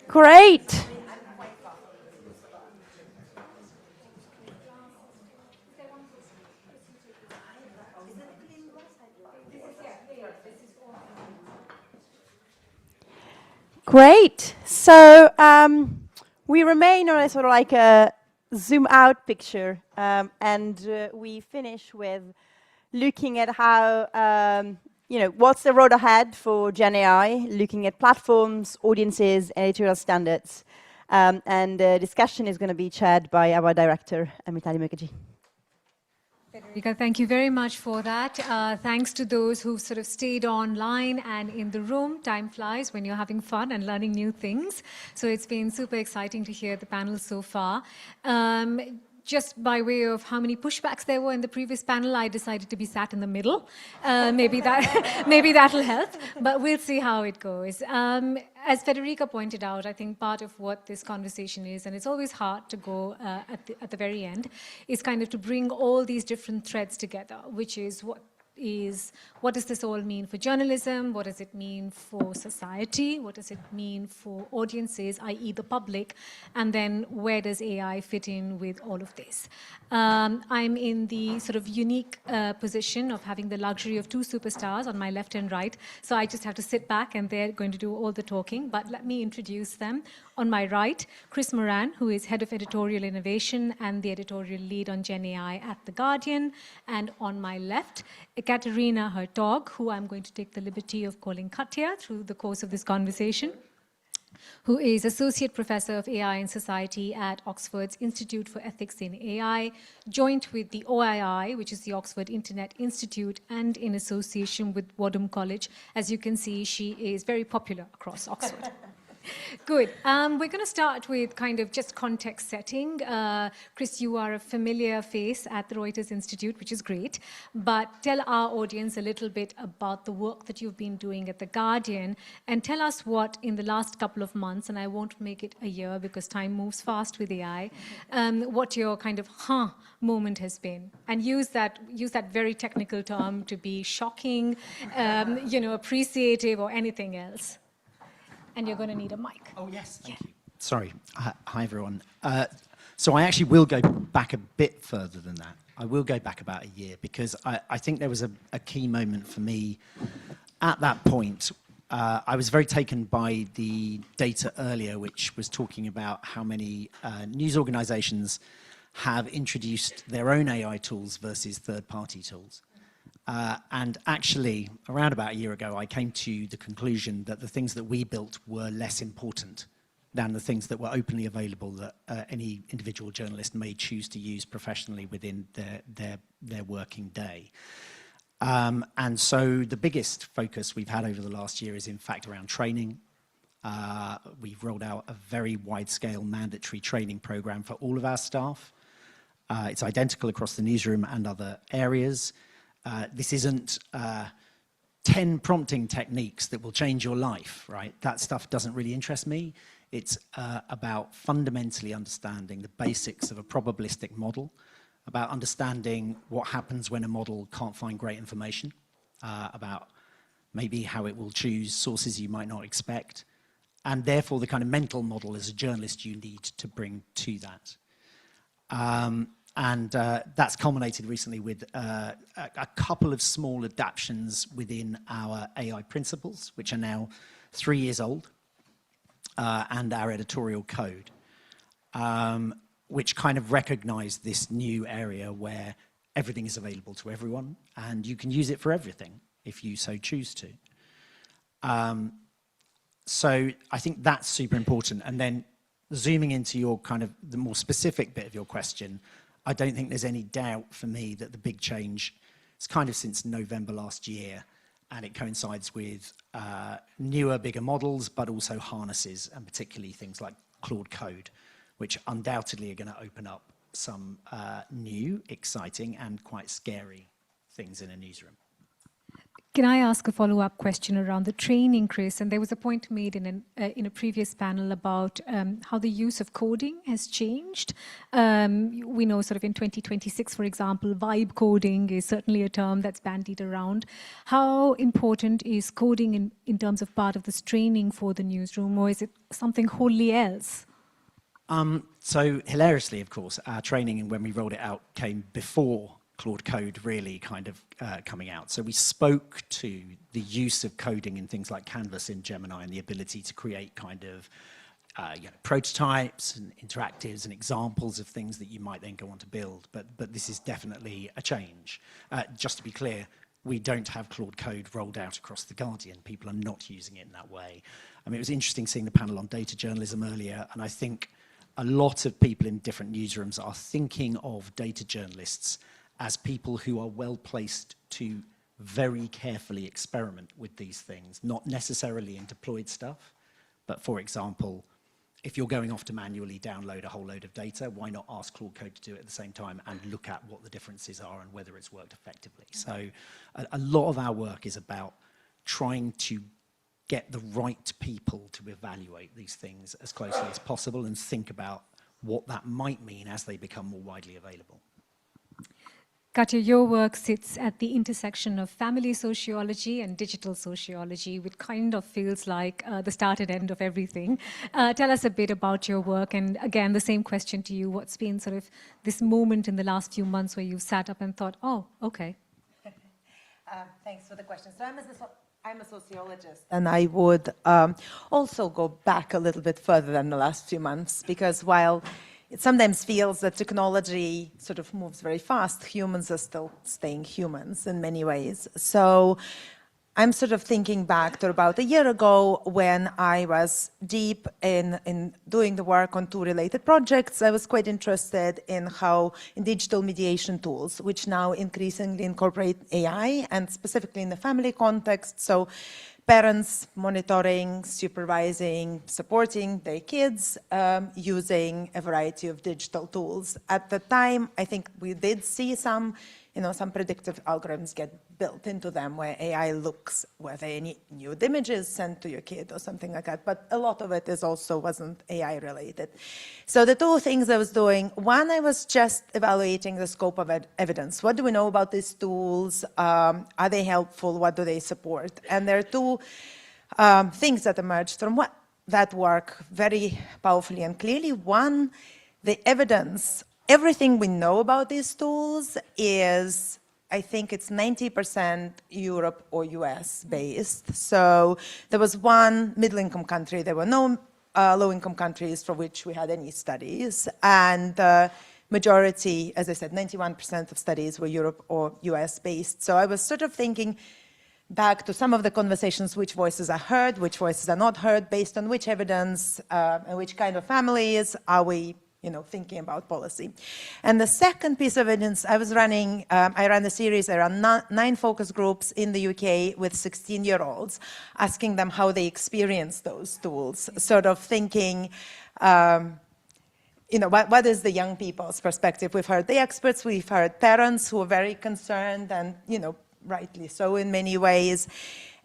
Great. Great. So we remain on a sort of like a zoom out picture, and we finish with looking at how what's the road ahead for Gen AI, looking at platforms, audiences, editorial standards. And the discussion is going to be chaired by our director, Mitali Mukherjee. Federica, thank you very much for that. Thanks to those who've sort of stayed online and in the room. Time flies when you're having fun and learning new things. So it's been super exciting to hear the panel so far. Just by way of how many pushbacks there were in the previous panel, I decided to be sat in the middle. Maybe that'll help, but we'll see how it goes. As Federica pointed out, I think part of what this conversation is, and it's always hard to go at the very end, is kind of to bring all these different threads together, which is what does this all mean for journalism? What does it mean for society? What does it mean for audiences, i.e. the public? And then where does AI fit in with all of this? I'm in the sort of unique position of having the luxury of two superstars on my left and right. So I just have to sit back and they're going to do all the talking. But let me introduce them. On my right, Chris Moran, who is Head of Editorial Innovation and the editorial lead on Gen AI at The Guardian. And on my left, Ekaterina Hertog, who I'm going to take the liberty of calling Katya through the course of this conversation, who is Associate Professor of AI and Society at Oxford's Institute for Ethics in AI, joint with the OII, which is the Oxford Internet Institute, and in association with Wadham College. As you can see, she is very popular across Oxford. Good. We're going to start with kind of just context setting. Chris, you are a familiar face at the Reuters Institute, which is great. But tell our audience a little bit about the work that you've been doing at The Guardian, and tell us what in the last couple of months, and I won't make it a year because time moves fast with AI, what your kind of moment has been. And use that very technical term to be shocking, appreciative, or anything else. And you're going to need a mic. Oh, yes, thank you. Sorry. Hi, everyone. So I actually will go back a bit further than that. I will go back about a year because I think there was a key moment for me at that point. I was very taken by the data earlier, which was talking about how many news organizations have introduced their own AI tools versus third-party tools. And actually, around about a year ago, I came to the conclusion that the things that we built were less important than the things that were openly available that any individual journalist may choose to use professionally within their working day. And so the biggest focus we've had over the last year is, in fact, around training. We've rolled out a very wide-scale mandatory training program for all of our staff. It's identical across the newsroom and other areas. This isn't 10 prompting techniques that will change your life, right? That stuff doesn't really interest me. It's about fundamentally understanding the basics of a probabilistic model, about understanding what happens when a model can't find great information, about maybe how it will choose sources you might not expect, and therefore the kind of mental model as a journalist you need to bring to that. That's culminated recently with a couple of small adaptations within our AI principles, which are now 3 years old, and our editorial code, which kind of recognize this new area where everything is available to everyone, and you can use it for everything if you so choose to. So I think that's super important. And then zooming into your kind of the more specific bit of your question, I don't think there's any doubt for me that the big change is kind of since November last year, and it coincides with newer, bigger models, but also harnesses, and particularly things like Claude Code, which undoubtedly are going to open up some new, exciting, and quite scary things in a newsroom. Can I ask a follow-up question around the training, Chris? And there was a point made in a previous panel about how the use of coding has changed. We know sort of in 2026, for example, vibe coding is certainly a term that's bandied around. How important is coding in terms of part of this training for the newsroom, or is it something wholly else? So hilariously, of course, our training, when we rolled it out, came before Claude Code really kind of coming out. So we spoke to the use of coding in things like Canvas in Gemini and the ability to create kind of prototypes and interactives and examples of things that you might then go on to build. But this is definitely a change. Just to be clear, we don't have Claude Code rolled out across The Guardian. People are not using it in that way. I mean, it was interesting seeing the panel on data journalism earlier, and I think a lot of people in different newsrooms are thinking of data journalists as people who are well placed to very carefully experiment with these things, not necessarily in deployed stuff, but for example, if you're going off to manually download a whole load of data, why not ask Claude Code to do it at the same time and look at what the differences are and whether it's worked effectively. So a lot of our work is about trying to get the right people to evaluate these things as closely as possible and think about what that might mean as they become more widely available. Katja, your work sits at the intersection of family sociology and digital sociology, which kind of feels like the start and end of everything. Tell us a bit about your work, and again, the same question to you. What's been sort of this moment in the last few months where you've sat up and thought, oh, okay. Thanks for the question. So I'm a sociologist, and I would also go back a little bit further than the last few months, because while it sometimes feels that technology sort of moves very fast, humans are still staying humans in many ways. So I'm sort of thinking back to about a year ago when I was deep in doing the work on two related projects. I was quite interested in how in digital mediation tools, which now increasingly incorporate AI, and specifically in the family context. So parents monitoring, supervising, supporting their kids using a variety of digital tools. At the time, I think we did see some predictive algorithms get built into them where AI looks whether any nude images sent to your kid or something like that. But a lot of it wasn't AI related. So the two things I was doing, one, I was just evaluating the scope of evidence. What do we know about these tools? Are they helpful? What do they support? And there are two things that emerged from that work very powerfully and clearly. One, the evidence. Everything we know about these tools is, I think it's 90% Europe or US based. So there was one middle-income country. There were no low-income countries for which we had any studies. And the majority, as I said, 91% of studies were Europe or US based. So I was sort of thinking back to some of the conversations, which voices are heard, which voices are not heard, based on which evidence and which kind of families are we thinking about policy. And the second piece of evidence, I ran a series around 9 focus groups in the UK with 16-year-olds, asking them how they experience those tools, sort of thinking, what is the young people's perspective? We've heard the experts, we've heard parents who are very concerned and, rightly so in many ways.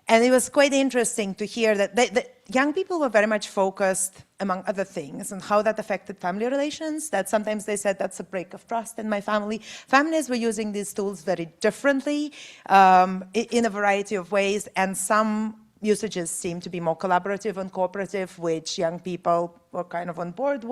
And it was quite interesting to hear that the young people were very much focused, among other things, on how that affected family relations, that sometimes they said that's a break of trust in my family. Families were using these tools very differently in a variety of ways, and some usages seem to be more collaborative and cooperative, which young people were kind of on board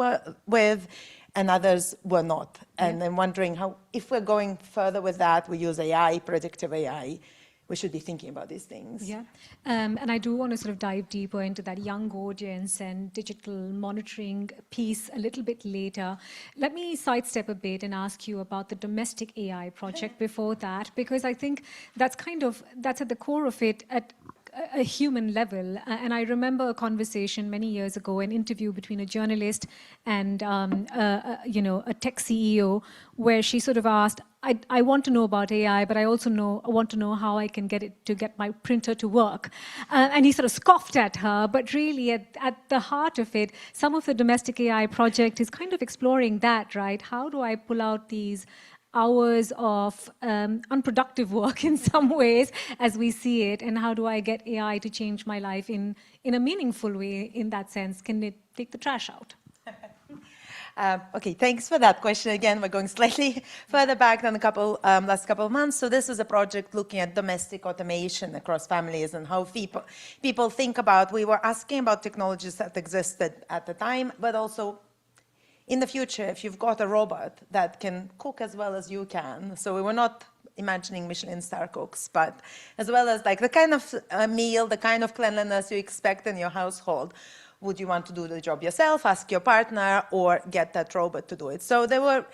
with, and others were not. And I'm wondering how, if we're going further with that, we use AI, predictive AI, we should be thinking about these things. Yeah, and I do want to sort of dive deeper into that young audience and digital monitoring piece a little bit later. Let me sidestep a bit and ask you about the domestic AI project before that, because I think that's that's at the core of it at a human level. And I remember a conversation many years ago, an interview between a journalist and a tech CEO, where she sort of asked, I want to know about AI, but I also want to know how I can get my printer to work. And he sort of scoffed at her, but really at the heart of it, some of the domestic AI project is kind of exploring that, right? How do I pull out these hours of unproductive work in some ways as we see it, and how do I get AI to change my life in a meaningful way in that sense? Can it take the trash out? Okay, thanks for that question. Again, we're going slightly further back than the last couple of months. So this is a project looking at domestic automation across families and how people think about, we were asking about technologies that existed at the time, but also in the future, if you've got a robot that can cook as well as you can. So we were not imagining Michelin star cooks, but as well as like the kind of meal, the kind of cleanliness you expect in your household. Would you want to do the job yourself, ask your partner, or get that robot to do it? So there were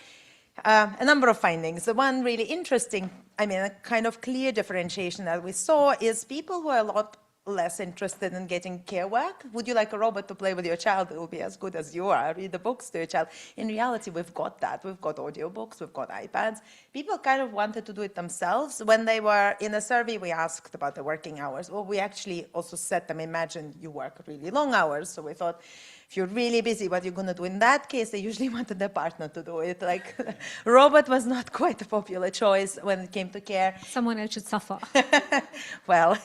a number of findings. The one really interesting, a kind of clear differentiation that we saw is people who are a lot less interested in getting care work. Would you like a robot to play with your child? It will be as good as you are. Read the books to your child. In reality, we've got that. We've got audiobooks, we've got iPads. People kind of wanted to do it themselves. When they were in a survey, we asked about the working hours. Well, we actually also set them, imagine you work really long hours. So we thought, if you're really busy, what you're going to do in that case, they usually wanted their partner to do it. Like, robot was not quite a popular choice when it came to care. Someone else should suffer. Well,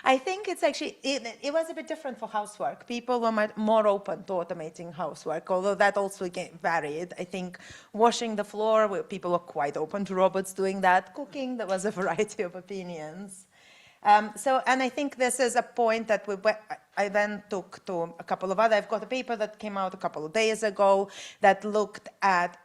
I think it's actually, it was a bit different for housework. People were more open to automating housework, although that also varied. I think washing the floor, people were quite open to robots doing that. Cooking, there was a variety of opinions. And I think this is a point that I then took to a couple of other. I've got a paper that came out a couple of days ago that looked at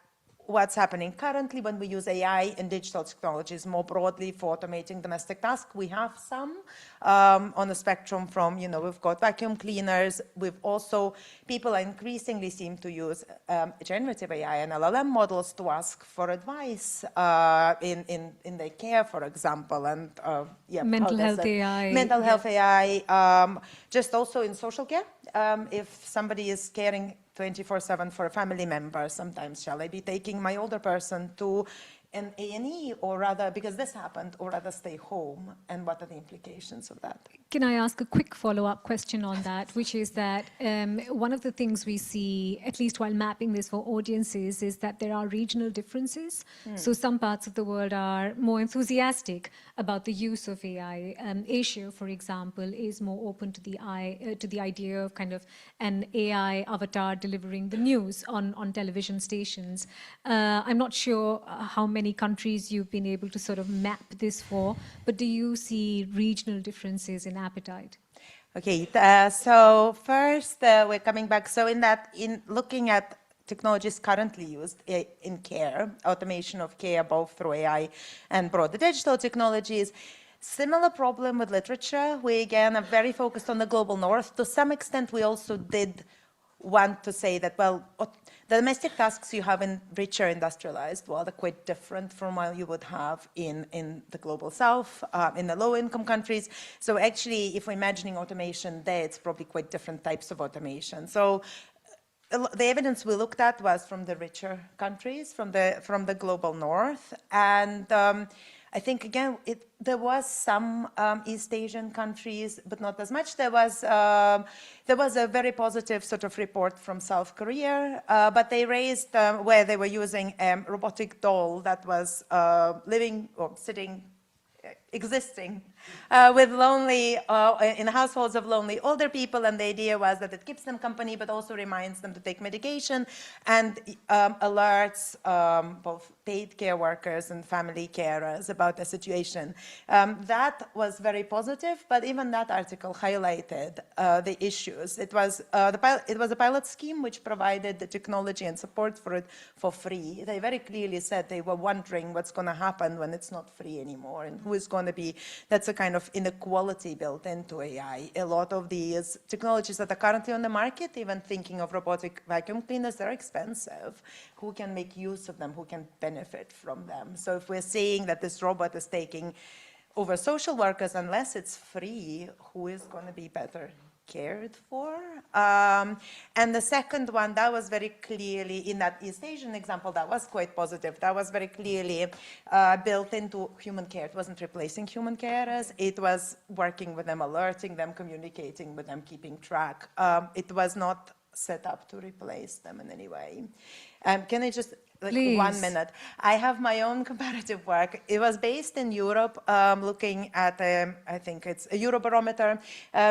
what's happening currently when we use AI and digital technologies more broadly for automating domestic tasks. We have some on the spectrum from, we've got vacuum cleaners. We've also, people increasingly seem to use generative AI and LLM models to ask for advice in their care, for example. And mental health AI. Mental health AI, just also in social care. If somebody is caring 24/7 for a family member, sometimes shall I be taking my older person to an A&E, or rather, because this happened, or rather stay home, and what are the implications of that? Can I ask a quick follow-up question on that, which is that one of the things we see, at least while mapping this for audiences, is that there are regional differences. So some parts of the world are more enthusiastic about the use of AI. Asia, for example, is more open to the idea of kind of an AI avatar delivering the news on television stations. I'm not sure how many countries you've been able to sort of map this for, but do you see regional differences in appetite? Okay, so first we're coming back. So in looking at technologies currently used in care, automation of care, both through AI and broader digital technologies, similar problem with literature. We again are very focused on the global north. To some extent, we also did want to say that, well, the domestic tasks you have in richer industrialized world are quite different from what you would have in the global south, in the low-income countries. So actually, if we're imagining automation there, it's probably quite different types of automation. So the evidence we looked at was from the richer countries, from the global north. And I think, again, there was some East Asian countries, but not as much. There was a very positive sort of report from South Korea, but they raised where they were using a robotic doll that was living or sitting existing with lonely, in households of lonely older people, and the idea was that it keeps them company but also reminds them to take medication and alerts both paid care workers and family carers about the situation. That was very positive, but even that article highlighted the issues. It was a pilot scheme which provided the technology and support for it for free. They very clearly said they were wondering what's going to happen when it's not free anymore and who is going to be. That's a kind of inequality built into AI. A lot of these technologies that are currently on the market, even thinking of robotic vacuum cleaners, they're expensive. Who can make use of them? Who can benefit from them? So if we're saying that this robot is taking over social workers, unless it's free, who is going to be better cared for? And the second one, that was very clearly, in that East Asian example, that was quite positive. That was very clearly built into human care. It wasn't replacing human carers. It was working with them, alerting them, communicating with them, keeping track. It was not set up to replace them in any way. Can I just, like, Please. 1 minute? I have my own comparative work. It was based in Europe, looking at, I think it's a Eurobarometer,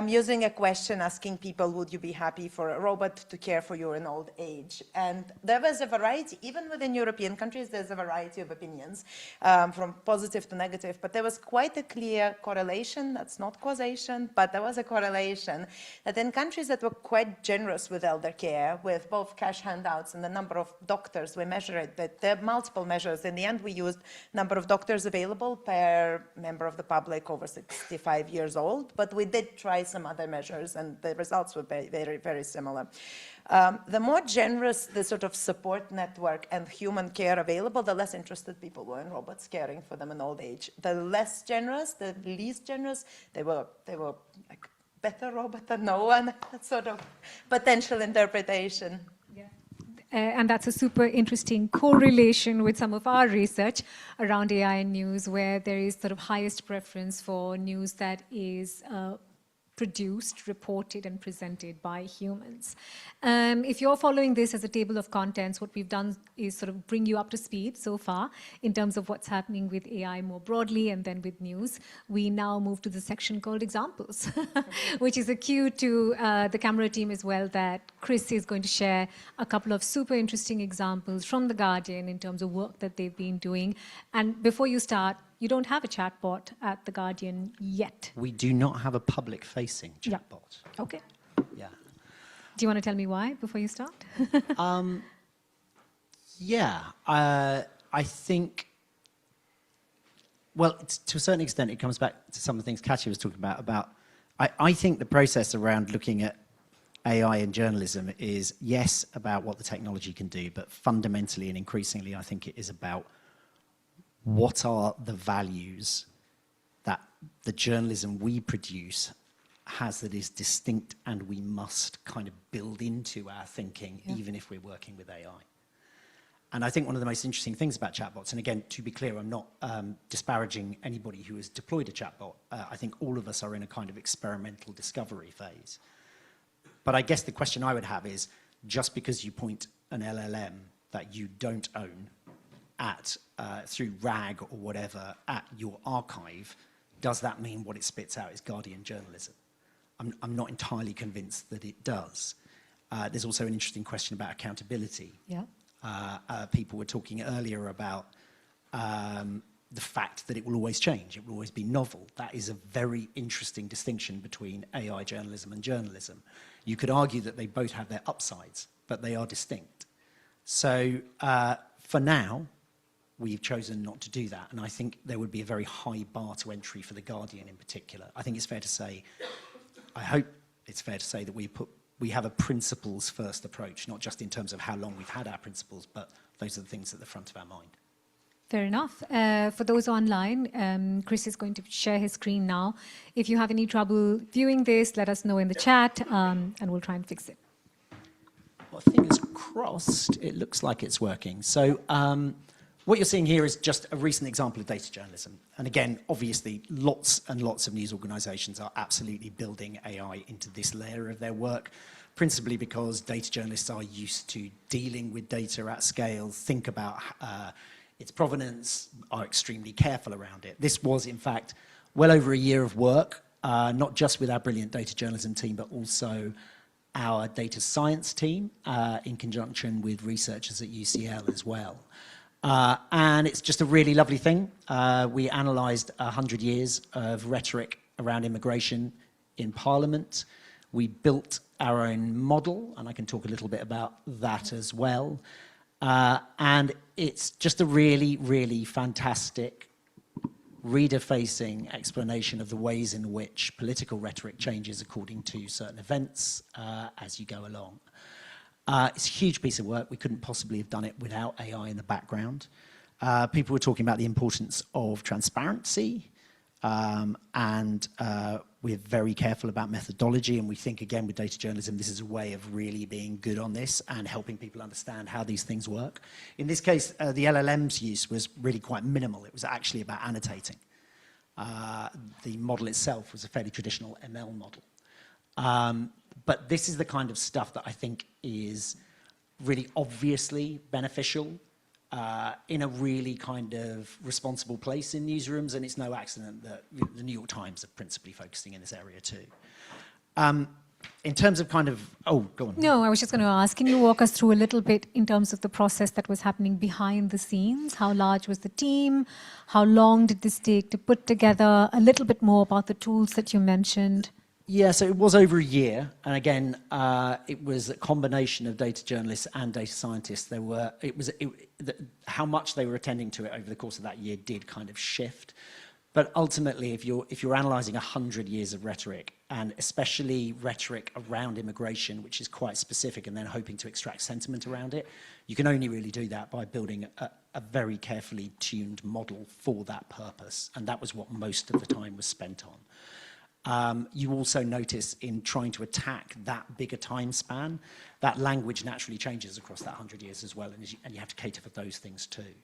using a question asking people, would you be happy for a robot to care for you in old age? And there was a variety, even within European countries, there's a variety of opinions, from positive to negative, but there was quite a clear correlation. That's not causation, but there was a correlation that in countries that were quite generous with elder care, with both cash handouts and the number of doctors, we measure it, but there are multiple measures. In the end, we used number of doctors available per member of the public over 65 years old, but we did try some other measures, and the results were very, very similar. The more generous the sort of support network and human care available, the less interested people were in robots caring for them in old age. The less generous, the least generous, they were like better robot than no one. That sort of potential interpretation. And that's a super interesting correlation with some of our research around AI and news, where there is sort of highest preference for news that is produced, reported, and presented by humans. If you're following this as a table of contents, what we've done is sort of bring you up to speed so far in terms of what's happening with AI more broadly and then with news. We now move to the section called examples, which is a cue to the camera team as well, that Chris is going to share a couple of super interesting examples from The Guardian in terms of work that they've been doing. And before you start, you don't have a chatbot at The Guardian yet. We do not have a public-facing chatbot. Yeah. Okay. Yeah. Do you want to tell me why before you start? Yeah, I think, well, to a certain extent, it comes back to some of the things Katya was talking about I think the process around looking at AI in journalism is, yes, about what the technology can do, but fundamentally and increasingly, I think it is about what are the values that the journalism we produce has that is distinct and we must kind of build into our thinking, even if we're working with AI. And I think one of the most interesting things about chatbots, and again, to be clear, I'm not disparaging anybody who has deployed a chatbot. I think all of us are in a kind of experimental discovery phase. But I guess the question I would have is, just because you point an LLM that you don't own at, through RAG or whatever, at your archive, does that mean what it spits out is Guardian journalism? I'm not entirely convinced that it does. There's also an interesting question about accountability. Yeah. People were talking earlier about the fact that it will always change, it will always be novel. That is a very interesting distinction between AI journalism and journalism. You could argue that they both have their upsides, but they are distinct. So for now, we've chosen not to do that, and I think there would be a very high bar to entry for The Guardian in particular. I think it's fair to say, I hope it's fair to say that we have a principles-first approach, not just in terms of how long we've had our principles, but those are the things at the front of our mind. Fair enough. For those online, Chris is going to share his screen now. If you have any trouble viewing this, let us know in the chat, and we'll try and fix it. Well, fingers crossed, it looks like it's working. So what you're seeing here is just a recent example of data journalism. And again, obviously, lots and lots of news organizations are absolutely building AI into this layer of their work, principally because data journalists are used to dealing with data at scale, think about its provenance, are extremely careful around it. This was, in fact, well over a year of work, not just with our brilliant data journalism team, but also our data science team in conjunction with researchers at UCL as well. And it's just a really lovely thing. We analysed 100 years of rhetoric around immigration in Parliament. We built our own model, and I can talk a little bit about that as well. And it's just a really, really fantastic reader-facing explanation of the ways in which political rhetoric changes according to certain events as you go along. It's a huge piece of work. We couldn't possibly have done it without AI in the background. People were talking about the importance of transparency, and we're very careful about methodology, and we think, again, with data journalism, this is a way of really being good on this and helping people understand how these things work. In this case, the LLM's use was really quite minimal. It was actually about annotating. The model itself was a fairly traditional ML model. But this is the kind of stuff that I think is really obviously beneficial in a really kind of responsible place in newsrooms, and it's no accident that the New York Times are principally focusing in this area too. In terms of kind of, oh, go on. No, I was just going to ask, can you walk us through a little bit in terms of the process that was happening behind the scenes? How large was the team? How long did this take to put together? A little bit more about the tools that you mentioned. Yeah, so it was over a year, and again, it was a combination of data journalists and data scientists. How much they were attending to it over the course of that year did kind of shift. But ultimately, if you're analysing 100 years of rhetoric, and especially rhetoric around immigration, which is quite specific, and then hoping to extract sentiment around it, you can only really do that by building a very carefully tuned model for that purpose, and that was what most of the time was spent on. You also notice in trying to attack that bigger time span, that language naturally changes across that 100 years as well, and you have to cater for those things too.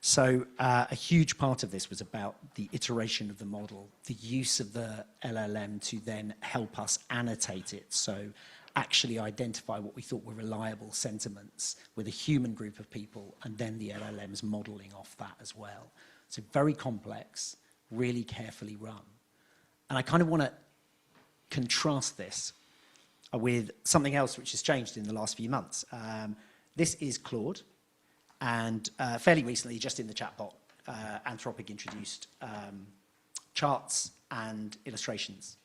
So a huge part of this was about the iteration of the model, the use of the LLM to then help us annotate it, so actually identify what we thought were reliable sentiments with a human group of people, and then the LLMs modeling off that as well. So very complex, really carefully run. And I kind of want to contrast this with something else which has changed in the last few months. This is Claude, and fairly recently, just in the chatbot, Anthropic introduced charts and illustrations.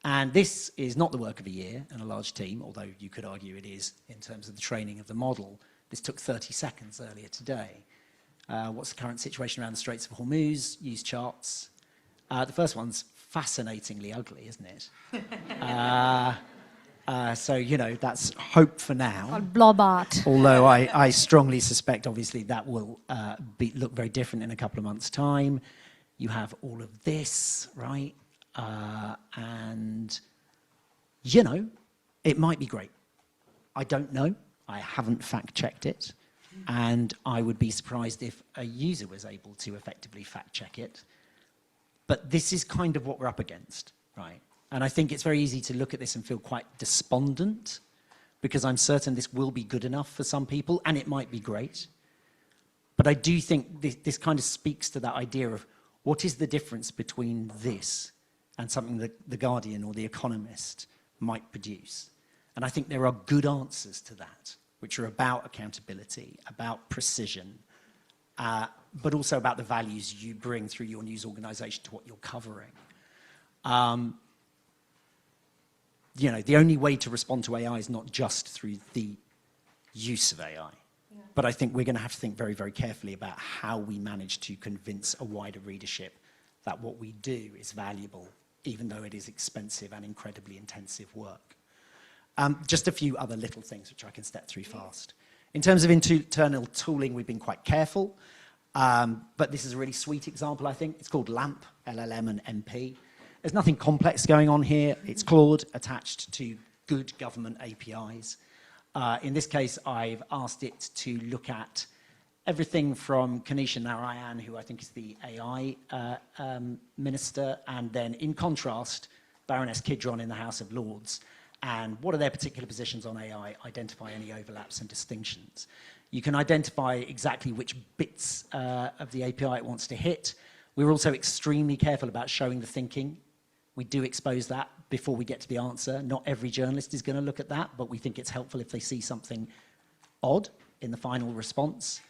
And this is not the work of a year and a large team, although you could argue it is in terms of the training of the model. This took 30 seconds earlier today. What's the current situation around the Straits of Hormuz? Use charts. The first one's fascinatingly ugly, isn't it? So, you know, that's hope for now. Blob art. Although I strongly suspect, obviously, that will look very different in a couple of months' time. You have all of this, right? And, you know, it might be great. I don't know. I haven't fact-checked it. And I would be surprised if a user was able to effectively fact-check it. But this is kind of what we're up against, right? And I think it's very easy to look at this and feel quite despondent, because I'm certain this will be good enough for some people, and it might be great. But I do think this kind of speaks to that idea of what is the difference between this and something that The Guardian or The Economist might produce. And I think there are good answers to that, which are about accountability, about precision, but also about the values you bring through your news organization to what you're covering. You know, the only way to respond to AI is not just through the use of AI. But I think we're going to have to think very, very carefully about how we manage to convince a wider readership that what we do is valuable, even though it is expensive and incredibly intensive work. Just a few other little things which I can step through fast. In terms of internal tooling, we've been quite careful. But this is a really sweet example, I think. It's called LAMP, LLM and MP. There's nothing complex going on here. It's Claude attached to good government APIs. In this case, I've asked it to look at everything from Kanisha Narayan, who I think is the AI minister, and then in contrast, Baroness Kidron in the House of Lords, and what are their particular positions on AI, identify any overlaps and distinctions. You can identify exactly which bits of the API it wants to hit. We're also extremely careful about showing the thinking. We do expose that before we get to the answer. Not every journalist is going to look at that, but we think it's helpful if they see something odd in the final response.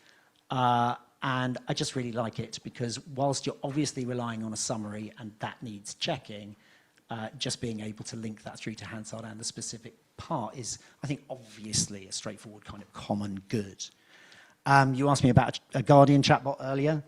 And I just really like it because whilst you're obviously relying on a summary and that needs checking, just being able to link that through to Hansard and the specific part is, I think, obviously a straightforward kind of common good. You asked me about a Guardian chatbot earlier.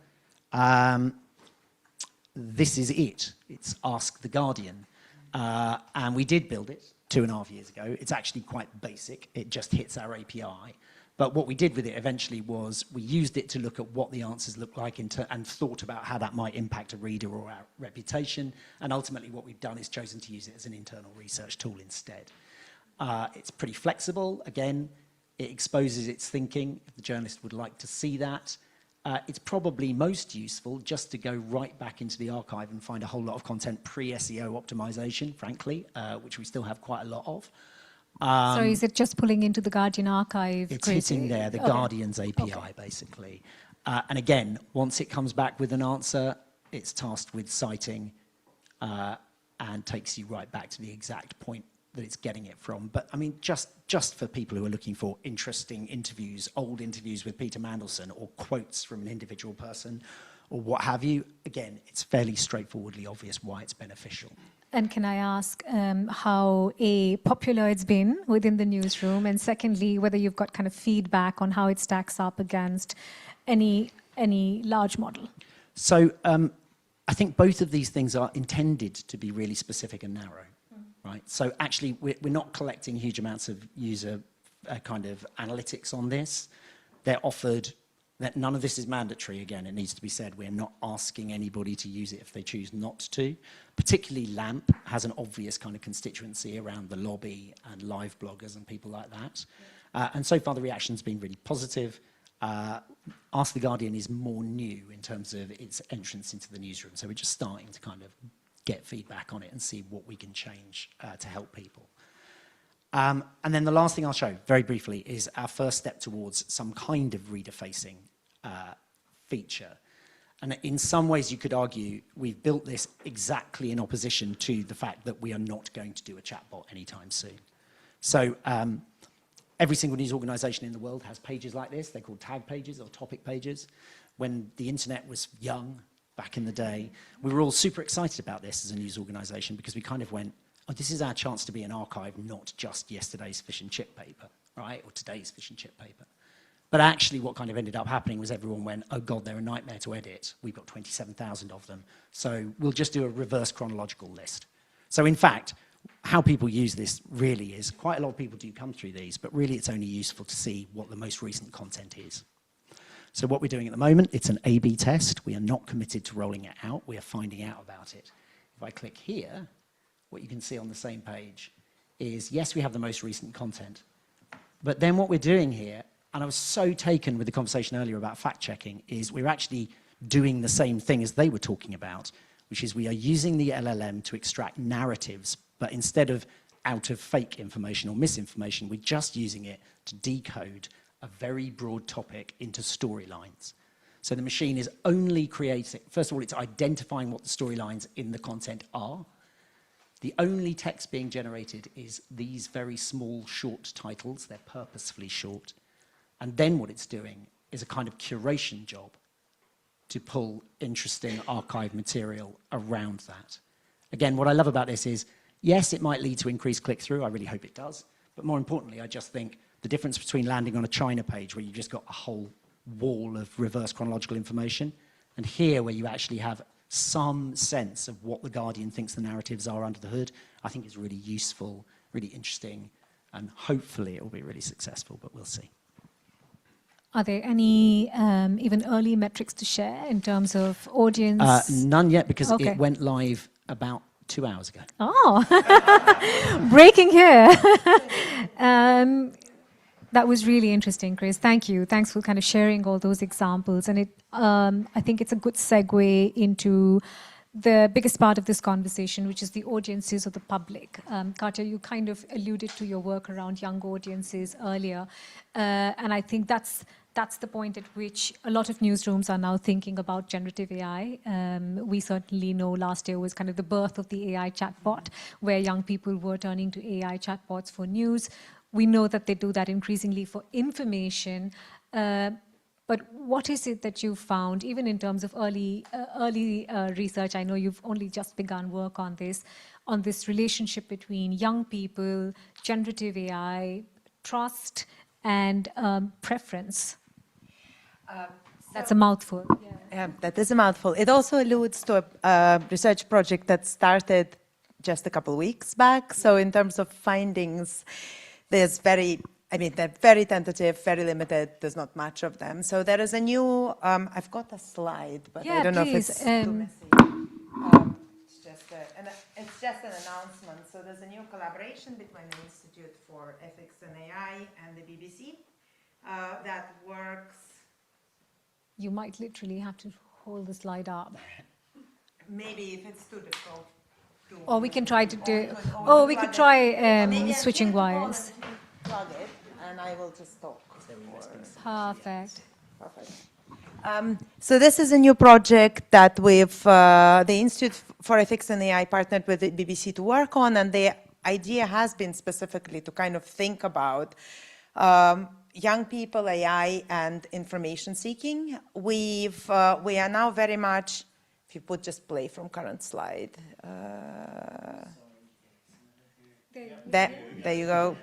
This is it. It's Ask the Guardian. And we did build it 2.5 years ago. It's actually quite basic. It just hits our API. But what we did with it eventually was we used it to look at what the answers look like and thought about how that might impact a reader or our reputation. And ultimately what we've done is chosen to use it as an internal research tool instead. It's pretty flexible. Again, it exposes its thinking if the journalist would like to see that. It's probably most useful just to go right back into the archive and find a whole lot of content pre-SEO optimization, frankly, which we still have quite a lot of. So is it just pulling into the Guardian archive? It's hitting there, the Guardian's API, basically. And again, once it comes back with an answer, it's tasked with citing and takes you right back to the exact point that it's getting it from. But I mean, just for people who are looking for interesting interviews, old interviews with Peter Mandelson, or quotes from an individual person, or what have you, again, it's fairly straightforwardly obvious why it's beneficial. And can I ask how popular it's been within the newsroom, and secondly, whether you've got kind of feedback on how it stacks up against any large model? So I think both of these things are intended to be really specific and narrow, right? So actually, we're not collecting huge amounts of user kind of analytics on this. They're offered. That none of this is mandatory. Again, it needs to be said, we're not asking anybody to use it if they choose not to. Particularly LAMP has an obvious kind of constituency around the lobby and live bloggers and people like that. And so far the reaction's been really positive. Ask the Guardian is more new in terms of its entrance into the newsroom. So we're just starting to kind of get feedback on it and see what we can change to help people. And then the last thing I'll show, very briefly, is our first step towards some kind of reader-facing feature. And in some ways, you could argue we've built this exactly in opposition to the fact that we are not going to do a chatbot anytime soon. So every single news organization in the world has pages like this. They're called tag pages or topic pages. When the internet was young, back in the day, we were all super excited about this as a news organization because we kind of went, oh, this is our chance to be an archive, not just yesterday's fish and chip paper, right? Or today's fish and chip paper. But actually what kind of ended up happening was everyone went, oh God, they're a nightmare to edit. We've got 27,000 of them. So we'll just do a reverse chronological list. So in fact, how people use this really is, quite a lot of people do come through these, but really it's only useful to see what the most recent content is. So what we're doing at the moment, it's an A/B test. We are not committed to rolling it out. We are finding out about it. If I click here, what you can see on the same page is, yes, we have the most recent content. But then what we're doing here, and I was so taken with the conversation earlier about fact-checking, is we're actually doing the same thing as they were talking about, which is we are using the LLM to extract narratives, but instead of out of fake information or misinformation, we're just using it to decode a very broad topic into storylines. So the machine is only creating, first of all, it's identifying what the storylines in the content are. The only text being generated is these very small, short titles. They're purposefully short. And then what it's doing is a kind of curation job to pull interesting archive material around that. Again, what I love about this is, yes, it might lead to increased click-through. I really hope it does. But more importantly, I just think the difference between landing on a China page where you've just got a whole wall of reverse chronological information, and here where you actually have some sense of what the Guardian thinks the narratives are under the hood, I think is really useful, really interesting, and hopefully it will be really successful, but we'll see. Are there any even early metrics to share in terms of audience? None yet, because it went live about 2 hours ago. Oh, breaking here. That was really interesting, Chris. Thank you. Thanks for kind of sharing all those examples. And I think it's a good segue into the biggest part of this conversation, which is the audiences of the public. Katja, you kind of alluded to your work around young audiences earlier, and I think that's the point at which a lot of newsrooms are now thinking about generative AI. We certainly know last year was kind of the birth of the AI chatbot, where young people were turning to AI chatbots for news. We know that they do that increasingly for information. But what is it that you found, even in terms of early research? I know you've only just begun work on this relationship between young people, generative AI, trust, and preference. That's a mouthful. Yeah, that is a mouthful. It also alludes to a research project that started just a couple of weeks back. So in terms of findings, they're very tentative, very limited. There's not much of them. So there is a new, I've got a slide, but I don't know if it's too messy. It's just an announcement. So there's a new collaboration between the Institute for Ethics and AI and the BBC that works. You might literally have to hold the slide up. Maybe if it's too difficult. Or we can try to do, oh, we could try switching wires. Plug it, and I will just talk. Perfect. So this is a new project that the Institute for Ethics and AI partnered with the BBC to work on, and the idea has been specifically to kind of think about young people, AI, and information seeking. We are now very much, if you put just play from current slide. There you go.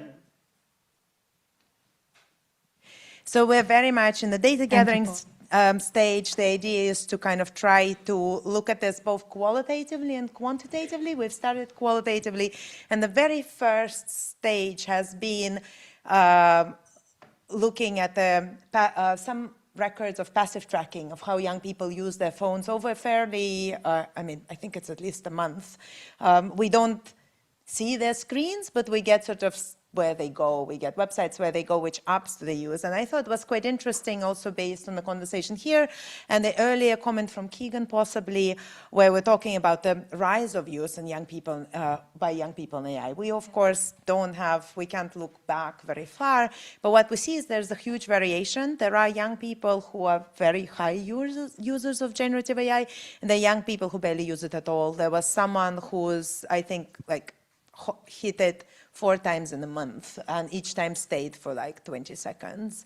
So we're very much in the data gathering stage. The idea is to kind of try to look at this both qualitatively and quantitatively. We've started qualitatively, and the very first stage has been looking at some records of passive tracking of how young people use their phones over fairly, I think it's at least a month. We don't see their screens, but we get sort of where they go. We get websites where they go, which apps do they use. And I thought it was quite interesting also based on the conversation here and the earlier comment from Keegan possibly, where we're talking about the rise of use in young people, by young people in AI. We of course we can't look back very far, but what we see is there's a huge variation. There are young people who are very high users of generative AI, and there are young people who barely use it at all. There was someone who's, I think, like hit it 4 times in a month, and each time stayed for like 20 seconds.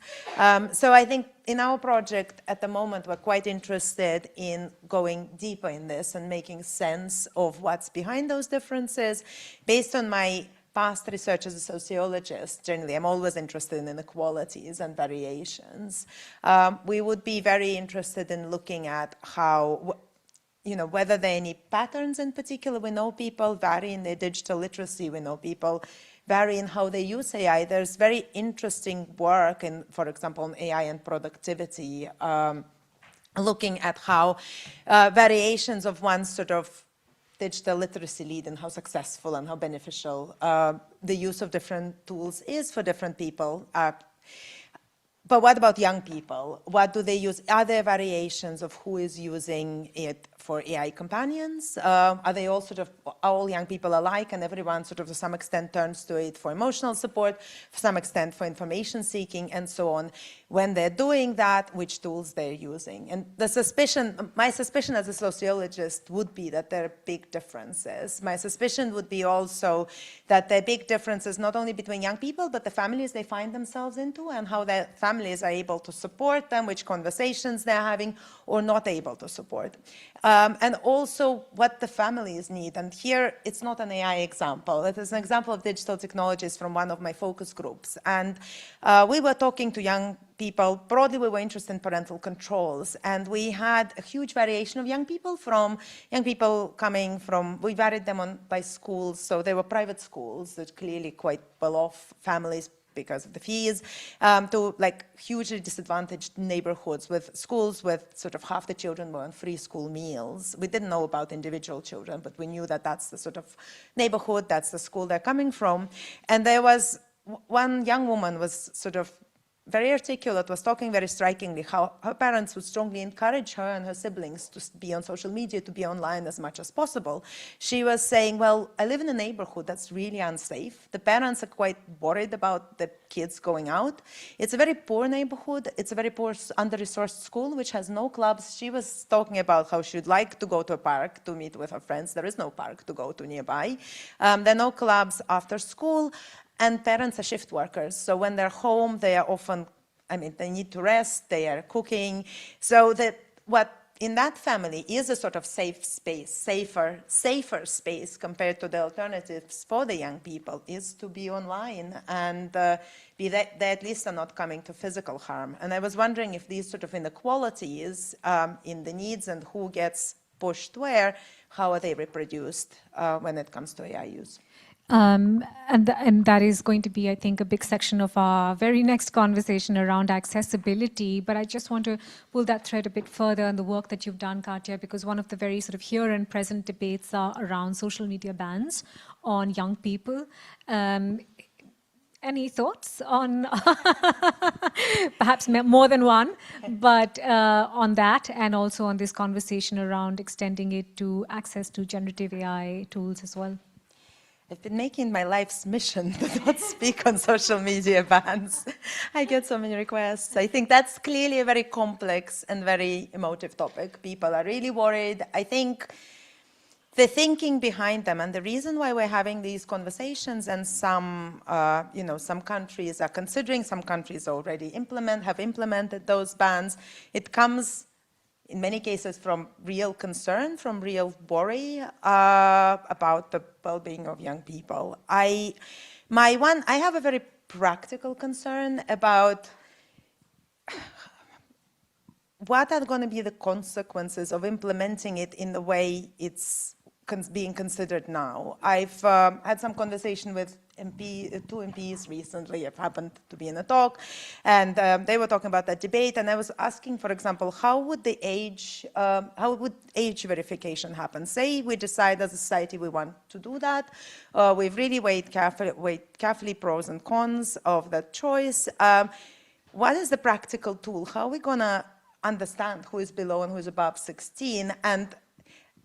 So I think in our project at the moment, we're quite interested in going deeper in this and making sense of what's behind those differences. Based on my past research as a sociologist, generally, I'm always interested in inequalities and variations. We would be very interested in looking at how, whether there are any patterns in particular. We know people vary in their digital literacy. We know people vary in how they use AI. There's very interesting work in, for example, in AI and productivity, looking at how variations of one sort of digital literacy lead and how successful and how beneficial the use of different tools is for different people. But what about young people? What do they use? Are there variations of who is using it for AI companions? Are they all young people alike, and everyone sort of to some extent turns to it for emotional support, to some extent for information seeking, and so on? When they're doing that, which tools they're using? And my suspicion as a sociologist would be that there are big differences. My suspicion would be also that there are big differences not only between young people, but the families they find themselves into and how their families are able to support them, which conversations they're having or not able to support. And also what the families need. And here, it's not an AI example. It is an example of digital technologies from one of my focus groups. And we were talking to young people. Broadly, we were interested in parental controls. And we had a huge variation of young people coming from, we varied them by schools. So they were private schools that clearly quite well-off families because of the fees, to like hugely disadvantaged neighborhoods with schools with sort of half the children were on free school meals. We didn't know about individual children, but we knew that that's the sort of neighborhood, that's the school they're coming from. And there was one young woman was sort of very articulate, was talking very strikingly how her parents would strongly encourage her and her siblings to be on social media, to be online as much as possible. She was saying, well, I live in a neighborhood that's really unsafe. The parents are quite worried about the kids going out. It's a very poor neighborhood. It's a very poor, under-resourced school, which has no clubs. She was talking about how she'd like to go to a park to meet with her friends. There is no park to go to nearby. There are no clubs after school. And parents are shift workers. So when they're home, they are often, they need to rest, they are cooking. So that what in that family is a sort of safe space, safer space compared to the alternatives for the young people is to be online and be that they at least are not coming to physical harm. And I was wondering if these sort of inequalities in the needs and who gets pushed where, how are they reproduced when it comes to AI use? And that is going to be, I think, a big section of our very next conversation around accessibility. But I just want to pull that thread a bit further on the work that you've done, Katya, because one of the very sort of here and present debates are around social media bans on young people. Any thoughts on perhaps more than one, but on that and also on this conversation around extending it to access to generative AI tools as well? I've been making my life's mission to not speak on social media bans. I get so many requests. I think that's clearly a very complex and very emotive topic. People are really worried. I think the thinking behind them and the reason why we're having these conversations, and some, some countries are considering, some countries already have implemented those bans. It comes in many cases from real concern, from real worry about the well-being of young people. I have a very practical concern about what are going to be the consequences of implementing it in the way it's being considered now. I've had some conversation with two MPs recently. I've happened to be in a talk, and they were talking about that debate. And I was asking, for example, how would age verification happen? Say we decide as a society we want to do that. We've really weighed carefully pros and cons of that choice. What is the practical tool? How are we going to understand who is below and who is above 16? And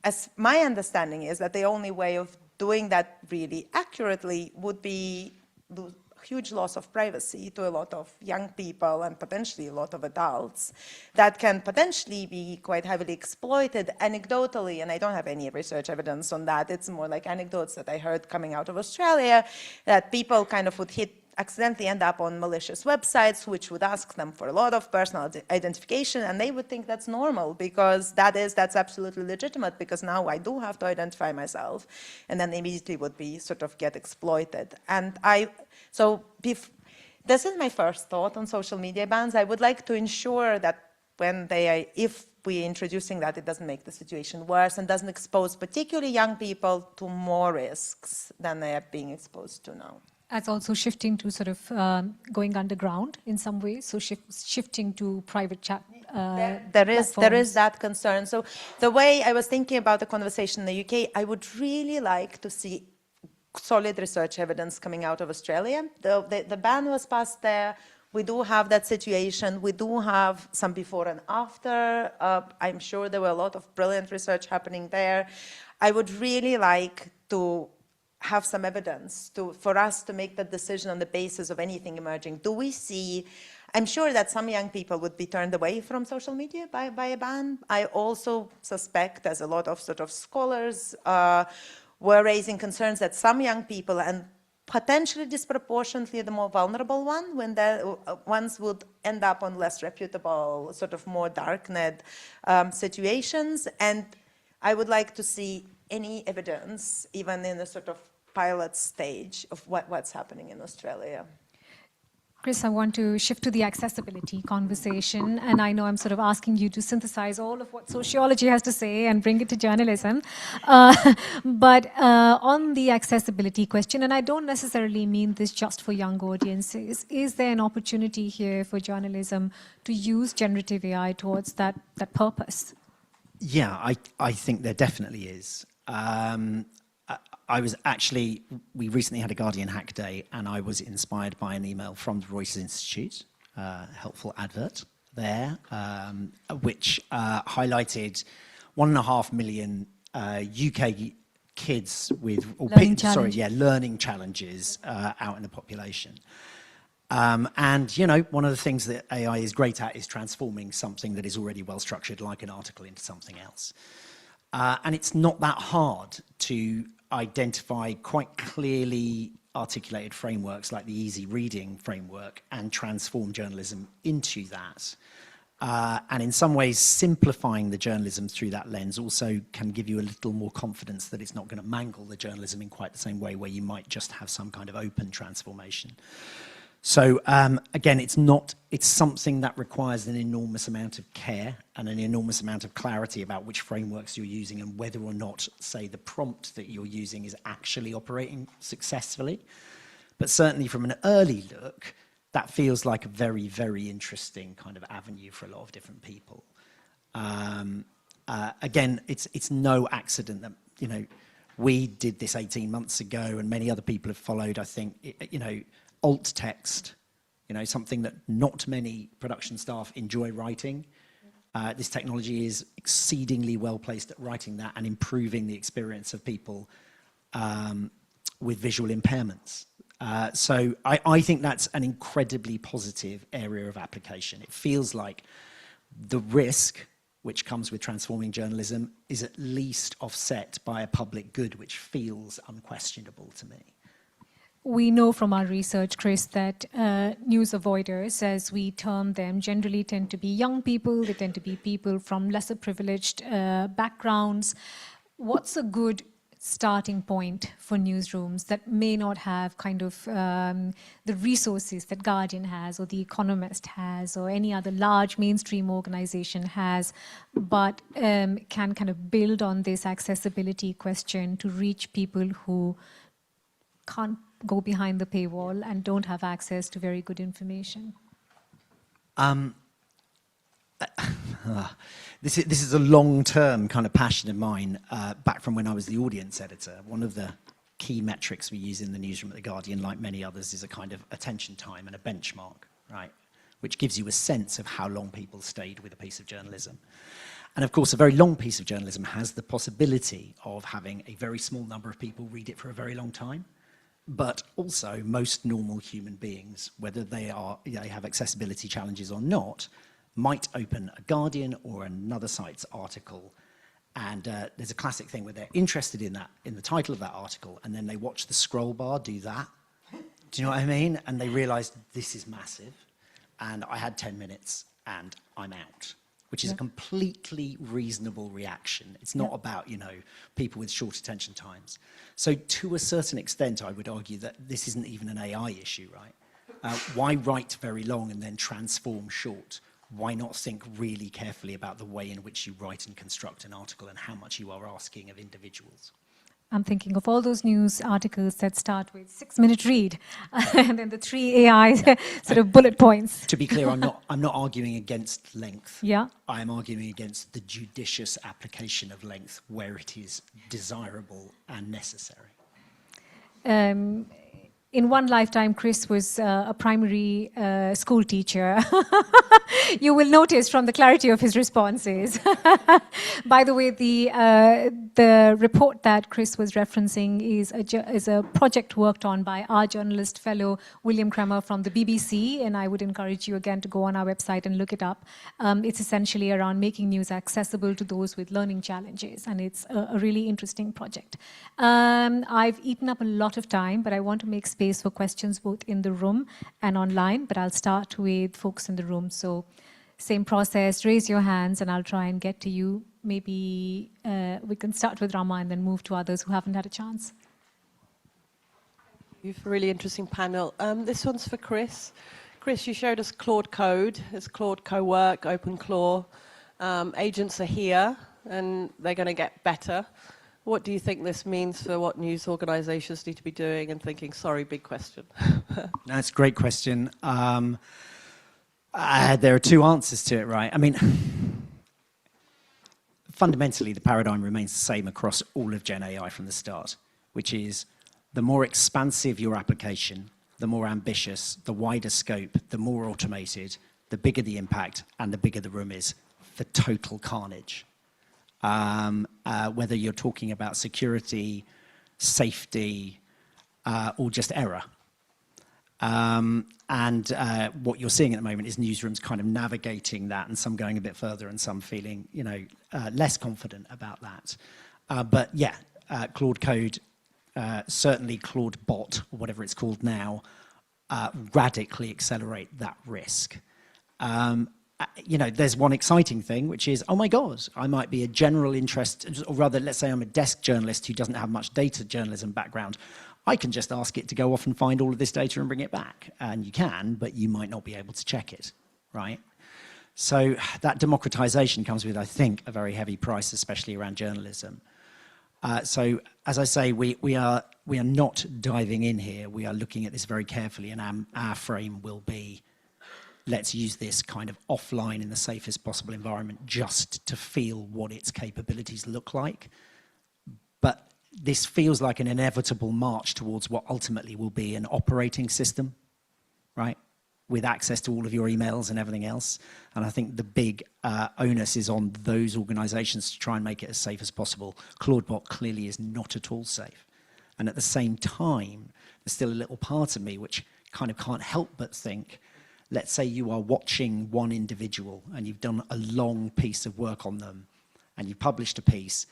as my understanding is that the only way of doing that really accurately would be the huge loss of privacy to a lot of young people and potentially a lot of adults that can potentially be quite heavily exploited anecdotally, and I don't have any research evidence on that. It's more like anecdotes that I heard coming out of Australia, that people kind of would accidentally end up on malicious websites, which would ask them for a lot of personal identification, and they would think that's normal because that's absolutely legitimate, because now I do have to identify myself, and then immediately would be sort of get exploited. And this is my first thought on social media bans. I would like to ensure that if we're introducing that, it doesn't make the situation worse and doesn't expose particularly young people to more risks than they are being exposed to now. As also shifting to sort of going underground in some ways, so shifting to private chat. There is that concern. So the way I was thinking about the conversation in the UK, I would really like to see solid research evidence coming out of Australia. The ban was passed there. We do have that situation. We do have some before and after. I'm sure there were a lot of brilliant research happening there. I would really like to have some evidence for us to make that decision on the basis of anything emerging. Do we see, I'm sure that some young people would be turned away from social media by a ban. I also suspect, as a lot of sort of scholars were raising concerns, that some young people, and potentially disproportionately the more vulnerable ones would end up on less reputable, sort of more darknet situations. And I would like to see any evidence, even in a sort of pilot stage, of what's happening in Australia. Chris, I want to shift to the accessibility conversation, and I know I'm sort of asking you to synthesize all of what sociology has to say and bring it to journalism. But on the accessibility question, and I don't necessarily mean this just for young audiences, is there an opportunity here for journalism to use generative AI towards that purpose? Yeah, I think there definitely is. We recently had a Guardian Hack Day, and I was inspired by an email from the Reuters Institute, helpful advert there, which highlighted 1.5 million UK kids with learning challenges out in the population. And you know, one of the things that AI is great at is transforming something that is already well structured, like an article, into something else. And it's not that hard to identify quite clearly articulated frameworks like the easy reading framework and transform journalism into that. And in some ways, simplifying the journalism through that lens also can give you a little more confidence that it's not going to mangle the journalism in quite the same way where you might just have some kind of open transformation. So again, it's something that requires an enormous amount of care and an enormous amount of clarity about which frameworks you're using and whether or not, say, the prompt that you're using is actually operating successfully. But certainly from an early look, that feels like a very, very interesting kind of avenue for a lot of different people. Again, it's no accident that, you know, we did this 18 months ago and many other people have followed, I think, you know, alt text, you know, something that not many production staff enjoy writing. This technology is exceedingly well placed at writing that and improving the experience of people with visual impairments. So I think that's an incredibly positive area of application. It feels like the risk which comes with transforming journalism is at least offset by a public good which feels unquestionable to me. We know from our research, Chris, that news avoiders, as we term them, generally tend to be young people. They tend to be people from lesser privileged backgrounds. What's a good starting point for newsrooms that may not have kind of the resources that Guardian has or The Economist has or any other large mainstream organization has, but can kind of build on this accessibility question to reach people who can't go behind the paywall and don't have access to very good information? This is a long-term kind of passion of mine, back from when I was the audience editor. One of the key metrics we use in the newsroom at The Guardian, like many others, is a kind of attention time and a benchmark, right? Which gives you a sense of how long people stayed with a piece of journalism. And of course, a very long piece of journalism has the possibility of having a very small number of people read it for a very long time. But also, most normal human beings, whether they have accessibility challenges or not, might open a Guardian or another site's article, and there's a classic thing where they're interested in the title of that article, and then they watch the scroll bar do that. Do you know what I mean? And they realize this is massive, and I had 10 minutes, and I'm out. Which is a completely reasonable reaction. It's not about, you know, people with short attention times. So to a certain extent, I would argue that this isn't even an AI issue, right? Why write very long and then transform short? Why not think really carefully about the way in which you write and construct an article and how much you are asking of individuals? I'm thinking of all those news articles that start with 6-minute read and then the 3 AI sort of bullet points. To be clear, I'm not arguing against length. Yeah. I am arguing against the judicious application of length where it is desirable and necessary. In one lifetime, Chris was a primary school teacher. You will notice from the clarity of his responses. By the way, the report that Chris was referencing is a project worked on by our journalist fellow William Kremer from the BBC, and I would encourage you again to go on our website and look it up. It's essentially around making news accessible to those with learning challenges, and it's a really interesting project. I've eaten up a lot of time, but I want to make space for questions both in the room and online, but I'll start with folks in the room. So same process, raise your hands and I'll try and get to you. Maybe we can start with Rama and then move to others who haven't had a chance. You've a really interesting panel. This one's for Chris. Chris, you showed us Claude Code. It's Claude Co-work, OpenClaw. Agents are here and they're going to get better. What do you think this means for what news organizations need to be doing and thinking? Sorry, big question. That's a great question. There are two answers to it, right? I mean, fundamentally, the paradigm remains the same across all of Gen AI from the start, which is the more expansive your application, the more ambitious, the wider scope, the more automated, the bigger the impact, and the bigger the room is for total carnage. Whether you're talking about security, safety, or just error. What you're seeing at the moment is newsrooms kind of navigating that, and some going a bit further, and some feeling, less confident about that. But yeah, Claude Code, certainly Claude Bot, or whatever it's called now, radically accelerate that risk. There's one exciting thing, which is, oh my God, I might be a general interest, or rather, let's say I'm a desk journalist who doesn't have much data journalism background. I can just ask it to go off and find all of this data and bring it back. And you can, but you might not be able to check it, right? So that democratization comes with, I think, a very heavy price, especially around journalism. So as I say, we are not diving in here. We are looking at this very carefully, and our frame will be, let's use this kind of offline in the safest possible environment just to feel what its capabilities look like. But this feels like an inevitable march towards what ultimately will be an operating system, right? With access to all of your emails and everything else. And I think the big onus is on those organizations to try and make it as safe as possible. ClaudeBot clearly is not at all safe. And at the same time, there's still a little part of me which kind of can't help but think, let's say you are watching one individual and you've done a long piece of work on them and you've published a piece,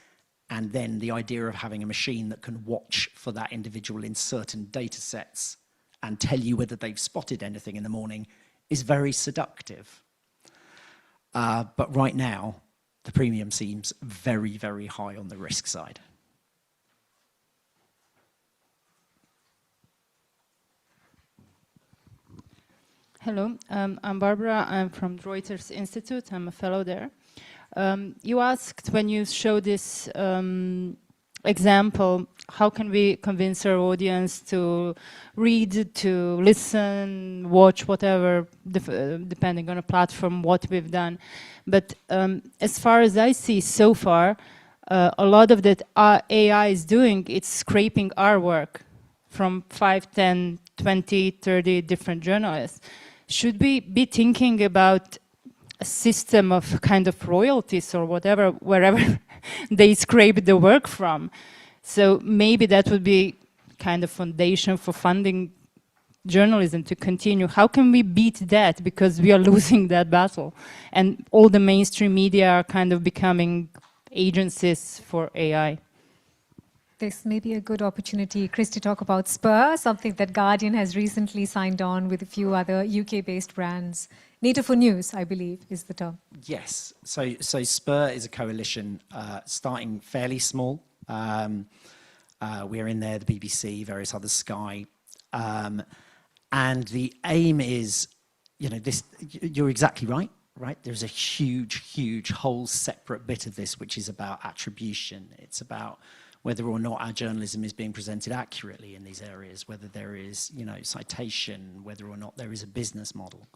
and then the idea of having a machine that can watch for that individual in certain data sets and tell you whether they've spotted anything in the morning is very seductive. But right now, the premium seems very, very high on the risk side. Hello, I'm Barbara. I'm from Reuters Institute. I'm a fellow there. You asked when you show this example, how can we convince our audience to read, to listen, watch, whatever, depending on a platform, what we've done. But as far as I see so far, a lot of that AI is doing, it's scraping our work from 5, 10, 20, 30 different journalists. Should we be thinking about a system of kind of royalties or whatever, wherever they scrape the work from? So maybe that would be kind of foundation for funding journalism to continue. How can we beat that? Because we are losing that battle. And all the mainstream media are kind of becoming agencies for AI. This may be a good opportunity, Chris, to talk about Spur, something that Guardian has recently signed on with a few other UK-based brands. Native for News, I believe, is the term. Yes. So Spur is a coalition starting fairly small. We're in there, the BBC, various others, Sky. And the aim is, you're exactly right? There's a huge whole separate bit of this, which is about attribution. It's about whether or not our journalism is being presented accurately in these areas, whether there is, citation, whether or not there is a business model.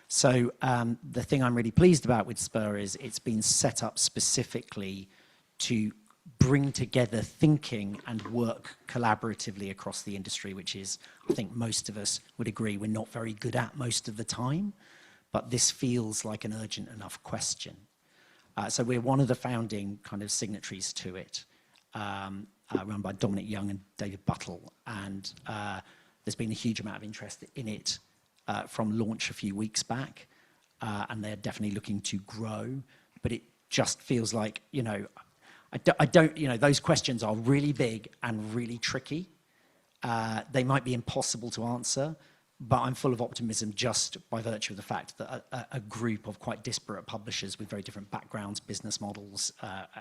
So the thing I'm really pleased about with Spur is it's been set up specifically to bring together thinking and work collaboratively across the industry, which is, I think most of us would agree, we're not very good at most of the time, but this feels like an urgent enough question. So we're one of the founding kind of signatories to it. Run by Dominic Young and David Buttle, and there's been a huge amount of interest in it from launch a few weeks back, and they're definitely looking to grow, but it just feels like, I don't, those questions are really big and really tricky. They might be impossible to answer, but I'm full of optimism just by virtue of the fact that a group of quite disparate publishers with very different backgrounds, business models,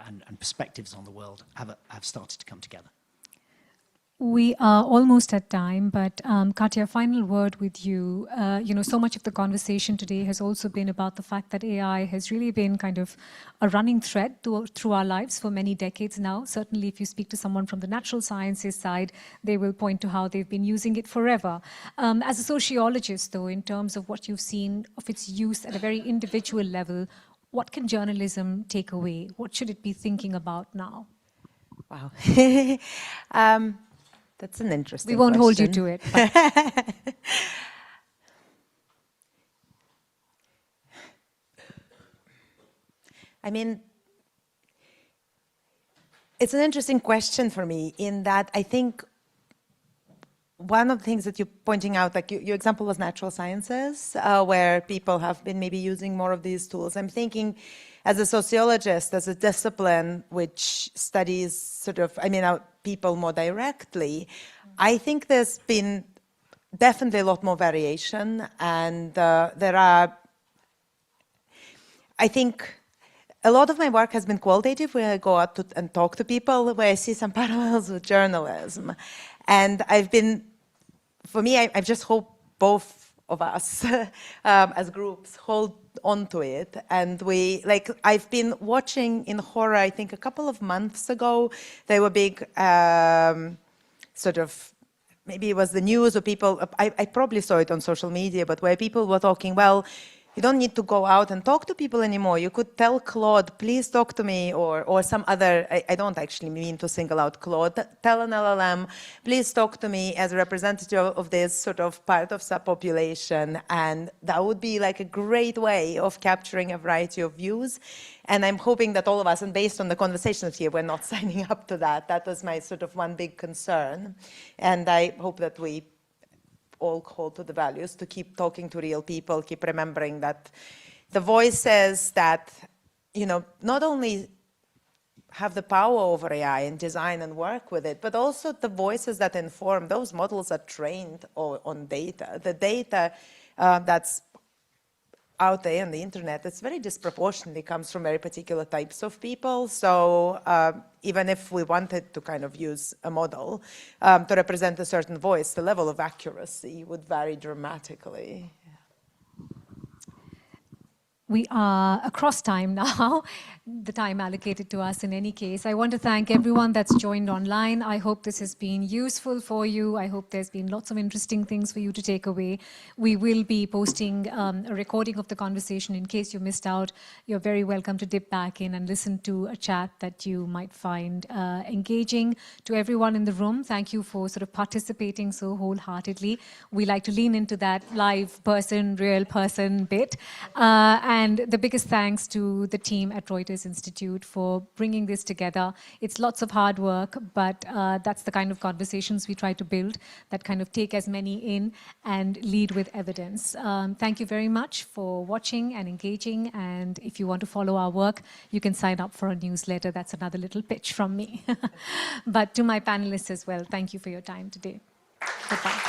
and perspectives on the world have started to come together. We are almost at time, but Katya, final word with you. So much of the conversation today has also been about the fact that AI has really been kind of a running thread through our lives for many decades now. Certainly, if you speak to someone from the natural sciences side, they will point to how they've been using it forever. As a sociologist, though, in terms of what you've seen of its use at a very individual level, what can journalism take away? What should it be thinking about now? Wow. That's an interesting We won't hold you question. to it. but- I mean, it's an interesting question for me in that I think one of the things that you're pointing out, like your example was natural sciences, where people have been maybe using more of these tools. I'm thinking as a sociologist, as a discipline which studies sort of, people more directly, I think there's been definitely a lot more variation, and there are, I think, a lot of my work has been qualitative, where I go out and talk to people, where I see some parallels with journalism. And for me, I just hope both of us as groups hold on to it. And I've been watching in horror, I think a couple of months ago, there were big maybe it was the news or people, I probably saw it on social media, but where people were talking, well, you don't need to go out and talk to people anymore. You could tell Claude, please talk to me, or some other, I don't actually mean to single out Claude, tell an LLM, please talk to me as a representative of this sort of part of subpopulation. And that would be like a great way of capturing a variety of views. And I'm hoping that all of us, and based on the conversations here, we're not signing up to that. That was my sort of one big concern. And I hope that we all hold to the values to keep talking to real people, keep remembering that the voices that, not only have the power over AI and design and work with it, but also the voices that inform. Those models are trained on data. The data that's out there on the internet, it's very disproportionately comes from very particular types of people. So even if we wanted to kind of use a model to represent a certain voice, the level of accuracy would vary dramatically. We are across time now, the time allocated to us in any case. I want to thank everyone that's joined online. I hope this has been useful for you. I hope there's been lots of interesting things for you to take away. We will be posting a recording of the conversation in case you missed out. You're very welcome to dip back in and listen to a chat that you might find engaging. To everyone in the room, thank you for sort of participating so wholeheartedly. We like to lean into that live person, real person bit. And the biggest thanks to the team at Reuters Institute for bringing this together. It's lots of hard work, but that's the kind of conversations we try to build that kind of take as many in and lead with evidence. Thank you very much for watching and engaging. And if you want to follow our work, you can sign up for a newsletter. That's another little pitch from me. But to my panelists as well, thank you for your time today. Goodbye.